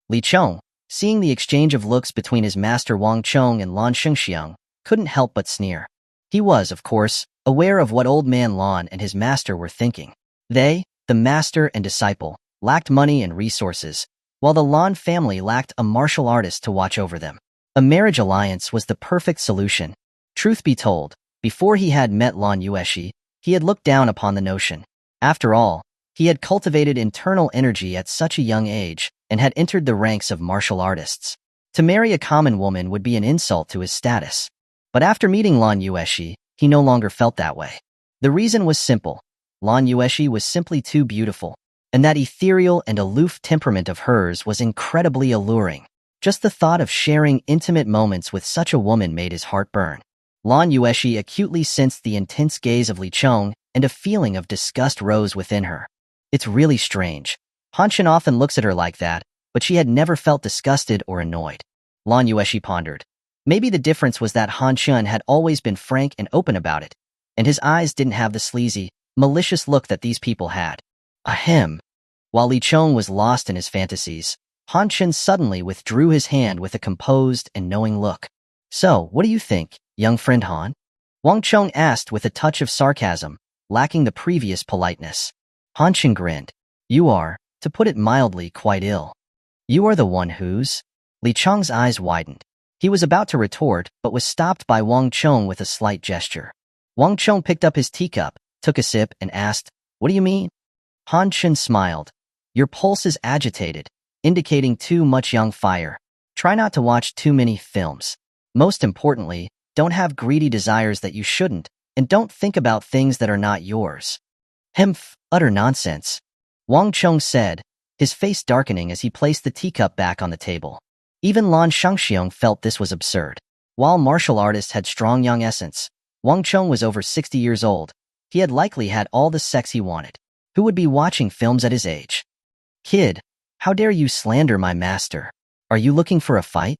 Speaker 1: Li Chong, seeing the exchange of looks between his master Wang Chong and Lan Shengxiang, couldn't help but sneer. He was, of course, aware of what old man Lan and his master were thinking. They, the master and disciple, lacked money and resources, while the Lan family lacked a martial artist to watch over them. A marriage alliance was the perfect solution. Truth be told, before he had met Lan Yueshi, he had looked down upon the notion. After all, he had cultivated internal energy at such a young age and had entered the ranks of martial artists. To marry a common woman would be an insult to his status. But after meeting Lan Yueshi, he no longer felt that way. The reason was simple. Lan Yueshi was simply too beautiful, and that ethereal and aloof temperament of hers was incredibly alluring. Just the thought of sharing intimate moments with such a woman made his heart burn. Lan Yueshi acutely sensed the intense gaze of Li Chong, and a feeling of disgust rose within her. It's really strange. Han Chun often looks at her like that, but she had never felt disgusted or annoyed. Lan Yueshi pondered. Maybe the difference was that Han Chun had always been frank and open about it, and his eyes didn't have the sleazy, malicious look that these people had. Ahem. While Li Chong was lost in his fantasies, Han Chen suddenly withdrew his hand with a composed and knowing look. So, what do you think, young friend Han? Wang Chong asked with a touch of sarcasm, lacking the previous politeness. Han Chen grinned. You are, to put it mildly, quite ill. You are the one who's... Li Chong's eyes widened. He was about to retort, but was stopped by Wang Chong with a slight gesture. Wang Chong picked up his teacup, took a sip, and asked, What do you mean? Han Chen smiled. Your pulse is agitated, indicating too much young fire. Try not to watch too many films. Most importantly, don't have greedy desires that you shouldn't, and don't think about things that are not yours. Hmph, utter nonsense. Wang Chong said, his face darkening as he placed the teacup back on the table. Even Lan Shangxiong felt this was absurd. While martial artists had strong young essence, Wang Chong was over 60 years old. He had likely had all the sex he wanted. Who would be watching films at his age? Kid, how dare you slander my master? Are you looking for a fight?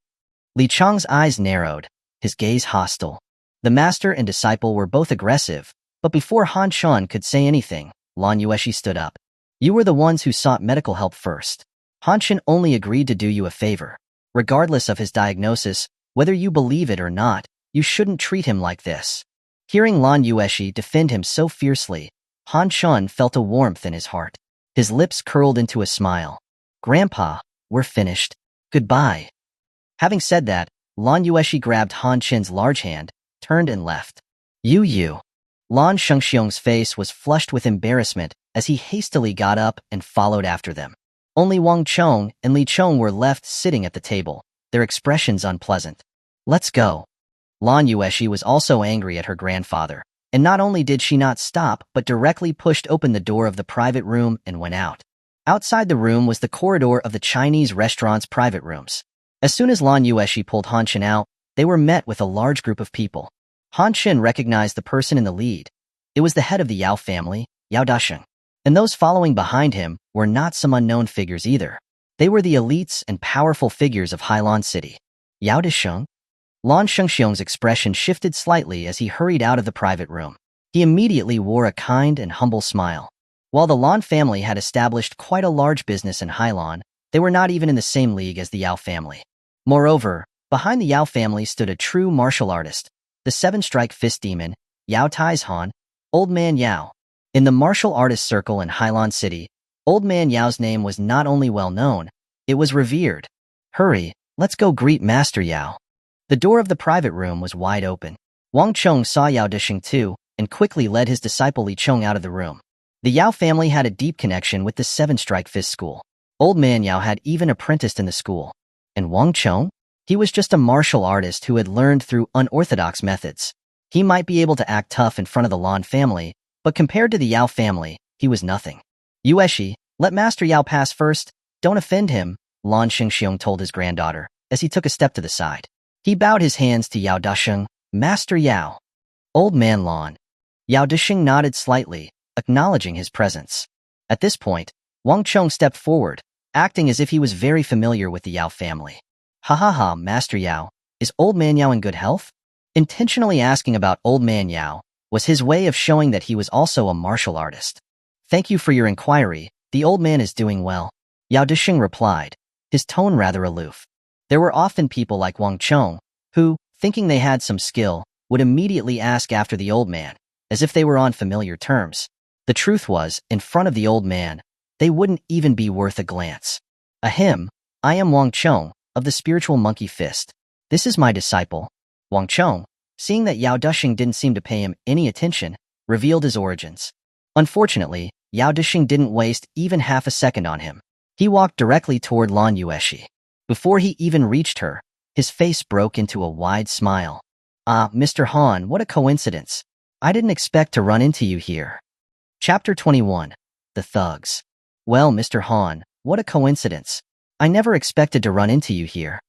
Speaker 1: Li Chong's eyes narrowed, his gaze hostile. The master and disciple were both aggressive, but before Han Chen could say anything, Lan Yueshi stood up. You were the ones who sought medical help first. Han Chen only agreed to do you a favor. Regardless of his diagnosis, whether you believe it or not, you shouldn't treat him like this. Hearing Lan Yueshi defend him so fiercely, Han Chen felt a warmth in his heart. His lips curled into a smile. Grandpa, we're finished. Goodbye. Having said that, Lan Yueshi grabbed Han Chen's large hand, turned and left. You. Lan Shengxiong's face was flushed with embarrassment as he hastily got up and followed after them. Only Wang Chong and Li Chong were left sitting at the table, their expressions unpleasant. Let's go. Lan Yueshi was also angry at her grandfather, and not only did she not stop but directly pushed open the door of the private room and went out. Outside the room was the corridor of the Chinese restaurant's private rooms. As soon as Lan Yueshi pulled Han Chen out, they were met with a large group of people. Han Chen recognized the person in the lead. It was the head of the Yao family, Yao Dasheng. And those following behind him were not some unknown figures either. They were the elites and powerful figures of Hailan City. Yao Dasheng? Lan Shengxiong's expression shifted slightly as he hurried out of the private room. He immediately wore a kind and humble smile. While the Lan family had established quite a large business in Hailan, they were not even in the same league as the Yao family. Moreover, behind the Yao family stood a true martial artist, the seven-strike fist demon, Yao Taizhan, Old Man Yao. In the martial artist circle in Hailan City, Old Man Yao's name was not only well known, it was revered. Hurry, let's go greet Master Yao. The door of the private room was wide open. Wang Chong saw Yao Dasheng too, and quickly led his disciple Li Chong out of the room. The Yao family had a deep connection with the seven-strike fist school. Old Man Yao had even apprenticed in the school. And Wang Chong? He was just a martial artist who had learned through unorthodox methods. He might be able to act tough in front of the Lan family, but compared to the Yao family, he was nothing. Yueshi, let Master Yao pass first. Don't offend him, Lan Shengxiong told his granddaughter, as he took a step to the side. He bowed his hands to Yao Dasheng, Master Yao. Old Man Lan. Yao Dasheng nodded slightly, acknowledging his presence. At this point, Wang Chong stepped forward, acting as if he was very familiar with the Yao family. Ha, Master Yao, is Old Man Yao in good health? Intentionally asking about Old Man Yao was his way of showing that he was also a martial artist. Thank you for your inquiry, the old man is doing well. Yao Dasheng replied, his tone rather aloof. There were often people like Wang Chong, who, thinking they had some skill, would immediately ask after the old man, as if they were on familiar terms. The truth was, in front of the old man, they wouldn't even be worth a glance. Ahem, I am Wang Chong, of the spiritual monkey fist. This is my disciple. Wang Chong, seeing that Yao Dasheng didn't seem to pay him any attention, revealed his origins. Unfortunately, Yao Dasheng didn't waste even half a second on him. He walked directly toward Lan Yueshi. Before he even reached her, his face broke into a wide smile. Ah, Mr. Han, what a coincidence. I didn't expect to run into you here. Chapter 21. The Thugs. Well, Mr. Han, what a coincidence. I never expected to run into you here.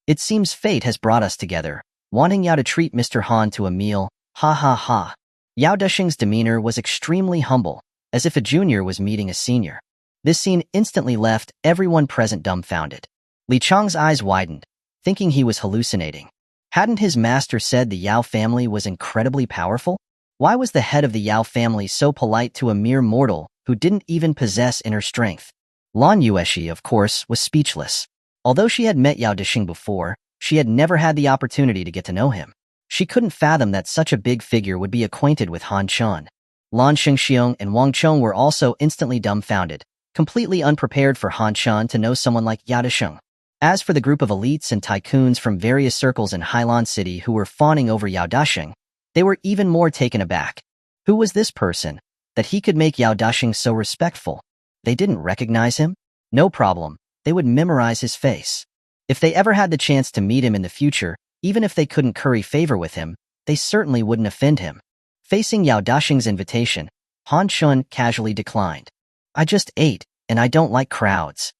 Speaker 1: It seems fate has brought us together, wanting Yao to treat Mr. Han to a meal, ha. Yao Dasheng's demeanor was extremely humble, as if a junior was meeting a senior. This scene instantly left everyone present dumbfounded. Li Chong's eyes widened, thinking he was hallucinating. Hadn't his master said the Yao family was incredibly powerful? Why was the head of the Yao family so polite to a mere mortal who didn't even possess inner strength? Lan Yueshi, of course, was speechless. Although she had met Yao Dishing before, she had never had the opportunity to get to know him. She couldn't fathom that such a big figure would be acquainted with Han Chun. Lan Shengxiong and Wang Chong were also instantly dumbfounded, completely unprepared for Han Chun to know someone like Yao Dishing. As for the group of elites and tycoons from various circles in Hailan City who were fawning over Yao Dashing, they were even more taken aback. Who was this person, that he could make Yao Dashing so respectful? They didn't recognize him? No problem, they would memorize his face. If they ever had the chance to meet him in the future, even if they couldn't curry favor with him, they certainly wouldn't offend him. Facing Yao Dashing's invitation, Han Chun casually declined. I just ate, and I don't like crowds.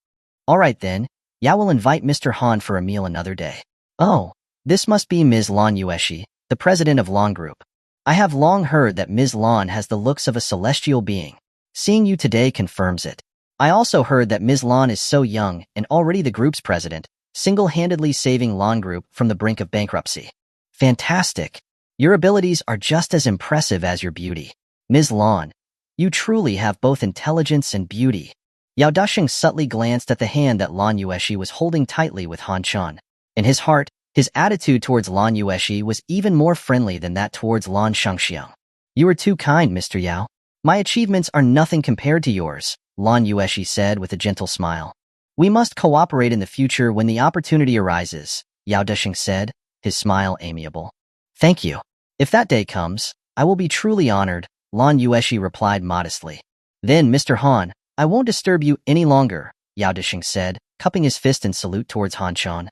Speaker 1: All right then, Yao will invite Mr. Han for a meal another day. Oh, this must be Ms. Lan Yueshi, the president of Lan Group. I have long heard that Ms. Lan has the looks of a celestial being. Seeing you today confirms it. I also heard that Ms. Lan is so young and already the group's president, single-handedly saving Lan Group from the brink of bankruptcy. Fantastic. Your abilities are just as impressive as your beauty. Ms. Lan, you truly have both intelligence and beauty. Yao Dashing subtly glanced at the hand that Lan Yueshi was holding tightly with Han Chun. In his heart, his attitude towards Lan Yueshi was even more friendly than that towards Lan Shengxiang. You are too kind, Mr. Yao. My achievements are nothing compared to yours, Lan Yueshi said with a gentle smile. We must cooperate in the future when the opportunity arises, Yao Dashing said, his smile amiable. Thank you. If that day comes, I will be truly honored, Lan Yueshi replied modestly. Then, Mr. Han, I won't disturb you any longer, Yao Dashing said, cupping his fist in salute towards Han Chun.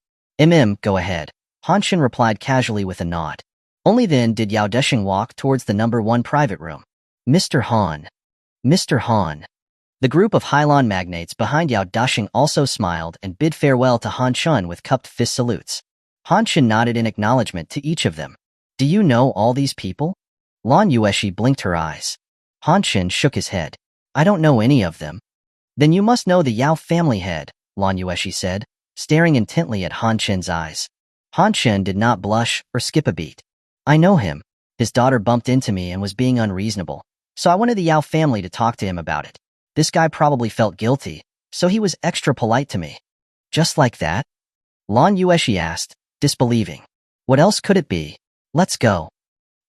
Speaker 1: Go ahead, Han Chun replied casually with a nod. Only then did Yao Dashing walk towards the number 1 private room. Mr. Han. Mr. Han. The group of Hailan magnates behind Yao Dashing also smiled and bid farewell to Han Chun with cupped fist salutes. Han Chun nodded in acknowledgement to each of them. Do you know all these people? Lan Yueshi blinked her eyes. Han Chun shook his head. I don't know any of them. Then you must know the Yao family head, Lan Yueshi said, staring intently at Han Chun's eyes. Han Chun did not blush or skip a beat. I know him. His daughter bumped into me and was being unreasonable, so I wanted the Yao family to talk to him about it. This guy probably felt guilty, so he was extra polite to me. Just like that? Lan Yueshi asked, disbelieving. What else could it be? Let's go.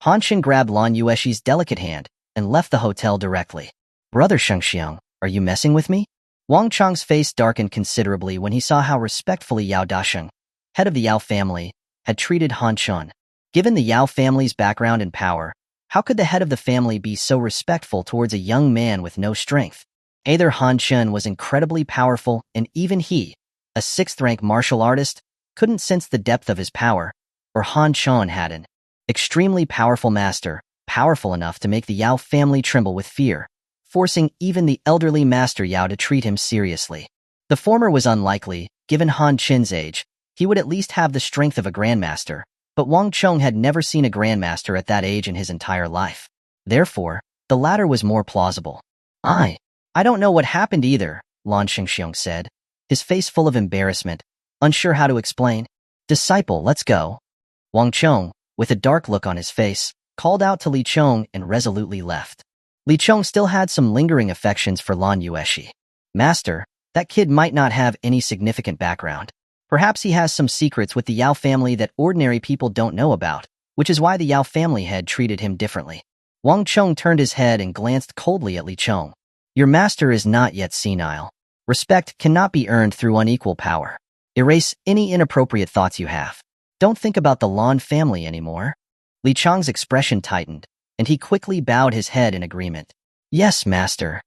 Speaker 1: Han Chun grabbed Lan Yueshi's delicate hand and left the hotel directly. Brother Shengxiang, are you messing with me? Wang Chang's face darkened considerably when he saw how respectfully Yao Dashing, head of the Yao family, had treated Han Chun. Given the Yao family's background and power, how could the head of the family be so respectful towards a young man with no strength? Either Han Chun was incredibly powerful and even he, a 6th-rank martial artist, couldn't sense the depth of his power, or Han Chun had an extremely powerful master, powerful enough to make the Yao family tremble with fear, forcing even the elderly Master Yao to treat him seriously. The former was unlikely, given Han Chun's age. He would at least have the strength of a grandmaster, but Wang Chong had never seen a grandmaster at that age in his entire life. Therefore, the latter was more plausible. I don't know what happened either, Lan Shengxiong said, his face full of embarrassment, unsure how to explain. Disciple, let's go. Wang Chong, with a dark look on his face, called out to Li Chong and resolutely left. Li Chong still had some lingering affections for Lan Yueshi. Master, that kid might not have any significant background. Perhaps he has some secrets with the Yao family that ordinary people don't know about, which is why the Yao family head treated him differently. Wang Chong turned his head and glanced coldly at Li Chong. Your master is not yet senile. Respect cannot be earned through unequal power. Erase any inappropriate thoughts you have. Don't think about the Lan family anymore. Li Chong's expression tightened, and he quickly bowed his head in agreement. Yes, master.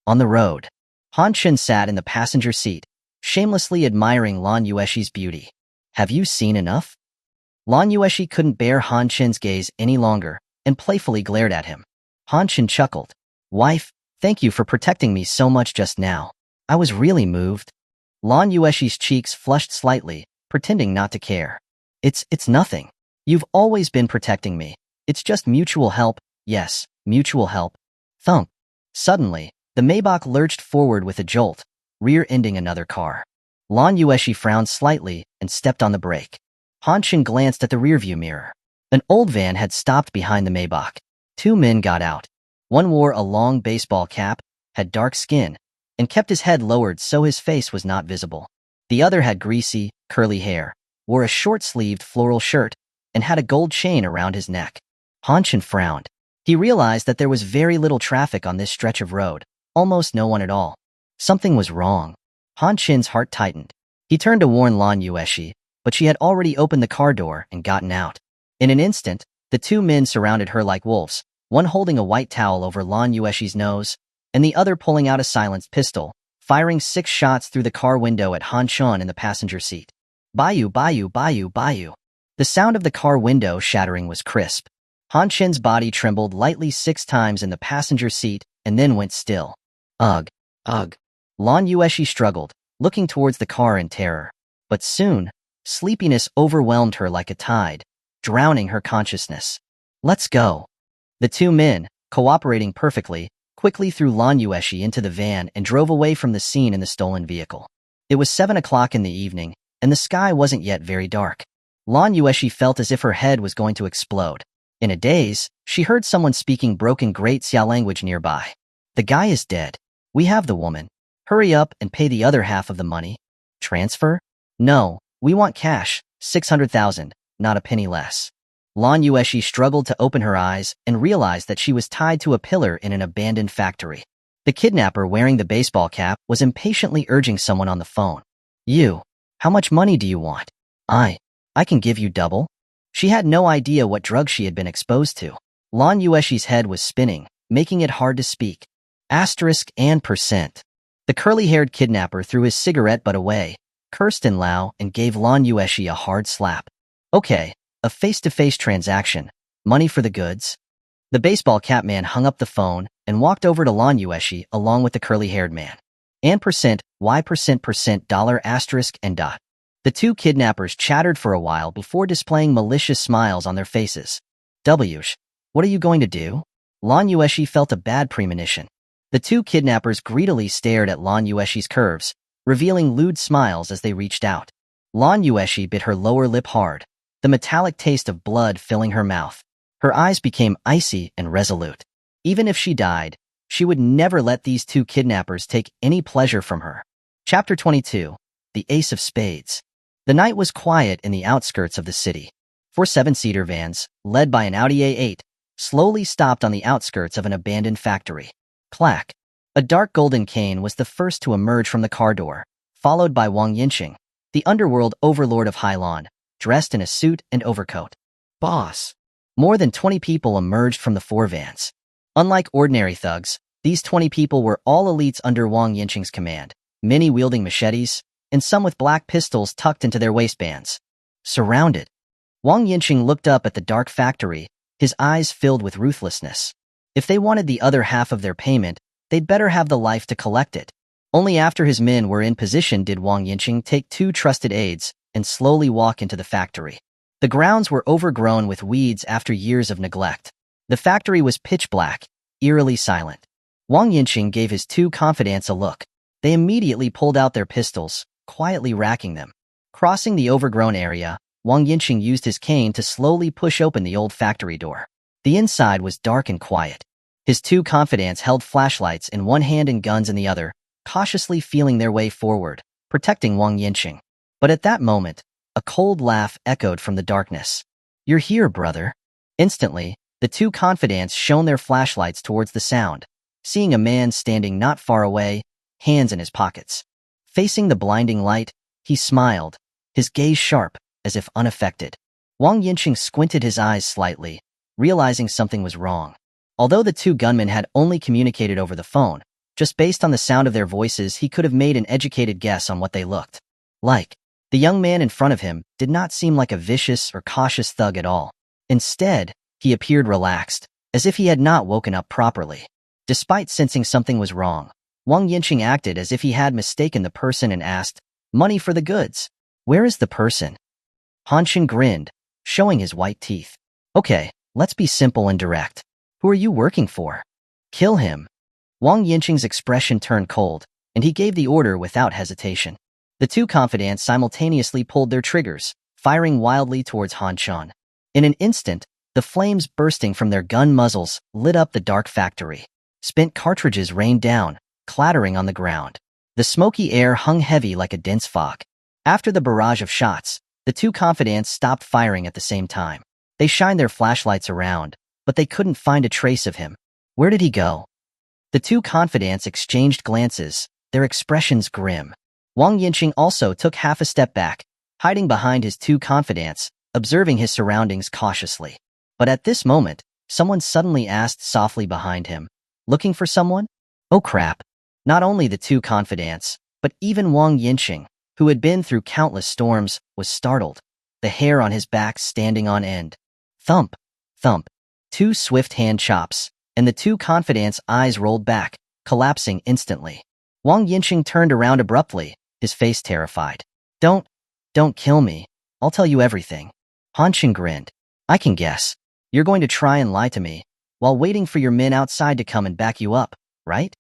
Speaker 1: On the road, Han Chun sat in the passenger seat, shamelessly admiring Lan Yueshi's beauty. Have you seen enough? Lan Yueshi couldn't bear Han Chun's gaze any longer, and playfully glared at him. Han Chun chuckled. Wife, thank you for protecting me so much just now. I was really moved. Lan Yueshi's cheeks flushed slightly, pretending not to care. It's nothing. You've always been protecting me. It's just mutual help. Yes, mutual help. Thump. Suddenly, the Maybach lurched forward with a jolt, rear-ending another car. Lan Yueshi frowned slightly and stepped on the brake. Han Chun glanced at the rearview mirror. An old van had stopped behind the Maybach. 2 men got out. One wore a long baseball cap, had dark skin, and kept his head lowered so his face was not visible. The other had greasy, curly hair, wore a short-sleeved floral shirt, and had a gold chain around his neck. Han Chen frowned. He realized that there was very little traffic on this stretch of road, almost no one at all. Something was wrong. Han Chen's heart tightened. He turned to warn Lan Yueshi, but she had already opened the car door and gotten out. In an instant, the two men surrounded her like wolves, one holding a white towel over Lan Yueshi's nose, and the other pulling out a silenced pistol, firing 6 shots through the car window at Han Chen in the passenger seat. Bayu, bayu, bayu, bayu. The sound of the car window shattering was crisp. Han Chen's body trembled lightly 6 times in the passenger seat and then went still. Ugh, ugh. Lan Yueshi struggled, looking towards the car in terror. But soon, sleepiness overwhelmed her like a tide, drowning her consciousness. Let's go. The two men, cooperating perfectly, quickly threw Lan Yueshi into the van and drove away from the scene in the stolen vehicle. It was 7 o'clock in the evening, and the sky wasn't yet very dark. Lan Yueshi felt as if her head was going to explode. In a daze, she heard someone speaking broken Great Xia language nearby. The guy is dead. We have the woman. Hurry up and pay the other half of the money. Transfer? No, we want cash, 600,000, not a penny less. Lan Yueshi struggled to open her eyes and realized that she was tied to a pillar in an abandoned factory. The kidnapper wearing the baseball cap was impatiently urging someone on the phone. You, how much money do you want? I can give you double. She had no idea what drug she had been exposed to. Lan Yueshi's head was spinning, making it hard to speak. Asterisk and percent. The curly-haired kidnapper threw his cigarette butt away, cursed in Lao, and gave Lan Yueshi a hard slap. Okay, a face-to-face transaction. Money for the goods? The baseball cap man hung up the phone and walked over to Lan Yueshi along with the curly-haired man. And percent, Y percent, dollar asterisk and dot. The two kidnappers chattered for a while before displaying malicious smiles on their faces. Wsh, what are you going to do? Lan Yueshi felt a bad premonition. The two kidnappers greedily stared at Lan Yueshi's curves, revealing lewd smiles as they reached out. Lan Yueshi bit her lower lip hard, the metallic taste of blood filling her mouth. Her eyes became icy and resolute. Even if she died, she would never let these two kidnappers take any pleasure from her. Chapter 22. The Ace of Spades. The night was quiet in the outskirts of the city. 4 7-seater vans, led by an Audi A8, slowly stopped on the outskirts of an abandoned factory. Clack. A dark golden cane was the first to emerge from the car door, followed by Wang Yinqing, the underworld overlord of Hailan, dressed in a suit and overcoat. Boss. More than 20 people emerged from the 4 vans. Unlike ordinary thugs, these 20 people were all elites under Wang Yinqing's command, many wielding machetes, and some with black pistols tucked into their waistbands. Surrounded. Wang Yinqing looked up at the dark factory, his eyes filled with ruthlessness. If they wanted the other half of their payment, they'd better have the life to collect it. Only after his men were in position did Wang Yinqing take 2 trusted aides and slowly walk into the factory. The grounds were overgrown with weeds after years of neglect. The factory was pitch black, eerily silent. Wang Yinqing gave his 2 confidants a look. They immediately pulled out their pistols, quietly racking them. Crossing the overgrown area, Wang Yinqing used his cane to slowly push open the old factory door. The inside was dark and quiet. His 2 confidants held flashlights in one hand and guns in the other, cautiously feeling their way forward, protecting Wang Yinqing. But at that moment, a cold laugh echoed from the darkness. You're here, brother. Instantly, the 2 confidants shone their flashlights towards the sound, seeing a man standing not far away, hands in his pockets. Facing the blinding light, he smiled, his gaze sharp, as if unaffected. Wang Yinqing squinted his eyes slightly, realizing something was wrong. Although the 2 gunmen had only communicated over the phone, just based on the sound of their voices he could have made an educated guess on what they looked like. The young man in front of him did not seem like a vicious or cautious thug at all. Instead, he appeared relaxed, as if he had not woken up properly. Despite sensing something was wrong, Wang Yinqing acted as if he had mistaken the person and asked, "Money for the goods? Where is the person?" Han Chen grinned, showing his white teeth. Okay, let's be simple and direct. Who are you working for? Kill him. Wang Yinqing's expression turned cold, and he gave the order without hesitation. The 2 confidants simultaneously pulled their triggers, firing wildly towards Han Chen. In an instant, the flames bursting from their gun muzzles lit up the dark factory. Spent cartridges rained down, clattering on the ground. The smoky air hung heavy like a dense fog. After the barrage of shots, the two confidants stopped firing at the same time. They shined their flashlights around, but they couldn't find a trace of him. Where did he go? The two confidants exchanged glances, their expressions grim. Wang Yinqing also took half a step back, hiding behind his two confidants, observing his surroundings cautiously. But at this moment, someone suddenly asked softly behind him, "Looking for someone?" Oh crap. Not only the two confidants, but even Wang Yinqing, who had been through countless storms, was startled, the hair on his back standing on end. Thump, thump. Two swift hand chops, and the two confidants' eyes rolled back, collapsing instantly. Wang Yinqing turned around abruptly, his face terrified. Don't kill me. I'll tell you everything." Han Chen grinned. "I can guess. You're going to try and lie to me, while waiting for your men outside to come and back you up, right?"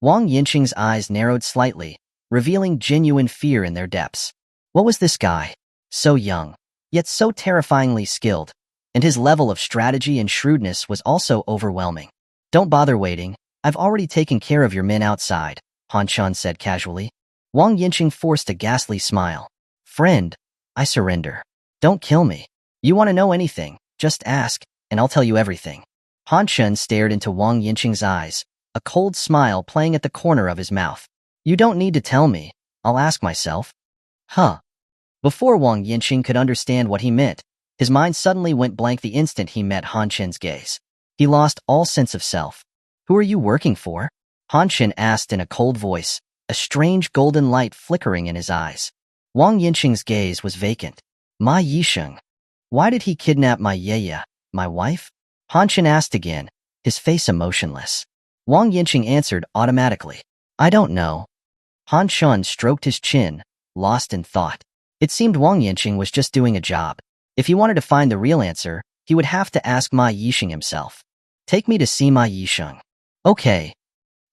Speaker 1: Wang Yinqing's eyes narrowed slightly, revealing genuine fear in their depths. What was this guy? So young, yet so terrifyingly skilled, and his level of strategy and shrewdness was also overwhelming. "Don't bother waiting. I've already taken care of your men outside," Han Chen said casually. Wang Yinqing forced a ghastly smile. "Friend, I surrender. Don't kill me. You want to know anything, just ask, and I'll tell you everything." Han Chen stared into Wang Yinqing's eyes, a cold smile playing at the corner of his mouth. "You don't need to tell me. I'll ask myself." Huh. Before Wang Yinqing could understand what he meant, his mind suddenly went blank the instant he met Han Chen's gaze. He lost all sense of self. "Who are you working for?" Han Chen asked in a cold voice, a strange golden light flickering in his eyes. Wang Yinqing's gaze was vacant. "Ma Yisheng. Why did he kidnap my Yeye, my wife?" Han Chen asked again, his face emotionless. Wang Yinqing answered automatically. "I don't know." Han Chen stroked his chin, lost in thought. It seemed Wang Yinqing was just doing a job. If he wanted to find the real answer, he would have to ask Ma Yisheng himself. "Take me to see Ma Yisheng." "Okay."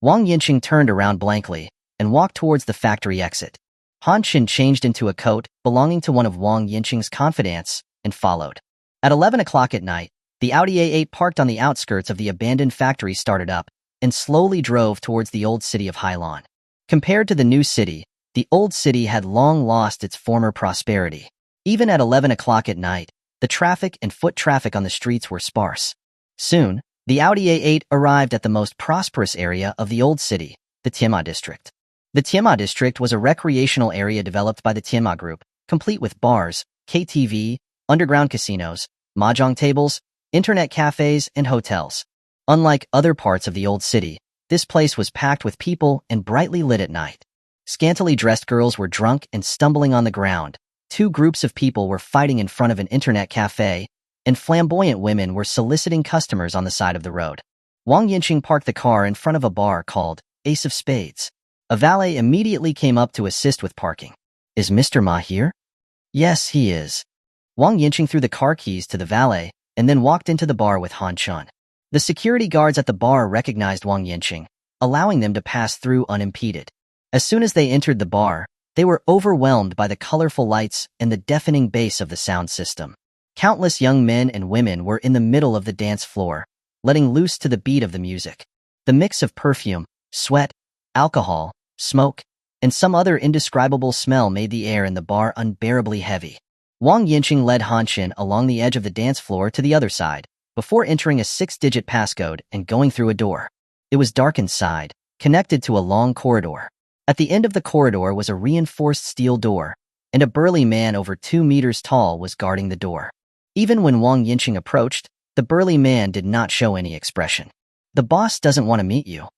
Speaker 1: Wang Yinqing turned around blankly and walked towards the factory exit. Han Chen changed into a coat belonging to one of Wang Yinqing's confidants and followed. At 11 o'clock at night, the Audi A8 parked on the outskirts of the abandoned factory started up and slowly drove towards the old city of Hailan. Compared to the new city, the old city had long lost its former prosperity. Even at 11 o'clock at night, the traffic and foot traffic on the streets were sparse. Soon, the Audi A8 arrived at the most prosperous area of the old city, the Tianma district. The Tianma district was a recreational area developed by the Tianma Group, complete with bars, KTV, underground casinos, mahjong tables, internet cafes, and hotels. Unlike other parts of the old city, this place was packed with people and brightly lit at night. Scantily dressed girls were drunk and stumbling on the ground. Two groups of people were fighting in front of an internet cafe, and flamboyant women were soliciting customers on the side of the road. Wang Yinqing parked the car in front of a bar called Ace of Spades. A valet immediately came up to assist with parking. "Is Mr. Ma here?" "Yes, he is." Wang Yinqing threw the car keys to the valet and then walked into the bar with Han Chen. The security guards at the bar recognized Wang Yinqing, allowing them to pass through unimpeded. As soon as they entered the bar, they were overwhelmed by the colorful lights and the deafening bass of the sound system. Countless young men and women were in the middle of the dance floor, letting loose to the beat of the music. The mix of perfume, sweat, alcohol, smoke, and some other indescribable smell made the air in the bar unbearably heavy. Wang Yinqing led Han Chen along the edge of the dance floor to the other side, before entering a 6-digit passcode and going through a door. It was dark inside, connected to a long corridor. At the end of the corridor was a reinforced steel door, and a burly man over 2 meters tall was guarding the door. Even when Wang Yinqing approached, the burly man did not show any expression. "The boss doesn't want to meet you."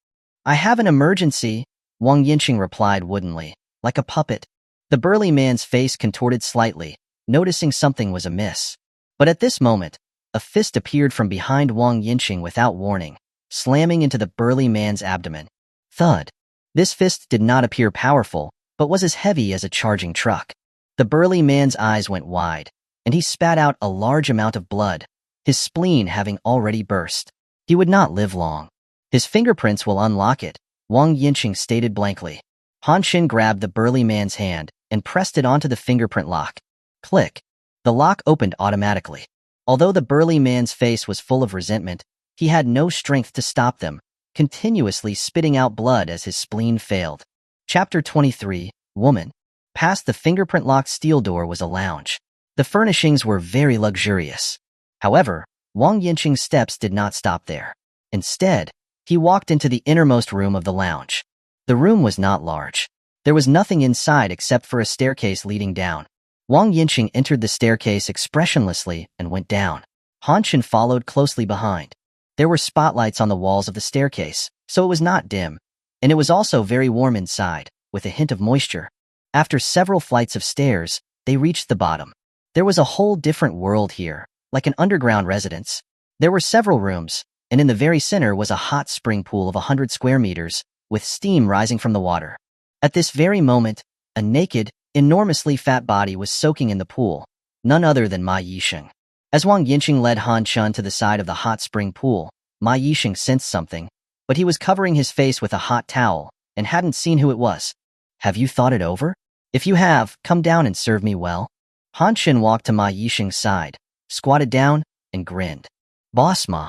Speaker 1: "I have an emergency," Wang Yinqing replied woodenly, like a puppet. The burly man's face contorted slightly, noticing something was amiss. But at this moment, a fist appeared from behind Wang Yinqing without warning, slamming into the burly man's abdomen. Thud. This fist did not appear powerful, but was as heavy as a charging truck. The burly man's eyes went wide, and he spat out a large amount of blood, his spleen having already burst. He would not live long. "His fingerprints will unlock it," Wang Yinqing stated blankly. Han Chen grabbed the burly man's hand and pressed it onto the fingerprint lock. Click. The lock opened automatically. Although the burly man's face was full of resentment, he had no strength to stop them, continuously spitting out blood as his spleen failed. Chapter 23, Woman. Past the fingerprint-locked steel door was a lounge. The furnishings were very luxurious. However, Wang Yinqing's steps did not stop there. Instead, he walked into the innermost room of the lounge. The room was not large. There was nothing inside except for a staircase leading down. Wang Yinqing entered the staircase expressionlessly and went down. Han Chen followed closely behind. There were spotlights on the walls of the staircase, so it was not dim, and it was also very warm inside, with a hint of moisture. After several flights of stairs, they reached the bottom. There was a whole different world here, like an underground residence. There were several rooms, and in the very center was a hot spring pool of 100 square meters, with steam rising from the water. At this very moment, a naked, enormously fat body was soaking in the pool, none other than Ma Yixing. As Wang Yinqing led Han Chen to the side of the hot spring pool, Ma Yixing sensed something, but he was covering his face with a hot towel and hadn't seen who it was. Have you thought it over? If you have, come down and serve me well. Han Chen walked to Ma Yixing's side, squatted down, and grinned. Boss Ma.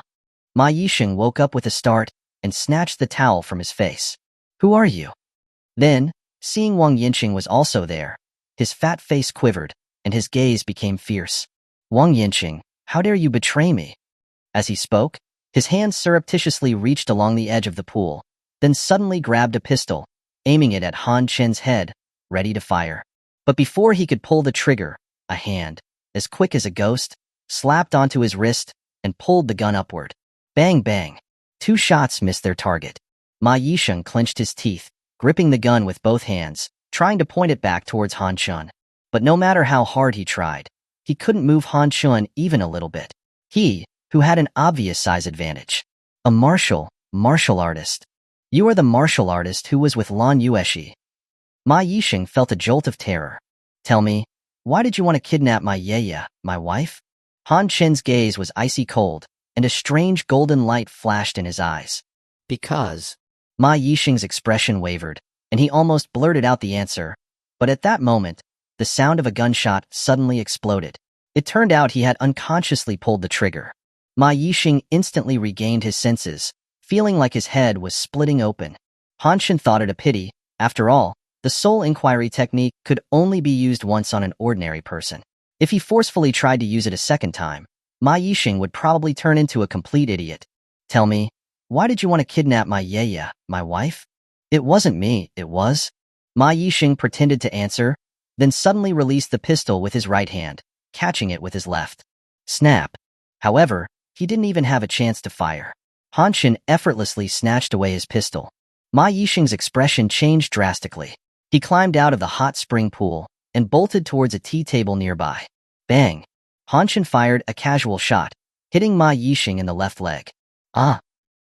Speaker 1: Ma Yixing woke up with a start and snatched the towel from his face. Who are you? Then, seeing Wang Yinqing was also there, his fat face quivered, and his gaze became fierce. Wang Yinqing, how dare you betray me? As he spoke, his hand surreptitiously reached along the edge of the pool, then suddenly grabbed a pistol, aiming it at Han Chen's head, ready to fire. But before he could pull the trigger, a hand, as quick as a ghost, slapped onto his wrist and pulled the gun upward. Bang bang. 2 shots missed their target. Ma Yixing clenched his teeth, gripping the gun with both hands, trying to point it back towards Han Chen. But no matter how hard he tried, he couldn't move Han Chen even a little bit. He, who had an obvious size advantage. A martial artist. You are the martial artist who was with Lan Yueshi. Ma Yixing felt a jolt of terror. Tell me, why did you want to kidnap my Yaya, my wife? Han Chen's gaze was icy cold, and a strange golden light flashed in his eyes. Because. Ma Yixing's expression wavered, and he almost blurted out the answer. But at that moment, the sound of a gunshot suddenly exploded. It turned out he had unconsciously pulled the trigger. Ma Yixing instantly regained his senses, feeling like his head was splitting open. Han Chen thought it a pity. After all, the soul inquiry technique could only be used once on an ordinary person. If he forcefully tried to use it a second time, Ma Yixing would probably turn into a complete idiot. Tell me, why did you want to kidnap my Yaya, my wife? It wasn't me, it was. Ma Yixing pretended to answer, then suddenly released the pistol with his right hand, catching it with his left. Snap. However, he didn't even have a chance to fire. Han Chen effortlessly snatched away his pistol. Ma Yixing's expression changed drastically. He climbed out of the hot spring pool and bolted towards a tea table nearby. Bang! Han Chen fired a casual shot, hitting Ma Yixing in the left leg. Ah!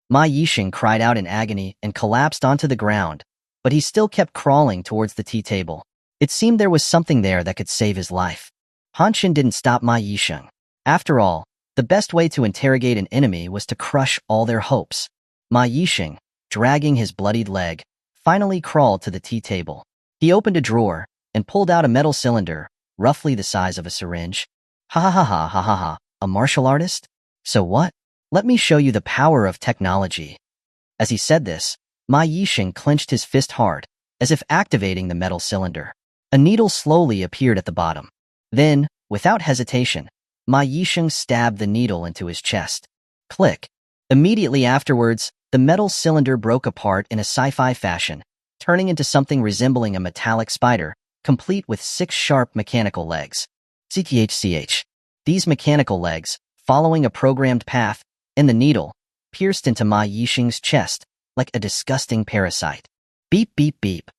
Speaker 1: Ma Yixing cried out in agony and collapsed onto the ground, but he still kept crawling towards the tea table. It seemed there was something there that could save his life. Han Chen didn't stop Ma Yixing. After all, the best way to interrogate an enemy was to crush all their hopes. Ma Yixing, dragging his bloodied leg, finally crawled to the tea table. He opened a drawer and pulled out a metal cylinder, roughly the size of a syringe. Ha ha ha ha ha ha ha, a martial artist? So what? Let me show you the power of technology. As he said this, Ma Yixing clenched his fist hard, as if activating the metal cylinder. A needle slowly appeared at the bottom. Then, without hesitation, Ma Yixing stabbed the needle into his chest. Click. Immediately afterwards, the metal cylinder broke apart in a sci-fi fashion, turning into something resembling a metallic spider, complete with 6 sharp mechanical legs. CTHCH. These mechanical legs, following a programmed path, and the needle, pierced into Ma Yixing's chest, like a disgusting parasite. Beep beep beep.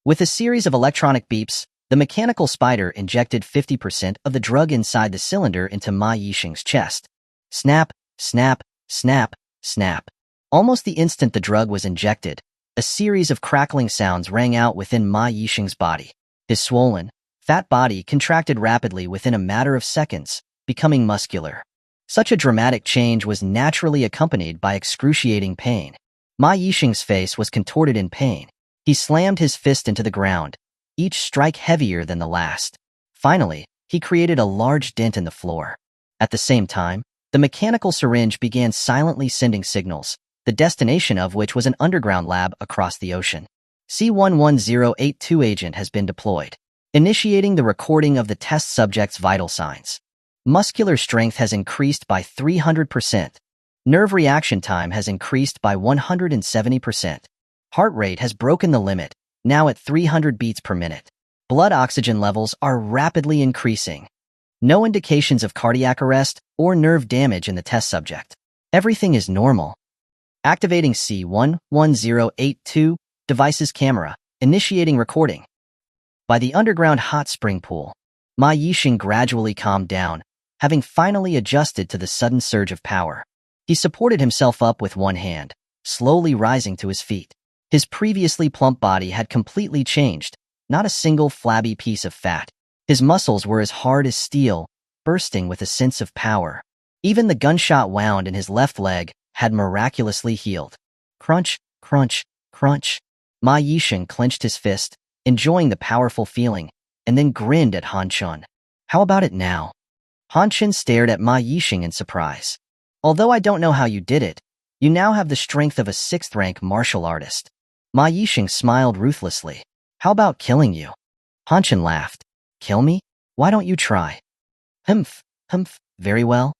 Speaker 1: With a series of electronic beeps, the mechanical spider injected 50% of the drug inside the cylinder into Ma Yixing's chest. Snap, snap, snap, snap. Almost the instant the drug was injected, a series of crackling sounds rang out within Ma Yixing's body. His swollen, fat body contracted rapidly within a matter of seconds, becoming muscular. Such a dramatic change was naturally accompanied by excruciating pain. Ma Yixing's face was contorted in pain. He slammed his fist into the ground, each strike heavier than the last. Finally, he created a large dent in the floor. At the same time, the mechanical syringe began silently sending signals, the destination of which was an underground lab across the ocean. C-11082 agent has been deployed, initiating the recording of the test subject's vital signs. Muscular strength has increased by 300%. Nerve reaction time has increased by 170%. Heart rate has broken the limit, now at 300 beats per minute. Blood oxygen levels are rapidly increasing. No indications of cardiac arrest or nerve damage in the test subject. Everything is normal. Activating C-11082 device's camera, initiating recording. By the underground hot spring pool, Ma Yixing gradually calmed down, having finally adjusted to the sudden surge of power. He supported himself up with one hand, slowly rising to his feet. His previously plump body had completely changed, not a single flabby piece of fat. His muscles were as hard as steel, bursting with a sense of power. Even the gunshot wound in his left leg had miraculously healed. Crunch, crunch, crunch. Ma Yixing clenched his fist, enjoying the powerful feeling, and then grinned at Han Chun. How about it now? Han Chun stared at Ma Yixing in surprise. Although I don't know how you did it, you now have the strength of a 6th-rank martial artist. Ma Yixing smiled ruthlessly. How about killing you? Han Chun laughed. Kill me? Why don't you try? Humph, very well.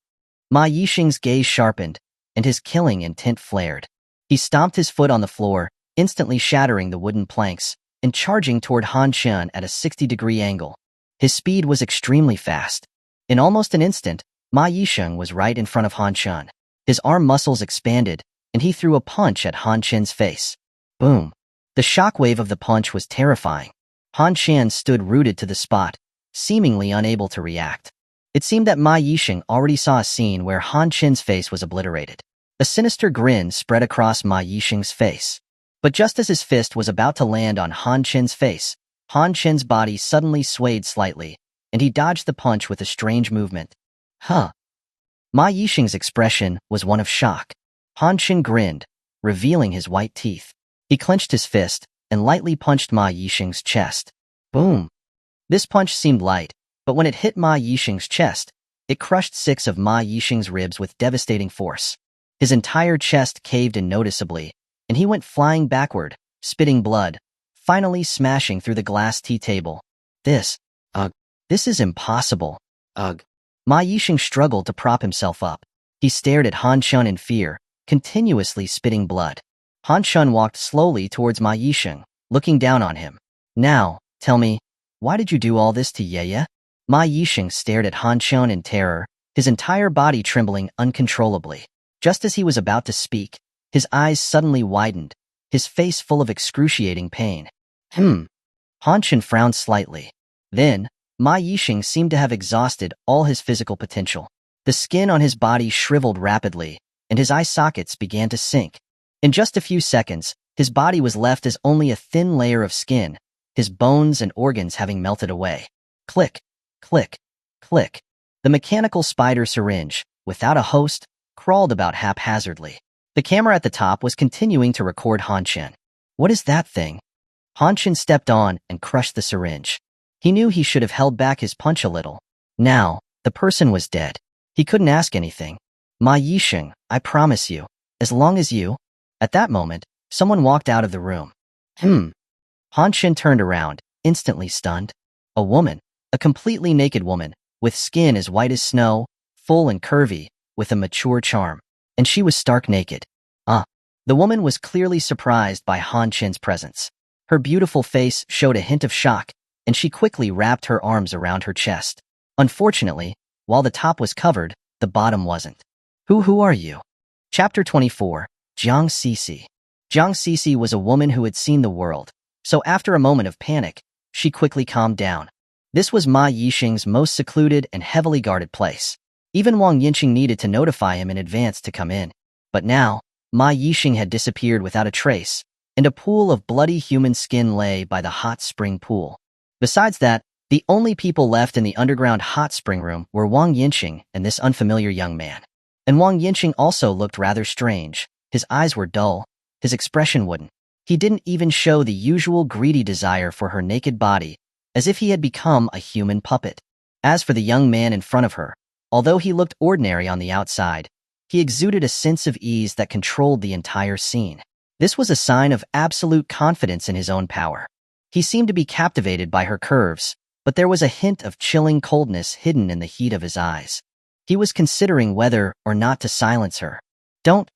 Speaker 1: Ma Yixing's gaze sharpened, and his killing intent flared. He stomped his foot on the floor, instantly shattering the wooden planks, and charging toward Han Chun at a 60-degree angle. His speed was extremely fast. In almost an instant, Ma Yixing was right in front of Han Chun. His arm muscles expanded, and he threw a punch at Han Chun's face. Boom. The shockwave of the punch was terrifying. Han Chun stood rooted to the spot, seemingly unable to react. It seemed that Ma Yixing already saw a scene where Han Chun's face was obliterated. A sinister grin spread across Ma Yixing's face. But just as his fist was about to land on Han Chun's face, Han Chun's body suddenly swayed slightly, and he dodged the punch with a strange movement. Huh. Ma Yixing's expression was one of shock. Han Chun grinned, revealing his white teeth. He clenched his fist and lightly punched Ma Yixing's chest. Boom. This punch seemed light, but when it hit Ma Yixing's chest, it crushed 6 of Ma Yixing's ribs with devastating force. His entire chest caved in noticeably, and he went flying backward, spitting blood, finally smashing through the glass tea table. This is impossible. Ma Yixing struggled to prop himself up. He stared at Han Chun in fear, continuously spitting blood. Han Chun walked slowly towards Ma Yixing, looking down on him. Now, tell me, why did you do all this to Ye? Ma Yixing stared at Han Chun in terror, his entire body trembling uncontrollably. Just as he was about to speak, his eyes suddenly widened, his face full of excruciating pain. Han Chun frowned slightly. Then, Ma Yixing seemed to have exhausted all his physical potential. The skin on his body shriveled rapidly, and his eye sockets began to sink. In just a few seconds, his body was left as only a thin layer of skin, his bones and organs having melted away. Click, click, click. The mechanical spider syringe, without a host, crawled about haphazardly. The camera at the top was continuing to record Han Chun. What is that thing? Han Chun stepped on and crushed the syringe. He knew he should have held back his punch a little. Now, the person was dead. He couldn't ask anything. Ma Yixing, I promise you, as long as you... At that moment, someone walked out of the room. Han Chun turned around, instantly stunned. A woman, a completely naked woman, with skin as white as snow, full and curvy, with a mature charm. And she was stark naked. The woman was clearly surprised by Han Chun's presence. Her beautiful face showed a hint of shock, and she quickly wrapped her arms around her chest. Unfortunately, while the top was covered, the bottom wasn't. Who are you? Chapter 24. Jiang Cixi. Jiang Cixi was a woman who had seen the world, so after a moment of panic, she quickly calmed down. This was Ma Yixing's most secluded and heavily guarded place. Even Wang Yinqing needed to notify him in advance to come in. But now, Ma Yixing had disappeared without a trace, and a pool of bloody human skin lay by the hot spring pool. Besides that, the only people left in the underground hot spring room were Wang Yinqing and this unfamiliar young man. And Wang Yinqing also looked rather strange. His eyes were dull, his expression wooden. He didn't even show the usual greedy desire for her naked body, as if he had become a human puppet. As for the young man in front of her, although he looked ordinary on the outside, He exuded a sense of ease that controlled the entire scene. This was a sign of absolute confidence in his own power. He seemed to be captivated by her curves, but there was a hint of chilling coldness hidden in the heat of his eyes. He was considering whether or not to silence her. Don't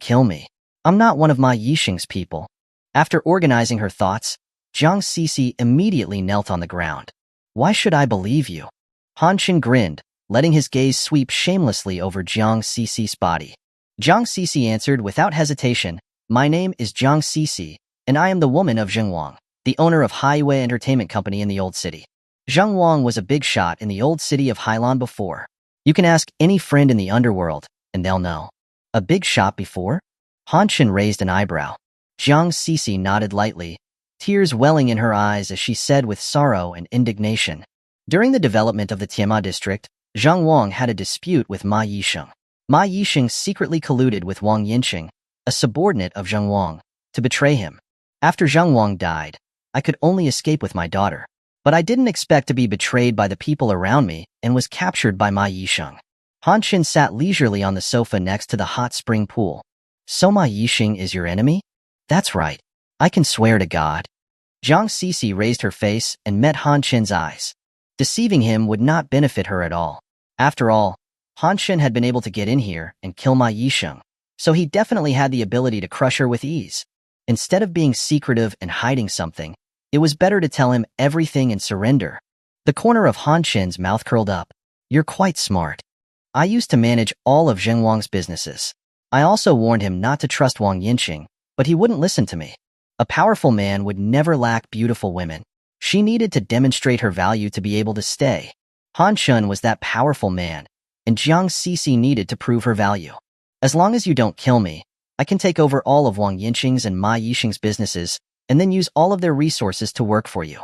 Speaker 1: kill me. I'm not one of Ma Yixing's people. After organizing her thoughts, Jiang Sisi immediately knelt on the ground. Why should I believe you? Han Chen grinned, letting his gaze sweep shamelessly over Jiang Sisi's body. Jiang Sisi answered without hesitation, my name is Jiang Sisi, and I am the woman of Zheng Wang, the owner of Haiwei Entertainment Company in the Old City. Zheng Wang was a big shot in the old city of Hailan before. You can ask any friend in the underworld, and they'll know. A big shot before? Han Chen raised an eyebrow. Jiang Sisi nodded lightly, tears welling in her eyes as she said with sorrow and indignation. During the development of the Tianma district, Zheng Wang had a dispute with Ma Yixing. Ma Yixing secretly colluded with Wang Yinqing, a subordinate of Zheng Wang, to betray him. After Zheng Wang died, I could only escape with my daughter. But I didn't expect to be betrayed by the people around me and was captured by Ma Yixing. Han Chen sat leisurely on the sofa next to the hot spring pool. So Ma Yixing is your enemy? That's right. I can swear to God. Jiang Sisi raised her face and met Han Chen's eyes. Deceiving him would not benefit her at all. After all, Han Chen had been able to get in here and kill Ma Yixing, so he definitely had the ability to crush her with ease. Instead of being secretive and hiding something, it was better to tell him everything and surrender. The corner of Han Chen's mouth curled up. You're quite smart. I used to manage all of Zheng Wang's businesses. I also warned him not to trust Wang Yinqing, but he wouldn't listen to me. A powerful man would never lack beautiful women. She needed to demonstrate her value to be able to stay. Han Chen was that powerful man, and Jiang Sisi needed to prove her value. As long as you don't kill me, I can take over all of Wang Yinqing's and Ma Yixing's businesses and then use all of their resources to work for you.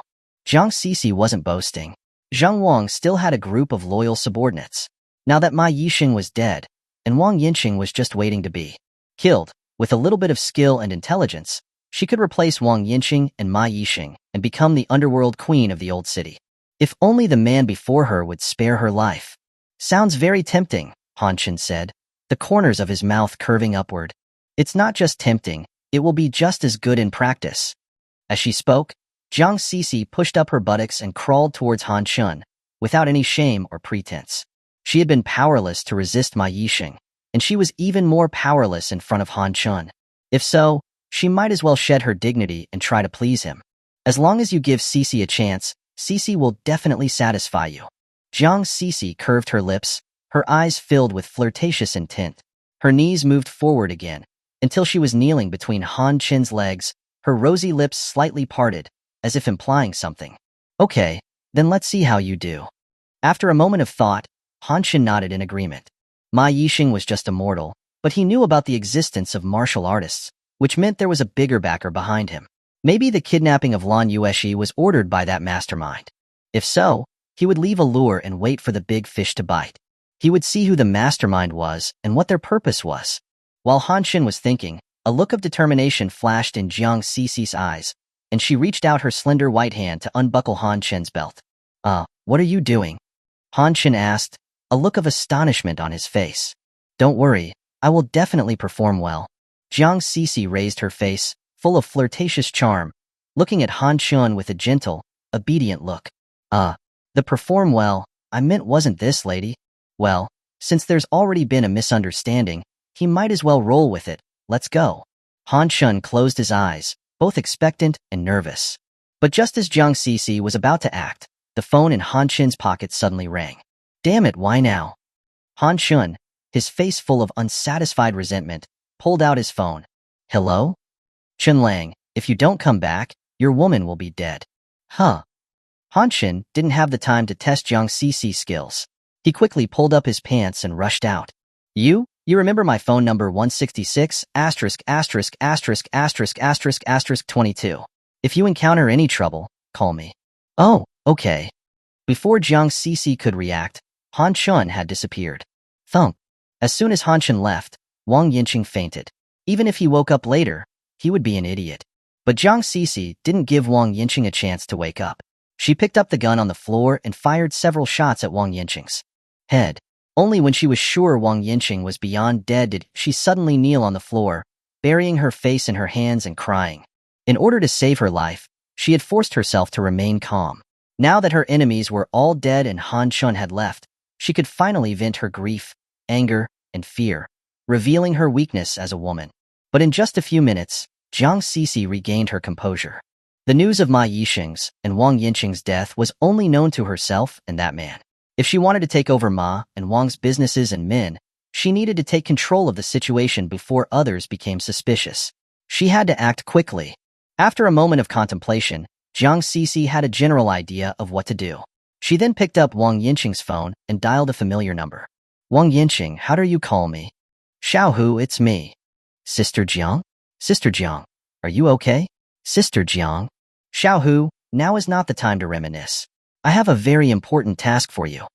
Speaker 1: Jiang Sisi wasn't boasting. Zheng Wang still had a group of loyal subordinates. Now that Ma Yixing was dead, and Wang Yinqing was just waiting to be killed, with a little bit of skill and intelligence, she could replace Wang Yinqing and Ma Yixing and become the underworld queen of the old city. If only the man before her would spare her life. Sounds very tempting, Han Chen said, the corners of his mouth curving upward. It's not just tempting, it will be just as good in practice. As she spoke, Jiang Sisi pushed up her buttocks and crawled towards Han Chen, without any shame or pretense. She had been powerless to resist Ma Yixing, and she was even more powerless in front of Han Chen. If so, she might as well shed her dignity and try to please him. As long as you give Sisi a chance, Sisi will definitely satisfy you. Jiang Sisi curved her lips, her eyes filled with flirtatious intent. Her knees moved forward again, until she was kneeling between Han Chen's legs, her rosy lips slightly parted, as if implying something. Okay, then let's see how you do. After a moment of thought, Han Chen nodded in agreement. Ma Yixing was just a mortal, but he knew about the existence of martial artists, which meant there was a bigger backer behind him. Maybe the kidnapping of Lan Yueshi was ordered by that mastermind. If so, he would leave a lure and wait for the big fish to bite. He would see who the mastermind was and what their purpose was. While Han Chen was thinking, a look of determination flashed in Jiang Sisi's eyes, and she reached out her slender white hand to unbuckle Han Chen's belt. What are you doing? Han Chen asked, a look of astonishment on his face. Don't worry, I will definitely perform well. Jiang Sisi raised her face, full of flirtatious charm, looking at Han Chen with a gentle, obedient look. The perform well, I meant wasn't this, lady? Well, since there's already been a misunderstanding, he might as well roll with it. Let's go. Han Chen closed his eyes, both expectant and nervous. But just as Jiang Sisi was about to act, the phone in Han Chen's pocket suddenly rang. Damn it, why now? Han Chen, his face full of unsatisfied resentment, pulled out his phone. Hello? Chen Lang, if you don't come back, your woman will be dead. Huh. Han Chen didn't have the time to test Jiang Sisi's skills. He quickly pulled up his pants and rushed out. You remember my phone number 166 ******** 22. If you encounter any trouble, call me. Oh, okay. Before Jiang Sisi could react, Han Chen had disappeared. Thump. As soon as Han Chen left, Wang Yinqing fainted. Even if he woke up later, he would be an idiot. But Jiang Sisi didn't give Wang Yinqing a chance to wake up. She picked up the gun on the floor and fired several shots at Wang Yinqing's head. Only when she was sure Wang Yinqing was beyond dead did she suddenly kneel on the floor, burying her face in her hands and crying. In order to save her life, she had forced herself to remain calm. Now that her enemies were all dead and Han Chun had left, she could finally vent her grief, anger, and fear, revealing her weakness as a woman. But in just a few minutes, Jiang Sisi regained her composure. The news of Ma Yixing's and Wang Yinqing's death was only known to herself and that man. If she wanted to take over Ma and Wang's businesses and men, she needed to take control of the situation before others became suspicious. She had to act quickly. After a moment of contemplation, Jiang Sisi had a general idea of what to do. She then picked up Wang Yinqing's phone and dialed a familiar number. Wang Yinqing, how dare you call me? Xiaohu, it's me. Sister Jiang? Sister Jiang, are you okay? Sister Jiang? Xiaohu, now is not the time to reminisce. I have a very important task for you.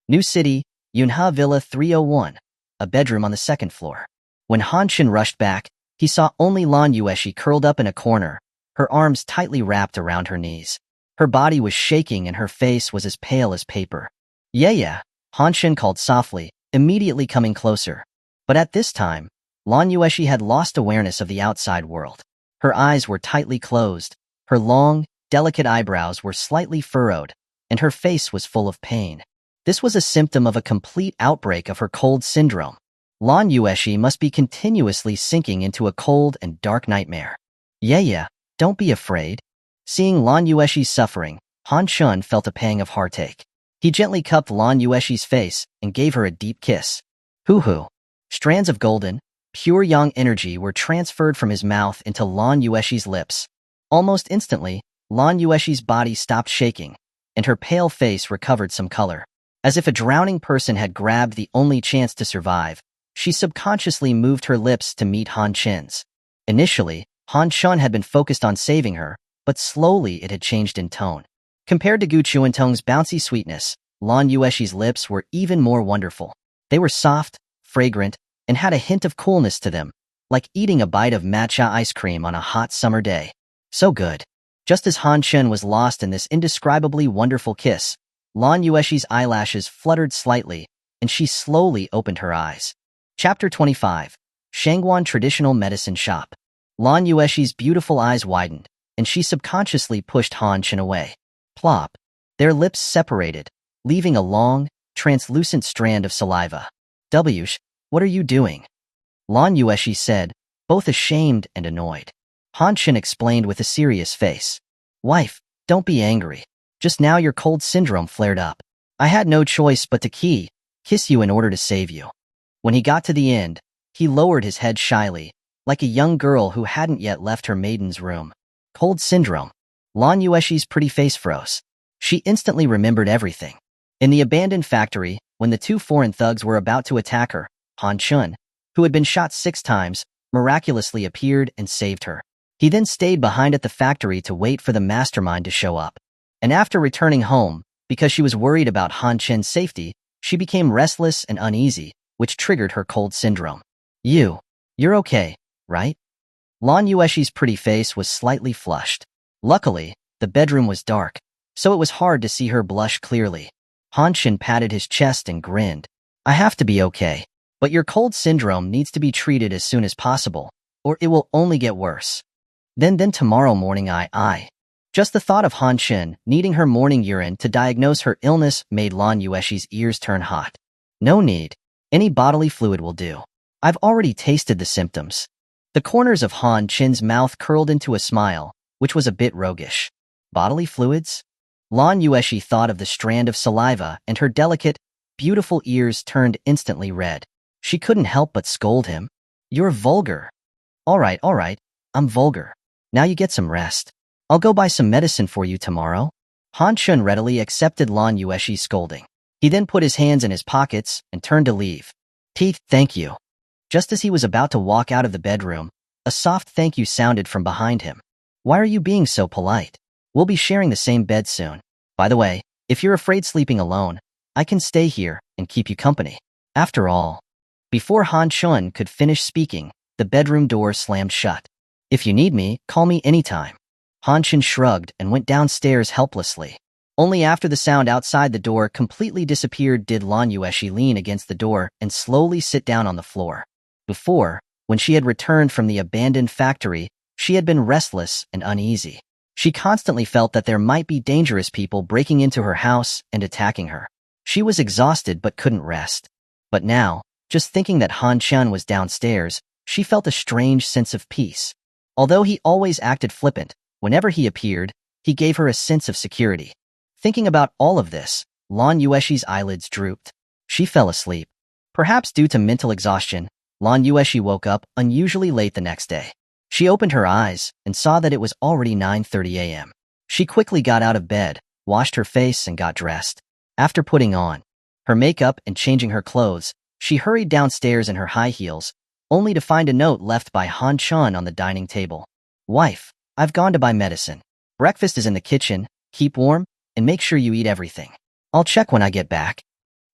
Speaker 1: New City, Yunhe Villa 301, a bedroom on the second floor. When Han Shin rushed back, he saw only Lan Yueshi curled up in a corner, her arms tightly wrapped around her knees. Her body was shaking and her face was as pale as paper. Yeah, Han Shin called softly, immediately coming closer. But at this time, Lan Yueshi had lost awareness of the outside world. Her eyes were tightly closed, her long, delicate eyebrows were slightly furrowed, and her face was full of pain. This was a symptom of a complete outbreak of her cold syndrome. Lan Yueshi must be continuously sinking into a cold and dark nightmare. Yeah, don't be afraid. Seeing Lan Yueshi's suffering, Han Chun felt a pang of heartache. He gently cupped Lan Yueshi's face and gave her a deep kiss. Hoo-hoo. Strands of golden, pure yang energy were transferred from his mouth into Lan Yueshi's lips. Almost instantly, Lan Yueshi's body stopped shaking, and her pale face recovered some color. As if a drowning person had grabbed the only chance to survive, she subconsciously moved her lips to meet Han Chin's. Initially, Han Chun had been focused on saving her, but slowly it had changed in tone. Compared to Gu Chuantong's bouncy sweetness, Lan Yueshi's lips were even more wonderful. They were soft, fragrant, and had a hint of coolness to them, like eating a bite of matcha ice cream on a hot summer day. So good. Just as Han Chun was lost in this indescribably wonderful kiss, Lan Yueshi's eyelashes fluttered slightly, and she slowly opened her eyes. Chapter 25. Shangguan Traditional Medicine Shop. Lan Yueshi's beautiful eyes widened, and she subconsciously pushed Han Chun away. Plop. Their lips separated, leaving a long, translucent strand of saliva. Wsh, what are you doing? Lan Yueshi said, both ashamed and annoyed. Han Chun explained with a serious face. Wife, don't be angry. Just now your cold syndrome flared up. I had no choice but to kiss you in order to save you. When he got to the end, he lowered his head shyly, like a young girl who hadn't yet left her maiden's room. Cold syndrome. Lan Yueshi's pretty face froze. She instantly remembered everything. In the abandoned factory, when the two foreign thugs were about to attack her, Han Chun, who had been shot 6 times, miraculously appeared and saved her. He then stayed behind at the factory to wait for the mastermind to show up. And after returning home, because she was worried about Han Chun's safety, she became restless and uneasy, which triggered her cold syndrome. You're okay, right? Lan Yueshi's pretty face was slightly flushed. Luckily, the bedroom was dark, so it was hard to see her blush clearly. Han Chun patted his chest and grinned. I have to be okay, but your cold syndrome needs to be treated as soon as possible, or it will only get worse. Then tomorrow morning Just the thought of Han Chun needing her morning urine to diagnose her illness made Lan Yueshi's ears turn hot. No need. Any bodily fluid will do. I've already tasted the symptoms. The corners of Han Chun's mouth curled into a smile, which was a bit roguish. Bodily fluids? Lan Yueshi thought of the strand of saliva, and her delicate, beautiful ears turned instantly red. She couldn't help but scold him. You're vulgar. All right, I'm vulgar. Now you get some rest. I'll go buy some medicine for you tomorrow. Han Chun readily accepted Lan Yueshi's scolding. He then put his hands in his pockets and turned to leave. Thank you. Just as he was about to walk out of the bedroom, a soft thank you sounded from behind him. Why are you being so polite? We'll be sharing the same bed soon. By the way, if you're afraid sleeping alone, I can stay here and keep you company. After all. Before Han Chun could finish speaking, the bedroom door slammed shut. If you need me, call me anytime. Han Chun shrugged and went downstairs helplessly. Only after the sound outside the door completely disappeared did Lan Yueshi lean against the door and slowly sit down on the floor. Before, when she had returned from the abandoned factory, she had been restless and uneasy. She constantly felt that there might be dangerous people breaking into her house and attacking her. She was exhausted but couldn't rest. But now, just thinking that Han Chun was downstairs, she felt a strange sense of peace. Although he always acted flippant, whenever he appeared, he gave her a sense of security. Thinking about all of this, Lan Yueshi's eyelids drooped. She fell asleep. Perhaps due to mental exhaustion, Lan Yueshi woke up unusually late the next day. She opened her eyes and saw that it was already 9:30 a.m. She quickly got out of bed, washed her face, and got dressed. After putting on her makeup and changing her clothes, she hurried downstairs in her high heels, only to find a note left by Han Chun on the dining table. Wife, I've gone to buy medicine. Breakfast is in the kitchen. Keep warm and make sure you eat everything. I'll check when I get back.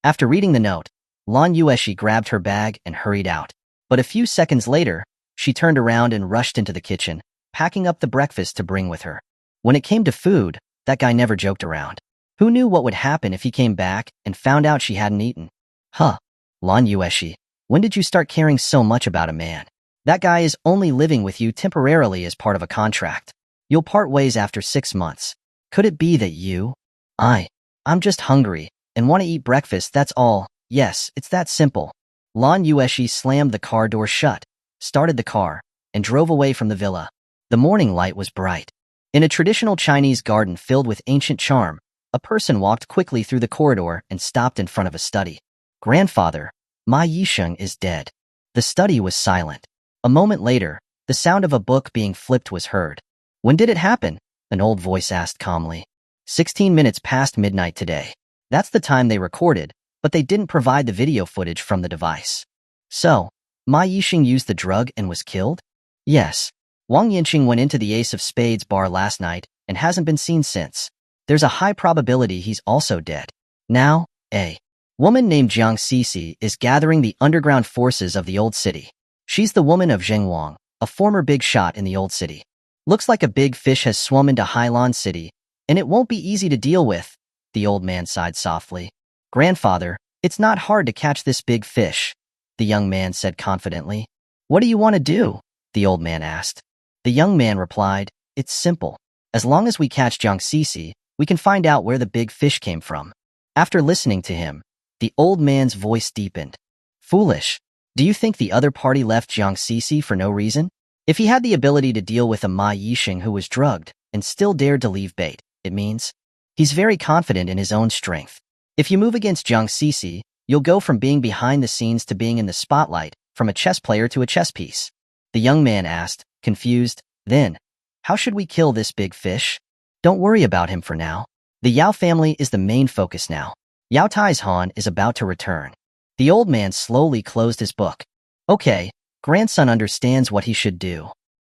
Speaker 1: After reading the note, Lan Yueshi grabbed her bag and hurried out. But a few seconds later, she turned around and rushed into the kitchen, packing up the breakfast to bring with her. When it came to food, that guy never joked around. Who knew what would happen if he came back and found out she hadn't eaten? Huh. Lan Yueshi, when did you start caring so much about a man? That guy is only living with you temporarily as part of a contract. You'll part ways after 6 months. Could it be that you? I'm just hungry and want to eat breakfast, that's all. Yes, it's that simple. Lan Yueshi slammed the car door shut, started the car, and drove away from the villa. The morning light was bright. In a traditional Chinese garden filled with ancient charm, a person walked quickly through the corridor and stopped in front of a study. Grandfather, Ma Yisheng is dead. The study was silent. A moment later, the sound of a book being flipped was heard. When did it happen? An old voice asked calmly. 16 minutes past midnight today. That's the time they recorded, but they didn't provide the video footage from the device. So, Ma Yixing used the drug and was killed? Yes. Wang Yinqing went into the Ace of Spades bar last night and hasn't been seen since. There's a high probability he's also dead. Now, a woman named Jiang Sisi is gathering the underground forces of the old city. She's the woman of Zheng Wang, a former big shot in the old city. Looks like a big fish has swum into Hailan City, and it won't be easy to deal with, the old man sighed softly. Grandfather, it's not hard to catch this big fish, the young man said confidently. What do you want to do? The old man asked. The young man replied, it's simple. As long as we catch Jiang Sisi, we can find out where the big fish came from. After listening to him, the old man's voice deepened. Foolish. Do you think the other party left Jiang Sisi for no reason? If he had the ability to deal with a Ma Yixing who was drugged and still dared to leave bait, it means he's very confident in his own strength. If you move against Jiang Sisi, you'll go from being behind the scenes to being in the spotlight, from a chess player to a chess piece. The young man asked, confused, then, how should we kill this big fish? Don't worry about him for now. The Yao family is the main focus now. Yao Tai's Han is about to return. The old man slowly closed his book. Okay, grandson understands what he should do.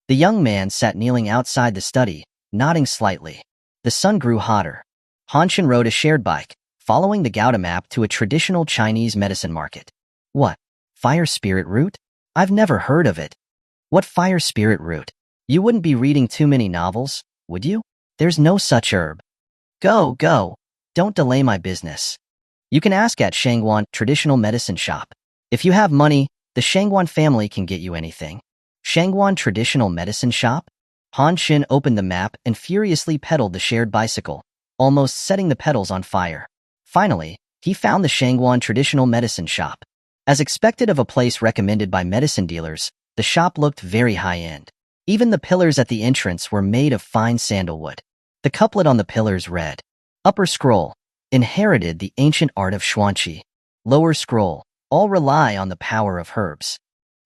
Speaker 1: The young man sat kneeling outside the study, nodding slightly. The sun grew hotter. Hanshin rode a shared bike, following the Gouda map to a traditional Chinese medicine market. What? Fire spirit root? I've never heard of it. What fire spirit root? You wouldn't be reading too many novels, would you? There's no such herb. Go. Don't delay my business. You can ask at Shangguan Traditional Medicine Shop. If you have money, the Shangguan family can get you anything. Shangguan Traditional Medicine Shop? Han Xin opened the map and furiously pedaled the shared bicycle, almost setting the pedals on fire. Finally, he found the Shangguan Traditional Medicine Shop. As expected of a place recommended by medicine dealers, the shop looked very high-end. Even the pillars at the entrance were made of fine sandalwood. The couplet on the pillars read, Upper scroll, inherited the ancient art of Xuanqi. Lower scroll, all rely on the power of herbs.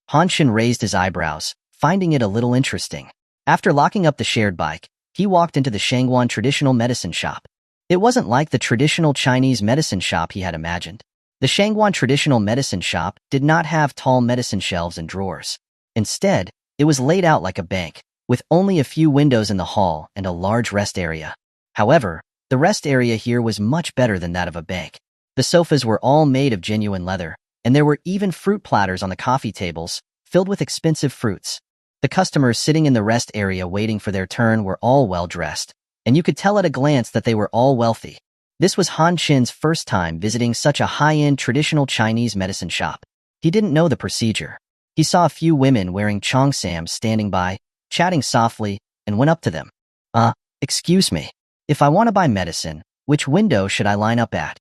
Speaker 1: Hanshin raised his eyebrows, finding it a little interesting. After locking up the shared bike, he walked into the Shangguan Traditional Medicine Shop. It wasn't like the traditional Chinese medicine shop he had imagined. The Shangguan Traditional Medicine Shop did not have tall medicine shelves and drawers. Instead, it was laid out like a bank, with only a few windows in the hall and a large rest area. However, the rest area here was much better than that of a bank. The sofas were all made of genuine leather, and there were even fruit platters on the coffee tables, filled with expensive fruits. The customers sitting in the rest area waiting for their turn were all well-dressed, and you could tell at a glance that they were all wealthy. This was Han Chin's first time visiting such a high-end traditional Chinese medicine shop. He didn't know the procedure. He saw a few women wearing cheongsams standing by, chatting softly, and went up to them. Excuse me. If I want to buy medicine, which window should I line up at?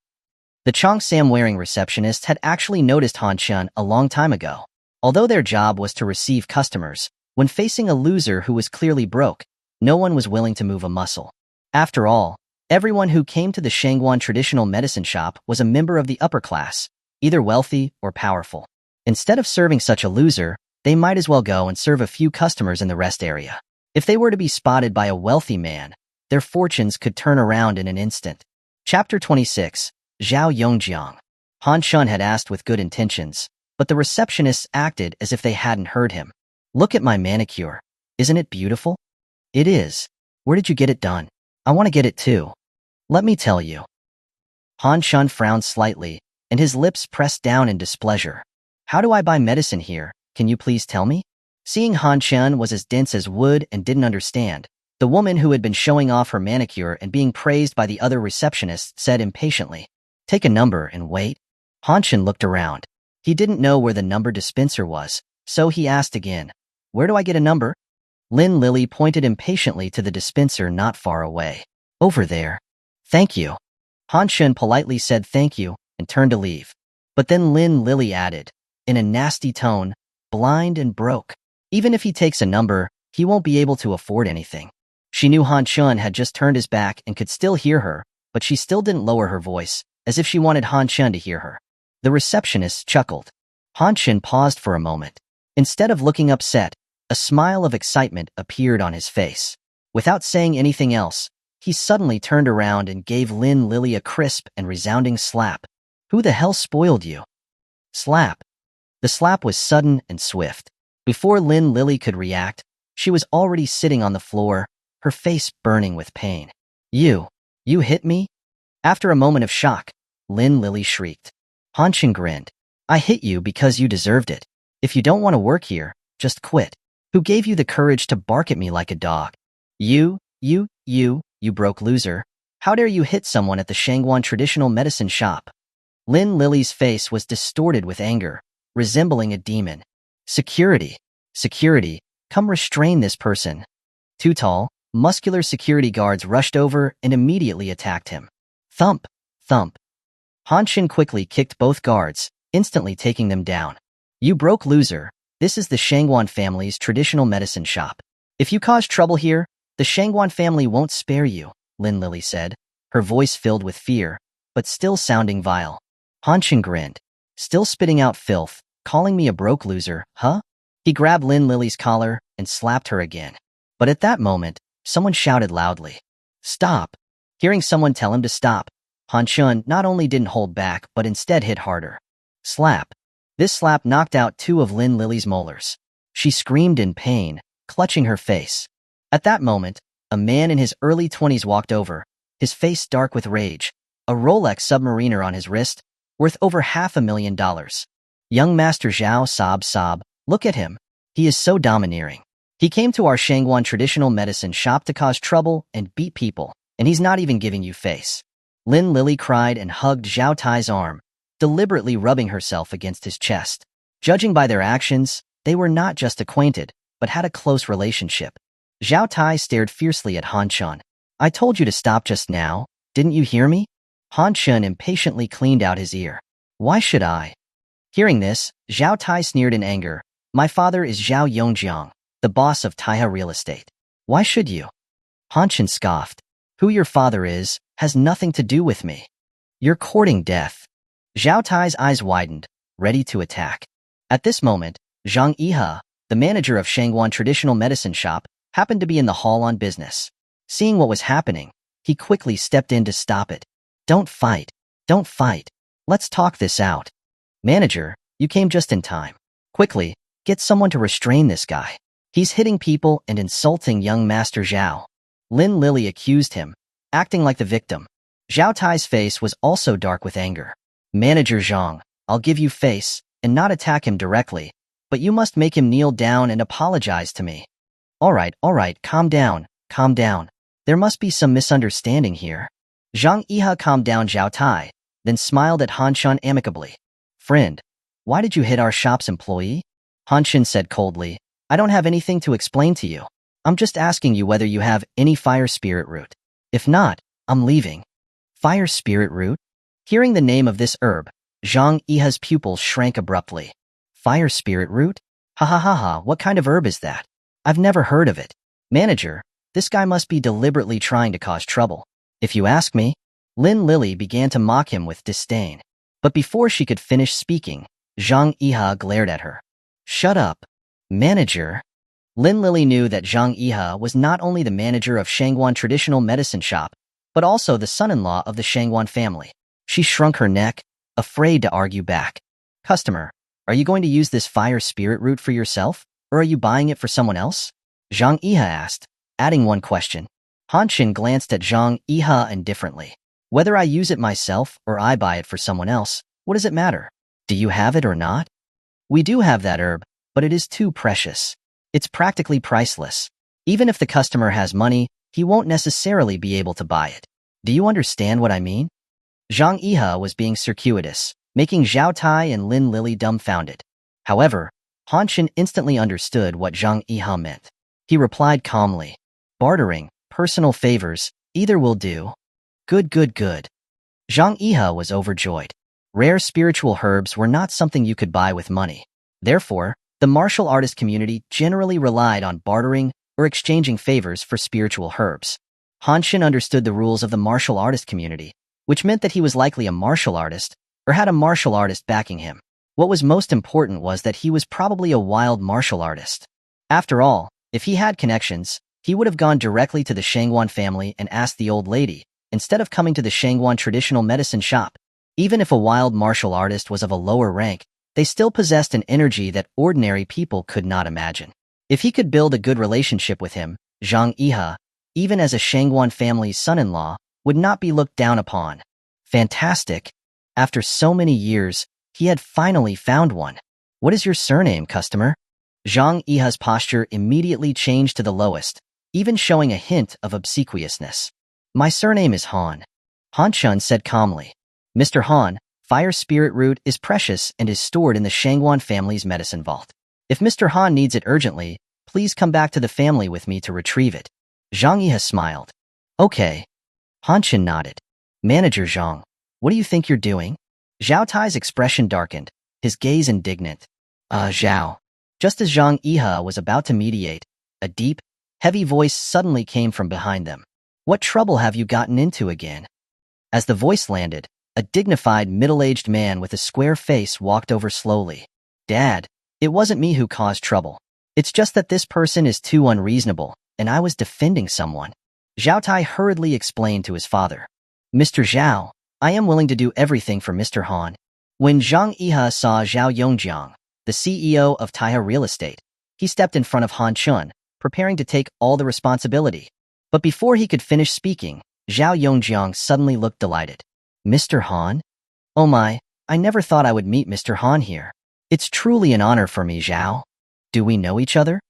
Speaker 1: The cheongsam-wearing receptionist had actually noticed Han Chin a long time ago. Although their job was to receive customers, when facing a loser who was clearly broke, no one was willing to move a muscle. After all, everyone who came to the Shangguan traditional medicine shop was a member of the upper class, either wealthy or powerful. Instead of serving such a loser, they might as well go and serve a few customers in the rest area. If they were to be spotted by a wealthy man, their fortunes could turn around in an instant. Chapter 26, Zhao Yongjiang. Han Chin had asked with good intentions, but the receptionists acted as if they hadn't heard him. Look at my manicure. Isn't it beautiful? It is. Where did you get it done? I want to get it too. Let me tell you. Han Chin frowned slightly, and his lips pressed down in displeasure. How do I buy medicine here? Can you please tell me? Seeing Han Chin was as dense as wood and didn't understand, the woman who had been showing off her manicure and being praised by the other receptionists said impatiently, "Take a number and wait." Han Chin looked around. He didn't know where the number dispenser was, so he asked again, "Where do I get a number?" Lin Lily pointed impatiently to the dispenser not far away. "Over there." "Thank you." Han Chin politely said thank you and turned to leave. But then Lin Lily added, in a nasty tone, "Blind and broke. Even if he takes a number, he won't be able to afford anything." She knew Han Chin had just turned his back and could still hear her, but she still didn't lower her voice, as if she wanted Han Chin to hear her. The receptionist chuckled. Han Chin paused for a moment. Instead of looking upset, a smile of excitement appeared on his face. Without saying anything else, he suddenly turned around and gave Lin Lily a crisp and resounding slap. "Who the hell spoiled you?" Slap. The slap was sudden and swift. Before Lin Lily could react, she was already sitting on the floor, her face burning with pain. You hit me?" After a moment of shock, Lin Lily shrieked. Han Chin grinned. "I hit you because you deserved it. If you don't want to work here, just quit. Who gave you the courage to bark at me like a dog? You broke loser. How dare you hit someone at the Shangguan traditional medicine shop?" Lin Lily's face was distorted with anger, resembling a demon. Security, come restrain this person." Two tall, muscular security guards rushed over and immediately attacked him. Thump, thump. Han Chin quickly kicked both guards, instantly taking them down. "You broke loser. This is the Shangguan family's traditional medicine shop. If you cause trouble here, the Shangguan family won't spare you," Lin Lily said, her voice filled with fear, but still sounding vile. Han Chin grinned. "Still spitting out filth, calling me a broke loser, huh?" He grabbed Lin Lily's collar and slapped her again. But at that moment, someone shouted loudly, "Stop!" Hearing someone tell him to stop, Han Chin not only didn't hold back but instead hit harder. Slap. This slap knocked out two of Lin Lily's molars. She screamed in pain, clutching her face. At that moment, a man in his early 20s walked over, his face dark with rage, a Rolex Submariner on his wrist, worth over $500,000. "Young Master Zhao, sob, look at him. He is so domineering. He came to our Shangguan traditional medicine shop to cause trouble and beat people, and he's not even giving you face." Lin Lily cried and hugged Zhao Tai's arm, deliberately rubbing herself against his chest. Judging by their actions, they were not just acquainted, but had a close relationship. Zhao Tai stared fiercely at Han Chin. "I told you to stop just now. Didn't you hear me?" Han Chin impatiently cleaned out his ear. "Why should I?" Hearing this, Zhao Tai sneered in anger. "My father is Zhao Yongjiang, the boss of Taiha Real Estate. Why should you?" Han Chin scoffed. "Who your father is has nothing to do with me. You're courting death." Zhao Tai's eyes widened, ready to attack. At this moment, Zhang Yihe, the manager of Shangguan Traditional Medicine Shop, happened to be in the hall on business. Seeing what was happening, he quickly stepped in to stop it. Don't fight. Let's talk this out." "Manager, you came just in time. Quickly, get someone to restrain this guy. He's hitting people and insulting young Master Zhao." Lin Lily accused him, acting like the victim. Zhao Tai's face was also dark with anger. "Manager Zhang, I'll give you face and not attack him directly, but you must make him kneel down and apologize to me." All right, calm down. There must be some misunderstanding here. Zhang Yihe calmed down Zhao Tai, then smiled at Han Shun amicably. Friend, why did you hit our shop's employee? Han Shun said coldly. I don't have anything to explain to you. I'm just asking you whether you have any fire spirit root. If not, I'm leaving. Fire spirit root? Hearing the name of this herb, Zhang Yihe's pupils shrank abruptly. Fire spirit root? Ha ha ha ha, what kind of herb is that? I've never heard of it. Manager, this guy must be deliberately trying to cause trouble. If you ask me, Lin Lily began to mock him with disdain. But before she could finish speaking, Zhang Yihe glared at her. Shut up. Manager. Lin Lily knew that Zhang Yihe was not only the manager of Shangguan Traditional Medicine Shop, but also the son-in-law of the Shangguan family. She shrunk her neck, afraid to argue back. Customer, are you going to use this fire spirit root for yourself, or are you buying it for someone else? Zhang Yihe asked, adding one question. Han Xin glanced at Zhang Yihe indifferently. Whether I use it myself or I buy it for someone else, what does it matter? Do you have it or not? We do have that herb, but it is too precious. It's practically priceless. Even if the customer has money, he won't necessarily be able to buy it. Do you understand what I mean? Zhang Yihe was being circuitous, making Zhao Tai and Lin Lily dumbfounded. However, Han Xin instantly understood what Zhang Yihe meant. He replied calmly, bartering, personal favors, either will do. Good, good, good. Zhang Yihe was overjoyed. Rare spiritual herbs were not something you could buy with money. Therefore, the martial artist community generally relied on bartering or exchanging favors for spiritual herbs. Han Xin understood the rules of the martial artist community, which meant that he was likely a martial artist or had a martial artist backing him. What was most important was that he was probably a wild martial artist. After all, if he had connections, he would have gone directly to the Shangguan family and asked the old lady, instead of coming to the Shangguan Traditional Medicine Shop. Even if a wild martial artist was of a lower rank, they still possessed an energy that ordinary people could not imagine. If he could build a good relationship with him, Zhang Yihe, even as a Shangguan family's son-in-law, would not be looked down upon. Fantastic. After so many years, he had finally found one. What is your surname, customer? Zhang Yihe's posture immediately changed to the lowest, even showing a hint of obsequiousness. My surname is Han. Han Shun said calmly. Mr. Han, fire spirit root is precious and is stored in the Shangguan family's medicine vault. If Mr. Han needs it urgently, please come back to the family with me to retrieve it. Zhang Yihe smiled. Okay. Han Xin nodded. Manager Zhang, what do you think you're doing? Zhao Tai's expression darkened, his gaze indignant. Zhao. Just as Zhang Yihe was about to mediate, a deep, heavy voice suddenly came from behind them. What trouble have you gotten into again? As the voice landed, a dignified, middle-aged man with a square face walked over slowly. Dad, it wasn't me who caused trouble. It's just that this person is too unreasonable, and I was defending someone. Zhao Tai hurriedly explained to his father. Mr. Zhao, I am willing to do everything for Mr. Han. When Zhang Yihe saw Zhao Yongjiang, the CEO of Taihe Real Estate, he stepped in front of Han Chun, preparing to take all the responsibility. But before he could finish speaking, Zhao Yongjiang suddenly looked delighted. Mr. Han? Oh my, I never thought I would meet Mr. Han here. It's truly an honor for me, Zhao. Do we know each other?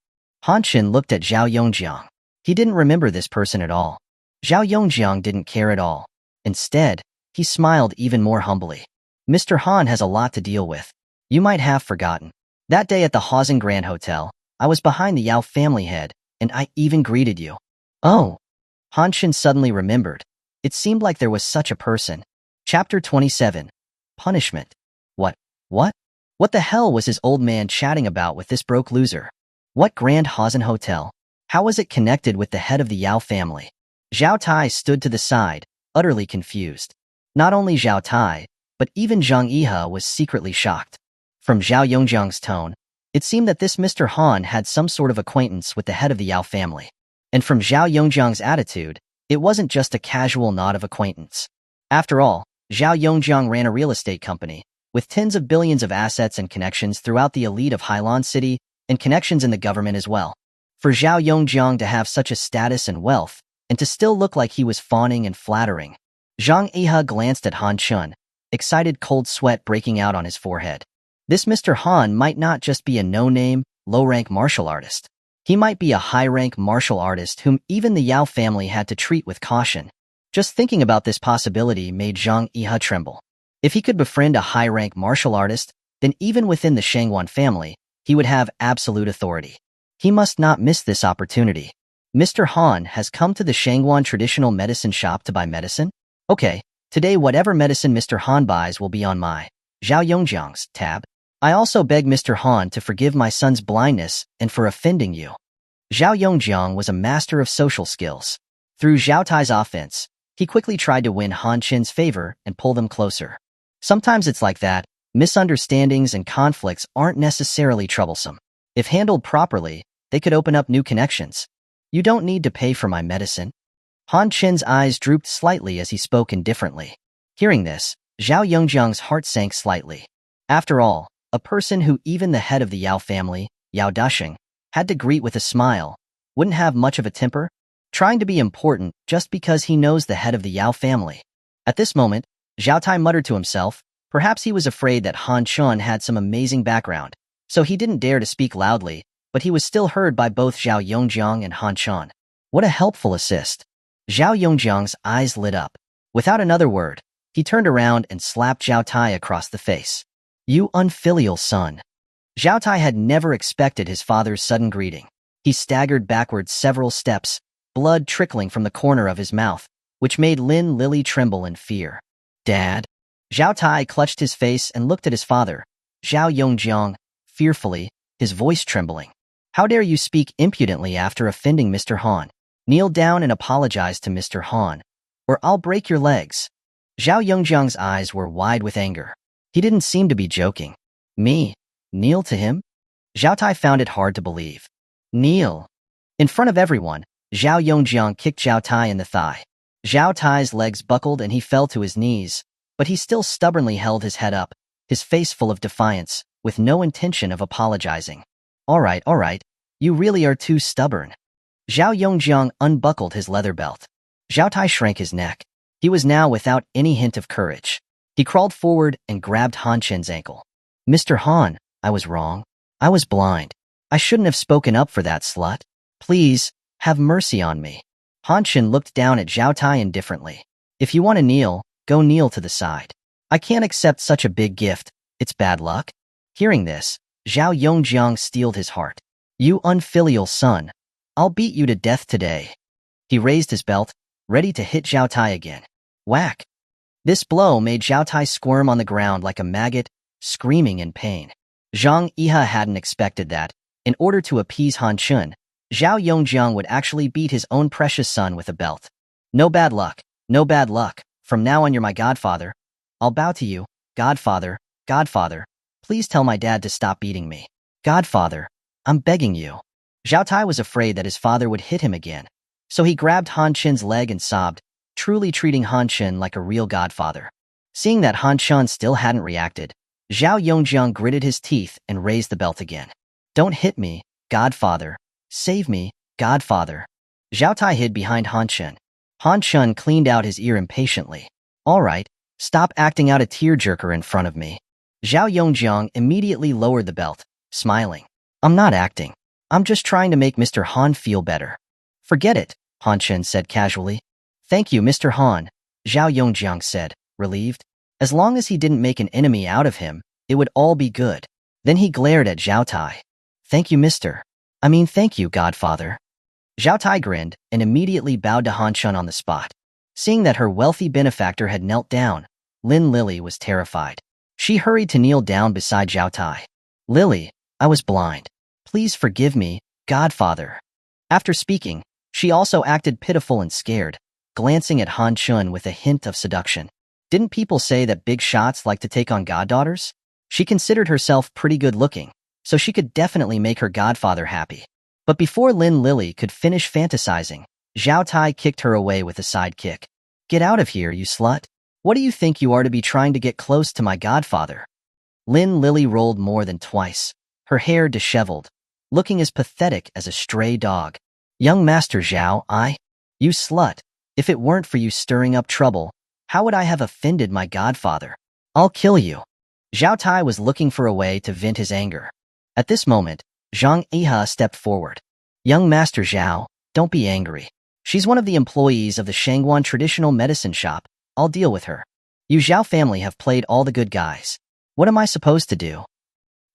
Speaker 1: Han Xin looked at Zhao Yongjiang. He didn't remember this person at all. Zhao Yongjiang didn't care at all. Instead, he smiled even more humbly. Mr. Han has a lot to deal with. You might have forgotten. That day at the Hawsen Grand Hotel, I was behind the Yao family head, and I even greeted you. Oh. Han Xin suddenly remembered. It seemed like there was such a person. Chapter 27. Punishment. What? What the hell was his old man chatting about with this broke loser? What Grand Hawsen Hotel? How was it connected with the head of the Yao family? Zhao Tai stood to the side, utterly confused. Not only Zhao Tai, but even Zhang Yihe was secretly shocked. From Zhao Yongjiang's tone, it seemed that this Mr. Han had some sort of acquaintance with the head of the Yao family. And from Zhao Yongjiang's attitude, it wasn't just a casual nod of acquaintance. After all, Zhao Yongjiang ran a real estate company, with tens of billions of assets and connections throughout the elite of Hailan City, and connections in the government as well. For Zhao Yongjiang to have such a status and wealth, and to still look like he was fawning and flattering. Zhang Yihe glanced at Han Chun, excited cold sweat breaking out on his forehead. This Mr. Han might not just be a no-name, low-rank martial artist. He might be a high-rank martial artist whom even the Yao family had to treat with caution. Just thinking about this possibility made Zhang Yihe tremble. If he could befriend a high-rank martial artist, then even within the Shangguan family, he would have absolute authority. He must not miss this opportunity. Mr. Han has come to the Shangguan traditional medicine shop to buy medicine? Okay, today whatever medicine Mr. Han buys will be on my Zhao Yongjiang's tab. I also beg Mr. Han to forgive my son's blindness and for offending you. Zhao Yongjiang was a master of social skills. Through Zhao Tai's offense, he quickly tried to win Han Qin's favor and pull them closer. Sometimes it's like that. Misunderstandings and conflicts aren't necessarily troublesome. If handled properly, they could open up new connections. You don't need to pay for my medicine. Han Qin's eyes drooped slightly as he spoke indifferently. Hearing this, Zhao Yongjiang's heart sank slightly. After all, a person who even the head of the Yao family, Yao Dasheng, had to greet with a smile, wouldn't have much of a temper, trying to be important just because he knows the head of the Yao family. At this moment, Zhao Tai muttered to himself. Perhaps he was afraid that Han Qin had some amazing background, so he didn't dare to speak loudly, but he was still heard by both Zhao Yongjiang and Han Qin. What a helpful assist. Zhao Yongjiang's eyes lit up. Without another word, he turned around and slapped Zhao Tai across the face. You unfilial son. Zhao Tai had never expected his father's sudden greeting. He staggered backwards several steps, blood trickling from the corner of his mouth, which made Lin Lili tremble in fear. Dad? Zhao Tai clutched his face and looked at his father, Zhao Yongjiang, fearfully, his voice trembling. How dare you speak impudently after offending Mr. Han? Kneel down and apologize to Mr. Han, or I'll break your legs. Zhao Yongjiang's eyes were wide with anger. He didn't seem to be joking. Me? Kneel to him? Zhao Tai found it hard to believe. Kneel. In front of everyone, Zhao Yongjiang kicked Zhao Tai in the thigh. Zhao Tai's legs buckled and he fell to his knees, but he still stubbornly held his head up, his face full of defiance, with no intention of apologizing. All right, you really are too stubborn. Zhao Yongjiang unbuckled his leather belt. Zhao Tai shrank his neck. He was now without any hint of courage. He crawled forward and grabbed Han Qin's ankle. Mr. Han, I was wrong. I was blind. I shouldn't have spoken up for that slut. Please, have mercy on me. Han Qin looked down at Zhao Tai indifferently. If you want to kneel, go kneel to the side. I can't accept such a big gift. It's bad luck. Hearing this, Zhao Yongjiang steeled his heart. You unfilial son. I'll beat you to death today. He raised his belt, ready to hit Zhao Tai again. Whack. This blow made Zhao Tai squirm on the ground like a maggot, screaming in pain. Zhang Yihe hadn't expected that. In order to appease Han Qin, Zhao Yongjiang would actually beat his own precious son with a belt. No bad luck. No bad luck. From now on you're my godfather. I'll bow to you, godfather, godfather. Please tell my dad to stop beating me. Godfather, I'm begging you. Zhao Tai was afraid that his father would hit him again, so he grabbed Han Qin's leg and sobbed, truly treating Han Qin like a real godfather. Seeing that Han Qin still hadn't reacted, Zhao Yongjiang gritted his teeth and raised the belt again. Don't hit me, godfather. Save me, godfather. Zhao Tai hid behind Han Qin. Han Qin cleaned out his ear impatiently. All right, stop acting out a tearjerker in front of me. Zhao Yongjiang immediately lowered the belt, smiling. I'm not acting. I'm just trying to make Mr. Han feel better. Forget it, Han Qin said casually. Thank you, Mr. Han, Zhao Yongjiang said, relieved. As long as he didn't make an enemy out of him, it would all be good. Then he glared at Zhao Tai. Thank you, thank you, godfather. Zhao Tai grinned and immediately bowed to Han Qin on the spot. Seeing that her wealthy benefactor had knelt down, Lin Lili was terrified. She hurried to kneel down beside Zhao Tai. Lily, I was blind. Please forgive me, godfather. After speaking, she also acted pitiful and scared, glancing at Han Qin with a hint of seduction. Didn't people say that big shots like to take on goddaughters? She considered herself pretty good looking, so she could definitely make her godfather happy. But before Lin Lili could finish fantasizing, Zhao Tai kicked her away with a side kick. Get out of here, you slut. What do you think you are to be trying to get close to my godfather? Lin Lili rolled more than twice, her hair disheveled, looking as pathetic as a stray dog. Young Master Zhao, you slut. If it weren't for you stirring up trouble, how would I have offended my godfather? I'll kill you. Zhao Tai was looking for a way to vent his anger. At this moment, Zhang Yihe stepped forward. Young Master Zhao, don't be angry. She's one of the employees of the Shangguan traditional medicine shop. I'll deal with her. You Zhao family have played all the good guys. What am I supposed to do?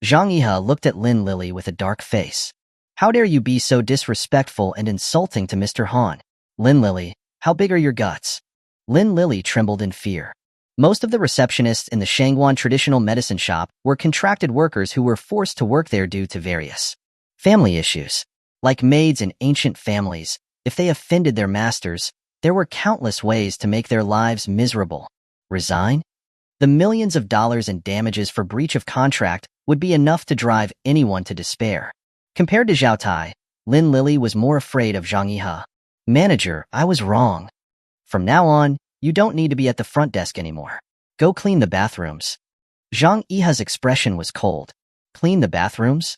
Speaker 1: Zhang Yihe looked at Lin Lili with a dark face. How dare you be so disrespectful and insulting to Mr. Han? Lin Lili, how big are your guts? Lin Lili trembled in fear. Most of the receptionists in the Shangguan traditional medicine shop were contracted workers who were forced to work there due to various family issues. Like maids in ancient families, if they offended their masters, there were countless ways to make their lives miserable. Resign? The millions of dollars in damages for breach of contract would be enough to drive anyone to despair. Compared to Zhao Tai, Lin Lili was more afraid of Zhang Yihe. Manager, I was wrong. From now on, you don't need to be at the front desk anymore. Go clean the bathrooms. Zhang Yihe's expression was cold. Clean the bathrooms?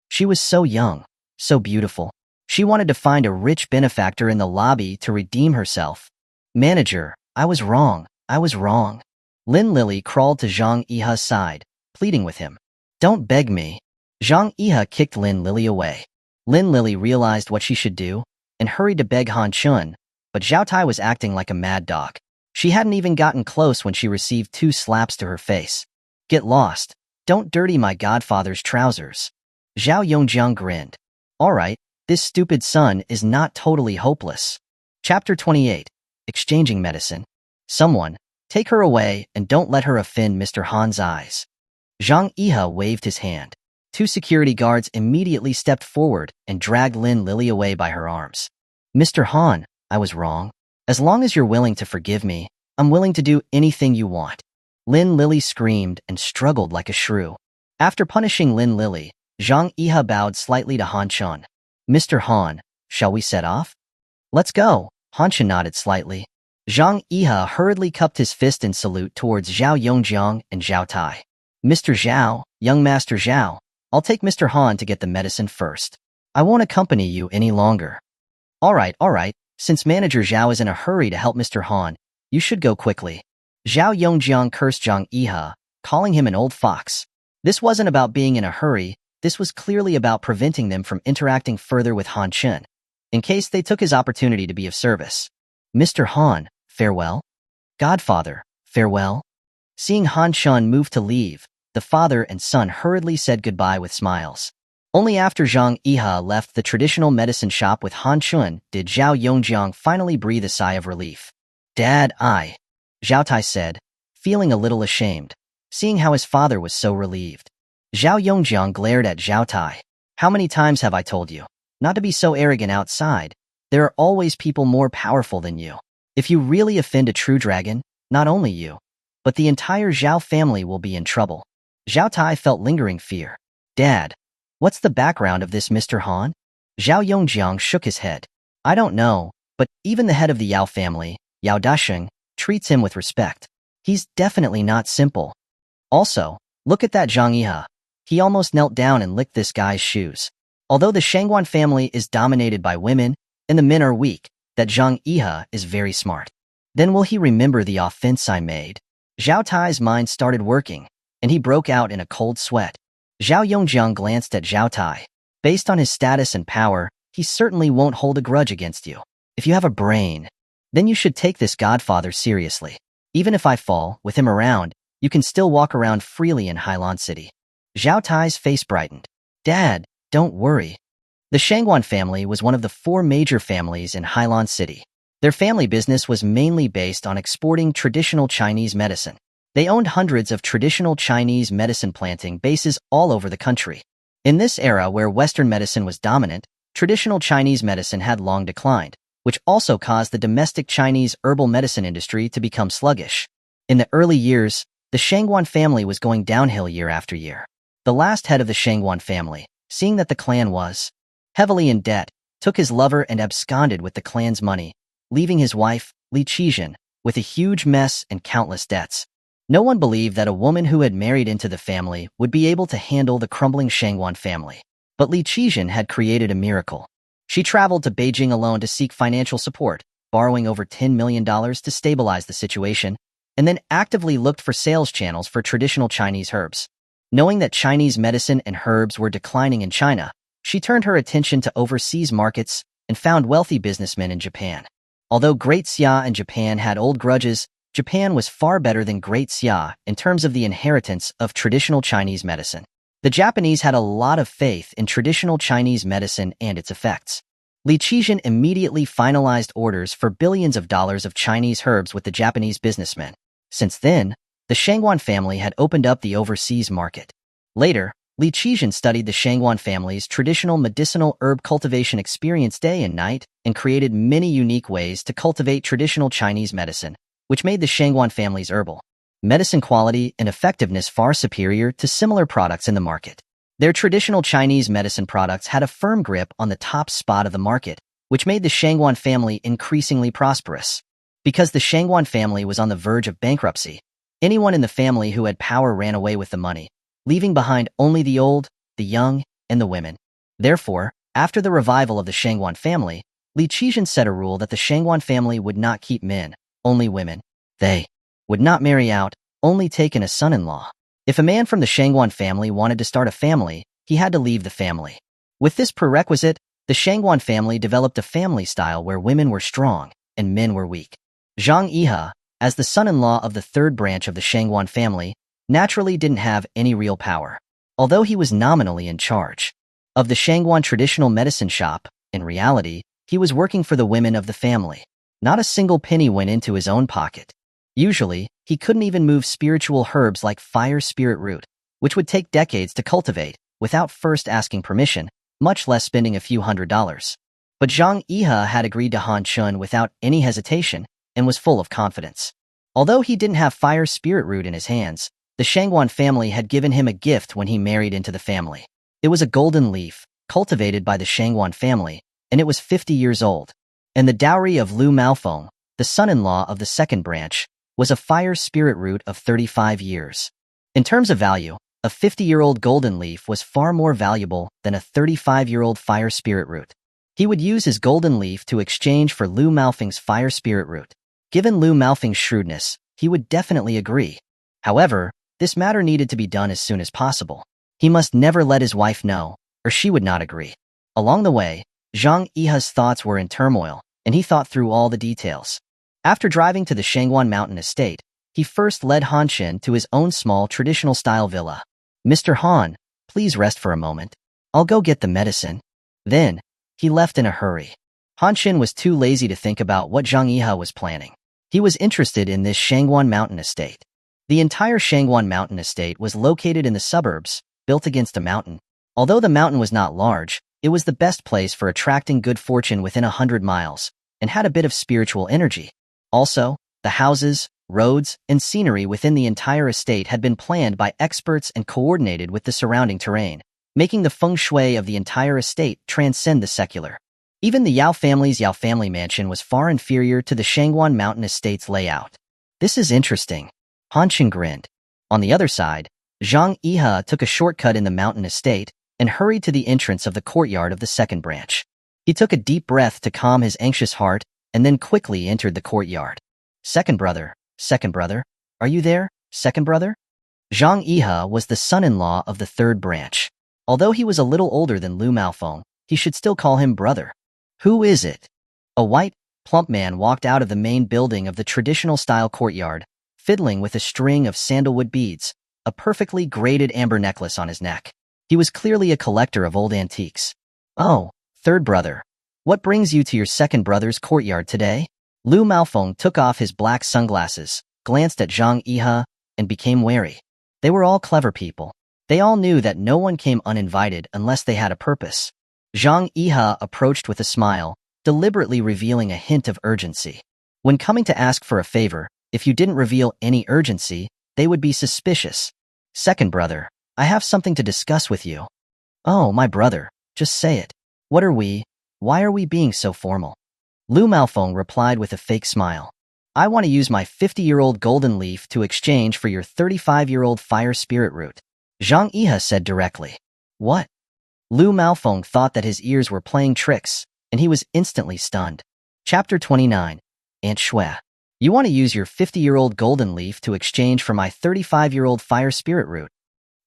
Speaker 1: She was so young, so beautiful. She wanted to find a rich benefactor in the lobby to redeem herself. Manager, I was wrong. I was wrong. Lin Lili crawled to Zhang Yihe's side, pleading with him. Don't beg me. Zhang Yihe kicked Lin Lili away. Lin Lili realized what she should do and hurried to beg Han Chun, but Zhao Tai was acting like a mad dog. She hadn't even gotten close when she received 2 slaps to her face. Get lost. Don't dirty my godfather's trousers. Zhao Yongjiang grinned. All right, this stupid son is not totally hopeless. Chapter 28. Exchanging Medicine. Someone, take her away and don't let her offend Mr. Han's eyes. Zhang Yihe waved his hand. 2 security guards immediately stepped forward and dragged Lin Lili away by her arms. Mr. Han, I was wrong. As long as you're willing to forgive me, I'm willing to do anything you want. Lin Lili screamed and struggled like a shrew. After punishing Lin Lili, Zhang Yihe bowed slightly to Han Chun. Mr. Han, shall we set off? Let's go. Han Chun nodded slightly. Zhang Yihe hurriedly cupped his fist in salute towards Zhao Yongjiang and Zhao Tai. Mr. Zhao, young Master Zhao, I'll take Mr. Han to get the medicine first. I won't accompany you any longer. All right. Since Manager Zhao is in a hurry to help Mr. Han, you should go quickly. Zhao Yongjiang cursed Zhang Yihe, calling him an old fox. This wasn't about being in a hurry, this was clearly about preventing them from interacting further with Han Chun, in case they took his opportunity to be of service. Mr. Han, farewell. Godfather, farewell. Seeing Han Chun move to leave, the father and son hurriedly said goodbye with smiles. Only after Zhang Yihe left the traditional medicine shop with Han Chun did Zhao Yongjiang finally breathe a sigh of relief. Dad, Zhao Tai said, feeling a little ashamed, seeing how his father was so relieved. Zhao Yongjiang glared at Zhao Tai. How many times have I told you not to be so arrogant outside? There are always people more powerful than you. If you really offend a true dragon, not only you, but the entire Zhao family will be in trouble. Zhao Tai felt lingering fear. Dad, what's the background of this Mr. Han? Zhao Yongjiang shook his head. I don't know, but even the head of the Yao family, Yao Dasheng, treats him with respect. He's definitely not simple. Also, look at that Zhang Yihe. He almost knelt down and licked this guy's shoes. Although the Shangguan family is dominated by women and the men are weak, that Zhang Yihe is very smart. Then will he remember the offense I made? Zhao Tai's mind started working, and he broke out in a cold sweat. Zhao Yongjiang glanced at Zhao Tai. Based on his status and power, he certainly won't hold a grudge against you. If you have a brain, then you should take this godfather seriously. Even if I fall, with him around, you can still walk around freely in Hailan City. Zhao Tai's face brightened. Dad, don't worry. The Shangguan family was one of the 4 major families in Hailan City. Their family business was mainly based on exporting traditional Chinese medicine. They owned hundreds of traditional Chinese medicine planting bases all over the country. In this era where Western medicine was dominant, traditional Chinese medicine had long declined, which also caused the domestic Chinese herbal medicine industry to become sluggish. In the early years, the Shangguan family was going downhill year after year. The last head of the Shangguan family, seeing that the clan was heavily in debt, took his lover and absconded with the clan's money, leaving his wife, Li Qizhen, with a huge mess and countless debts. No one believed that a woman who had married into the family would be able to handle the crumbling Shangguan family. But Li Qizhen had created a miracle. She traveled to Beijing alone to seek financial support, borrowing over $10 million to stabilize the situation, and then actively looked for sales channels for traditional Chinese herbs. Knowing that Chinese medicine and herbs were declining in China, She turned her attention to overseas markets and found wealthy businessmen in Japan. Although Great Xia and Japan had old grudges, Japan was far better than Great Xia in terms of the inheritance of traditional Chinese medicine. The Japanese had a lot of faith in traditional Chinese medicine and its effects. Li Qizhen immediately finalized orders for billions of dollars of Chinese herbs with the Japanese businessmen. Since then, the Shangguan family had opened up the overseas market. Later, Li Qizhen studied the Shangguan family's traditional medicinal herb cultivation experience day and night and created many unique ways to cultivate traditional Chinese medicine, which made the Shangguan family's herbal medicine quality and effectiveness far superior to similar products in the market. Their traditional Chinese medicine products had a firm grip on the top spot of the market, which made the Shangguan family increasingly prosperous. Because the Shangguan family was on the verge of bankruptcy, anyone in the family who had power ran away with the money, leaving behind only the old, the young, and the women. Therefore, after the revival of the Shangguan family, Li Qizhen set a rule that the Shangguan family would not keep men, only women. They would not marry out, only take in a son-in-law. If a man from the Shangguan family wanted to start a family, he had to leave the family. With this prerequisite, the Shangguan family developed a family style where women were strong and men were weak. Zhang Yihe, as the son-in-law of the third branch of the Shangguan family, naturally didn't have any real power. Although he was nominally in charge of the Shangguan traditional medicine shop, in reality, he was working for the women of the family. Not a single penny went into his own pocket. Usually, he couldn't even move spiritual herbs like fire spirit root, which would take decades to cultivate, without first asking permission, much less spending a few $100s. But Zhang Yihe had agreed to Han Chun without any hesitation and was full of confidence. Although he didn't have fire spirit root in his hands, the Shangguan family had given him a gift when he married into the family. It was a golden leaf, cultivated by the Shangguan family, and it was 50 years old. And the dowry of Lu Maofeng, the son-in-law of the second branch, was a fire spirit root of 35 years. In terms of value, a 50-year-old golden leaf was far more valuable than a 35-year-old fire spirit root. He would use his golden leaf to exchange for Lu Maofeng's fire spirit root. Given Lu Maofeng's shrewdness, he would definitely agree. However, this matter needed to be done as soon as possible. He must never let his wife know, or she would not agree. Along the way, Zhang Yihe's thoughts were in turmoil, and he thought through all the details. After driving to the Shangguan Mountain estate, he first led Han Xin to his own small traditional-style villa. "Mr. Han, please rest for a moment. I'll go get the medicine." Then, he left in a hurry. Han Xin was too lazy to think about what Zhang Yihe was planning. He was interested in this Shangguan Mountain estate. The entire Shangguan Mountain estate was located in the suburbs, built against a mountain. Although the mountain was not large, it was the best place for attracting good fortune within 100 miles, and had a bit of spiritual energy. Also, the houses, roads, and scenery within the entire estate had been planned by experts and coordinated with the surrounding terrain, making the feng shui of the entire estate transcend the secular. Even the Yao family's Yao family mansion was far inferior to the Shangguan Mountain estate's layout. "This is interesting." Han Xin grinned. On the other side, Zhang Yihe took a shortcut in the mountain estate and hurried to the entrance of the courtyard of the second branch. He took a deep breath to calm his anxious heart and then quickly entered the courtyard. Second brother, are you there, second brother?" Zhang Yihe was the son-in-law of the third branch. Although he was a little older than Lu Maofeng, he should still call him brother. "Who is it?" A white, plump man walked out of the main building of the traditional-style courtyard, fiddling with a string of sandalwood beads, a perfectly graded amber necklace on his neck. He was clearly a collector of old antiques. "Oh, third brother. What brings you to your second brother's courtyard today?" Lu Maofeng took off his black sunglasses, glanced at Zhang Yihe, and became wary. They were all clever people. They all knew that no one came uninvited unless they had a purpose. Zhang Yihe approached with a smile, deliberately revealing a hint of urgency. When coming to ask for a favor, if you didn't reveal any urgency, they would be suspicious. "Second brother, I have something to discuss with you." "Oh, my brother, just say it. What are we? Why are we being so formal?" Lu Maofeng replied with a fake smile. "I want to use my 50-year-old golden leaf to exchange for your 35-year-old fire spirit root," Zhang Yihe said directly. "What?" Lu Maofeng thought that his ears were playing tricks, and he was instantly stunned. Chapter 29. Aunt Shui. "You want to use your 50-year-old golden leaf to exchange for my 35-year-old fire spirit root?"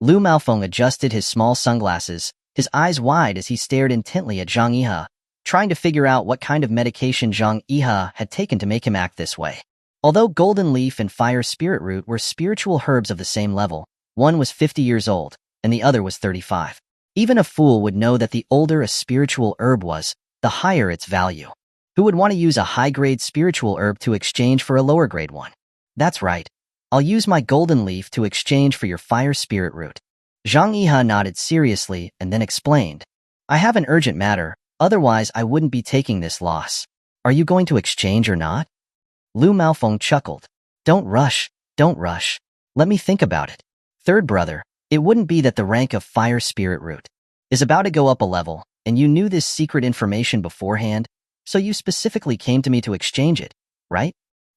Speaker 1: Lu Maofeng adjusted his small sunglasses his eyes wide as he stared intently at Zhang Yihe, trying to figure out what kind of medication Zhang Yihe had taken to make him act this way. Although Golden Leaf and Fire Spirit Root were spiritual herbs of the same level, one was 50 years old, and the other was 35. Even a fool would know that the older a spiritual herb was, the higher its value. Who would want to use a high-grade spiritual herb to exchange for a lower-grade one? That's right. I'll use my Golden Leaf to exchange for your Fire Spirit Root. Zhang Yihe nodded seriously and then explained, I have an urgent matter, otherwise I wouldn't be taking this loss. Are you going to exchange or not? Lu Maofeng chuckled. Don't rush. Let me think about it. Third brother, it wouldn't be that the rank of Fire Spirit Root is about to go up a level, and you knew this secret information beforehand, so you specifically came to me to exchange it, right?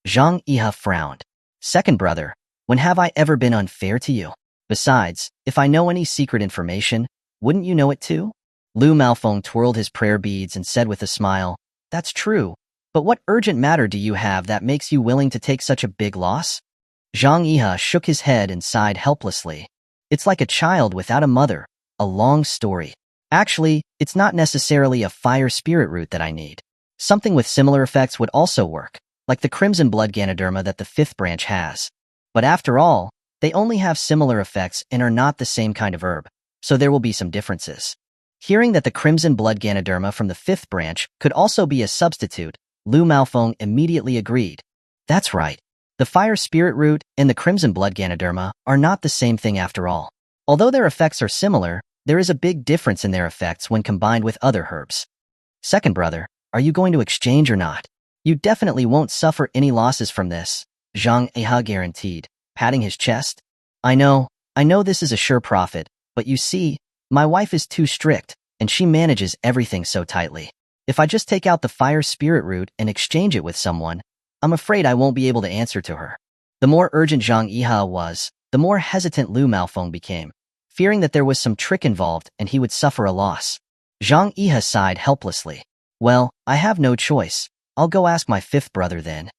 Speaker 1: Zhang Yihe frowned. Second brother, when have I ever been unfair to you? Besides, if I know any secret information, wouldn't you know it too? Lu Maofeng twirled his prayer beads and said with a smile, That's true, but what urgent matter do you have that makes you willing to take such a big loss? Zhang Yihe shook his head and sighed helplessly. It's like a child without a mother, a long story. Actually, it's not necessarily a Fire Spirit Root that I need. Something with similar effects would also work, like the Crimson Blood Ganoderma that the 5th branch has. But after all, they only have similar effects and are not the same kind of herb, so there will be some differences. Hearing that the Crimson Blood Ganoderma from the 5th branch could also be a substitute, Lu Maofeng immediately agreed. That's right. The Fire Spirit Root and the Crimson Blood Ganoderma are not the same thing after all. Although their effects are similar, there is a big difference in their effects when combined with other herbs. Second brother, are you going to exchange or not? You definitely won't suffer any losses from this, Zhang Yihe guaranteed, patting his chest. I know this is a sure profit, but you see, my wife is too strict, and she manages everything so tightly. If I just take out the Fire Spirit Root and exchange it with someone, I'm afraid I won't be able to answer to her. The more urgent Zhang Yihe was, the more hesitant Lu Maofeng became, fearing that there was some trick involved and he would suffer a loss. Zhang Yihe sighed helplessly. Well, I have no choice. I'll go ask my 5th brother then.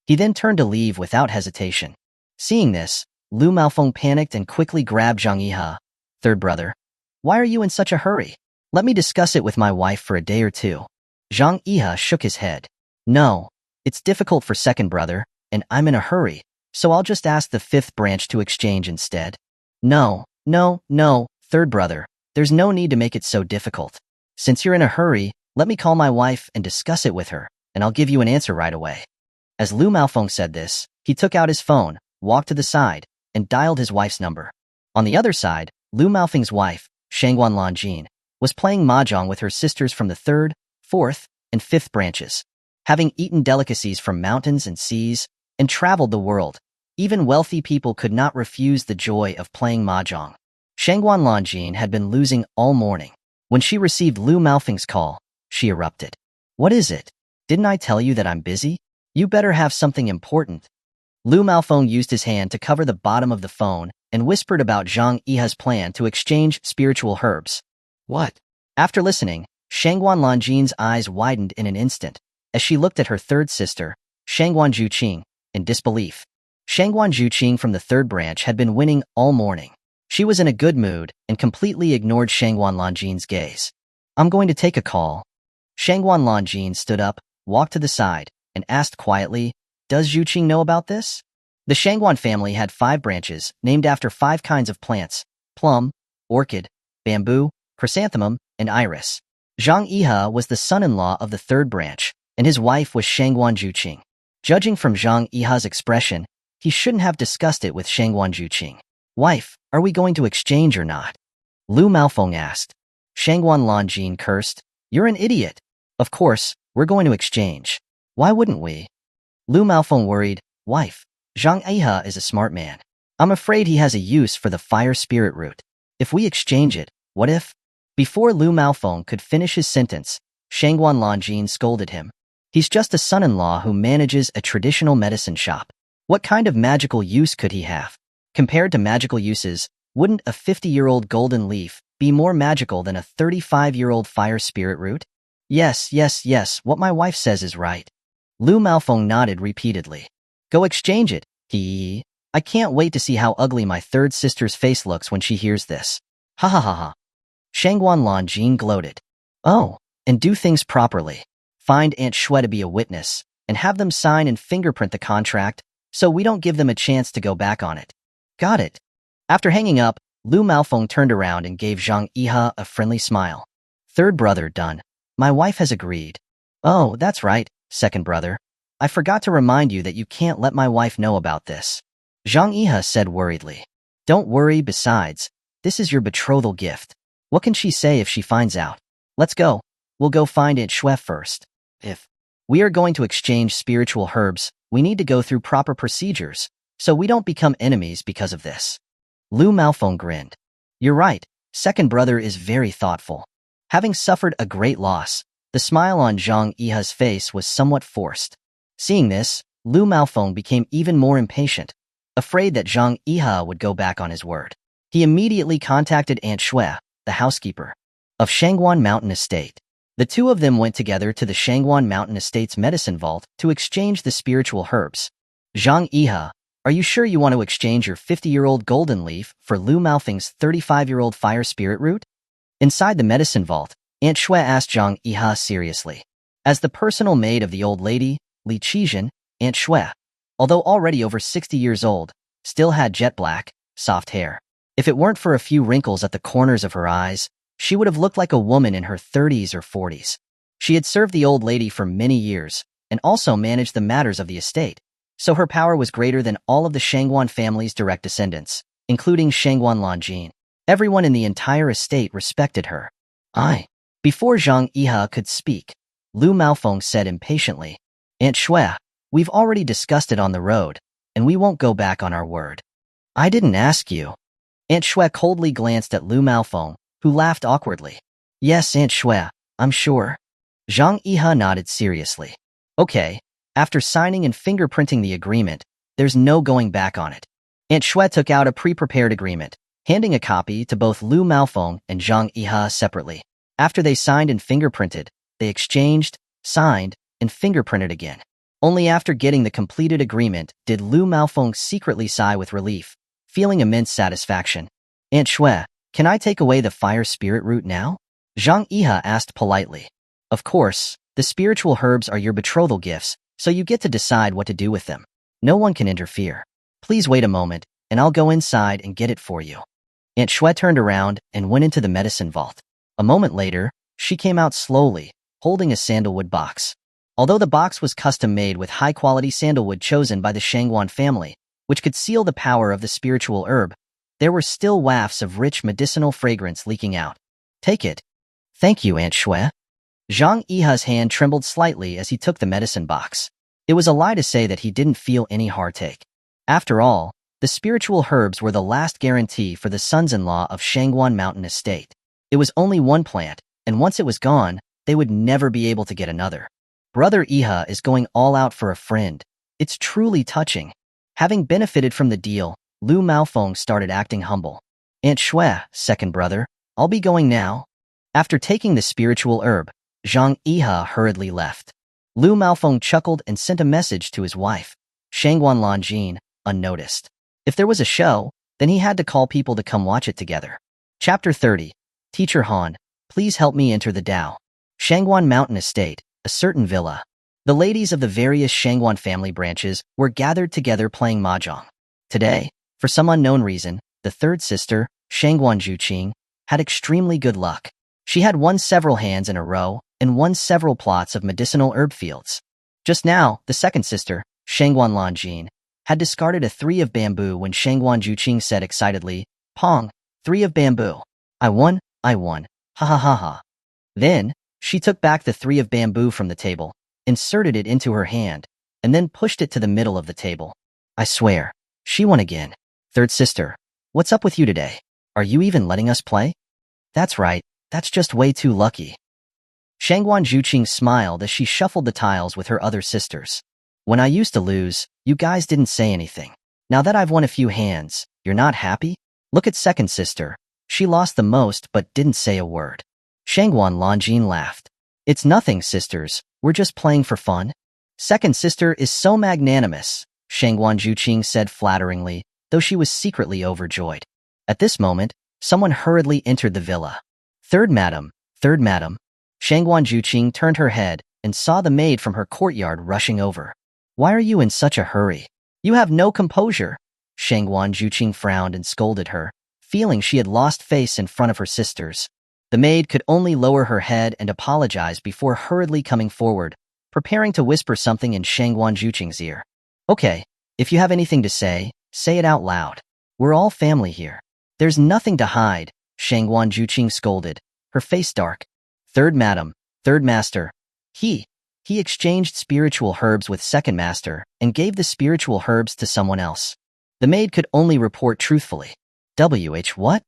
Speaker 1: He then turned to leave without hesitation. Seeing this, Lu Maofeng panicked and quickly grabbed Zhang Yihe. Third brother, why are you in such a hurry? Let me discuss it with my wife for a day or two. Zhang Yihe shook his head. No, it's difficult for second brother, and I'm in a hurry, so I'll just ask the 5th branch to exchange instead. No, third brother, there's no need to make it so difficult. Since you're in a hurry, let me call my wife and discuss it with her, and I'll give you an answer right away. As Lu Maofeng said this, he took out his phone, walked to the side, and dialed his wife's number. On the other side, Lu Maofeng's wife, Shangguan Lanjin, was playing mahjong with her sisters from the 3rd, 4th, and 5th branches. Having eaten delicacies from mountains and seas, and traveled the world, even wealthy people could not refuse the joy of playing mahjong. Shangguan Lanjin had been losing all morning. When she received Lu Maofeng's call, she erupted. What is it? Didn't I tell you that I'm busy? You better have something important. Lu Maofeng used his hand to cover the bottom of the phone and whispered about Zhang Yihe's plan to exchange spiritual herbs. What? After listening, Shangguan Lanjin's eyes widened in an instant, as she looked at her third sister, Shangguan Zhuqing, in disbelief. Shangguan Zhuqing from the 3rd branch had been winning all morning. She was in a good mood and completely ignored Shangguan Lanjin's gaze. I'm going to take a call. Shangguan Lanjin stood up, walked to the side, and asked quietly, Does Zhuqing know about this? The Shangguan family had 5 branches, named after 5 kinds of plants: plum, orchid, bamboo, chrysanthemum, and iris. Zhang Yihe was the son-in-law of the 3rd branch, and his wife was Shangguan Zhuqing. Judging from Zhang Yihe's expression, he shouldn't have discussed it with Shangguan Zhuqing. Wife, are we going to exchange or not? Lu Maofeng asked. Shangguan Lanjin cursed. You're an idiot. Of course, we're going to exchange. Why wouldn't we? Lu Maofeng worried. Wife, Zhang Yihe is a smart man. I'm afraid he has a use for the Fire Spirit Root. If we exchange it, what if? Before Lu Maofeng could finish his sentence, Shangguan Lanjin scolded him. He's just a son-in-law who manages a traditional medicine shop. What kind of magical use could he have? Compared to magical uses, wouldn't a 50-year-old golden leaf be more magical than a 35-year-old Fire Spirit Root? Yes, what my wife says is right. Lu Maofeng nodded repeatedly. Go exchange it, I can't wait to see how ugly my third sister's face looks when she hears this. Ha ha ha ha. Shangguan Lanjin gloated. Oh, and do things properly. Find Aunt Shui to be a witness, and have them sign and fingerprint the contract, so we don't give them a chance to go back on it. Got it. After hanging up, Lu Maofeng turned around and gave Zhang Yihe a friendly smile. Third brother, done. My wife has agreed. Oh, that's right, second brother. I forgot to remind you that you can't let my wife know about this. Zhang Yihe said worriedly. Don't worry, besides, this is your betrothal gift. What can she say if she finds out? Let's go. We'll go find Aunt Shui first. If we are going to exchange spiritual herbs, we need to go through proper procedures, so we don't become enemies because of this. Lu Maofeng grinned. You're right, second brother is very thoughtful. Having suffered a great loss, the smile on Zhang Yihe's face was somewhat forced. Seeing this, Lu Maofeng became even more impatient, afraid that Zhang Yihe would go back on his word. He immediately contacted Aunt Shui, the housekeeper of Shangguan Mountain Estate. The two of them went together to the Shangguan Mountain Estate's medicine vault to exchange the spiritual herbs. Zhang Yihe, are you sure you want to exchange your 50-year-old golden leaf for Lu Maofeng's 35-year-old fire spirit root? Inside the medicine vault, Aunt Shui asked Zhang Yihe seriously. As the personal maid of the old lady, Li Qizhen, Aunt Shui, although already over 60 years old, still had jet black, soft hair. If it weren't for a few wrinkles at the corners of her eyes, she would have looked like a woman in her 30s or 40s. She had served the old lady for many years and also managed the matters of the estate, so her power was greater than all of the Shangguan family's direct descendants, including Shangguan Lanjin. Everyone in the entire estate respected her. Before Zhang Yihe could speak, Lu Maofeng said impatiently, Aunt Shui, we've already discussed it on the road, and we won't go back on our word. I didn't ask you. Aunt Shui coldly glanced at Lu Maofeng, who laughed awkwardly. Yes, Aunt Shui, I'm sure. Zhang Yihe nodded seriously. Okay, after signing and fingerprinting the agreement, there's no going back on it. Aunt Shui took out a pre-prepared agreement, handing a copy to both Lu Maofeng and Zhang Yihe separately. After they signed and fingerprinted, they exchanged, signed, and fingerprinted again. Only after getting the completed agreement did Lu Maofeng secretly sigh with relief, feeling immense satisfaction. Aunt Shui, can I take away the fire spirit root now? Zhang Yihe asked politely. Of course, the spiritual herbs are your betrothal gifts, so you get to decide what to do with them. No one can interfere. Please wait a moment, and I'll go inside and get it for you. Aunt Shui turned around and went into the medicine vault. A moment later, she came out slowly, holding a sandalwood box. Although the box was custom-made with high-quality sandalwood chosen by the Shangguan family, which could seal the power of the spiritual herb, there were still wafts of rich medicinal fragrance leaking out. Take it. Thank you, Aunt Shui. Zhang Yihe's hand trembled slightly as he took the medicine box. It was a lie to say that he didn't feel any heartache. After all, the spiritual herbs were the last guarantee for the sons-in-law of Shangguan Mountain Estate. It was only one plant, and once it was gone, they would never be able to get another. Brother Yihe is going all out for a friend. It's truly touching. Having benefited from the deal, Lu Maofeng started acting humble. Aunt Shui, second brother, I'll be going now. After taking the spiritual herb, Zhang Yihe hurriedly left. Lu Maofeng chuckled and sent a message to his wife, Shangguan Lanjin, unnoticed. If there was a show, then he had to call people to come watch it together. Chapter 30. Teacher Han, please help me enter the Dao. Shangguan Mountain Estate, a certain villa. The ladies of the various Shangguan family branches were gathered together playing mahjong. Today, for some unknown reason, the third sister, Shangguan Juqing, had extremely good luck. She had won several hands in a row and won several plots of medicinal herb fields. Just now, the second sister, Shangguan Lanjin, had discarded a 3 of bamboo when Shangguan Juqing said excitedly, Pong, 3 of bamboo. I won, ha ha ha ha. Then, she took back the 3 of bamboo from the table, inserted it into her hand, and then pushed it to the middle of the table. I swear, she won again. Third sister, what's up with you today? Are you even letting us play? That's right, that's just way too lucky. Shangguan Juqing smiled as she shuffled the tiles with her other sisters. When I used to lose, you guys didn't say anything. Now that I've won a few hands, you're not happy? Look at second sister. She lost the most but didn't say a word. Shangguan Lanjin laughed. It's nothing, sisters. We're just playing for fun. Second sister is so magnanimous, Shangguan Juqing said flatteringly, though she was secretly overjoyed. At this moment, someone hurriedly entered the villa. Third madam, third madam. Shangguan Juqing turned her head and saw the maid from her courtyard rushing over. Why are you in such a hurry? You have no composure. Shangguan Juqing frowned and scolded her, feeling she had lost face in front of her sisters. The maid could only lower her head and apologize before hurriedly coming forward, preparing to whisper something in Shangguan Juqing's ear. Okay, if you have anything to say it out loud. We're all family here. There's nothing to hide, Shangguan Juqing scolded, her face dark. Third madam, third master. He exchanged spiritual herbs with second master and gave the spiritual herbs to someone else. The maid could only report truthfully. What?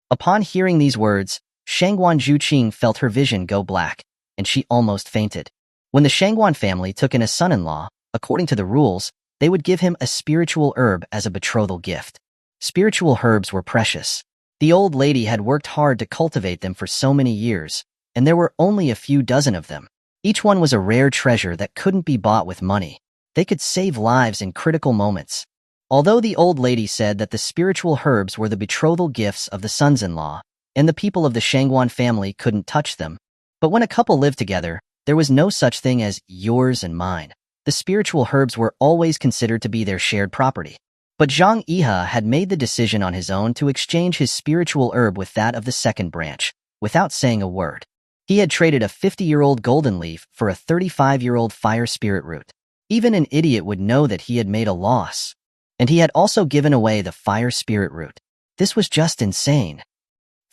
Speaker 1: Upon hearing these words, Shangguan Juqing felt her vision go black, and she almost fainted. When the Shangguan family took in a son-in-law, according to the rules, they would give him a spiritual herb as a betrothal gift. Spiritual herbs were precious. The old lady had worked hard to cultivate them for so many years, and there were only a few dozen of them. Each one was a rare treasure that couldn't be bought with money. They could save lives in critical moments. Although the old lady said that the spiritual herbs were the betrothal gifts of the sons-in-law, and the people of the Shangguan family couldn't touch them, but when a couple lived together, there was no such thing as yours and mine. The spiritual herbs were always considered to be their shared property. But Zhang Yihe had made the decision on his own to exchange his spiritual herb with that of the second branch, without saying a word. He had traded a 50-year-old golden leaf for a 35-year-old fire spirit root. Even an idiot would know that he had made a loss. And he had also given away the fire spirit root. This was just insane.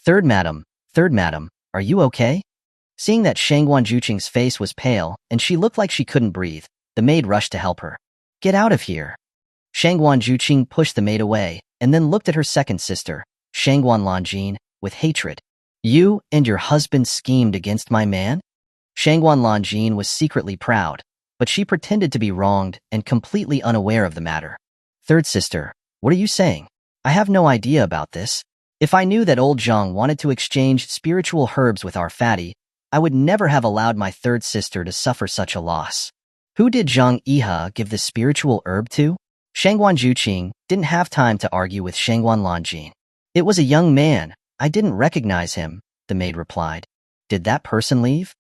Speaker 1: Third madam, are you okay? Seeing that Shangguan Juqing's face was pale and she looked like she couldn't breathe, the maid rushed to help her. Get out of here. Shangguan Juqing pushed the maid away and then looked at her second sister, Shangguan Lanjin, with hatred. You and your husband schemed against my man? Shangguan Lanjin was secretly proud, but she pretended to be wronged and completely unaware of the matter. Third sister, what are you saying? I have no idea about this. If I knew that old Zhang wanted to exchange spiritual herbs with our fatty, I would never have allowed my third sister to suffer such a loss. Who did Zhang Yihe give the spiritual herb to? Shangguan Juqing didn't have time to argue with Shangguan Lanjin. It was a young man. I didn't recognize him, the maid replied. Did that person leave?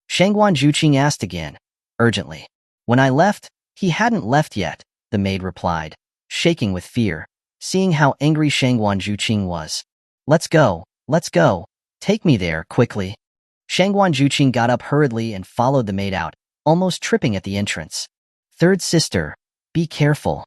Speaker 1: Shangguan Juqing asked again, urgently. When I left, he hadn't left yet, the maid replied, shaking with fear, seeing how angry Shangguan Juqing was. Let's go. Take me there, quickly. Shangguan Juqing got up hurriedly and followed the maid out, almost tripping at the entrance. Third sister, be careful.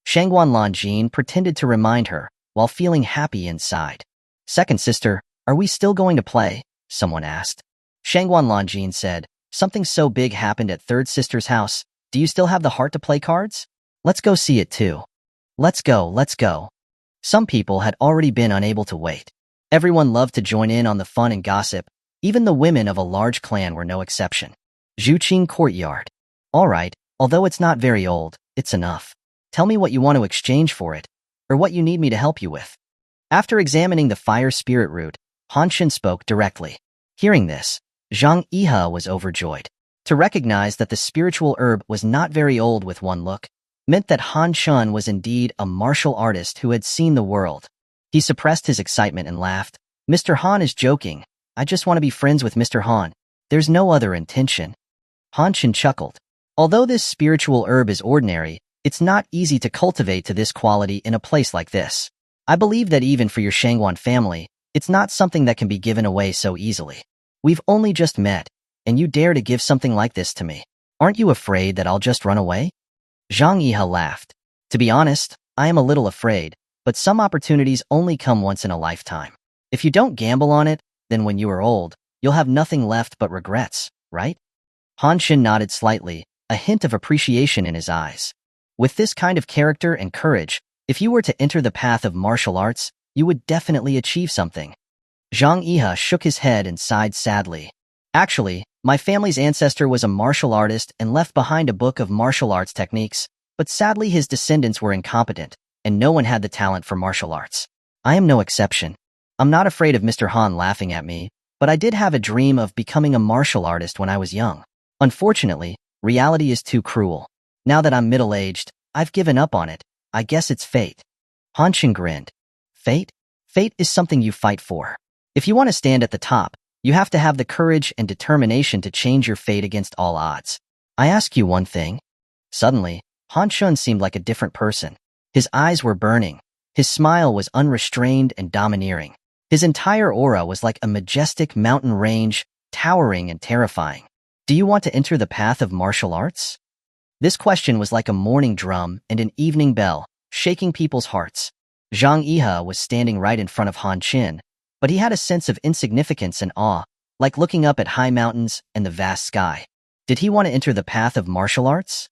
Speaker 1: Shangguan Lanjin pretended to remind her, while feeling happy inside. Second sister, are we still going to play? Someone asked. Shangguan Lanjin said, something so big happened at third sister's house. Do you still have the heart to play cards? Let's go see it too. Let's go. Some people had already been unable to wait. Everyone loved to join in on the fun and gossip. Even the women of a large clan were no exception. Juqing Courtyard. All right, although it's not very old, it's enough. Tell me what you want to exchange for it, or what you need me to help you with. After examining the fire spirit root, Han Shen spoke directly. Hearing this, Zhang Yihe was overjoyed. To recognize that the spiritual herb was not very old with one look, meant that Han Shen was indeed a martial artist who had seen the world. He suppressed his excitement and laughed. Mr. Han is joking. I just want to be friends with Mr. Han. There's no other intention. Han Shen chuckled. Although this spiritual herb is ordinary, it's not easy to cultivate to this quality in a place like this. I believe that even for your Shangguan family, it's not something that can be given away so easily. We've only just met, and you dare to give something like this to me. Aren't you afraid that I'll just run away? Zhang Yihe laughed. To be honest, I am a little afraid, but some opportunities only come once in a lifetime. If you don't gamble on it, then when you are old, you'll have nothing left but regrets, right? Han Shen nodded slightly, a hint of appreciation in his eyes. With this kind of character and courage, if you were to enter the path of martial arts, you would definitely achieve something. Zhang Yihe shook his head and sighed sadly. Actually, my family's ancestor was a martial artist and left behind a book of martial arts techniques, but sadly his descendants were incompetent, and no one had the talent for martial arts. I am no exception. I'm not afraid of Mr. Han laughing at me, but I did have a dream of becoming a martial artist when I was young. Unfortunately, reality is too cruel. Now that I'm middle-aged, I've given up on it. I guess it's fate. Han Shen grinned. Fate? Fate is something you fight for. If you want to stand at the top, you have to have the courage and determination to change your fate against all odds. I ask you one thing. Suddenly, Han Shun seemed like a different person. His eyes were burning. His smile was unrestrained and domineering. His entire aura was like a majestic mountain range, towering and terrifying. Do you want to enter the path of martial arts? This question was like a morning drum and an evening bell, shaking people's hearts. Zhang Yihe was standing right in front of Han Qin, but he had a sense of insignificance and awe, like looking up at high mountains and the vast sky. Did he want to enter the path of martial arts?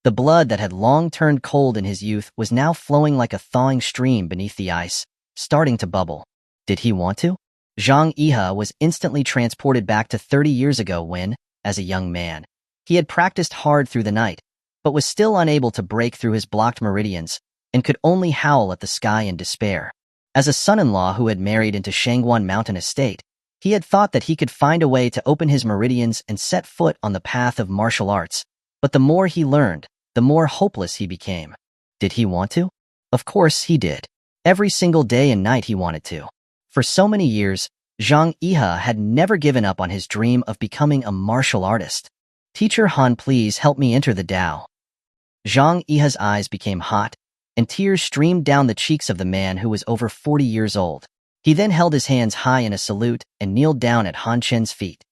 Speaker 1: The blood that had long turned cold in his youth was now flowing like a thawing stream beneath the ice, starting to bubble. Did he want to? Zhang Yihe was instantly transported back to 30 years ago when, as a young man, he had practiced hard through the night, but was still unable to break through his blocked meridians and could only howl at the sky in despair. As a son-in-law who had married into Shangguan Mountain Estate, he had thought that he could find a way to open his meridians and set foot on the path of martial arts, but the more he learned, the more hopeless he became. Did he want to? Of course he did. Every single day and night he wanted to. For so many years, Zhang Yihe had never given up on his dream of becoming a martial artist. Teacher Han, please help me enter the Tao. Zhang Yihe's eyes became hot, and tears streamed down the cheeks of the man who was over 40 years old. He then held his hands high in a salute and kneeled down at Han Chen's feet.